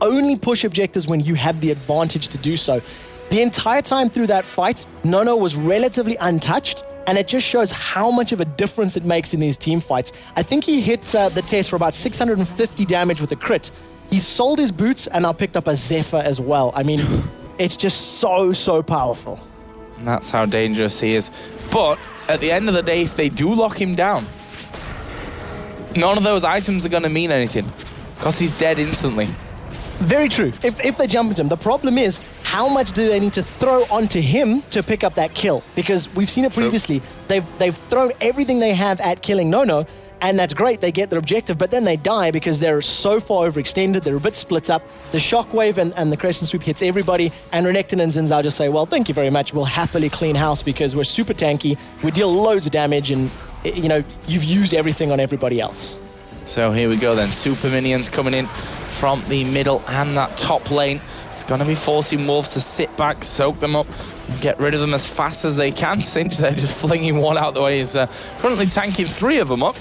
only push objectives when you have the advantage to do so. The entire time through that fight, Nono was relatively untouched, and it just shows how much of a difference it makes in these team fights. I think he hit the test for about 650 damage with a crit. He sold his boots and now picked up a Zephyr as well. I mean, it's just so powerful. And that's how dangerous he is. But at the end of the day, if they do lock him down, none of those items are going to mean anything because he's dead instantly. Very true. If they jump into him, the problem is how much do they need to throw onto him to pick up that kill? Because we've seen it previously. They've thrown everything they have at killing Nono, And that's great, they get their objective, but then they die because they're so far overextended, they're a bit split up. The shockwave and the crescent sweep hits everybody, and Renekton and Xin Zhao just say, well, thank you very much, we'll happily clean house because we're super tanky, we deal loads of damage, and you know, you've used everything on everybody else. So here we go then, super minions coming in from the middle and that top lane. It's going to be forcing Wolves to sit back, soak them up, and get rid of them as fast as they can. Sinch there just flinging one out the way. He's currently tanking 3 of them up,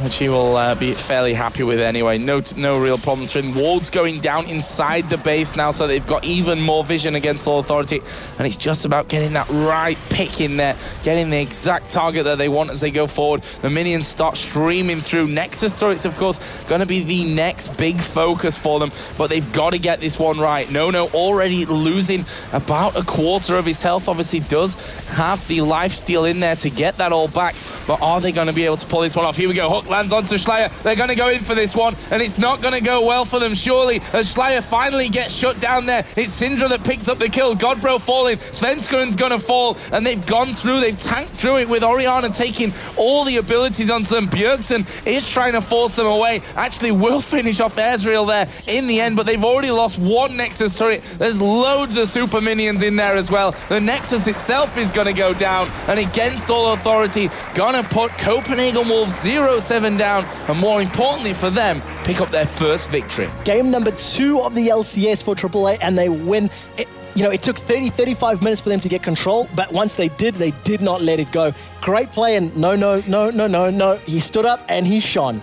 which he will be fairly happy with anyway. No real problems for him. Ward's going down inside the base now, so they've got even more vision against All Authority, and it's just about getting that right pick in there, getting the exact target that they want as they go forward. The minions start streaming through. Nexus turrets, of course, going to be the next big focus for them, but they've got to get this one right. No already losing about a quarter of his health. Obviously does have the lifesteal in there to get that all back, but are they going to be able to pull this one off? Here we go. Hook lands onto Schleier. They're going to go in for this one, and it's not going to go well for them, surely, as Schleier finally gets shut down there. It's Syndra that picks up the kill. Godbro falling. Svenskern's going to fall, and they've gone through. They've tanked through it with Orianna taking all the abilities onto them. Bjergsen is trying to force them away. Actually will finish off Ezreal there in the end, but they've already lost 1 Nexus turret. There's loads of super minions in there as well. The Nexus itself is going to go down, and against All Authority, going to put Copenhagen Wolves 0-7 down, and more importantly for them, pick up their first victory. Game number 2 of the LCS for AAA, and they win. It took 30-35 minutes for them to get control, but once they did not let it go. Great play, and no. He stood up and he shone.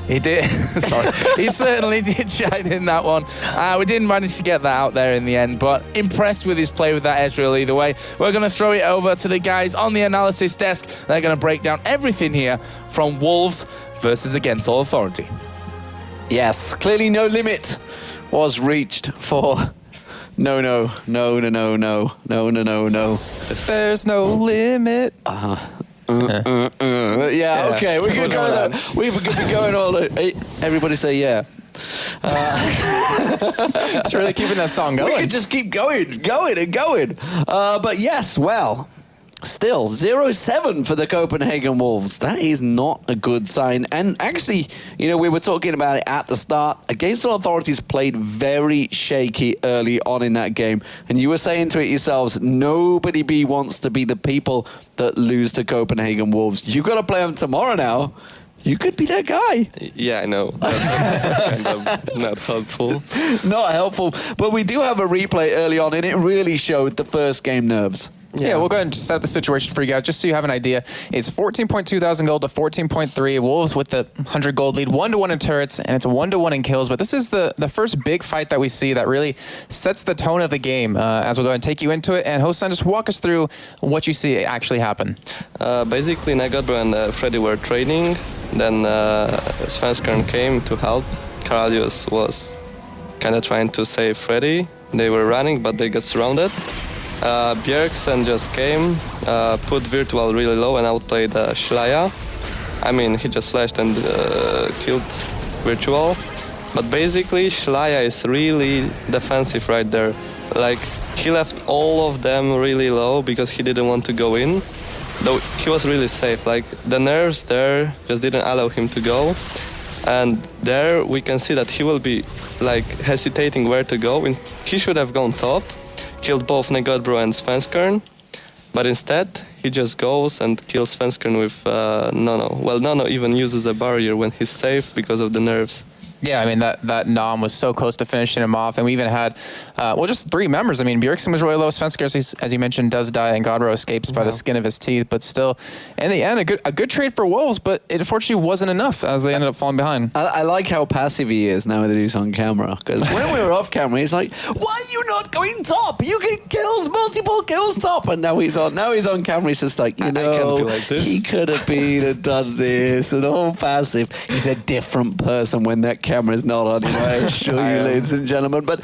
He did. Sorry. He certainly did shine in that one. We didn't manage to get that out there in the end, but impressed with his play with that Ezreal either way. We're going to throw it over to the guys on the analysis desk. They're going to break down everything here from Wolves versus against All Authority. Yes, clearly no limit was reached for... No. There's no limit. Yeah, okay, we could go there. We could be going all... Everybody say yeah. It's really keeping that song going. We could just keep going. But yes, well... Still, 0-7 for the Copenhagen Wolves. That is not a good sign. And actually, we were talking about it at the start. Against All Authorities played very shaky early on in that game. And you were saying to it yourselves, nobody wants to be the people that lose to Copenhagen Wolves. You got to play them tomorrow now. You could be that guy. Yeah, I know. That's kind of not helpful. Not helpful. But we do have a replay early on, and it really showed the first game nerves. Yeah, we'll go ahead and set up the situation for you guys, just so you have an idea. It's 14.2 thousand gold to 14.3. Wolves with the 100 gold lead, 1-1 in turrets, and it's 1-1 in kills. But this is the first big fight that we see that really sets the tone of the game. As we'll go ahead and take you into it. And Hosan, just walk us through what you see actually happen. Basically, Nagadbro and Freddy were training. Then Svenskern came to help. Karalius was kind of trying to save Freddy. They were running, but they got surrounded. Bjergsen just came, put Virtual really low and outplayed Schleier. I mean, he just flashed and killed Virtual. But basically, Schleier is really defensive right there. Like, he left all of them really low because he didn't want to go in. Though he was really safe. Like, the nerves there just didn't allow him to go. And there we can see that he will be, like, hesitating where to go. He should have gone top. Killed both Nagadbro and Svenskern, but instead he just goes and kills Svenskern with Nono. Well, Nono even uses a barrier when he's safe because of the nerves. Yeah, I mean, that Nom was so close to finishing him off, and we even had, just 3 members. I mean, Bjergsen was really low. Svenskern, as you mentioned, does die, and Godbro escapes by the skin of his teeth, but still, in the end, a good trade for Wolves, but it unfortunately wasn't enough, as they ended up falling behind. I like how passive he is now that he's on camera, because when we were off camera, he's like, why are you not going top? You get kills, multiple kills top, and now he's on camera, he's just like, I can't be like this. He could have been and done this, and all passive. He's a different person when that camera's not on him, I assure you, ladies and gentlemen. But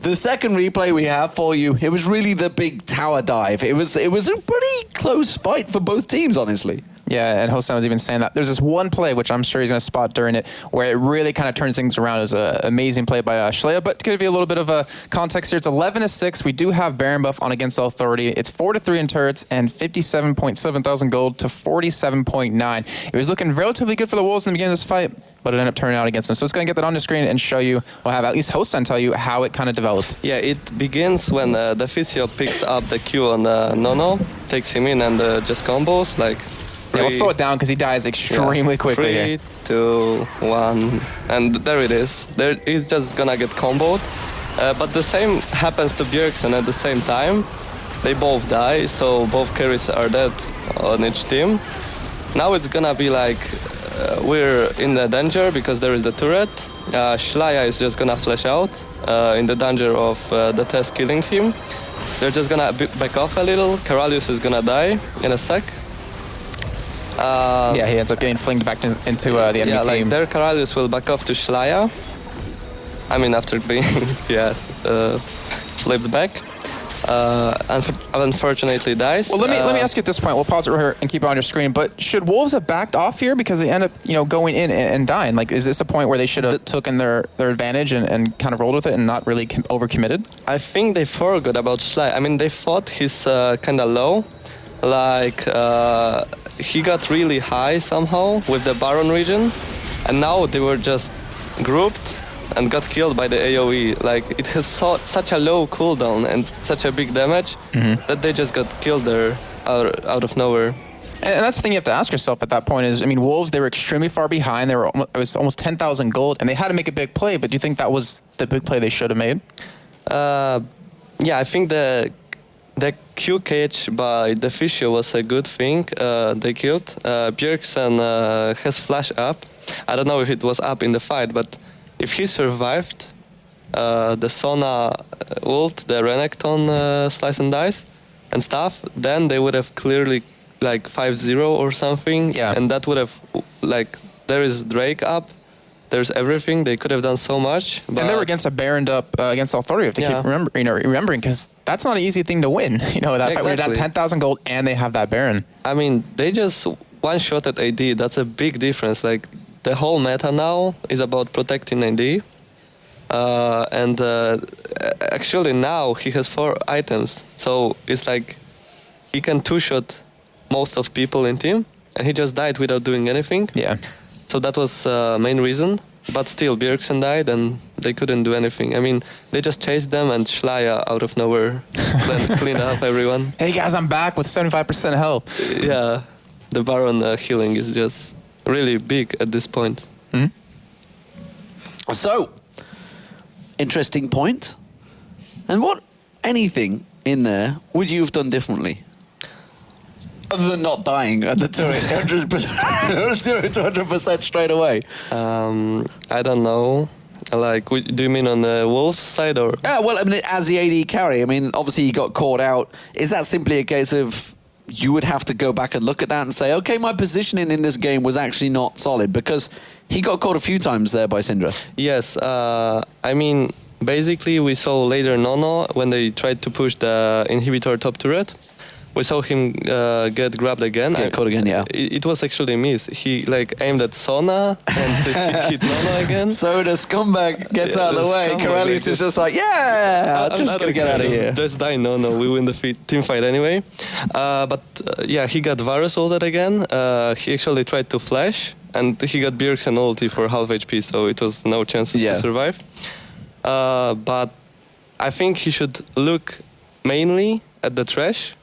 the second replay we have for you, it was really the big tower dive. It was a pretty close fight for both teams, honestly. Yeah, and Hossein was even saying that. There's this one play, which I'm sure he's going to spot during it, where it really kind of turns things around. It was an amazing play by Schleya, but to give you a little bit of a context here, it's 11-6. We do have Baron buff on against Authority. It's 4-3 in turrets and 57.7 thousand gold to 47.9. It was looking relatively good for the Wolves in the beginning of this fight, but it ended up turning out against them. So it's going to get that on the screen and show you, or have at least Hossein tell you how it kind of developed. Yeah, it begins when the Physio picks up the Q on Nono, takes him in and just combos, like... Yeah, we'll slow it down because he dies extremely quickly. 3, 2, 1, and there it is. There, he's just gonna get comboed. But the same happens to Bjergsen at the same time. They both die, so both carries are dead on each team. Now it's gonna be like we're in the danger because there is the turret. Schleya is just gonna flash out in the danger of the test killing him. They're just gonna back off a little. Karalius is gonna die in a sec. Yeah, he ends up getting flinged back into the enemy team. Yeah, like their Karalius will back off to Schleya. I mean, after being flipped back. Unfortunately dies. Well, let me ask you at this point. We'll pause it right here and keep it on your screen. But should Wolves have backed off here because they end up, going in and dying? Like, is this a point where they should have taken their advantage and kind of rolled with it and not really overcommitted? I think they forgot about Schleya. I mean, they thought he's kind of low. Like, he got really high somehow with the Baron region, and now they were just grouped and got killed by the AoE. Like, it has such a low cooldown and such a big damage that they just got killed there out of nowhere. And that's the thing you have to ask yourself at that point is, I mean, Wolves, they were extremely far behind. It was almost 10,000 gold, and they had to make a big play, but do you think that was the big play they should have made? Yeah, I think the Q cage by the Physio was a good thing. They killed. Bjergsen has flash up. I don't know if it was up in the fight, but if he survived the Sona ult, the Renekton slice and dice and stuff, then they would have clearly like 5-0 or something. Yeah. And that would have, like, there is Drake up. There's everything. They could have done so much. But and they were against a Baroned up against Authority. You have to keep remembering because that's not an easy thing to win. That fight where you're down 10,000 gold and they have that Baron. I mean, they just one-shot at AD. That's a big difference. Like, the whole meta now is about protecting AD. And actually now he has 4 items. So it's like he can two-shot most of people in team. And he just died without doing anything. Yeah. So that was main reason. But still, Bjergsen died and they couldn't do anything. I mean, they just chased them and Schleya out of nowhere cleaned up everyone. Hey guys, I'm back with 75% health. Yeah, the Baron healing is just really big at this point. So, interesting point. And what, anything in there, would you have done differently? Other than not dying at the turret 100% straight away. I don't know. Like, do you mean on the Wolves side or? Yeah, well, I mean, as the AD carry, I mean, obviously he got caught out. Is that simply a case of you would have to go back and look at that and say, okay, my positioning in this game was actually not solid because he got caught a few times there by Syndra. Yes, I mean, basically we saw later Nono when they tried to push the inhibitor top turret. We saw him get grabbed again. Get caught again, yeah. It was actually a miss. He like aimed at Sona and hit Nono again. So the scumbag gets out of the way. Karalius is just like, yeah, I'm just going to get out of here. Just die, no, we win the team fight anyway. But yeah, he got Varus ulted again. He actually tried to flash and he got Bjergsen ulti for half HP, so it was no chances to survive. But I think he should look mainly at the trash.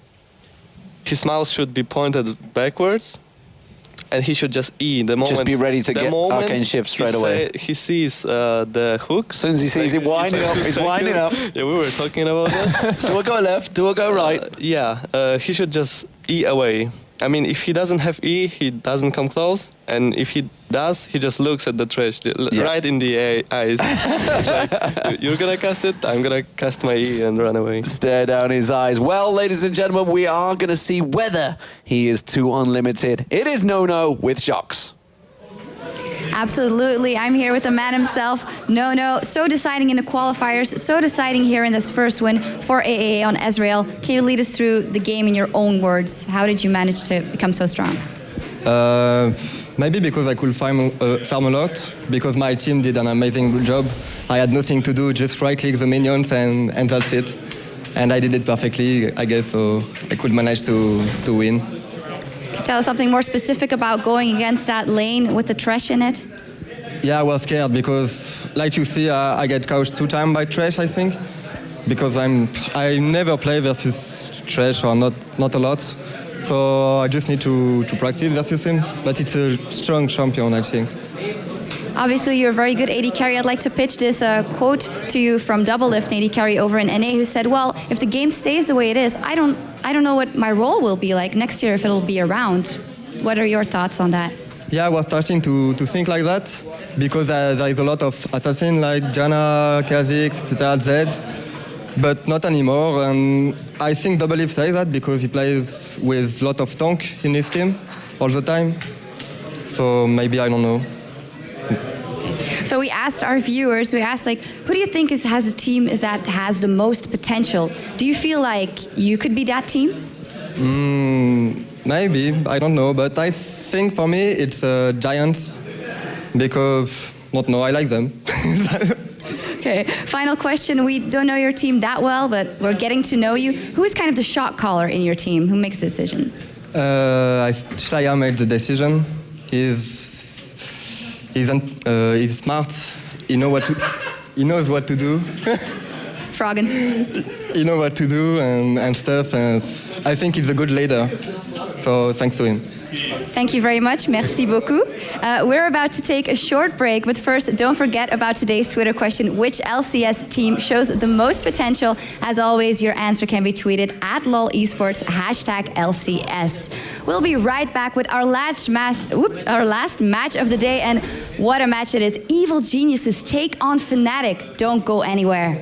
His mouse should be pointed backwards, and he should just E the moment. Just be ready to get arcane shift straight away. He sees the hook. As soon as he sees him winding up, he's winding up. Yeah, we were talking about that. Do I go left? Do I go right? Yeah, he should just E away. I mean, if he doesn't have E, he doesn't come close, and if he does, he just looks at the trash right in the eyes. It's like, you're gonna cast it, I'm gonna cast my E and run away. Stare down his eyes. Well, ladies and gentlemen, we are gonna see whether he is too unlimited. It is No with Shocks. Absolutely. I'm here with the man himself, No. So deciding in the qualifiers, so deciding here in this first win for AAA on Ezreal. Can you lead us through the game in your own words? How did you manage to become so strong? Maybe because I could farm a lot, because my team did an amazing job. I had nothing to do, just right-click the minions and that's it. And I did it perfectly, I guess, so I could manage to win. Tell us something more specific about going against that lane with the Thresh in it. Yeah, I was scared because, like you see, I get couched 2 times by Thresh, I think, because I never play versus Thresh, or not a lot. So I just need to practice versus him. But it's a strong champion, I think. Obviously, you're a very good AD carry. I'd like to pitch this quote to you from Doublelift, AD carry over in NA, who said, well, if the game stays the way it is, I don't know what my role will be like next year if it'll be around. What are your thoughts on that? Yeah, I was starting to think like that, because there is a lot of assassins like Janna, Kha'Zix, Zed, but not anymore. And I think Doublelift says that because he plays with a lot of tank in his team all the time. So maybe, I don't know. So we asked our viewers, who do you think has a team that has the most potential? Do you feel like you could be that team? Maybe, I don't know, but I think for me it's Giants, because, I like them. Okay, final question. We don't know your team that well, but we're getting to know you. Who is kind of the shot caller in your team? Who makes decisions? Shaya made the decision. He's smart. He knows what to do. Froggen. He knows what to do and stuff. And I think he's a good leader. So thanks to him. Thank you very much. Merci beaucoup. We're about to take a short break, but first, don't forget about today's Twitter question. Which LCS team shows the most potential? As always, your answer can be tweeted at @LOLesports, #LCS. We'll be right back with our last match of the day, and what a match it is. Evil Geniuses take on Fnatic. Don't go anywhere.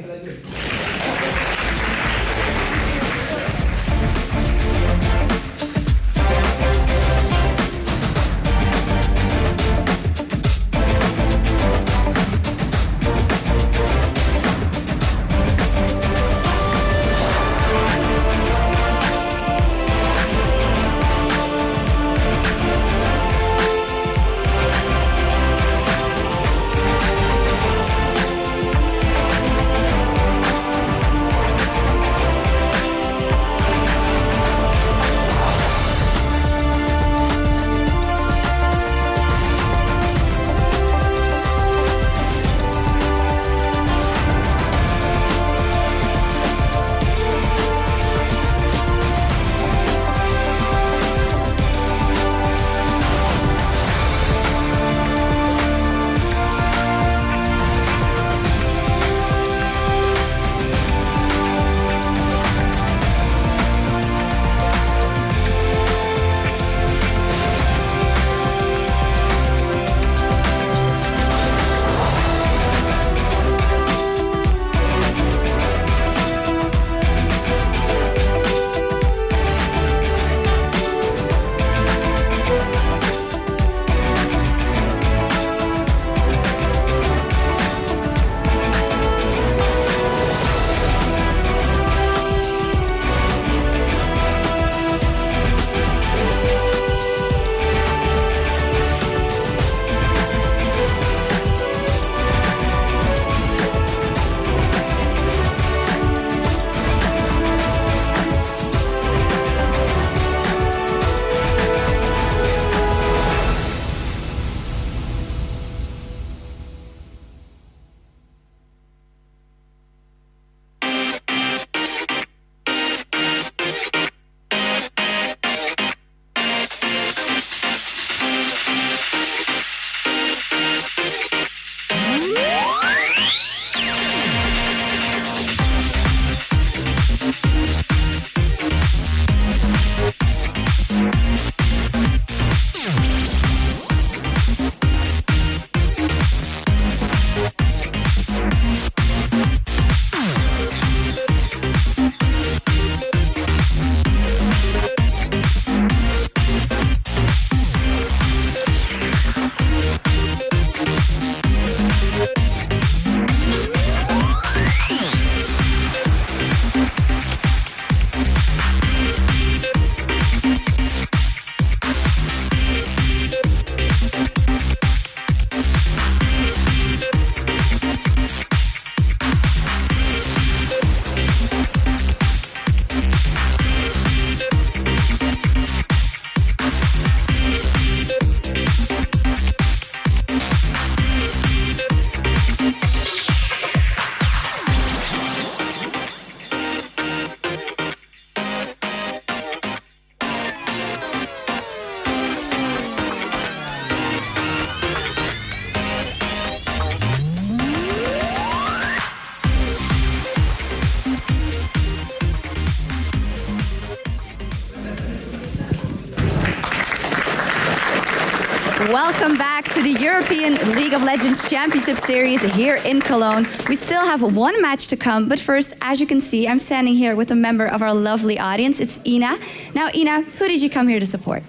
welcome back to the European League of Legends Championship Series here in Cologne. We still have one match to come, but first, as you can see, I'm standing here with a member of our lovely audience. It's Ina. Now, Ina, who did you come here to support?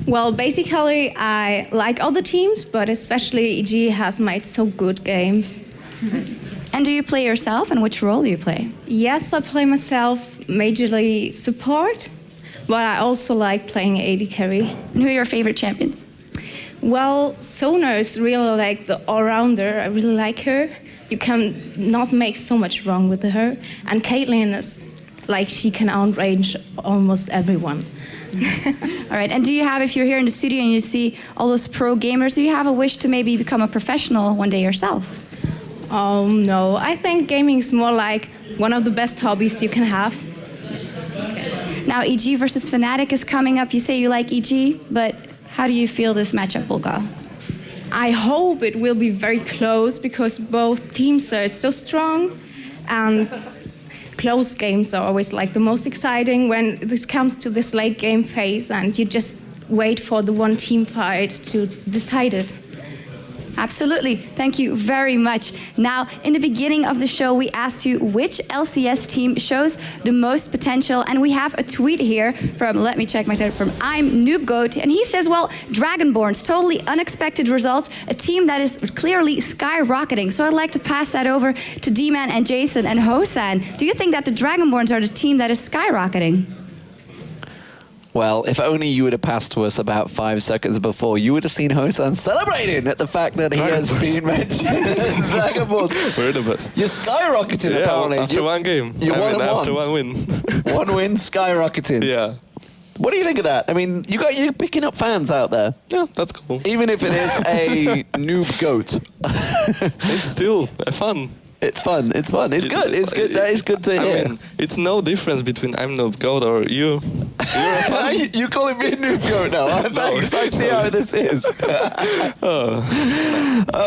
Well, basically, I like all the teams, but especially EG has made so good games. And do you play yourself, and which role do you play? Yes, I play myself majorly support, but I also like playing AD carry. And who are your favorite champions? Well, Sona is really like the all-rounder. I really like her. You can not make so much wrong with her. And Caitlyn is like, she can outrange almost everyone. All right, and do you have, if you're here in the studio and you see all those pro gamers, do you have a wish to maybe become a professional one day yourself? No, I think gaming is more like one of the best hobbies you can have. Now, EG versus Fnatic is coming up. You say you like EG, but how do you feel this matchup will go? I hope it will be very close because both teams are so strong, and close games are always like the most exciting when this comes to this late game phase and you just wait for the one team fight to decide it. Absolutely. Thank you very much. Now, in the beginning of the show, we asked you which LCS team shows the most potential, and we have a tweet here from, let me check my tweet, from I'm Noobgoat, and he says, well, Dragonborns, totally unexpected results, a team that is clearly skyrocketing. So I'd like to pass that over to D-Man and Jason and Hosan. Do you think that the Dragonborns are the team that is skyrocketing? Well, if only you would have passed to us about 5 seconds before, you would have seen Hosan celebrating at the fact that he has been mentioned. Dragonborns. We're the best. You're skyrocketing, apparently. After one game. After one win. One win, skyrocketing. Yeah. What do you think of that? I mean, you're picking up fans out there. Yeah, that's cool. Even if it is a noob goat. It's still fun. It's fun. It's fun. It's good. It's good. That is good to hear. I mean, it's no difference between I'm noob goat or you. You're fun. You calling me a noob goat now? Thanks. I see how this is.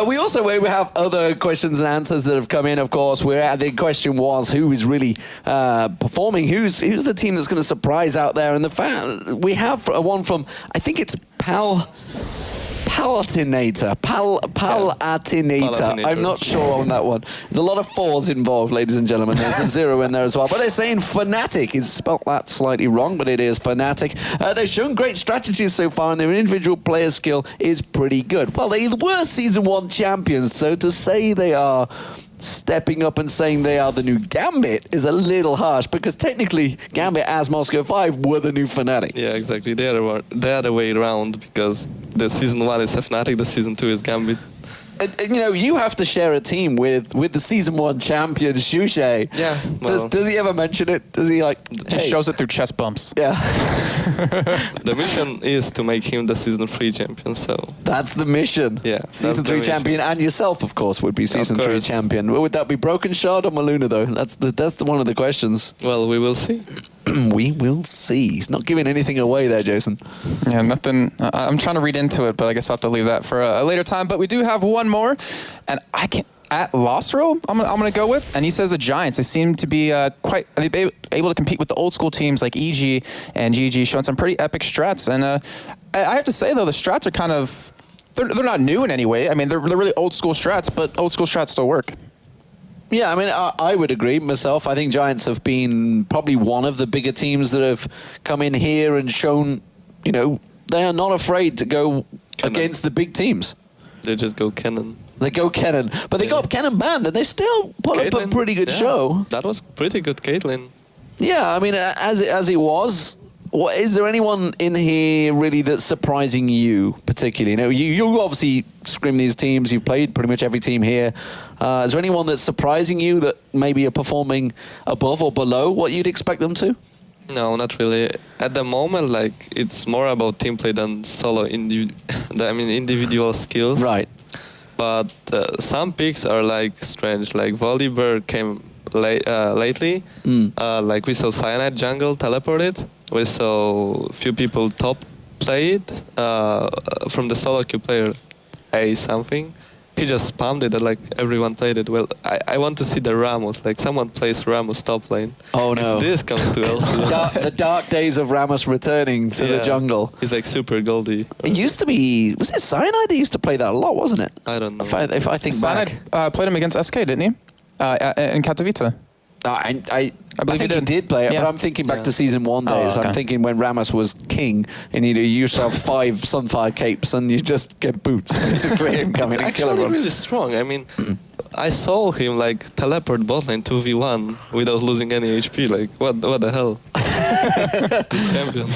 We also we have other questions and answers that have come in. Of course, the question was who is really performing. Who's the team that's going to surprise out there? And we have one from, I think it's Palatinator. I'm not sure on that one. There's a lot of fours involved, ladies and gentlemen. There's a zero in there as well. But they're saying Fnatic. It's spelt that slightly wrong, but it is Fnatic. They've shown great strategies so far, and their individual player skill is pretty good. Well, they were Season 1 champions, so to say they are stepping up and saying they are the new Gambit is a little harsh, because technically Gambit as Moscow 5 were the new Fnatic. Yeah, exactly. They are the way around, because the Season 1 is Fnatic, the Season 2 is Gambit. And, you know, you have to share a team with the Season 1 champion, Shushay. Yeah. Well, does he ever mention it? Does he like... He shows it through chest bumps. Yeah. The mission is to make him the Season 3 champion, so... That's the mission. Yeah. Season 3 champion, and yourself, of course, would be Season 3 champion. Would that be Broken Shard or Maluna, though? That's one of the questions. Well, we will see. We will see. He's not giving anything away there, Jason. Yeah, nothing. I'm trying to read into it, but I guess I'll have to leave that for a later time. But we do have one more, and I can at Lostro, I'm gonna go with, and he says the Giants. They seem to be quite able to compete with the old school teams like EG and GG, showing some pretty epic strats. And I have to say though, the strats are kind of they're not new in any way. I mean, they're really old school strats, but old school strats still work. Yeah, I mean, I would agree myself. I think Giants have been probably one of the bigger teams that have come in here and shown, you know, they are not afraid to go against the big teams. They just go cannon. They go cannon. But they got cannon banned, and they still put up a pretty good show. That was pretty good, Caitlyn. Yeah, I mean, as it was. Is there anyone in here really that's surprising you particularly? You know, you obviously scrim these teams. You've played pretty much every team here. Is there anyone that's surprising you that maybe are performing above or below what you'd expect them to? No, not really. At the moment, like, it's more about team play than solo individual skills. Right. But some picks are like strange. Like Volibear came lately. Like we saw Cyanide jungle teleported. We saw few people top play it from the solo queue player A something. he just spammed it and like everyone played it well. I want to see the Ramos, like someone plays Ramos top lane. Oh no. If this comes to LCS. The dark days of Ramos returning to the jungle. He's like super goldy. It used to be, was it Cyanide that used to play that a lot, wasn't it? I don't know. If I think Cyanide, back. played him against SK, didn't he? In Katowice. I think he did play it, but I'm thinking back to season 1 days. okay. I'm thinking when Ramos was king, and you used to have 5 Sunfire capes, and you just get boots, basically, and come in and kill Actually everyone. really strong. I mean, I saw him like teleport bot lane 2v1 without losing any HP. Like, what the hell? He's champion.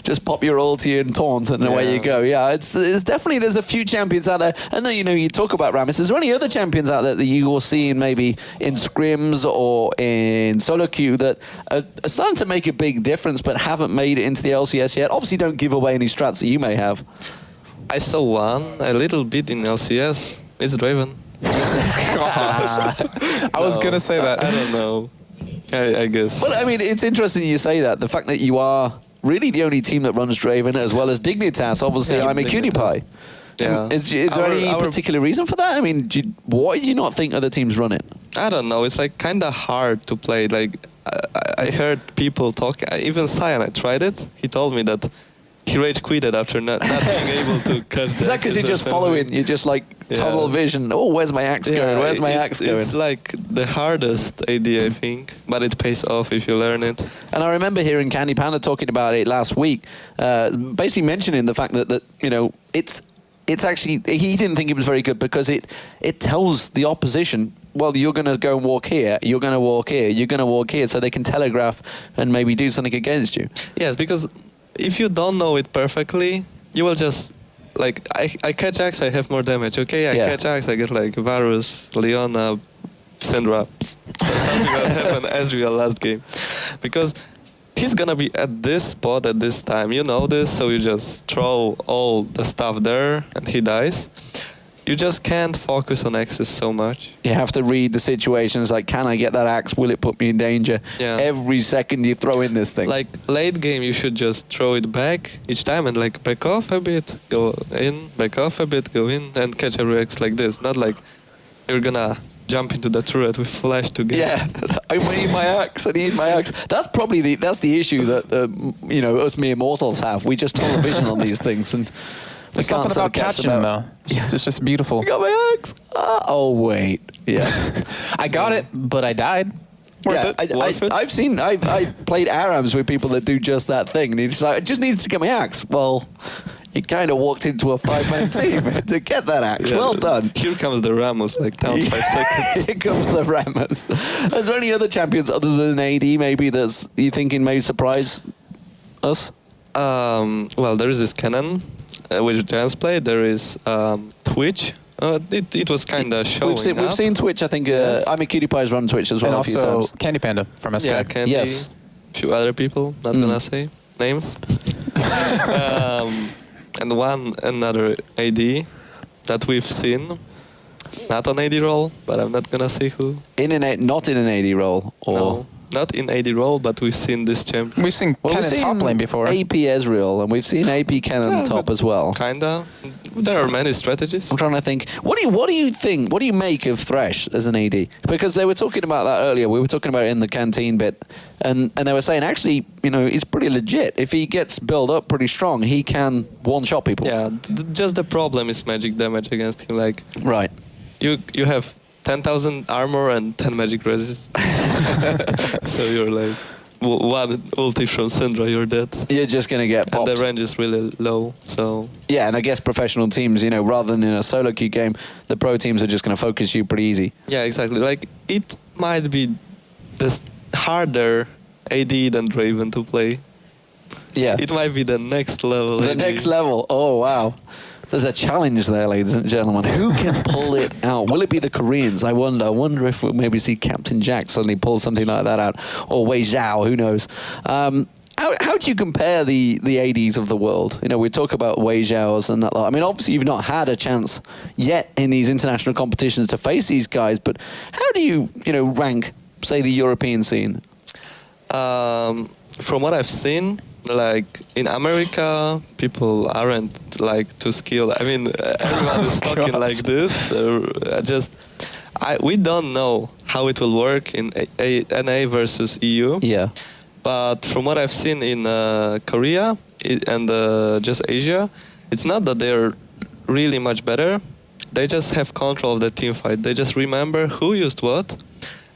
Just pop your ulti and taunt, and away you go. Yeah, it's definitely, there's a few champions out there. I know, you talk about Ramos. Is there any other champions out there that you are seeing maybe in scrims or in solo queue that are starting to make a big difference but haven't made it into the LCS yet? Obviously, don't give away any strats that you may have. I saw one a little bit in LCS. It's Draven. I was gonna say that. I don't know. I guess. Well, I mean, it's interesting you say that. The fact that you are really the only team that runs Draven, as well as Dignitas. Obviously, I'm a Dignitas. Yeah. Is there any particular reason for that? I mean, why do you not think other teams run it? I don't know. It's like kind of hard to play. Like I heard people talk. Even Cyanide tried it. He told me that he rage quitted after not being able to catch the Is that because you're just following? You're just like tunnel vision. Oh, where's my axe going? Where's my axe going? It's like the hardest AD, I think, but it pays off if you learn it. And I remember hearing Candy Panda talking about it last week, basically mentioning the fact that it's actually, he didn't think it was very good because it tells the opposition, well, you're going to go and walk here, you're going to walk here, you're going to walk here, so they can telegraph and maybe do something against you. Yes, because if you don't know it perfectly, you will just, like, I catch Axe, I have more damage. Okay, I catch Axe, I get like Varus, Leona, Syndra. Something that happened Ezreal last game. Because he's gonna be at this spot at this time. You know this, so you just throw all the stuff there and he dies. You just can't focus on axes so much. You have to read the situations like, can I get that axe? Will it put me in danger? Yeah. Every second you throw in this thing. Like late game, you should just throw it back each time and like back off a bit, go in, back off a bit, go in, and catch every axe like this. Not like you're gonna jump into the turret with flash to get. Yeah, I need my axe. I need my axe. That's probably the issue that us mere mortals have. We just tunnel vision on these things, and there's something about catching them though. It's just beautiful. I got my axe. Oh wait, yeah, I got it, but I died. Yeah, I've seen. I played ARAMs with people that do just that thing, and he's like, I just needed to get my axe. Well, you kind of walked into a 5-man team to get that axe. Yeah, well done. Here comes the Ramos, like down 5 seconds. Here comes the Ramos. Is there any other champions other than AD maybe that's you thinking may surprise us? Well, there is this Cannon, which Giants played. There is Twitch. It was kind of showing We've seen Twitch. I think I'm a Cutie Pie's run Twitch as well. And a few also times. Candy Panda from SK. Yeah, Candy. Yes. A few other people. Not gonna say names. And another AD that we've seen, not on AD role, but I'm not gonna say who. Not in an AD role, or no, not in AD role, but we've seen this champion. We've seen Cannon top lane before. AP Ezreal, and we've seen AP Cannon top as well. Kinda. There are many strategies. I'm trying to think. What do you think? What do you make of Thresh as an AD? Because they were talking about that earlier. We were talking about it in the canteen bit, and they were saying actually, he's pretty legit. If he gets built up pretty strong, he can one-shot people. Yeah. Just the problem is magic damage against him. Like right. You have 10,000 armor and 10 magic resist. So you're like one ulti from Syndra, you're dead. You're just gonna get popped. And the range is really low, so yeah. And I guess professional teams, rather than in a solo queue game, the pro teams are just gonna focus you pretty easy. Yeah, exactly. Like it might be this harder AD than Draven to play. Yeah. It might be the next level. The AD. next level. Oh wow. There's a challenge there, ladies and gentlemen. Who can pull it out? Will it be the Koreans? I wonder if we'll maybe see Captain Jack suddenly pull something like that out. Or Wei Zhao, who knows? How do you compare the ADs of the world? We talk about Wei Zhao's and that lot. I mean, obviously you've not had a chance yet in these international competitions to face these guys, but how do you, rank, say, the European scene? From what I've seen, like in America, people aren't like too skilled. I mean, everyone is talking like this. We don't know how it will work in NA versus EU. Yeah. But from what I've seen in Korea and just Asia, it's not that they're really much better. They just have control of the team fight. They just remember who used what,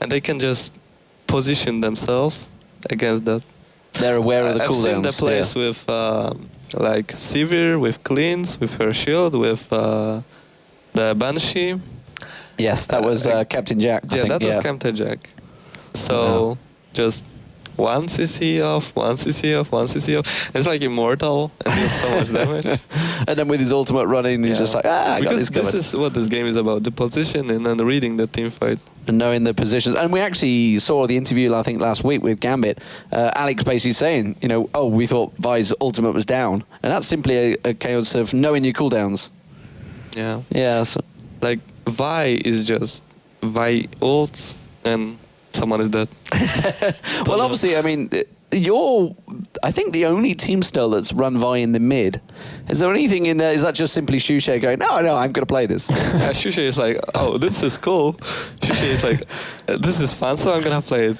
and they can just position themselves against that. They're aware of the cooldowns. I've seen the plays with like Sivir, with Cleans, with her shield, with the Banshee. Yes, that was Captain Jack. I think. That was Captain Jack. So just one CC off, one CC off, one CC off. It's like immortal and does so much damage. And then with his ultimate running, he's just like, I got this covered. Because this is what this game is about, the positioning and reading the team fight. And knowing the positions. And we actually saw the interview, I think, last week with Gambit. Alex basically saying, we thought Vi's ultimate was down. And that's simply a case of knowing your cooldowns. Yeah. Yeah. So. Like, Vi is just Vi ults and someone is dead. Well, obviously, I mean, you're, I think, the only team still that's run Vi in the mid. Is there anything in there? Is that just simply Shushe going, no, I'm going to play this? Shushe is like, oh, this is cool. Shushe is like, this is fun, so I'm going to play it.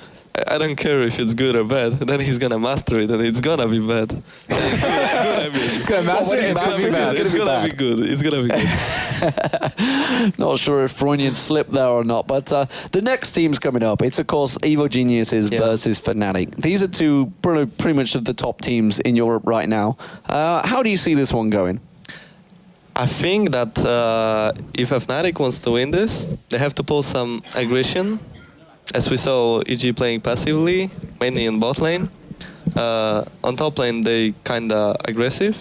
I don't care if it's good or bad. Then he's going to master it, and it's going to be bad. It's going to master it, it's going to be bad. It's going to be good. It's going to be good. Not sure if Freudian slipped there or not, but the next team's coming up. It's, of course, Evo Geniuses versus Fnatic. These are two pretty much of the top teams in Europe right now. How do you see this one going? I think that if Fnatic wants to win this, they have to pull some aggression. As we saw EG playing passively, mainly in bot lane. On top lane, they kinda aggressive.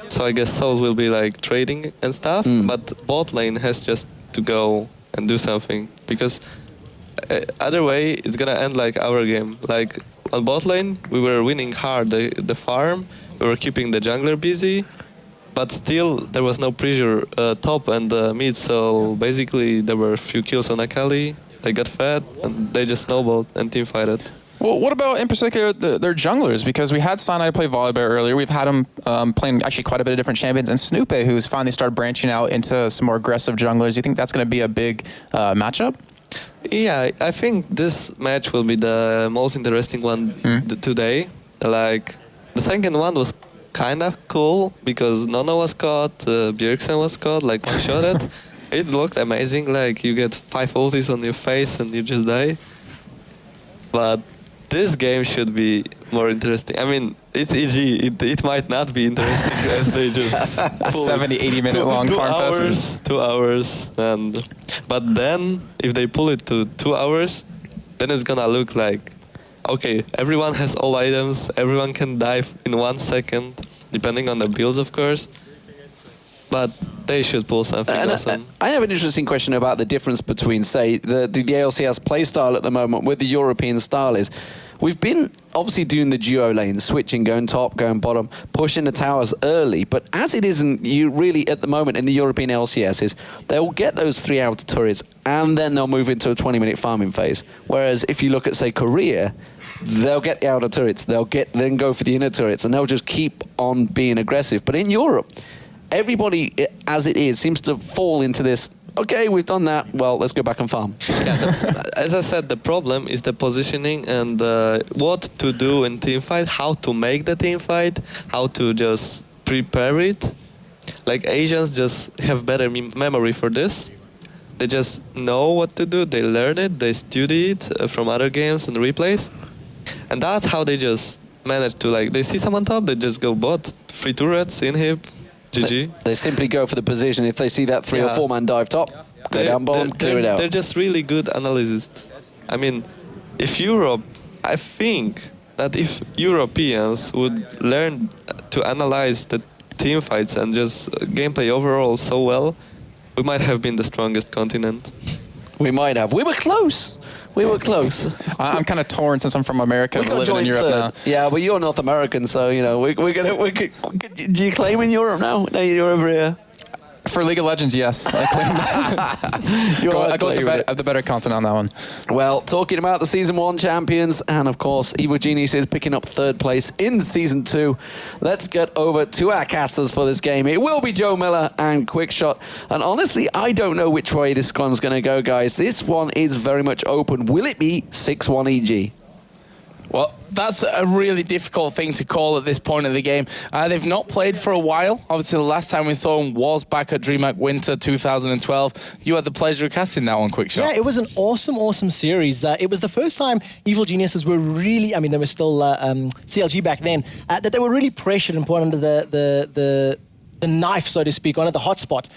So I guess Soul will be like trading and stuff, but bot lane has just to go and do something. Because other way, it's gonna end like our game. Like on bot lane, we were winning hard the farm, we were keeping the jungler busy, but still there was no pressure top and mid, so basically there were a few kills on Akali. They got fed, and they just snowballed and teamfighted. Well, what about, in particular, their junglers? Because we had Sanai play Volibear earlier. We've had him playing actually quite a bit of different champions. And Snoopy, who's finally started branching out into some more aggressive junglers. You think that's going to be a big matchup? Yeah, I think this match will be the most interesting one today. Like, the second one was kind of cool, because Nono was caught, Bjergsen was caught, like one-shotted. It looked amazing, like you get 5 ultis on your face and you just die. But this game should be more interesting. I mean, it's EG, it might not be interesting as they just 70, 80 minute long farm fest. 2 hours. But then, if they pull it to 2 hours, then it's gonna look like, okay, everyone has all items, everyone can die in 1 second, depending on the builds, of course. But they should pull something awesome. I have an interesting question about the difference between, say, the LCS playstyle at the moment with the European style is. We've been obviously doing the duo lane, switching, going top, going bottom, pushing the towers early. But as it isn't, you really, at the moment in the European LCS, is they'll get those 3 outer turrets and then they'll move into a 20-minute farming phase. Whereas if you look at, say, Korea, they'll get the outer turrets, then go for the inner turrets, and they'll just keep on being aggressive. But in Europe, everybody, as it is, seems to fall into this, okay, we've done that, well, let's go back and farm. Yeah, as I said, the problem is the positioning and what to do in teamfight, how to make the teamfight, how to just prepare it. Like, Asians just have better memory for this. They just know what to do, they learn it, they study it from other games and replays. And that's how they just manage to, like, they see someone top, they just go bot, 3 turrets, inhib, GG. They simply go for the position. If they see that 3 or 4 man dive top, go down bottom, clear it out. They're just really good analysts. I mean, if Europe, I think that if Europeans would learn to analyze the team fights and just gameplay overall so well, we might have been the strongest continent. We might have. We were close. We were close. I'm kind of torn since I'm from America. We got joined in Europe now. Yeah, but you're North American, so you know do you claim in Europe now? No, you're over here. For League of Legends, yes. I go with the better content on that one. Well, talking about the Season 1 champions, and of course, Evil Geniuses picking up 3rd place in Season 2, let's get over to our casters for this game. It will be Joe Miller and Quickshot. And honestly, I don't know which way this one's going to go, guys. This one is very much open. Will it be 6-1 EG? Well, that's a really difficult thing to call at this point of the game. They've not played for a while. Obviously, the last time we saw them was back at DreamHack Winter 2012. You had the pleasure of casting that one, Quickshot. Yeah, it was an awesome series. It was the first time Evil Geniuses were really, I mean, they were still CLG back then, that they were really pressured and put under the knife, so to speak, under the hotspot.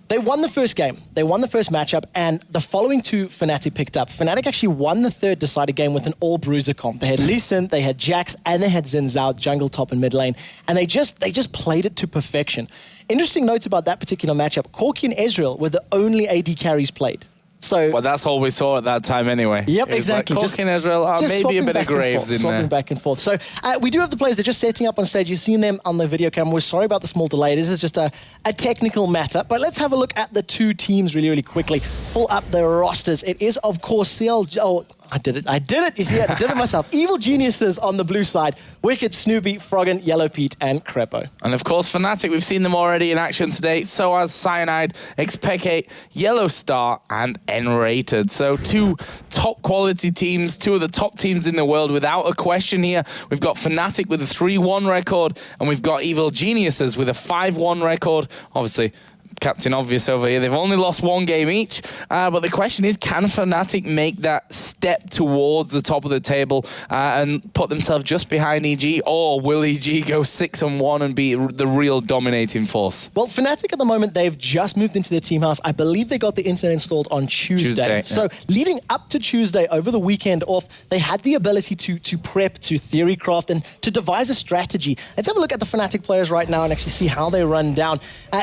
They won the first game, they won the first matchup, and the following 2 Fnatic picked up. Fnatic actually won the 3rd decided game with an all-bruiser comp. They had Lee Sin, they had Jax, and they had Xin Zhao, jungle, top, and mid lane. And they just played it to perfection. Interesting notes about that particular matchup. Corki and Ezreal were the only AD carries played. So, well, that's all we saw at that time anyway. Yep, exactly. Like just Ezreal, maybe a bit of Graves in there. Swapping back and forth. So we do have the players. They're just setting up on stage. You've seen them on the video camera. We're sorry about the small delay. This is just a technical matter. But let's have a look at the 2 teams really quickly. Pull up their rosters. It is, of course, CLG. Oh, I did it. You see it? I did it myself. Evil Geniuses on the blue side. Wicked, Snoopy, Froggen, Yellow Pete, and Crepo. And of course, Fnatic, we've seen them already in action today. So has Cyanide, Xpeke, Yellow Star, and N-Rated. So 2 top quality teams, 2 of the top teams in the world without a question here. We've got Fnatic with a 3-1 record, and we've got Evil Geniuses with a 5-1 record. Obviously, Captain Obvious over here. They've only lost 1 game each, but the question is, can Fnatic make that step towards the top of the table and put themselves just behind EG, or will EG go 6-1 and be the real dominating force? Well, Fnatic at the moment, they've just moved into their team house. I believe they got the internet installed on Tuesday. So leading up to Tuesday, over the weekend off, they had the ability to prep, to theorycraft, and to devise a strategy. Let's have a look at the Fnatic players right now and actually see how they run down.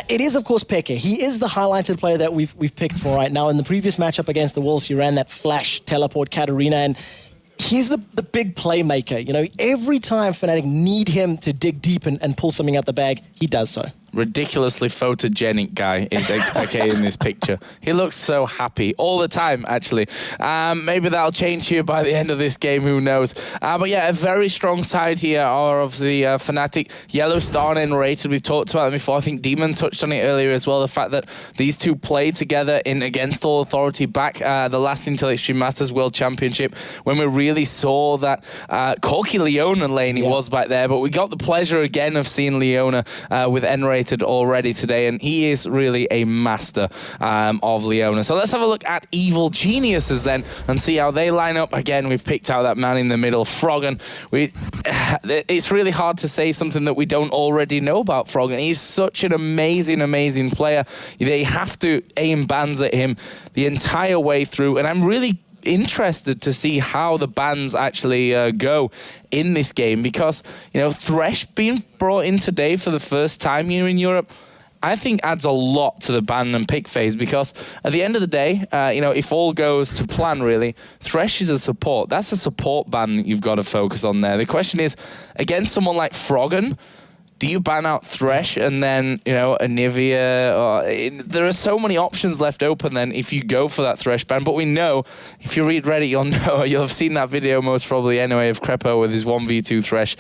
It is, of course, Peke. He is the highlighted player that we've picked for right now. In the previous matchup against the Wolves, he ran that flash teleport Katarina, and he's the big playmaker. You know, every time Fnatic need him to dig deep and pull something out the bag, he does so. Ridiculously photogenic guy is Xpeke in this picture. He looks so happy all the time, actually. Maybe that'll change here by the end of this game, who knows. But yeah, a very strong side here are obviously Fnatic, Yellow Star and N-Rated. We've talked about them before. I think Demon touched on it earlier as well, the fact that these 2 played together in Against All Authority back the last Intel Extreme Masters World Championship, when we really saw that Corki Leona lane it was back there, but we got the pleasure again of seeing Leona with N-Rated already today, and he is really a master of Leona. So let's have a look at Evil Geniuses then and see how they line up. Again, we've picked out that man in the middle, Froggen. It's really hard to say something that we don't already know about Froggen. He's such an amazing player. They have to aim bans at him the entire way through, and I'm really interested to see how the bans actually go in this game, because, you know, Thresh being brought in today for the first time here in Europe, I think adds a lot to the ban and pick phase, because at the end of the day, you know, if all goes to plan, really, Thresh is a support. That's a support ban that you've got to focus on there. The question is, against someone like Froggen, do you ban out Thresh and then, you know, Anivia? There are so many options left open then if you go for that Thresh ban. But we know, if you read Reddit, you'll have seen that video most probably anyway of Crepo with his 1v2 Thresh.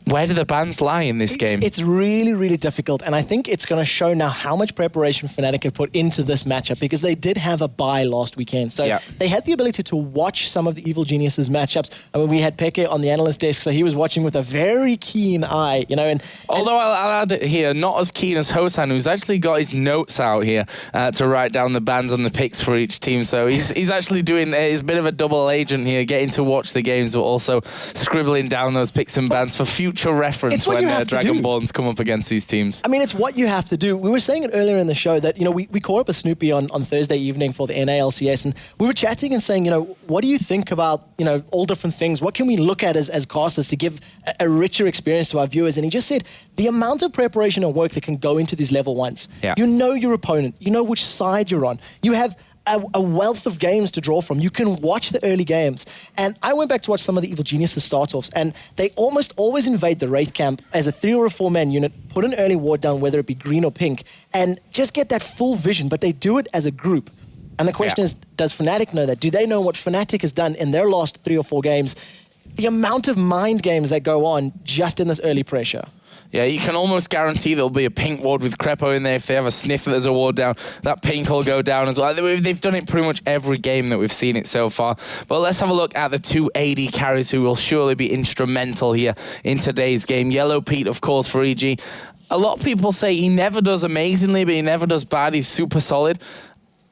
Where do the bans lie in this game? It's really difficult, and I think it's going to show now how much preparation Fnatic have put into this matchup, because they did have a bye last weekend. So they had the ability to watch some of the Evil Geniuses matchups. I mean, we had Peke on the analyst desk, so he was watching with a very keen eye, you know. Although I'll add it here, not as keen as Hosan, who's actually got his notes out here to write down the bans and the picks for each team. So he's actually doing he's a bit of a double agent here, getting to watch the games, but also scribbling down those picks and bans for future reference when Dragonborns come up against these teams. I mean, it's what you have to do. We were saying it earlier in the show that, you know, we caught up with Snoopy on Thursday evening for the NA LCS, and we were chatting and saying, you know, what do you think about, you know, all different things? What can we look at as casters to give a richer experience to our viewers? And he just said the amount of preparation and work that can go into these level ones. Yeah. You know your opponent. You know which side you're on. You have a wealth of games to draw from. You can watch the early games. And I went back to watch some of the Evil Geniuses start-offs, and they almost always invade the Wraith camp as a 3 or a 4-man unit, put an early ward down, whether it be green or pink, and just get that full vision, but they do it as a group. And the question is, does Fnatic know that? Do they know what Fnatic has done in their last 3 or 4 games? The amount of mind games that go on just in this early pressure. Yeah, you can almost guarantee there'll be a pink ward with Crepo in there. If they have a sniff that there's a ward down, that pink will go down as well. They've done it pretty much every game that we've seen it so far. But let's have a look at the 2 AD carries who will surely be instrumental here in today's game. Yellow Pete, of course, for EG. A lot of people say he never does amazingly, but he never does bad. He's super solid.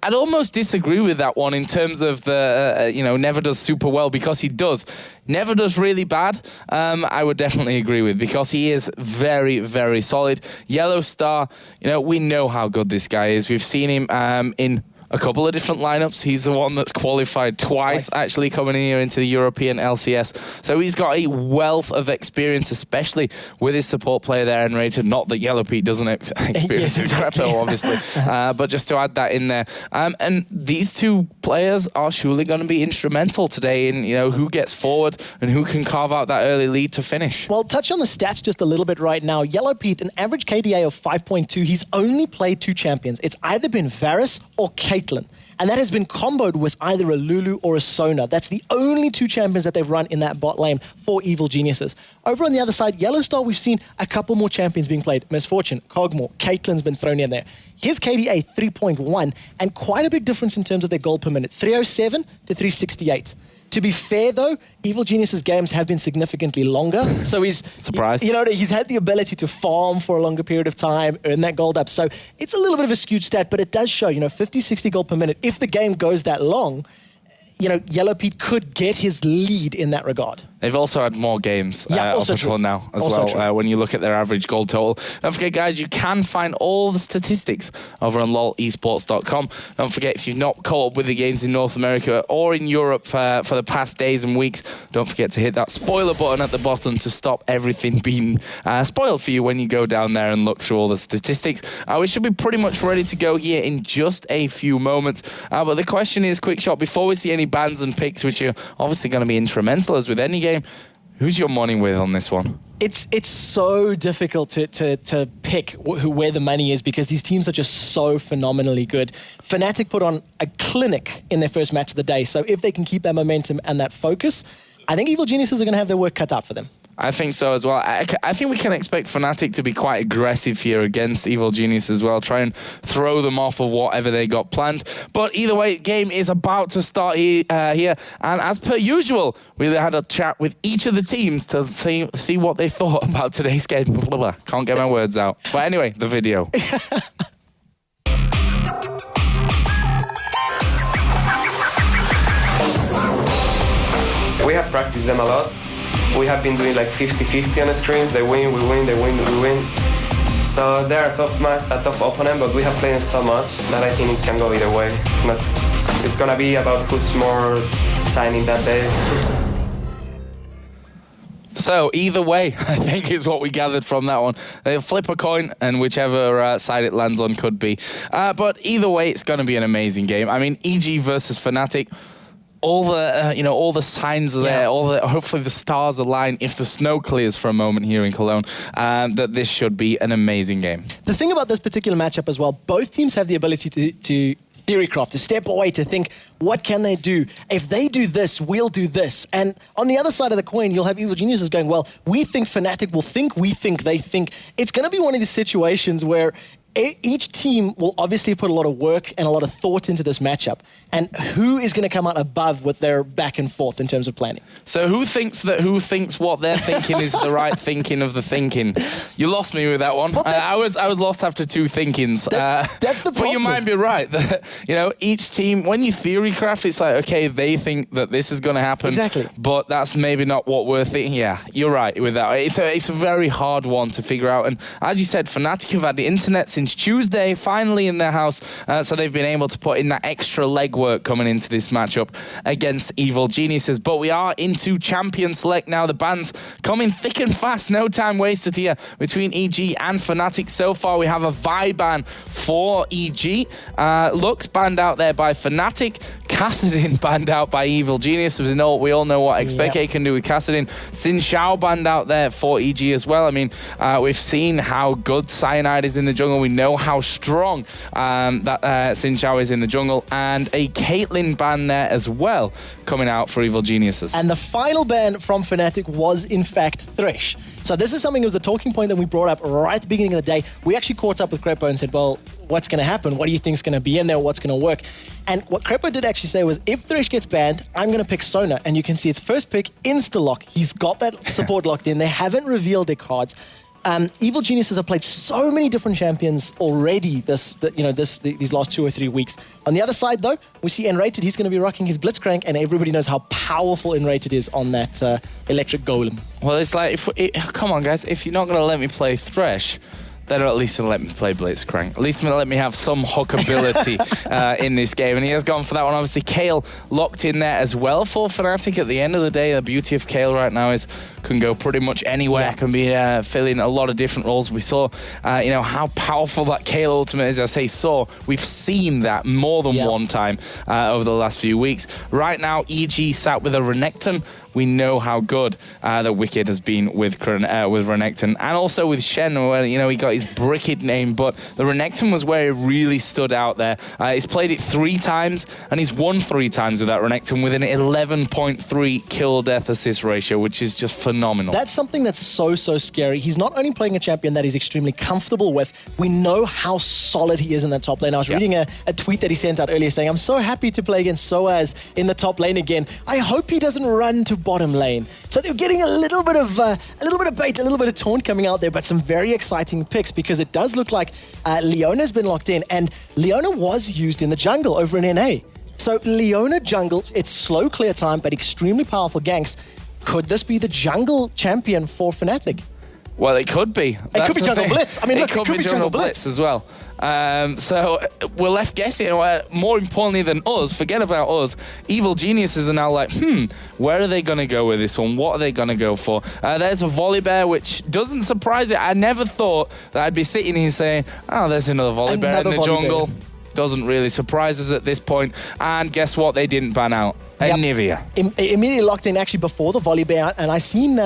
I'd almost disagree with that one in terms of the, never does super well, because he does. Never does really bad, I would definitely agree with, because he is very, very solid. Yellow Star, we know how good this guy is. We've seen him in a couple of different lineups. He's the one that's qualified twice, actually, coming in here into the European LCS. So he's got a wealth of experience, especially with his support player there, Enrated. Not that Yellow Pete doesn't experience his Crepo, obviously, but just to add that in there. And these 2 players are surely going to be instrumental today in, who gets forward and who can carve out that early lead to finish. Well, touch on the stats just a little bit right now. Yellow Pete, an average KDA of 5.2. He's only played 2 champions. It's either been Varus or Caitlyn. And that has been comboed with either a Lulu or a Sona. That's the only 2 champions that they've run in that bot lane for Evil Geniuses. Over on the other side, Yellow Star, we've seen a couple more champions being played. Misfortune, Cogmore, Caitlyn's been thrown in there. His KDA, 3.1, and quite a big difference in terms of their gold per minute, 307 to 368. To be fair, though, Evil Genius's games have been significantly longer. So he's... Surprise. He's had the ability to farm for a longer period of time, earn that gold up. So it's a little bit of a skewed stat, but it does show, 50, 60 gold per minute. If the game goes that long, Yellow Pete could get his lead in that regard. They've also had more games up until now as well, when you look at their average gold total. Don't forget, guys, you can find all the statistics over on lolesports.com. Don't forget, if you've not caught up with the games in North America or in Europe for the past days and weeks, don't forget to hit that spoiler button at the bottom to stop everything being spoiled for you when you go down there and look through all the statistics. We should be pretty much ready to go here in just a few moments. But the question is, quick shot, before we see any bans and picks, which are obviously going to be instrumental as with any game, who's your money with on this one? It's so difficult to pick where the money is, because these teams are just so phenomenally good. Fnatic put on a clinic in their first match of the day, so if they can keep that momentum and that focus, I think Evil Geniuses are going to have their work cut out for them. I think so as well. I think we can expect Fnatic to be quite aggressive here against Evil Genius as well. Try and throw them off of whatever they got planned. But either way, game is about to start here. And as per usual, we had a chat with each of the teams to see what they thought about today's game. Blah, blah, blah. Can't get my words out. But anyway, the video. We have practiced them a lot. We have been doing like 50-50 on the screens. They win, we win, they win, we win. So they're a tough opponent, but we have played so much that I think it can go either way. It's gonna be about who's more signing that day. So either way, I think is what we gathered from that one. They'll flip a coin, and whichever side it lands on could be. But either way, it's going to be an amazing game. I mean, EG versus Fnatic. All the all the signs are there. Hopefully the stars align if the snow clears for a moment here in Cologne. That this should be an amazing game. The thing about this particular matchup as well, both teams have the ability to theorycraft, to step away, to think, what can they do? If they do this, we'll do this. And on the other side of the coin, you'll have Evil Geniuses going, well, we think Fnatic will think, we think they think. It's going to be one of these situations where each team will obviously put a lot of work and a lot of thought into this matchup. And who is going to come out above with their back and forth in terms of planning? So who thinks what they're thinking is the right thinking of the thinking? You lost me with that one. Well, I was lost after two thinkings. That's the problem. But you might be right. Each team, when you theorycraft, it's like, okay, they think that this is going to happen. Exactly. But that's maybe not what we're thinking. Yeah, you're right with that. It's a very hard one to figure out. And as you said, Fnatic have had the internet since since Tuesday, finally in their house. So they've been able to put in that extra legwork coming into this matchup against Evil Geniuses. But we are into Champion Select now. The bans coming thick and fast. No time wasted here between EG and Fnatic. So far, we have a Vi ban for EG. Lux banned out there by Fnatic. Kassadin banned out by Evil Genius. We all know what Expeke can do with Kassadin. Xin Xiao banned out there for EG as well. I mean, we've seen how good Cyanide is in the jungle. We know how strong that Xin Xiao is in the jungle. And a Caitlyn ban there as well coming out for Evil Geniuses. And the final ban from Fnatic was, in fact, Thresh. So this is something that was a talking point that we brought up right at the beginning of the day. We actually caught up with Crepo and said, well, what's going to happen? What do you think is going to be in there? What's going to work? And what Crepo did actually say was, if Thresh gets banned, I'm going to pick Sona. And you can see its first pick, insta-lock. He's got that support locked in. They haven't revealed their cards. Evil Geniuses have played so many different champions already these last 2 or 3 weeks. On the other side, though, we see Enrated. He's going to be rocking his Blitzcrank, and everybody knows how powerful Enrated is on that electric golem. Well, it's like, come on, guys, if you're not going to let me play Thresh, then at least let me play Blitzcrank. At least let me have some hookability in this game. And he has gone for that one. Obviously, Kayle locked in there as well for Fnatic. At the end of the day, the beauty of Kayle right now is can go pretty much anywhere, can be filling a lot of different roles. We saw, how powerful that Kayle ultimate is. I say we've seen that more than one time over the last few weeks. Right now, EG sat with a Renekton. We know how good the Wicked has been with Renekton, and also with Shen, where he got his Bricked name, but the Renekton was where he really stood out there. He's played it 3 times, and he's won 3 times with that Renekton with an 11.3 kill-death assist ratio, which is just phenomenal. That's something that's so scary. He's not only playing a champion that he's extremely comfortable with, we know how solid he is in the top lane. I was reading a tweet that he sent out earlier saying, I'm so happy to play against Soaz in the top lane again. I hope he doesn't run to bottom lane. So they're getting a little bit of bait, a little bit of taunt coming out there, but some very exciting picks, because it does look like Leona's been locked in, and Leona was used in the jungle over in NA. So Leona jungle, it's slow clear time, but extremely powerful ganks. Could this be the jungle champion for Fnatic? Well, it could be. It could be Jungle Blitz. I mean, look, it could be Jungle Blitz as well. So we're left guessing. More importantly than us, forget about us, Evil Geniuses are now like, where are they going to go with this one? What are they going to go for? There's a Volibear, which doesn't surprise it. I never thought that I'd be sitting here saying, oh, there's another Volibear in the jungle. Doesn't really surprise us at this point. And guess what? They didn't ban out Nivea. Immediately locked in actually before the Volibear, and I seen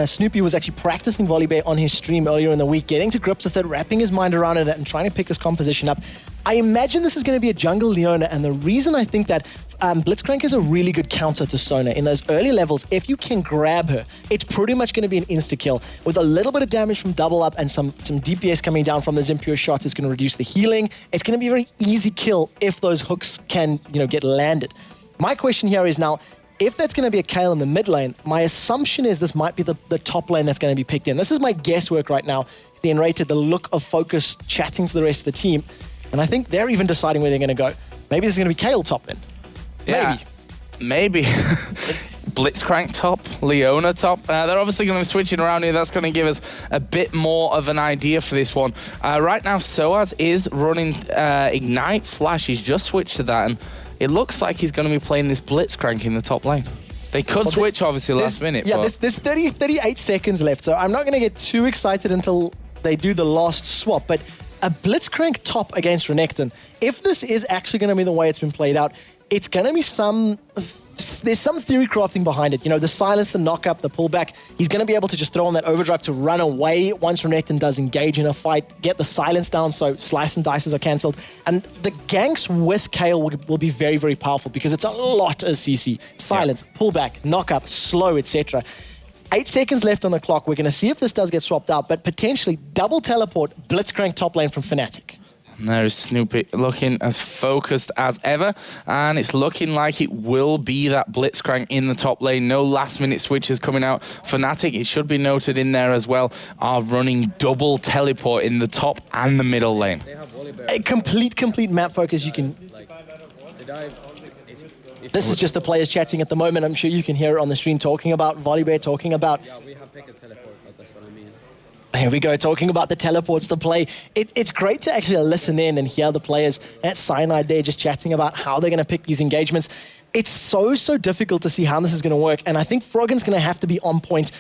Snoopy was actually practicing Volibear on his stream earlier in the week, getting to grips with it, wrapping his mind around it, and trying to pick this composition up. I imagine this is going to be a jungle Leona, and the reason I think that Blitzcrank is a really good counter to Sona. In those early levels, if you can grab her, it's pretty much going to be an insta-kill. With a little bit of damage from double up and some DPS coming down from those impure shots, it's going to reduce the healing. It's going to be a very easy kill if those hooks can, get landed. My question here is now, if that's going to be a Kayle in the mid lane, my assumption is this might be the top lane that's going to be picked in. This is my guesswork right now. The Enrated, the look of focus, chatting to the rest of the team. And I think they're even deciding where they're going to go. Maybe this is going to be Kayle top then. Maybe. Blitzcrank top, Leona top. They're obviously going to be switching around here. That's going to give us a bit more of an idea for this one. Right now, Soaz is running Ignite Flash. He's just switched to that, and it looks like he's going to be playing this Blitzcrank in the top lane. They could switch, obviously, last minute. Yeah, there's 38 seconds left, so I'm not going to get too excited until they do the last swap, but a Blitzcrank top against Renekton, if this is actually going to be the way it's been played out, it's going to be there's some theory crafting behind it. The silence, the knock-up, the pullback. He's going to be able to just throw on that overdrive to run away once Renekton does engage in a fight, get the silence down so slice and dices are cancelled. And the ganks with Kayle will be very, very powerful because it's a lot of CC. Silence, pullback, knock-up, slow, etc. 8 seconds left on the clock. We're going to see if this does get swapped out, but potentially double teleport, Blitzcrank top lane from Fnatic. There's Snoopy looking as focused as ever, and it's looking like it will be that Blitzcrank in the top lane. No last-minute switches coming out. Fnatic, it should be noted in there as well, are running double teleport in the top and the middle lane. A complete map focus. You can... This is just the players chatting at the moment. I'm sure you can hear it on the stream talking about Volibear, talking about... Yeah, we have picked a teleport, but that's what I mean. Here we go, talking about the teleports, the play. It's great to actually listen in and hear the players at Cyanide there just chatting about how they're going to pick these engagements. It's so difficult to see how this is going to work, and I think Froggen's going to have to be on point.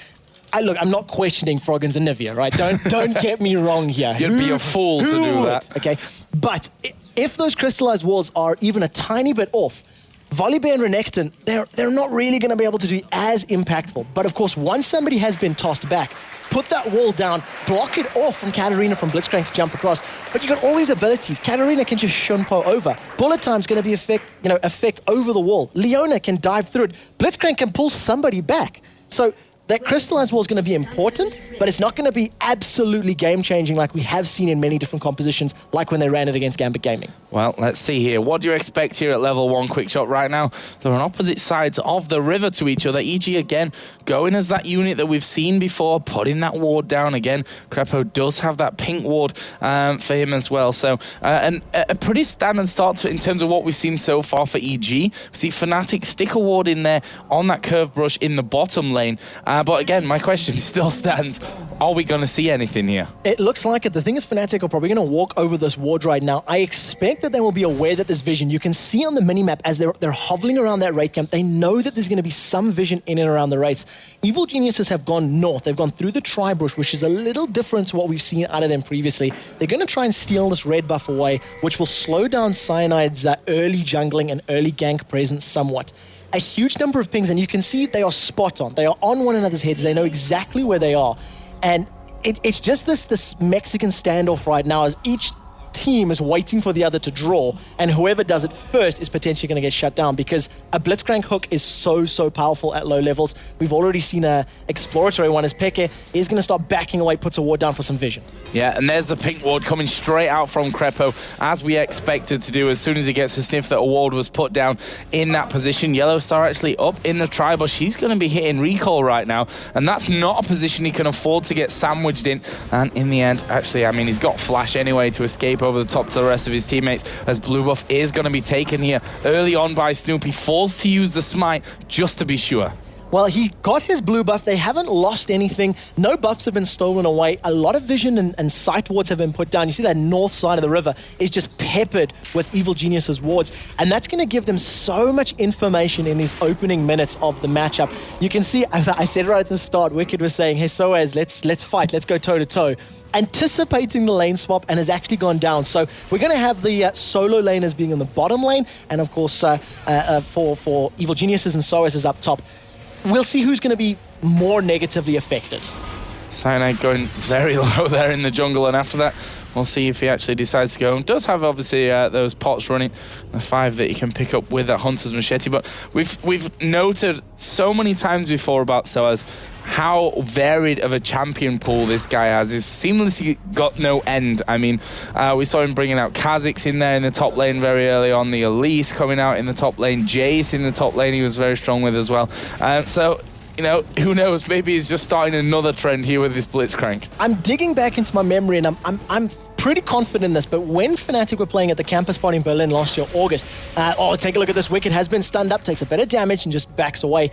Look, I'm not questioning Froggen's Anivia, right? Don't get me wrong here. You'd be a fool to do that. Okay, but if those crystallized walls are even a tiny bit off, Volibear and Renekton, they're not really going to be able to be as impactful. But of course, once somebody has been tossed back, put that wall down, block it off from Katarina, from Blitzcrank to jump across. But you got all these abilities. Katarina can just shunpo over. Bullet Time's going to be effect over the wall. Leona can dive through it. Blitzcrank can pull somebody back. So that crystallized wall is going to be important, but it's not going to be absolutely game-changing like we have seen in many different compositions, like when they ran it against Gambit Gaming. Well, let's see here. What do you expect here at level 1 quick shot right now? They're on opposite sides of the river to each other. EG again going as that unit that we've seen before, putting that ward down again. Crepo does have that pink ward for him as well. So a pretty standard start in terms of what we've seen so far for EG. We see Fnatic stick a ward in there on that curve brush in the bottom lane. But again, my question still stands. Are we going to see anything here? It looks like it. The thing is, Fnatic are probably going to walk over this ward right now. I expect that they will be aware that there's vision. You can see on the minimap as they're hovering around that raid camp, they know that there's going to be some vision in and around the raids. Evil Geniuses have gone north. They've gone through the tri-brush, which is a little different to what we've seen out of them previously. They're going to try and steal this red buff away, which will slow down Cyanide's early jungling and early gank presence somewhat. A huge number of pings, and you can see they are spot on. They are on one another's heads. They know exactly where they are. And it's just this Mexican standoff right now as each team is waiting for the other to draw, and whoever does it first is potentially going to get shut down because a Blitzcrank hook is so powerful at low levels. We've already seen a exploratory one as Peke is going to start backing away, puts a ward down for some vision. Yeah, and there's the pink ward coming straight out from Crepo, as we expected to do as soon as he gets a sniff that a ward was put down in that position. Yellow Star actually up in the tri-bush. He's going to be hitting recall right now, and that's not a position he can afford to get sandwiched in. And in the end, actually, I mean, he's got flash anyway to escape over the top to the rest of his teammates, as blue buff is going to be taken here early on by Snoopy. Forced to use the smite just to be sure. Well, he got his blue buff. They haven't lost anything. No buffs have been stolen away. A lot of vision and sight wards have been put down. You see that north side of the river is just peppered with Evil Genius's wards. And that's going to give them so much information in these opening minutes of the matchup. You can see, I said right at the start, Wicked was saying, hey, Soaz, let's fight. Let's go toe-to-toe. Anticipating the lane swap and has actually gone down. So we're going to have the solo laners being in the bottom lane. And of course, for Evil Geniuses and Soaz is up top. We'll see who's going to be more negatively affected. Cyanide going very low there in the jungle, and after that, we'll see if he actually decides to go. Does have obviously those pots running, the 5 that he can pick up with that Hunter's Machete. But we've noted so many times before about Soaz how varied of a champion pool this guy has. He's seamlessly got no end. I mean, we saw him bringing out Kha'Zix in there in the top lane very early on, the Elise coming out in the top lane, Jace in the top lane he was very strong with as well. So, you know, who knows, maybe he's just starting another trend here with this Blitzcrank. I'm digging back into my memory, and I'm pretty confident in this, but when Fnatic were playing at the campus party in Berlin last year, August, take a look at this. Wicked has been stunned up, takes a bit of damage and just backs away.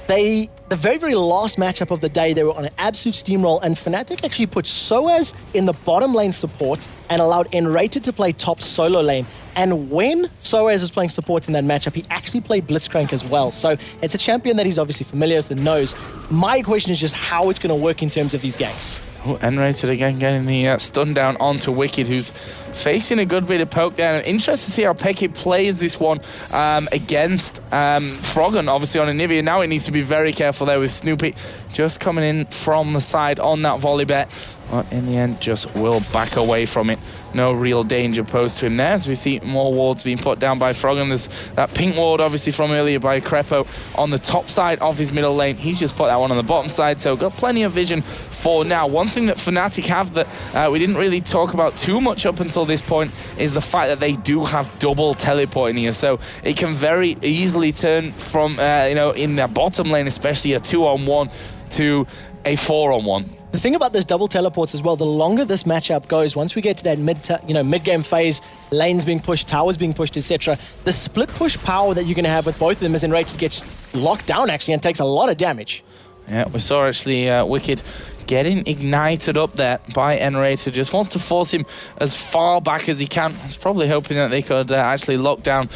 The very last matchup of the day, they were on an absolute steamroll, and Fnatic actually put Soaz in the bottom lane support and allowed Enrated to play top solo lane. And when Soaz was playing support in that matchup, he actually played Blitzcrank as well. So it's a champion that he's obviously familiar with and knows. My question is just how it's going to work in terms of these ganks. Enrated again getting the stun down onto Wicked, who's facing a good bit of poke there. And interested to see how Peke plays this one against Froggen, obviously on Anivia. Now he needs to be very careful there with Snoopy just coming in from the side on that volley bet. But in the end, just will back away from it. No real danger posed to him there, as we see more wards being put down by Froggen. There's that pink ward, obviously, from earlier by Crepo on the top side of his middle lane. He's just put that one on the bottom side, so got plenty of vision for now. One thing that Fnatic have that we didn't really talk about too much up until this point is the fact that they do have double teleporting here, so it can very easily turn from, in their bottom lane, especially a 2-on-1 to a 4-on-1. The thing about those double teleports as well, the longer this matchup goes, once we get to that mid-game phase, lanes being pushed, towers being pushed, etc., the split push power that you're going to have with both of them is Enraged gets locked down, actually, and takes a lot of damage. Yeah, we saw, actually, Wicked getting ignited up there by Enrated. Just wants to force him as far back as he can. He's probably hoping that they could actually lock down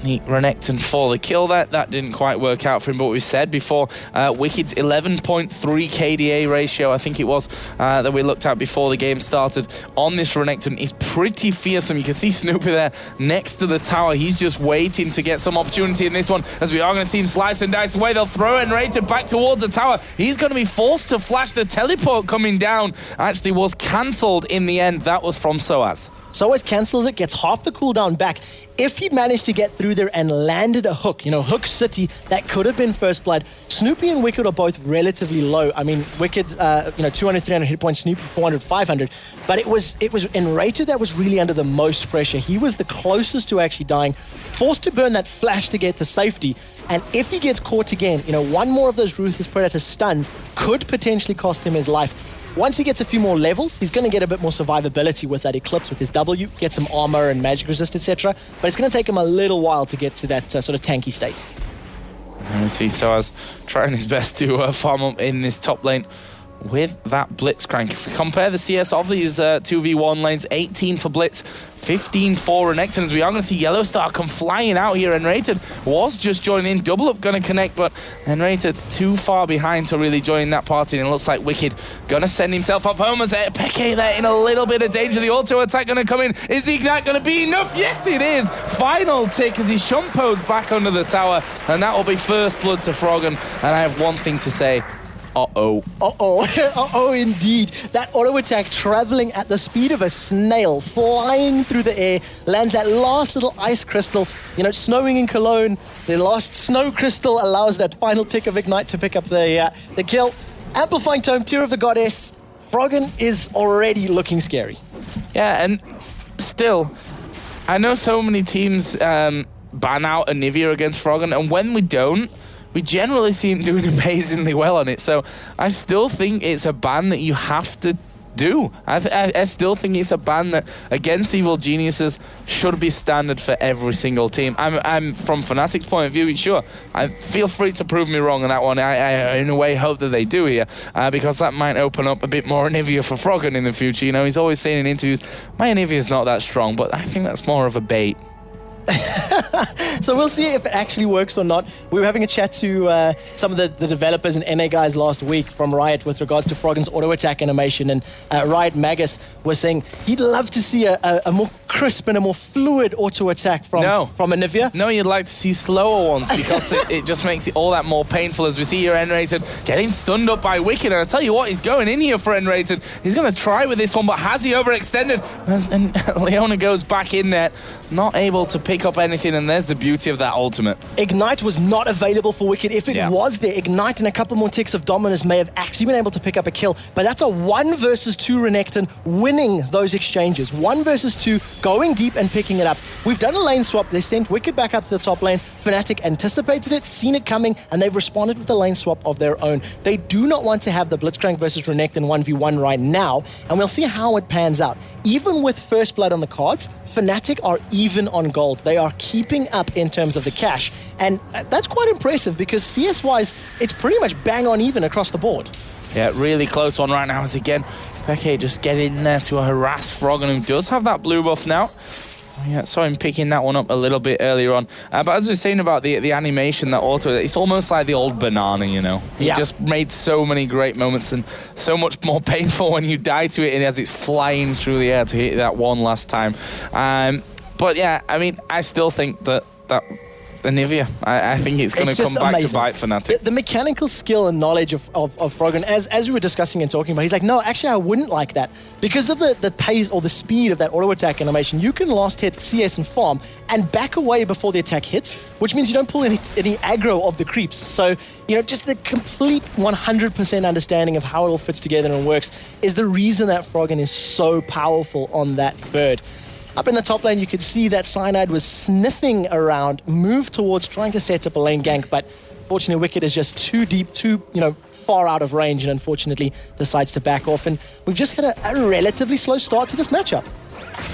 Renekton for the kill there. That didn't quite work out for him, but we said before, Wicked's 11.3 KDA ratio, I think it was, that we looked at before the game started on this Renekton is pretty fearsome. You can see Snoopy there next to the tower. He's just waiting to get some opportunity in this one, as we are going to see him slice and dice away. They'll throw Enrated back towards the tower. He's going to be forced to flash. The teleport coming down actually was cancelled in the end. That was from Soaz. Soaz cancels it, gets half the cooldown back. If he'd managed to get through there and landed a hook, Hook City, that could have been first blood. Snoopy and Wicked are both relatively low. I mean, Wicked, 200, 300 hit points, Snoopy 400, 500. But it was Enrated that was really under the most pressure. He was the closest to actually dying, forced to burn that flash to get to safety. And if he gets caught again, one more of those Ruthless Predator stuns could potentially cost him his life. Once he gets a few more levels, he's going to get a bit more survivability with that Eclipse, with his W, get some armor and magic resist, etc. But it's going to take him a little while to get to that sort of tanky state. And we see Soaz trying his best to farm up in this top lane with that Blitzcrank. If we compare the CS of these 2v1 lanes, 18 for Blitz, 15 for Renekton, as we are going to see Yellowstar come flying out here. Enrated was just joining in, double up going to connect, but Enrated too far behind to really join that party, and it looks like Wicked going to send himself up home as Peke there in a little bit of danger. The auto attack going to come in. Is the ignite going to be enough? Yes, it is. Final tick as he shumpo's back under the tower, and that will be first blood to Froggen. And I have one thing to say. Uh-oh. Uh-oh. Uh-oh, indeed. That auto attack traveling at the speed of a snail, flying through the air, lands that last little ice crystal. Snowing in Cologne, the last snow crystal allows that final tick of Ignite to pick up the kill. Amplifying Tome, Tear of the Goddess. Froggen is already looking scary. Yeah, and still, I know so many teams ban out Anivia against Froggen, and when we don't, we generally see him doing amazingly well on it. So I still think it's a ban that you have to do. I still think it's a ban that against Evil Geniuses should be standard for every single team. I'm from Fnatic's point of view, sure, I feel free to prove me wrong on that one. I in a way hope that they do here, because that might open up a bit more Anivia for Froggen in the future. He's always saying in interviews, my Anivia is not that strong, but I think that's more of a bait. So we'll see if it actually works or not. We were having a chat to some of the developers and NA guys last week from Riot with regards to Froggen's auto attack animation, and Riot Magus was saying he'd love to see a more crisp and a more fluid auto attack from Anivia. No, you'd like to see slower ones, because it just makes it all that more painful, as we see here Enrated getting stunned up by Wicked. And I tell you what, he's going in here for Enrated. He's going to try with this one, but has he overextended? And Leona goes back in there, not able to pick up anything, and there's the beauty of that ultimate. Ignite was not available for Wicked. If it was there, Ignite and a couple more ticks of Dominus may have actually been able to pick up a kill, but that's a 1 versus 2 Renekton winning those exchanges. 1 versus 2, going deep and picking it up. We've done a lane swap. They sent Wicked back up to the top lane. Fnatic anticipated it, seen it coming, and they've responded with a lane swap of their own. They do not want to have the Blitzcrank versus Renekton 1v1 right now, and we'll see how it pans out. Even with first blood on the cards, Fnatic are even on gold. They are keeping up in terms of the cash. And that's quite impressive, because CS-wise, it's pretty much bang on even across the board. Yeah, really close one right now as again, Peke just get in there to harass Froggen, who does have that blue buff now. Yeah, saw him picking that one up a little bit earlier on. But as we were saying about the animation, that auto, it's almost like the old banana, He just made so many great moments, and so much more painful when you die to it, and as it's flying through the air to hit that one last time. But yeah, I mean, I still think that Anivia, I think it's going to come back to bite Fnatic. The mechanical skill and knowledge of Froggen, as we were discussing and talking about, he's like, no, actually I wouldn't like that. Because of the pace or the speed of that auto attack animation, you can last hit CS and farm and back away before the attack hits, which means you don't pull any aggro of the creeps. So, just the complete 100% understanding of how it all fits together and works is the reason that Froggen is so powerful on that bird. Up in the top lane, you could see that Cyanide was sniffing around, moved towards trying to set up a lane gank, but fortunately Wicked is just too deep, too far out of range, and unfortunately decides to back off. And we've just had a relatively slow start to this matchup.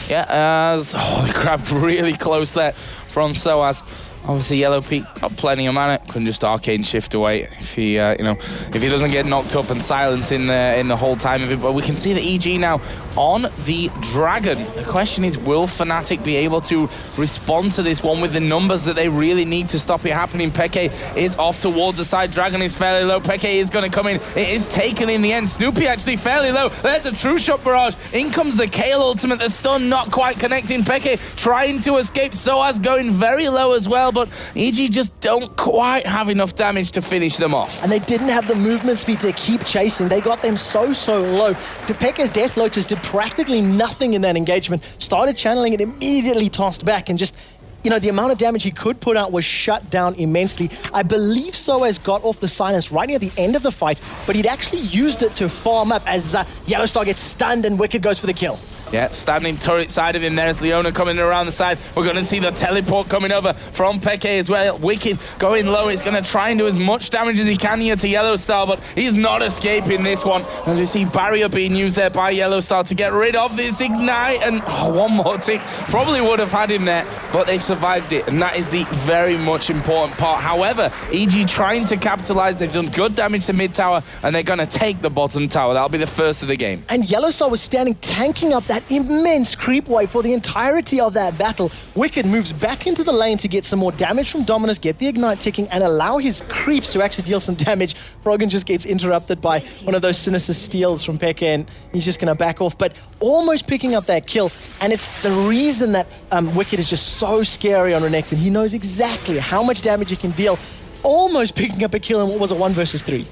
Yeah, holy crap, really close there from Soaz. Obviously, Yellow Pete got plenty of mana. Couldn't just arcane shift away if he, if he doesn't get knocked up and silence in the whole time of it. But we can see the EG now on the Dragon. The question is, will Fnatic be able to respond to this one with the numbers that they really need to stop it happening? Peke is off towards the side. Dragon is fairly low. Peke is going to come in. It is taken in the end. Snoopy actually fairly low. There's a true shot barrage. In comes the Kale ultimate. The stun not quite connecting. Peke trying to escape. Soaz going very low as well. But EG just don't quite have enough damage to finish them off. And they didn't have the movement speed to keep chasing. They got them so low. Peke's Death Lotus did practically nothing in that engagement. Started channeling it, immediately tossed back, and just, the amount of damage he could put out was shut down immensely. I believe Soaz got off the silence right near the end of the fight, but he'd actually used it to farm up as Yellowstar gets stunned and Wicked goes for the kill. Yeah, standing turret side of him. There's Leona coming around the side. We're going to see the teleport coming over from Peke as well. Wicked going low. He's going to try and do as much damage as he can here to Yellowstar, but he's not escaping this one. As we see barrier being used there by Yellowstar to get rid of this Ignite. And one more tick. Probably would have had him there, but they've survived it. And that is the very much important part. However, EG trying to capitalize. They've done good damage to mid tower, and they're going to take the bottom tower. That'll be the first of the game. And Yellowstar was standing, tanking up that immense creep wave for the entirety of that battle. Wicked moves back into the lane to get some more damage from Dominus, get the Ignite ticking, and allow his creeps to actually deal some damage. Froggen just gets interrupted by one of those sinister steals from Peke, and he's just going to back off, but almost picking up that kill. And it's the reason that Wicked is just so scary on Renekton. He knows exactly how much damage he can deal, almost picking up a kill in what was a 1 versus 3.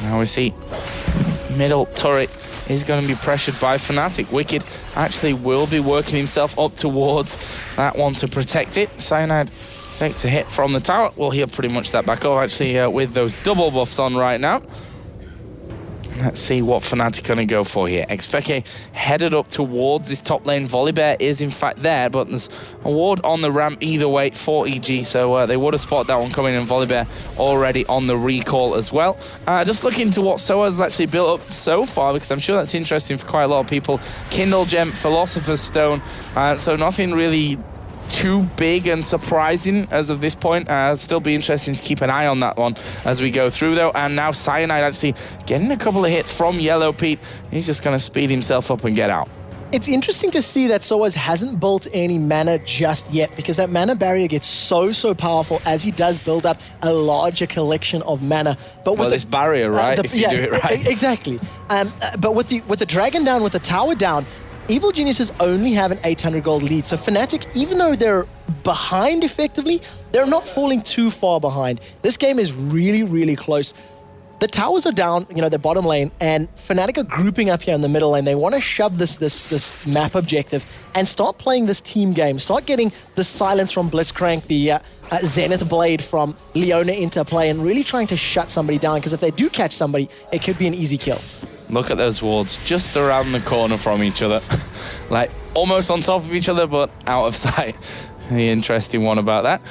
Now we see middle turret is going to be pressured by Fnatic. Wicked actually will be working himself up towards that one to protect it. Cyanide takes a hit from the tower. Well, he'll pretty much that back off actually with those double buffs on right now. Let's see what Fnatic going to go for here. Xpeke headed up towards this top lane. Volibear is in fact there, but there's a ward on the ramp either way for EG, so they would have spotted that one coming, and Volibear already on the recall as well. Just looking to what Soaz has actually built up so far, because I'm sure that's interesting for quite a lot of people. Kindle Gem, Philosopher's Stone, so nothing really too big and surprising as of this point. Still be interesting to keep an eye on that one as we go through though. And now Cyanide actually getting a couple of hits from Yellow Pete. He's just going to speed himself up and get out. It's interesting to see that Soaz hasn't built any mana just yet, because that mana barrier gets so powerful as he does build up a larger collection of mana. But with this barrier, right? If you do it right. Exactly. But with the dragon down, with the tower down, Evil Geniuses only have an 800 gold lead. So Fnatic, even though they're behind effectively, they're not falling too far behind. This game is really close. The towers are down, their bottom lane, and Fnatic are grouping up here in the middle lane. They want to shove this map objective and start playing this team game. Start getting the silence from Blitzcrank, the Zenith Blade from Leona into play, and really trying to shut somebody down, because if they do catch somebody, it could be an easy kill. Look at those wards just around the corner from each other. Like, almost on top of each other, but out of sight. The interesting one about that.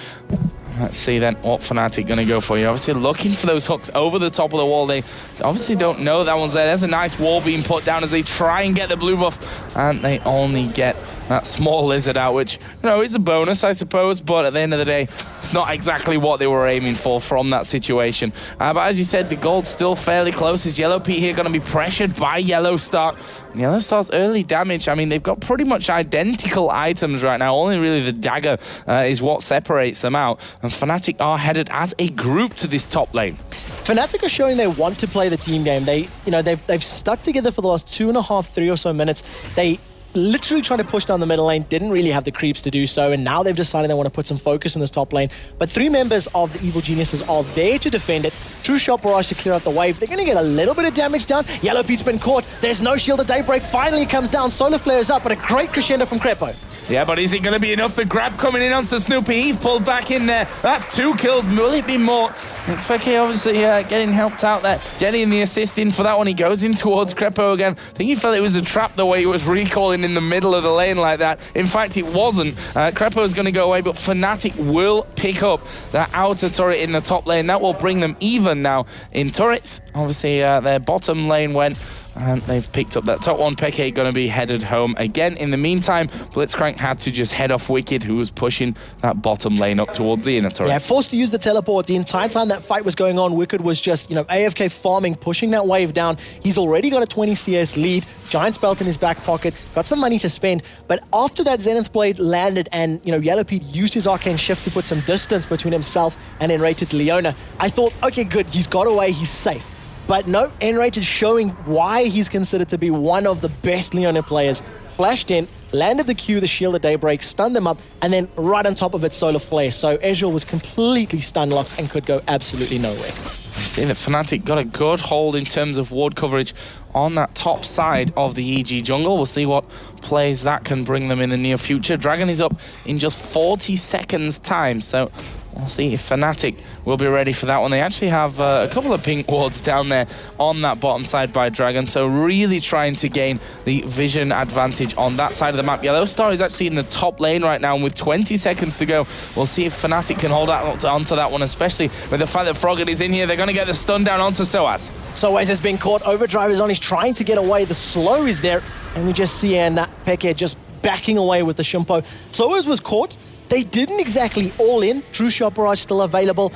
Let's see then what Fnatic going to go for. You're obviously looking for those hooks over the top of the wall. They obviously don't know that one's there. There's a nice wall being put down as they try and get the blue buff, and they only get that small lizard out, which, is a bonus, I suppose, but at the end of the day, it's not exactly what they were aiming for from that situation. But as you said, the gold's still fairly close. Is Yellow Pete here going to be pressured by Yellowstar? Yellowstar's early damage, I mean, they've got pretty much identical items right now. Only really the dagger is what separates them out. And Fnatic are headed as a group to this top lane. Fnatic are showing they want to play the team game. They've stuck together for the last 2.5, 3 or so minutes. They literally trying to push down the middle lane, didn't really have the creeps to do so, and now they've decided they want to put some focus in this top lane. But 3 members of the Evil Geniuses are there to defend it. True Shot Barrage to clear out the wave. They're going to get a little bit of damage down. Yellow Pete's been caught. There's no shield at Daybreak. Finally comes down. Solar Flares up, but a great crescendo from Crepo. Yeah, but is it going to be enough? The grab coming in onto Snoopy. He's pulled back in there. That's 2 kills. Will it be more? Xpeke obviously getting helped out there. Getting the assist in for that one. He goes in towards Crepo again. I think he felt it was a trap the way he was recalling in the middle of the lane like that. In fact, it wasn't. Crepo is going to go away, but Fnatic will pick up that outer turret in the top lane. That will bring them even now in turrets. Obviously, their bottom lane went And they've picked up that top one. Peke going to be headed home again. In the meantime, Blitzcrank had to just head off Wicked, who was pushing that bottom lane up towards the inner turret. Yeah, forced to use the teleport. The entire time that fight was going on, Wicked was just, AFK farming, pushing that wave down. He's already got a 20 CS lead. Giant's belt in his back pocket. Got some money to spend. But after that Zenith Blade landed and, Yellow Pete used his Arcane Shift to put some distance between himself and Enrated Leona, I thought, okay, good, he's got away, he's safe. But no, Enrated showing why he's considered to be one of the best Leona players. Flashed in, landed the Q, the Shield of Daybreak, stunned them up, and then right on top of it, Solar Flare. So Ezreal was completely stun-locked and could go absolutely nowhere. See that Fnatic got a good hold in terms of ward coverage on that top side of the EG jungle. We'll see what plays that can bring them in the near future. Dragon is up in just 40 seconds time, so we'll see if Fnatic will be ready for that one. They actually have a couple of pink wards down there on that bottom side by Dragon, so really trying to gain the vision advantage on that side of the map. Yellow Star is actually in the top lane right now, and with 20 seconds to go, we'll see if Fnatic can hold onto that one, especially with the fact that Froggen is in here. They're going to get the stun down onto Soaz. Soaz has been caught. Overdrive is on. He's trying to get away. The slow is there, and we just see Peke just backing away with the Shimpo. Soaz was caught. They didn't exactly all in. True Shot Barrage still available.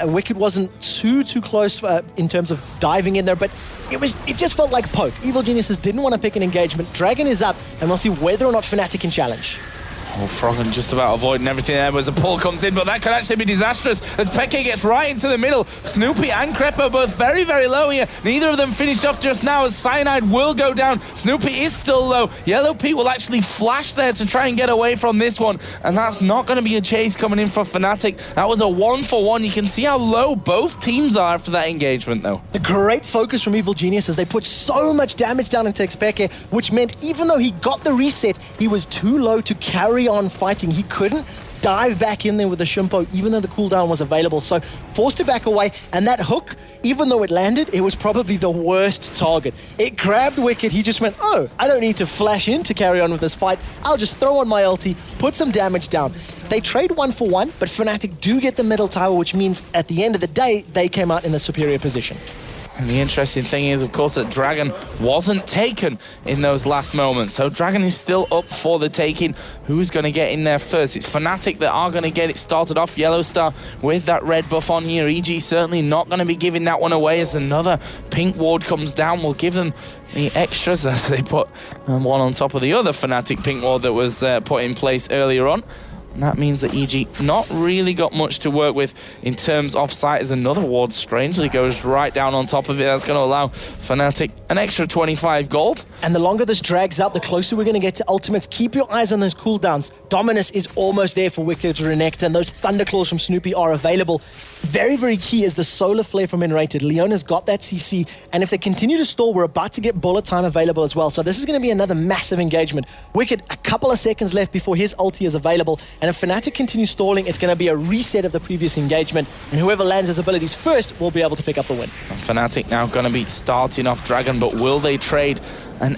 Wicked wasn't too close in terms of diving in there, but it just felt like poke. Evil Geniuses didn't want to pick an engagement. Dragon is up, and we'll see whether or not Fnatic can challenge. Oh, Froggen just about avoiding everything there as the pull comes in, but that could actually be disastrous as Peke gets right into the middle. Snoopy and Crepper both very, very low here. Neither of them finished off just now as Cyanide will go down. Snoopy is still low. Yellow Pete will actually flash there to try and get away from this one, and that's not going to be a chase coming in for Fnatic. That was a 1-for-1. You can see how low both teams are after that engagement, though. The great focus from Evil Genius as they put so much damage down into Peke, which meant even though he got the reset, he was too low to carry on fighting. He couldn't dive back in there with the Shimpo, even though the cooldown was available. So forced to back away, and that hook, even though it landed, it was probably the worst target. It grabbed Wicked. He just went, oh, I don't need to flash in to carry on with this fight. I'll just throw on my ulti, put some damage down. They trade 1-for-1, but Fnatic do get the middle tower, which means at the end of the day, they came out in the superior position. And the interesting thing is, of course, that Dragon wasn't taken in those last moments. So Dragon is still up for the taking. Who's going to get in there first? It's Fnatic that are going to get it started off. Yellow Star with that red buff on here. EG certainly not going to be giving that one away as another pink ward comes down. We'll give them the extras as they put one on top of the other Fnatic pink ward that was put in place earlier on. And that means that EG not really got much to work with in terms of sight as another ward strangely goes right down on top of it. That's going to allow Fnatic an extra 25 gold. And the longer this drags out, the closer we're going to get to ultimates. Keep your eyes on those cooldowns. Dominus is almost there for Wicked to Renekton, and those Thunderclaws from Snoopy are available. Very, very key is the Solar Flare from Enrated. Leona's got that CC, and if they continue to stall, we're about to get bullet time available as well. So this is going to be another massive engagement. Wicked, a couple of seconds left before his ulti is available, and if Fnatic continues stalling, it's going to be a reset of the previous engagement, and whoever lands his abilities first will be able to pick up the win. Fnatic now going to be starting off Dragon, but will they trade an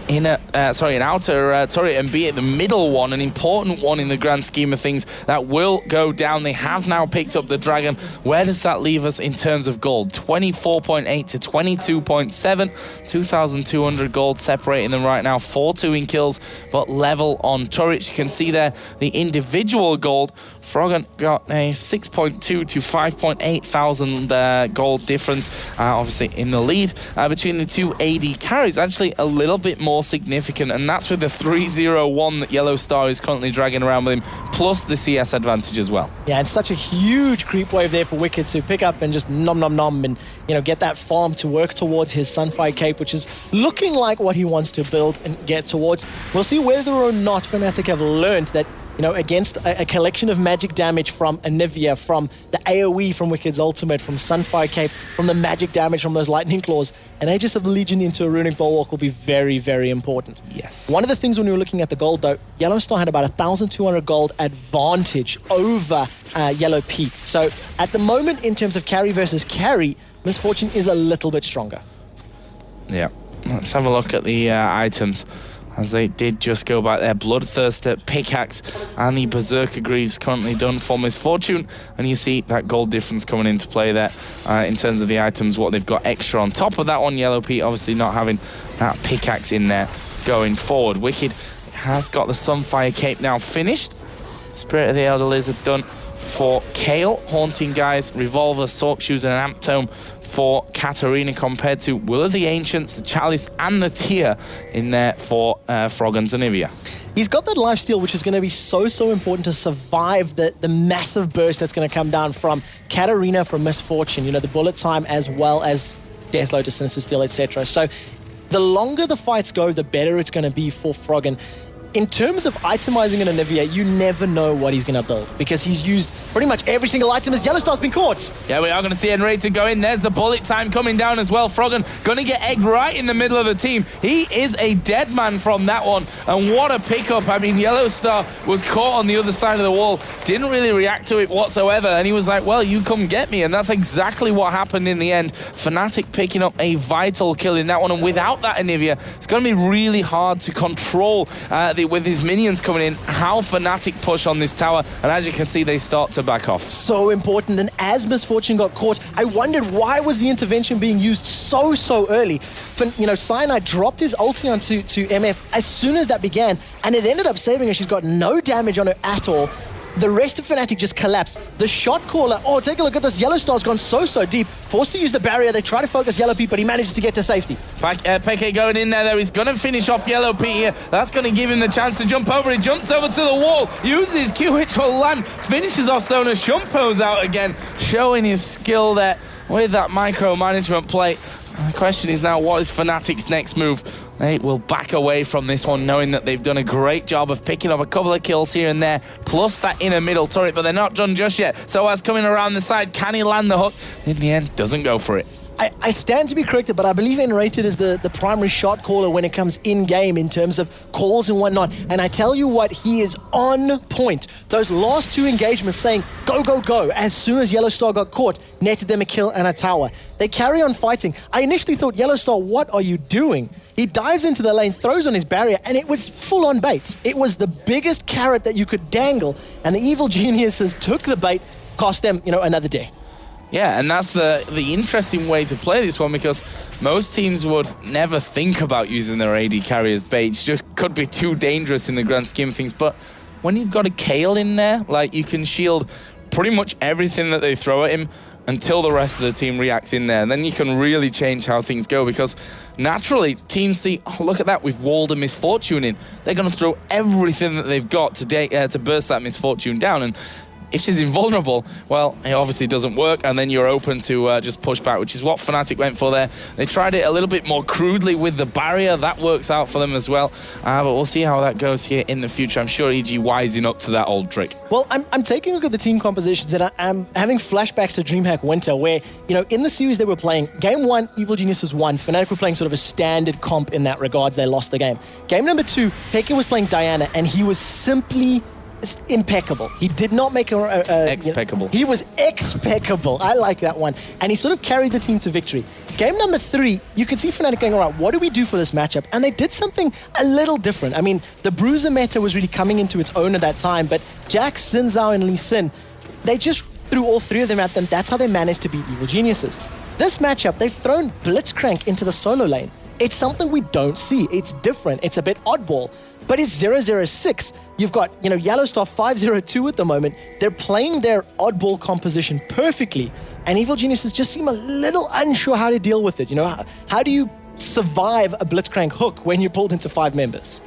outer turret and be it the middle one, an important one in the grand scheme of things that will go down? They have now picked up the Dragon. Where does that leave us in terms of gold? 24.8 to 22.7, 2,200 gold separating them right now. 4-2 in kills, but level on turrets. You can see there the individual gold. Froggen got a 6.2 to 5.8 thousand gold difference, obviously in the lead between the two AD carries. Actually a little bit more significant, and that's with the 3-0-1 that Yellow Star is currently dragging around with him, plus the CS advantage as well. Yeah, and such a huge creep wave there for Wicked to pick up and just nom and get that farm to work towards his Sunfire Cape, which is looking like what he wants to build and get towards. We'll see whether or not Fnatic have learned that against a collection of magic damage from Anivia, from the AoE from Wicked's ultimate, from Sunfire Cape, from the magic damage from those Lightning Claws, an Aegis of Legion into a Runic Bulwark will be very, very important. Yes. One of the things when we were looking at the gold, though, Yellow Star had about 1,200 gold advantage over Yellow Pete. So at the moment, in terms of carry versus carry, Misfortune is a little bit stronger. Yeah. Let's have a look at the items as they did just go back there. Bloodthirster, Pickaxe, and the Berserker Greaves currently done for Misfortune. And you see that gold difference coming into play there in terms of the items, what they've got extra on top of that one. Yellow Pete obviously not having that Pickaxe in there going forward. Wicked has got the Sunfire Cape now finished. Spirit of the Elder Lizard done for Kale. Haunting Guys, Revolver, Sork Shoes, and an Amp Tome for Katarina, compared to Will of the Ancients, the Chalice, and the Tear in there for Frog and Zanivia. He's got that lifesteal, which is going to be so important to survive the massive burst that's going to come down from Katarina, from Misfortune, the bullet time, as well as Death Lotus, Sinister Steel, etc. So the longer the fights go, the better it's going to be for Froggen. In terms of itemizing an Anivia, you never know what he's going to build, because he's used pretty much every single item as Yellowstar's been caught. Yeah, we are going to see Enrater go in. There's the bullet time coming down as well. Froggen going to get egged right in the middle of the team. He is a dead man from that one. And what a pickup. I mean, Yellowstar was caught on the other side of the wall, didn't really react to it whatsoever. And he was like, well, you come get me. And that's exactly what happened in the end. Fnatic picking up a vital kill in that one. And without that Anivia, it's going to be really hard to control with his minions coming in, how Fnatic push on this tower. And as you can see, they start to back off. So important. And as Misfortune got caught, I wondered, why was the intervention being used so early? Cyanide dropped his ulti onto MF as soon as that began, and it ended up saving her. She's got no damage on her at all. The rest of Fnatic just collapsed. The shot caller, take a look at this. Yellowstar's gone so deep. Forced to use the barrier. They try to focus Yellow Pete, but he manages to get to safety. Peke going in there, though. He's going to finish off Yellow Pete here. That's going to give him the chance to jump over. He jumps over to the wall, uses Q, which will land, finishes off Sona. Shumpo's out again, showing his skill there with that micromanagement play. The question is now, what is Fnatic's next move? They will back away from this one, knowing that they've done a great job of picking up a couple of kills here and there, plus that inner middle turret, but they're not done just yet. So as coming around the side, can he land the hook? In the end, doesn't go for it. I stand to be corrected, but I believe Enrated is the primary shot caller when it comes in-game in terms of calls and whatnot. And I tell you what, he is on point. Those last two engagements saying, go, as soon as Yellowstar got caught, netted them a kill and a tower. They carry on fighting. I initially thought, Yellowstar, what are you doing? He dives into the lane, throws on his barrier, and it was full-on bait. It was the biggest carrot that you could dangle, and the evil geniuses took the bait, cost them, another day. Yeah, and that's the interesting way to play this one, because most teams would never think about using their AD carry as bait. It just could be too dangerous in the grand scheme of things. But when you've got a Kale in there, you can shield pretty much everything that they throw at him until the rest of the team reacts in there. And then you can really change how things go, because naturally teams see, look at that, we've walled a Misfortune in. They're going to throw everything that they've got to burst that Misfortune down. And if she's invulnerable, well, it obviously doesn't work, and then you're open to just push back, which is what Fnatic went for there. They tried it a little bit more crudely with the barrier. That works out for them as well. But we'll see how that goes here in the future. I'm sure EG wising up to that old trick. Well, I'm taking a look at the team compositions, and I'm having flashbacks to DreamHack Winter, where, in the series they were playing, Game 1, Evil Geniuses won. Fnatic were playing sort of a standard comp in that regards. They lost the game. Game number 2, Peke was playing Diana, and he was simply impeccable. He did not make expeccable. He was expeccable. I like that one. And he sort of carried the team to victory. Game number 3, you could see Fnatic going, all right, what do we do for this matchup? And they did something a little different. I mean, the Bruiser meta was really coming into its own at that time, but Jax, Xin Zhao, and Lee Sin, they just threw all three of them at them. That's how they managed to beat Evil Geniuses. This matchup, they've thrown Blitzcrank into the solo lane. It's something we don't see. It's different. It's a bit oddball. But it's 006. You've got, Yellowstar 502 at the moment. They're playing their oddball composition perfectly. And Evil Geniuses just seem a little unsure how to deal with it. How do you survive a Blitzcrank hook when you're pulled into 5 members?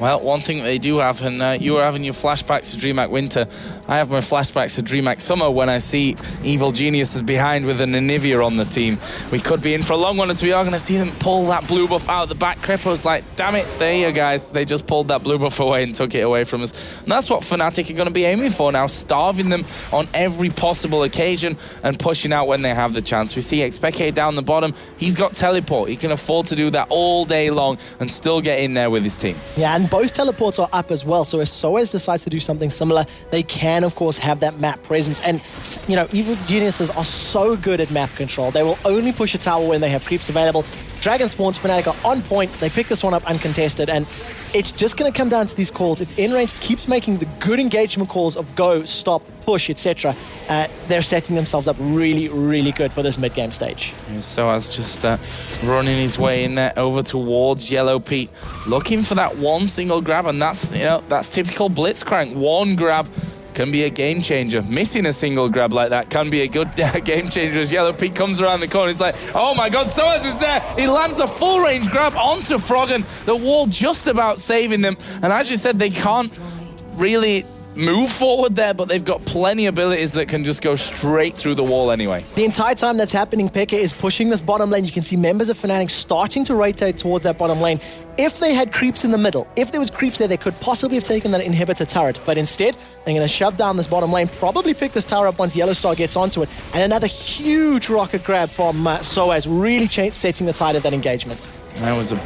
Well, one thing that they do have, and you are having your flashbacks to DreamHack Winter. I have my flashbacks to DreamHack Summer when I see Evil Geniuses behind with an Anivia on the team. We could be in for a long one, as we are going to see them pull that blue buff out the back. Crepo's like, damn it, there you guys. They just pulled that blue buff away and took it away from us. And that's what Fnatic are going to be aiming for now, starving them on every possible occasion and pushing out when they have the chance. We see Xpeke down the bottom. He's got teleport. He can afford to do that all day long and still get in there with his team. Yeah, and both teleports are up as well. So if Soaz decides to do something similar, they can, of course, have that map presence. And, Evil Geniuses are so good at map control. They will only push a tower when they have creeps available. Dragon spawns, Fnatic are on point. They pick this one up uncontested, and it's just going to come down to these calls. If Enrage keeps making the good engagement calls of go, stop, push, etc., they're setting themselves up really, really good for this mid-game stage. So as just running his way in there over towards Yellow Pete, looking for that one single grab, and that's that's typical Blitzcrank. One grab can be a game changer. Missing a single grab like that can be a good game changer as Yellow Pete comes around the corner. It's like, oh my god, Soaz is there. He lands a full range grab onto Froggen. The wall just about saving them. And as you said, they can't really move forward there, but they've got plenty of abilities that can just go straight through the wall anyway. The entire time that's happening, Peke is pushing this bottom lane. You can see members of Fnatic starting to rotate towards that bottom lane. If they had creeps in the middle, if there was creeps there, they could possibly have taken that inhibitor turret. But instead, they're going to shove down this bottom lane, probably pick this tower up once Yellow Star gets onto it. And another huge rocket grab from Soaz, really setting the tide of that engagement. That was a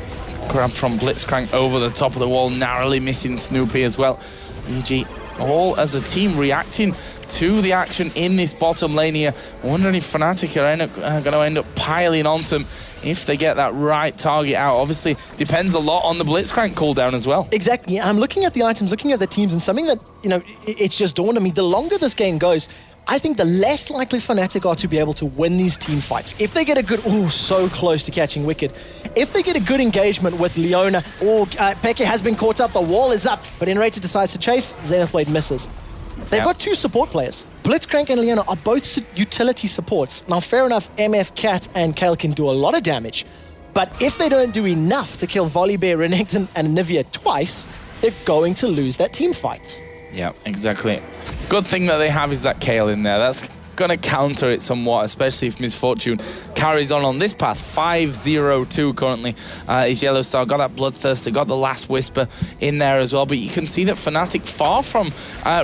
grab from Blitzcrank over the top of the wall, narrowly missing Snoopy as well. EG all as a team reacting to the action in this bottom lane here. I'm wondering if Fnatic are going to end up piling onto them if they get that right target out. Obviously, depends a lot on the Blitzcrank cooldown as well. Exactly. I'm looking at the items, looking at the teams, and something that, it's just dawned on me. The longer this game goes, I think the less likely Fnatic are to be able to win these team fights. If they get a good, so close to catching Wicked. If they get a good engagement with Leona, Peke has been caught up, the wall is up, but Enrated decides to chase, Zenith Blade misses. They've got two support players. Blitzcrank and Leona are both utility supports. Now, fair enough, MF, Cat, and Kale can do a lot of damage, but if they don't do enough to kill Volibear, Renekton, and Nivea twice, they're going to lose that team fight. Yeah, exactly. Good thing that they have is that Kale in there. That's going to counter it somewhat, especially if Misfortune carries on this path. 5-0-2 currently is Yellow Star. Got that Bloodthirster, got the Last Whisper in there as well. But you can see that Fnatic, far from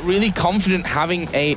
really confident having a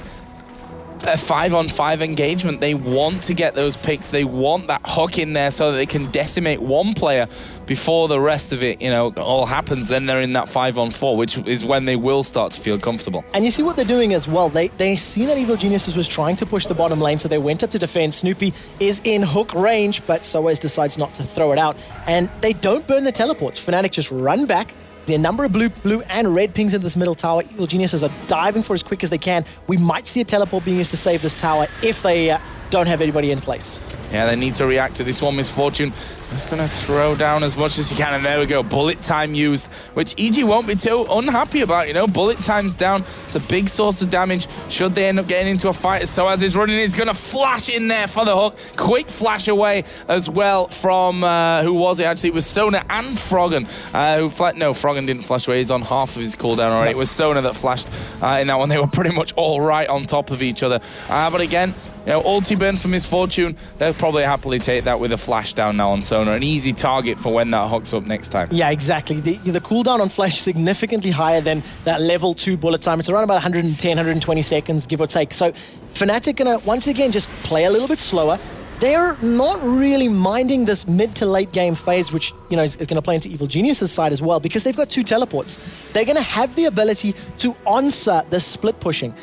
5-on-5 engagement. They want to get those picks. They want that hook in there so that they can decimate one player before the rest of it, all happens. Then they're in that 5-on-4, which is when they will start to feel comfortable. And you see what they're doing as well. They see that Evil Geniuses was trying to push the bottom lane, so they went up to defend. Snoopy is in hook range, but Soaz decides not to throw it out. And they don't burn the teleports. Fnatic just run back. There are a number of blue and red pings in this middle tower. Evil Geniuses are diving for as quick as they can. We might see a teleport being used to save this tower if they don't have anybody in place. Yeah, they need to react to this one. Misfortune just going to throw down as much as you can, and there we go. Bullet time used, which EG won't be too unhappy about. Bullet time's down. It's a big source of damage should they end up getting into a fight. So as he's running, he's going to flash in there for the hook. Quick flash away as well from, who was it actually? It was Sona and Froggen. No, Froggen didn't flash away. He's on half of his cooldown already. It was Sona that flashed in that one. They were pretty much all right on top of each other. But again, ulti burn for Misfortune, they'll probably happily take that with a flash down now on Sona. An easy target for when that hooks up next time. Yeah, exactly. The cooldown on flash is significantly higher than that level 2 bullet time. It's around about 110, 120 seconds, give or take. So Fnatic gonna, once again, just play a little bit slower. They're not really minding this mid to late game phase, which is going to play into Evil Genius's side as well, because they've got 2 teleports. They're going to have the ability to answer this split pushing.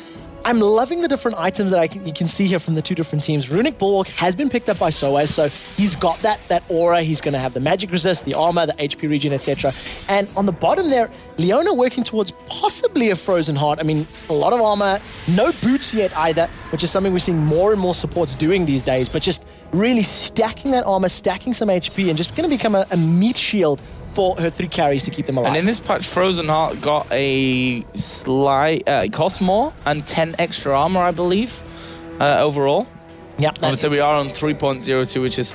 I'm loving the different items that you can see here from the 2 different teams. Runic Bulwark has been picked up by Soaz, so he's got that aura. He's going to have the magic resist, the armor, the HP regen, etc. And on the bottom there, Leona working towards possibly a Frozen Heart. I mean, a lot of armor, no boots yet either, which is something we're seeing more and more supports doing these days, but just really stacking that armor, stacking some HP, and just going to become a meat shield for her 3 carries to keep them alive. And in this patch, Frozen Heart got a slight, it cost more and 10 extra armor, I believe, overall. Yeah, obviously we are on 3.02, which is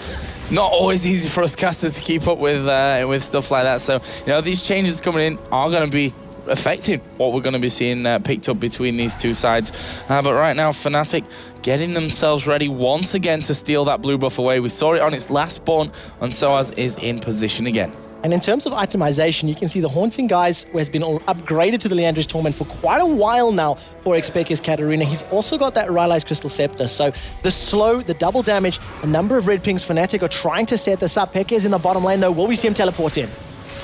not always easy for us casters to keep up with stuff like that. So, these changes coming in are going to be affecting what we're going to be seeing picked up between these 2 sides. But right now, Fnatic getting themselves ready once again to steal that blue buff away. We saw it on its last spawn, and Soaz is in position again. And in terms of itemization, you can see the Haunting Guise has been upgraded to the Leandri's Torment for quite a while now for Xpekia's Katarina. He's also got that Rylai's Crystal Scepter. So the slow, the double damage, a number of red pings. Fnatic are trying to set this up. Peke is in the bottom lane though. Will we see him teleport in?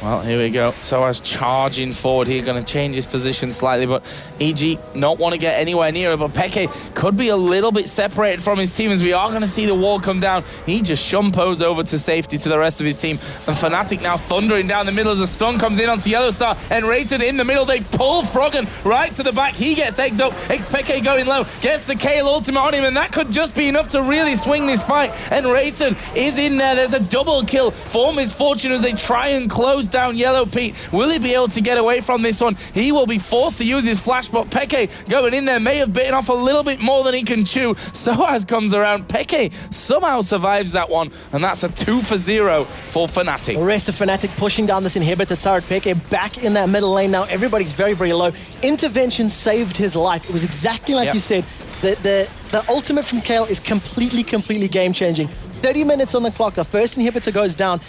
Well, here we go. Soaz charging forward here, going to change his position slightly, but EG not want to get anywhere near it, but Peke could be a little bit separated from his team as we are going to see the wall come down. He just shumpos over to safety to the rest of his team, and Fnatic now thundering down the middle as the stun comes in onto Yellowstar, and Rated in the middle. They pull Froggen right to the back. He gets egged up. Peke going low, gets the Kale ultimate on him, and that could just be enough to really swing this fight, and Rated is in there. There's a double kill for Misfortune as they try and close down Yellow Pete. Will he be able to get away from this one? He will be forced to use his flash, but Peke going in there may have bitten off a little bit more than he can chew. Soaz comes around. Peke somehow survives that one, and that's a 2-for-0 for Fnatic. The rest of Fnatic pushing down this inhibitor turret. Peke back in that middle lane now. Everybody's very, very low. Intervention saved his life. It was exactly like you said. The ultimate from Kale is completely game-changing. 30 minutes on the clock. The first inhibitor goes down.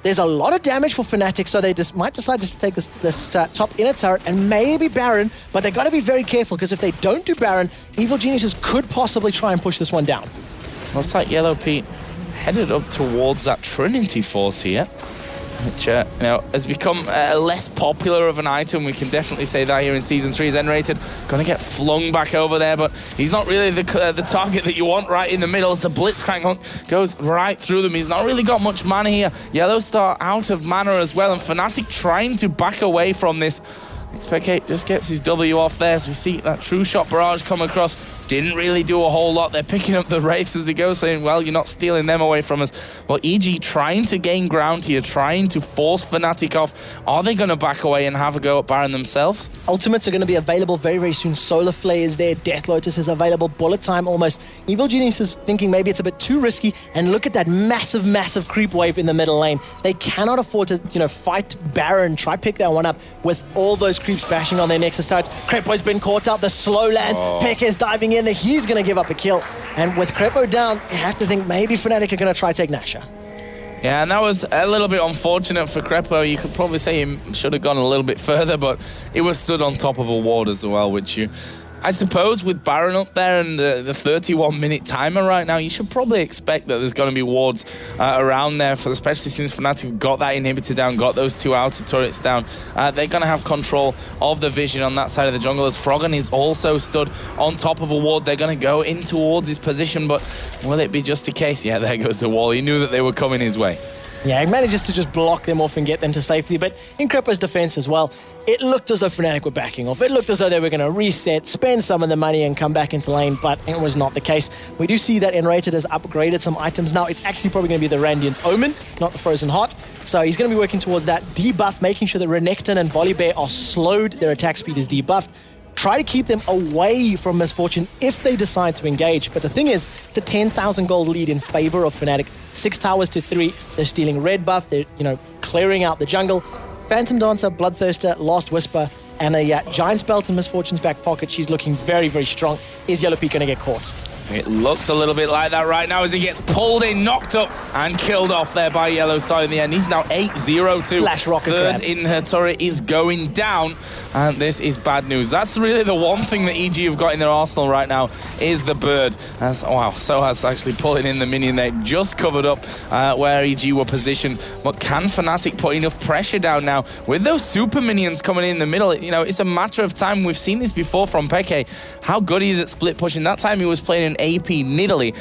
There's a lot of damage for Fnatic, so they just might decide just to take this top inner turret and maybe Baron, but they got to be very careful because if they don't do Baron, Evil Geniuses could possibly try and push this one down. Looks like Yellow Pete headed up towards that Trinity Force here, which has become less popular of an item. We can definitely say that here in Season 3. Is N-rated, going to get flung back over there, but he's not really the target that you want right in the middle. As the Blitzcrank hook goes right through them. He's not really got much mana here. Yellowstar out of mana as well, and Fnatic trying to back away from this. Peke just gets his W off there, so we see that True Shot barrage come across. Didn't really do a whole lot. They're picking up the Wraiths as they go, saying, well, you're not stealing them away from us. Well, EG trying to gain ground here, trying to force Fnatic off. Are they going to back away and have a go at Baron themselves? Ultimates are going to be available very, very soon. Solar Flare is there. Death Lotus is available. Bullet Time almost. Evil Genius is thinking maybe it's a bit too risky. And look at that massive creep wave in the middle lane. They cannot afford to, fight Baron. Try pick that one up with all those creeps bashing on their Nexus turrets. Crepo's been caught up. The slow lands. Peke is diving in there. He's going to give up a kill. And with Crepo down, you have to think maybe Fnatic are going to try take Nasha. Yeah, and that was a little bit unfortunate for Crepo. You could probably say he should have gone a little bit further, but it was stood on top of a ward as well, which I suppose with Baron up there and the 31-minute timer right now, you should probably expect that there's going to be wards around there, especially since Fnatic got that inhibitor down, got those 2 outer turrets down. They're going to have control of the vision on that side of the jungle, as Froggen is also stood on top of a ward. They're going to go in towards his position, but will it be just a case? Yeah, there goes the wall. He knew that they were coming his way. Yeah, he manages to just block them off and get them to safety, but in Crepo's defense as well, it looked as though Fnatic were backing off. It looked as though they were going to reset, spend some of the money and come back into lane, but it was not the case. We do see that N-rated has upgraded some items now. It's actually probably going to be the Randian's Omen, not the Frozen Heart. So he's going to be working towards that debuff, making sure that Renekton and Volibear are slowed, their attack speed is debuffed. Try to keep them away from Misfortune if they decide to engage. But the thing is, it's a 10,000 gold lead in favor of Fnatic. 6 towers to 3. They're stealing red buff. They're, clearing out the jungle. Phantom Dancer, Bloodthirster, Last Whisper, and a Giant's Belt in Misfortune's back pocket. She's looking very, very strong. Is Yellow Pete going to get caught? It looks a little bit like that right now as he gets pulled in, knocked up, and killed off there by Yellowstar in the end. He's now 8-0-2. Flash rocket Third grab. in her turret is going down, and this is bad news. That's really the one thing that EG have got in their arsenal right now is the bird. Soaz actually pulling in the minion there, just covered up where EG were positioned. But can Fnatic put enough pressure down now with those super minions coming in the middle? It's a matter of time. We've seen this before from Peke. How good he is at split pushing. That time he was playing an AP Nidalee,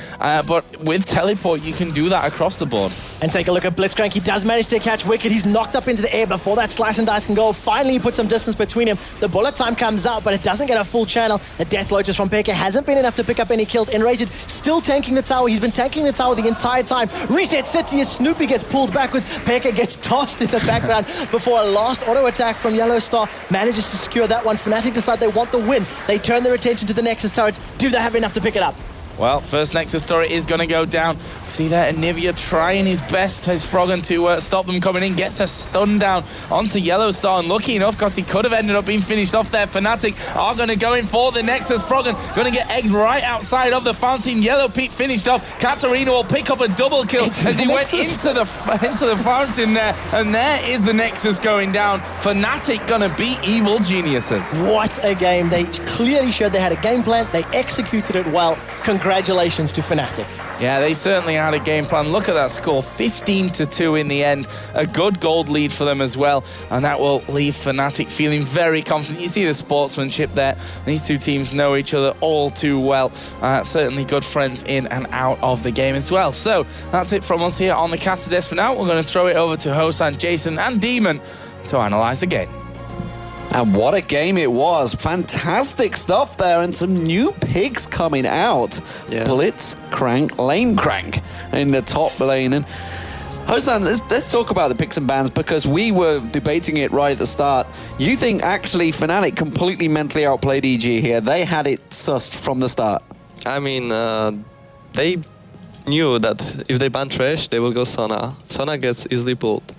but with teleport you can do that across the board. And take a look at Blitzcrank. He does manage to catch Wicked. He's knocked up into the air before that slice and dice can go. Finally, he puts some distance between him. The bullet time comes out, but it doesn't get a full channel. The Death Lotus from Peke hasn't been enough to pick up any kills. Enraged, still tanking the tower. He's been tanking the tower the entire time. Reset City as Snoopy gets pulled backwards. Peke gets tossed in the background before a last auto attack from Yellowstar manages to secure that one. Fnatic decide they want the win. They turn their attention to the Nexus turrets. Do they have enough to pick it up? Well, first Nexus turret is going to go down. See there, Anivia trying his best as Froggen to stop them coming in. Gets a stun down onto Yellowstar, and lucky enough, because he could have ended up being finished off there. Fnatic are going to go in for the Nexus. Froggen going to get egged right outside of the fountain. Yellow Pete finished off. Katarina will pick up a double kill as he went into the fountain there. And there is the Nexus going down. Fnatic going to beat Evil Geniuses. What a game. They clearly showed they had a game plan. They executed it well. congratulations to Fnatic. Yeah, they certainly had a game plan. Look at that score, 15-2 in the end. A good gold lead for them as well, and that will leave Fnatic feeling very confident. You see the sportsmanship there. These two teams know each other all too well. Certainly good friends in and out of the game as well. So that's it from us here on the caster desk for now. We're going to throw it over to Hosan, Jason, and Demon to analyse the game. And what a game it was. Fantastic stuff there, and some new picks coming out. Yeah. Blitz, Crank, Lane Crank in the top lane. And Hosan, let's talk about the picks and bans, because we were debating it right at the start. You think actually Fnatic completely mentally outplayed EG here? They had it sussed from the start. I mean, they knew that if they ban Thresh, they will go Sona. Sona gets easily pulled.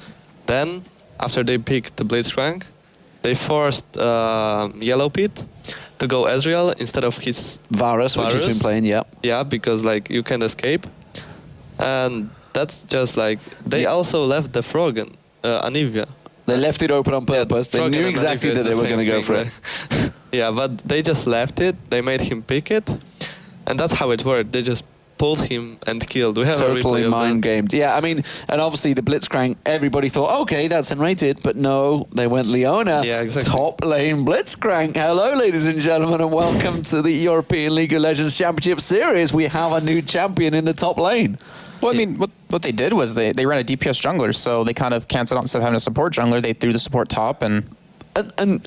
Then, after they picked the Blitzcrank, they forced Yellow Pit to go Ezreal instead of his Varus, which he's been playing, yeah. Yeah, because like you can escape. And that's just like, they also left the Froggen, Anivia. They left it open on purpose. They knew exactly that they were going to go for it. Yeah, but they just left it. They made him pick it. And that's how it worked. They just pulled him and killed. We have totally mind-gamed. Yeah, I mean, and obviously the Blitzcrank, everybody thought, okay, that's unrated, but no, they went Leona. Yeah, exactly. Top lane Blitzcrank. Hello, ladies and gentlemen, and welcome to the European League of Legends Championship Series. We have a new champion in the top lane. Well, I mean, what they did was they ran a DPS jungler, so they kind of canceled out instead of having a support jungler. They threw the support top, and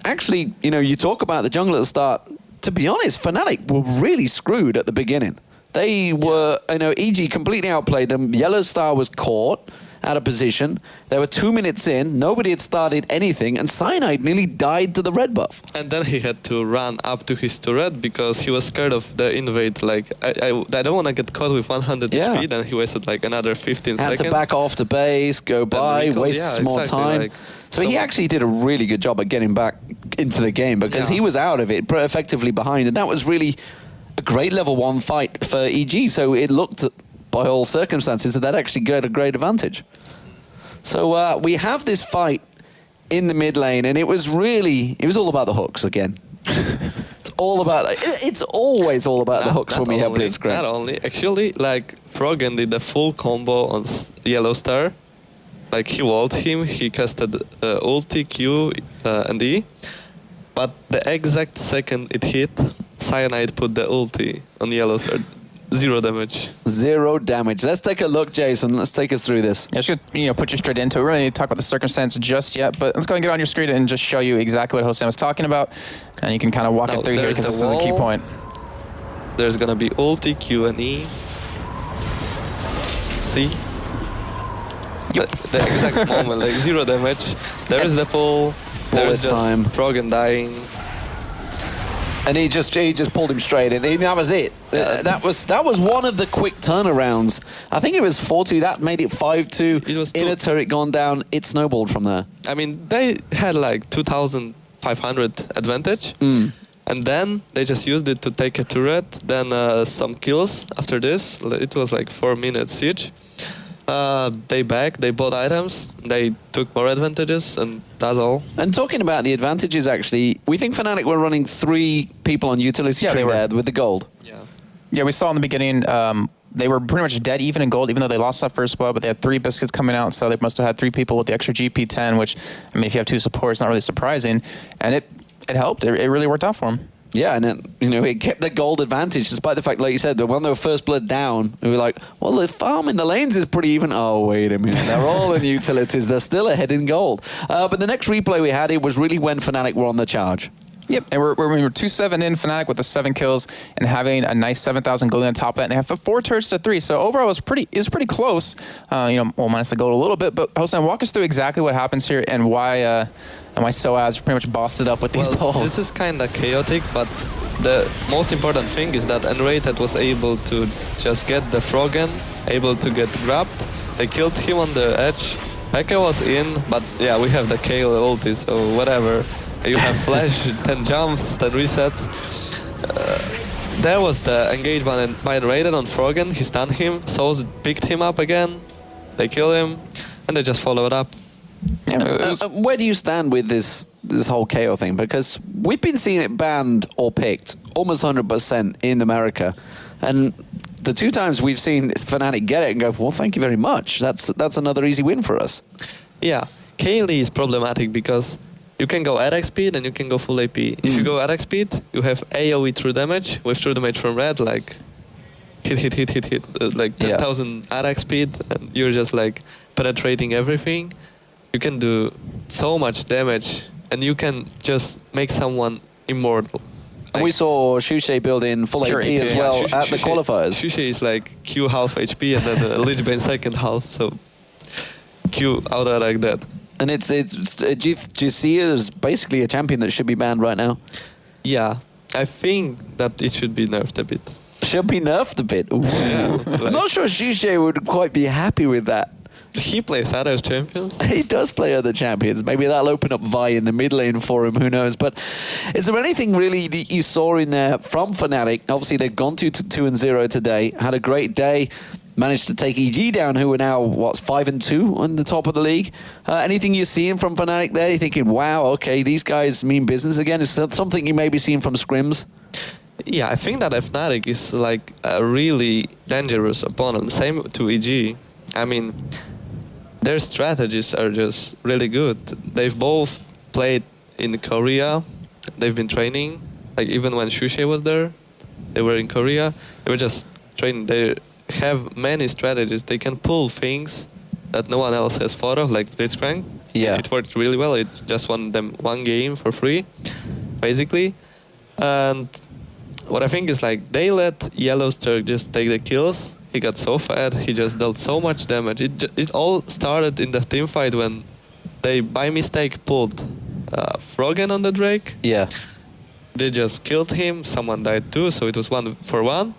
actually, you know, you talk about the jungle at the start. To be honest, Fnatic were really screwed at the beginning. They were, you know, EG completely outplayed them. Yellow Star was caught out of position. They were 2 minutes in. Nobody had started anything, and Cyanide nearly died to the red buff. And then he had to run up to his turret because he was scared of the invade. Like, I don't want to get caught with 100 HP. Then he wasted like another 15 seconds. Had to back off to base, go by, waste some more time. Like, so he actually did a really good job at getting back into the game, because he was out of it, but effectively behind, and that was really a great level 1 fight for EG. So it looked, by all circumstances, that actually got a great advantage. So we have this fight in the mid lane, and it was all about the hooks again. It's always all about the hooks when we have Blitzcrank. Not only, actually, like Froggen did the full combo on Yellow Star. Like he walled him, he casted ulti, Q, and E. But the exact second it hit, Cyanide put the ulti on Yellow Star. 0 damage. 0 damage. Let's take a look, Jason. Let's take us through this. I should, put you straight into it. We don't need to talk about the circumstance just yet, but let's go and get on your screen and just show you exactly what Hosan was talking about, and you can kind of walk it through here, because this is a key point. There's gonna be ulti, Q, and E. See? The exact moment, like 0 damage. There is the pull. There is just Froggen dying. And he just pulled him straight in. That was it. That was one of the quick turnarounds. I think it was 4-2. That made it 5-2. It was inner turret gone down. It snowballed from there. I mean, they had like 2,500 advantage. And then they just used it to take a turret. Then some kills after this. It was like 4-minute siege. They backed, they bought items, they took more advantages, and that's all. And talking about the advantages, actually, we think Fnatic were running 3 people on utility tree there with the gold. Yeah, we saw in the beginning, they were pretty much dead even in gold, even though they lost that first blood, but they had 3 biscuits coming out, so they must have had 3 people with the extra GP10, which, I mean, if you have 2 supports, it's not really surprising. And it helped. It really worked out for them. Yeah, and it kept the gold advantage, despite the fact, like you said, that when they were first blood down, we were like, well, the farm in the lanes is pretty even. Oh, wait a minute. They're all in utilities. They're still ahead in gold. But the next replay we had, it was really when Fnatic were on the charge. Yep, and we were 2-7 in Fnatic with the 7 kills and having a nice 7,000 gold on top of that, and they have the 4 turrets to 3. So overall, it was pretty close. Minus the gold a little bit. But Hosan, walk us through exactly what happens here and why Soaz pretty much bossed it up with these pulls. This is kind of chaotic, but the most important thing is that Unrated was able to just get the Froggen, able to get grabbed. They killed him on the edge. Pekka was in, but yeah, we have the Kayle ulti, so whatever. You have flash, 10 jumps, 10 resets. There was the engagement by Unrated on Froggen. He stunned him, Soaz picked him up again. They kill him, and they just follow it up. Where do you stand with this whole KO thing? Because we've been seeing it banned or picked almost 100% in America. And the 2 times we've seen Fnatic get it and go, well, thank you very much. That's another easy win for us. Yeah, Kaylee is problematic because you can go attack speed and you can go full AP. If you go attack speed, you have AoE true damage with true damage from red, like hit, like 10,000 attack speed, and you're just like penetrating everything. You can do so much damage, and you can just make someone immortal. And we saw Shushe build in full AP as well at the qualifiers. Shushe is like Q half HP and then Lich Bane second half, so Q out like that. And do you see it as basically a champion that should be banned right now? Yeah, I think that it should be nerfed a bit. Should be nerfed a bit? Yeah, I'm not sure Shushe would quite be happy with that. He plays other champions. He does play other champions. Maybe that'll open up Vi in the mid lane for him, who knows. But is there anything really that you saw in there from Fnatic? Obviously, they've gone 2-0 today, had a great day, managed to take EG down, who are now, 5-2 on the top of the league. Anything you're seeing from Fnatic there? You're thinking, wow, okay, these guys mean business again? Is that something you may be seeing from scrims? Yeah, I think that Fnatic is like a really dangerous opponent. Same to EG. I mean, their strategies are just really good. They've both played in Korea. They've been training. Like even when Shushe was there, they were in Korea. They were just training. They have many strategies. They can pull things that no one else has thought of, like Blitzcrank. Yeah. It worked really well. It just won them one game for free, basically. And what I think is like they let Yellowstar just take the kills. He got so fat, he just dealt so much damage. It all started in the team fight when they, by mistake, pulled Froggen on the Drake. Yeah. They just killed him, someone died too, so it was 1-for-1.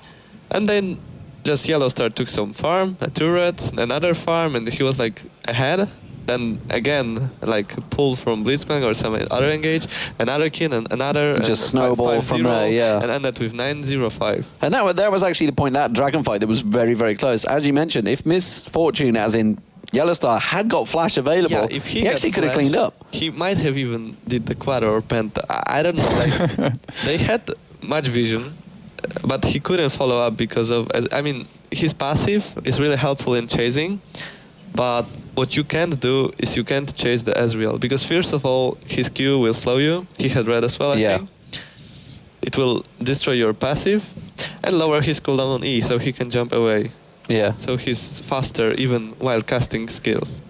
And then just Yellowstar took some farm, a turret, another farm, and he was like ahead. Then again, like pull from Blitzcrank or some other engage, another kill, and another. Just snowball from there, yeah. And ended with 9-0-5. And that was actually the point, that dragon fight that was very, very close. As you mentioned, if Miss Fortune, as in Yellowstar, had got flash available, if he actually could have cleaned up. He might have even did the quad or penta. I don't know. Like, they had much vision, but he couldn't follow up because of. I mean, his passive is really helpful in chasing. But what you can't do is you can't chase the Ezreal, because first of all, his Q will slow you. He had red as well, I think. It will destroy your passive and lower his cooldown on E, so he can jump away. Yeah. So he's faster even while casting skills.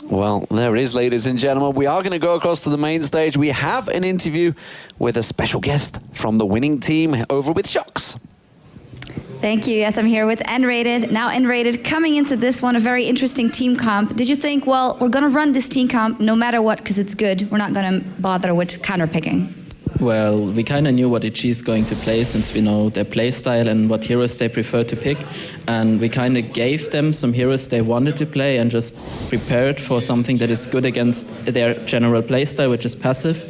Well, there it is, ladies and gentlemen. We are going to go across to the main stage. We have an interview with a special guest from the winning team over with Shox. Thank you. Yes, I'm here with N-Rated. Now N-Rated, coming into this one, a very interesting team comp. Did you think, well, we're going to run this team comp no matter what because it's good. We're not going to bother with counter-picking? Well, we kind of knew what EG is going to play since we know their play style and what heroes they prefer to pick. And we kind of gave them some heroes they wanted to play and just prepared for something that is good against their general play style, which is passive.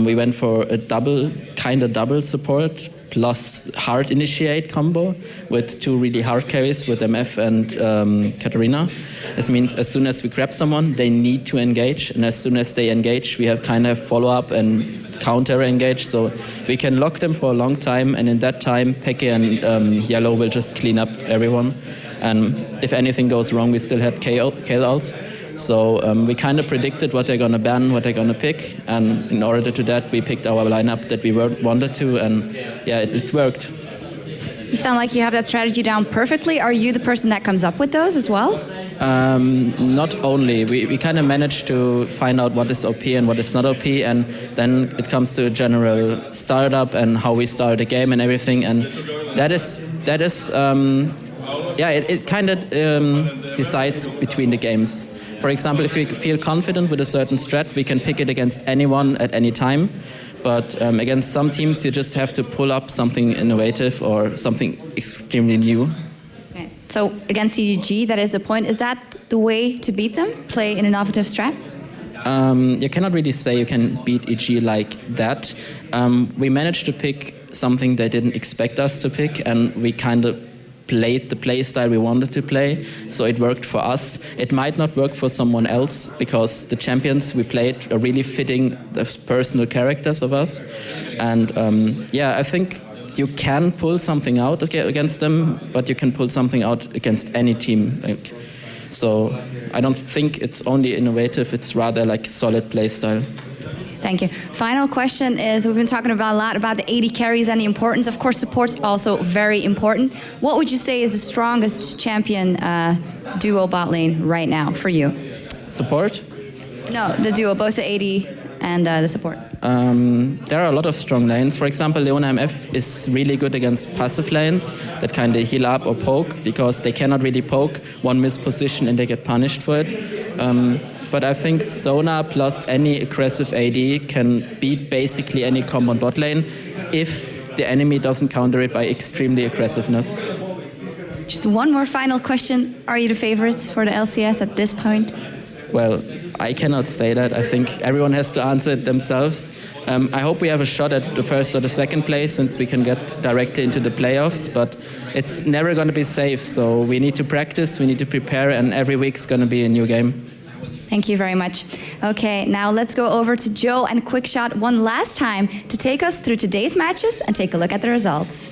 We went for a double support plus hard initiate combo with 2 really hard carries with MF and Katarina. This means as soon as we grab someone, they need to engage, and as soon as they engage, we have kind of follow-up and counter-engage, so we can lock them for a long time, and in that time, Peke and Yellow will just clean up everyone. And if anything goes wrong, we still have Kayle ult. So we kind of predicted what they're going to ban, what they're going to pick, and in order to that, we picked our lineup that we wanted to, and yeah, it worked. You sound like you have that strategy down perfectly. Are you the person that comes up with those as well? Not only. We kind of managed to find out what is OP and what is not OP, and then it comes to a general startup and how we start a game and everything, and it kind of decides between the games. For example, if we feel confident with a certain strat, we can pick it against anyone at any time. But against some teams, you just have to pull up something innovative or something extremely new. Okay. So against CGG, that is the point. Is that the way to beat them? Play an innovative strat? You cannot really say you can beat EG like that. We managed to pick something they didn't expect us to pick, and we kind of played the play style we wanted to play, so it worked for us. It might not work for someone else because the champions we played are really fitting the personal characters of us. And I think you can pull something out against them, but you can pull something out against any team. So I don't think it's only innovative, it's rather like solid play style. Thank you. Final question is, we've been talking about a lot about the AD carries and the importance. Of course, support's also very important. What would you say is the strongest champion duo bot lane right now for you? Support? No, the duo, both the AD and the support. There are a lot of strong lanes. For example, Leona MF is really good against passive lanes that kind of heal up or poke, because they cannot really poke one missed position and they get punished for it. But I think Sona plus any aggressive AD can beat basically any combo on bot lane if the enemy doesn't counter it by extremely aggressiveness. Just one more final question. Are you the favorites for the LCS at this point? Well, I cannot say that. I think everyone has to answer it themselves. I hope we have a shot at the first or the second place, since we can get directly into the playoffs, but it's never going to be safe. So we need to practice, we need to prepare, and every week's going to be a new game. Thank you very much. Okay, now let's go over to Joe and Quickshot one last time to take us through today's matches and take a look at the results.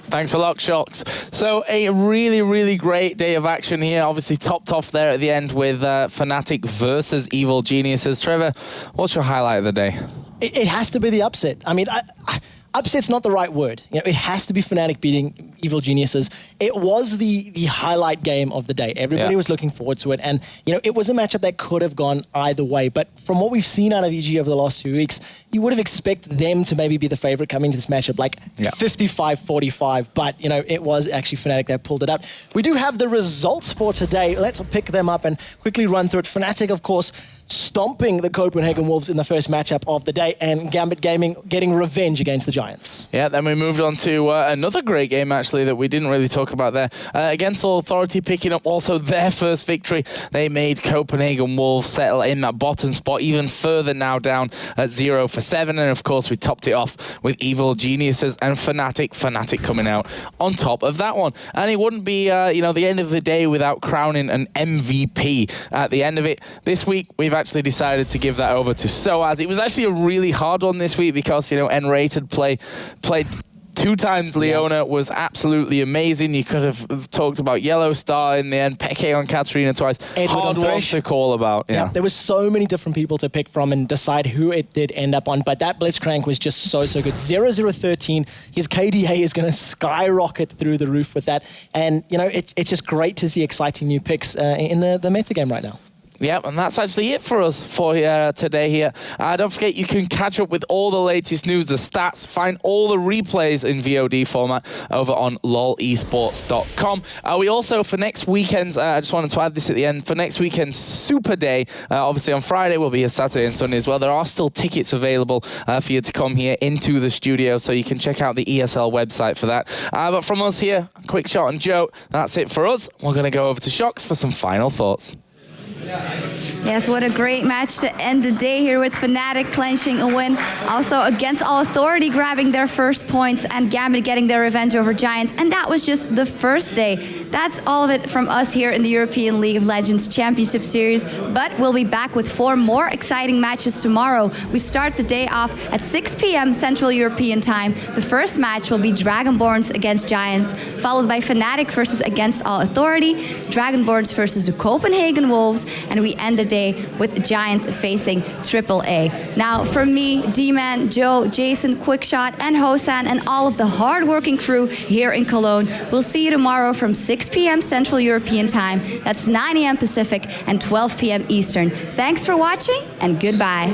Thanks a lot, Shocks. So a really, really great day of action here. Obviously topped off there at the end with Fnatic versus Evil Geniuses. Trevor, what's your highlight of the day? It has to be the upset. I mean, upset's not the right word. You know, it has to be Fnatic beating Evil Geniuses. It was the highlight game of the day. Everybody was looking forward to it, and it was a matchup that could have gone either way. But from what we've seen out of EG over the last 2 weeks, you would have expected them to maybe be the favorite coming into this matchup, like 55-45. But it was actually Fnatic that pulled it up. We do have the results for today. Let's pick them up and quickly run through it. Fnatic, of course, stomping the Copenhagen Wolves in the first matchup of the day, and Gambit Gaming getting revenge against the Giants. Yeah, then we moved on to another great game, actually, that we didn't really talk about there. Against All Authority, picking up also their first victory. They made Copenhagen Wolves settle in that bottom spot, even further now down at 0-7. And of course, we topped it off with Evil Geniuses and Fnatic. Fnatic coming out on top of that one. And it wouldn't be, the end of the day without crowning an MVP at the end of it. This week, we've actually decided to give that over to Soaz. It was actually a really hard one this week because, N-rated played 2 times Leona, was absolutely amazing. You could have talked about Yellow Star in the end, Peke on Katarina twice. Hard one to call about. Yeah, there was so many different people to pick from and decide who it did end up on, but that Blitzcrank was just so good. 0-0-13, his KDA is going to skyrocket through the roof with that, and it's just great to see exciting new picks in the metagame right now. Yep, and that's actually it for us for today here. Don't forget, you can catch up with all the latest news, the stats, find all the replays in VOD format over on lolesports.com. We also, for next weekend's, I just wanted to add this at the end, for next weekend's Super Day, obviously on Friday we'll be here Saturday and Sunday as well. There are still tickets available for you to come here into the studio, so you can check out the ESL website for that. But from us here, Quickshot and Joe, that's it for us. We're going to go over to Shocks for some final thoughts. Yes, what a great match to end the day here with Fnatic clenching a win. Also against All Authority grabbing their first points and Gambit getting their revenge over Giants. And that was just the first day. That's all of it from us here in the European League of Legends Championship Series. But we'll be back with 4 more exciting matches tomorrow. We start the day off at 6 p.m. Central European Time. The first match will be Dragonborns against Giants, followed by Fnatic versus against All Authority, Dragonborns versus the Copenhagen Wolves, and we end the day with Giants facing AAA. Now, from me, D-Man, Joe, Jason, Quickshot, and Hosan, and all of the hard-working crew here in Cologne, we'll see you tomorrow from 6 p.m. Central European Time. That's 9 a.m. Pacific and 12 p.m. Eastern. Thanks for watching, and goodbye.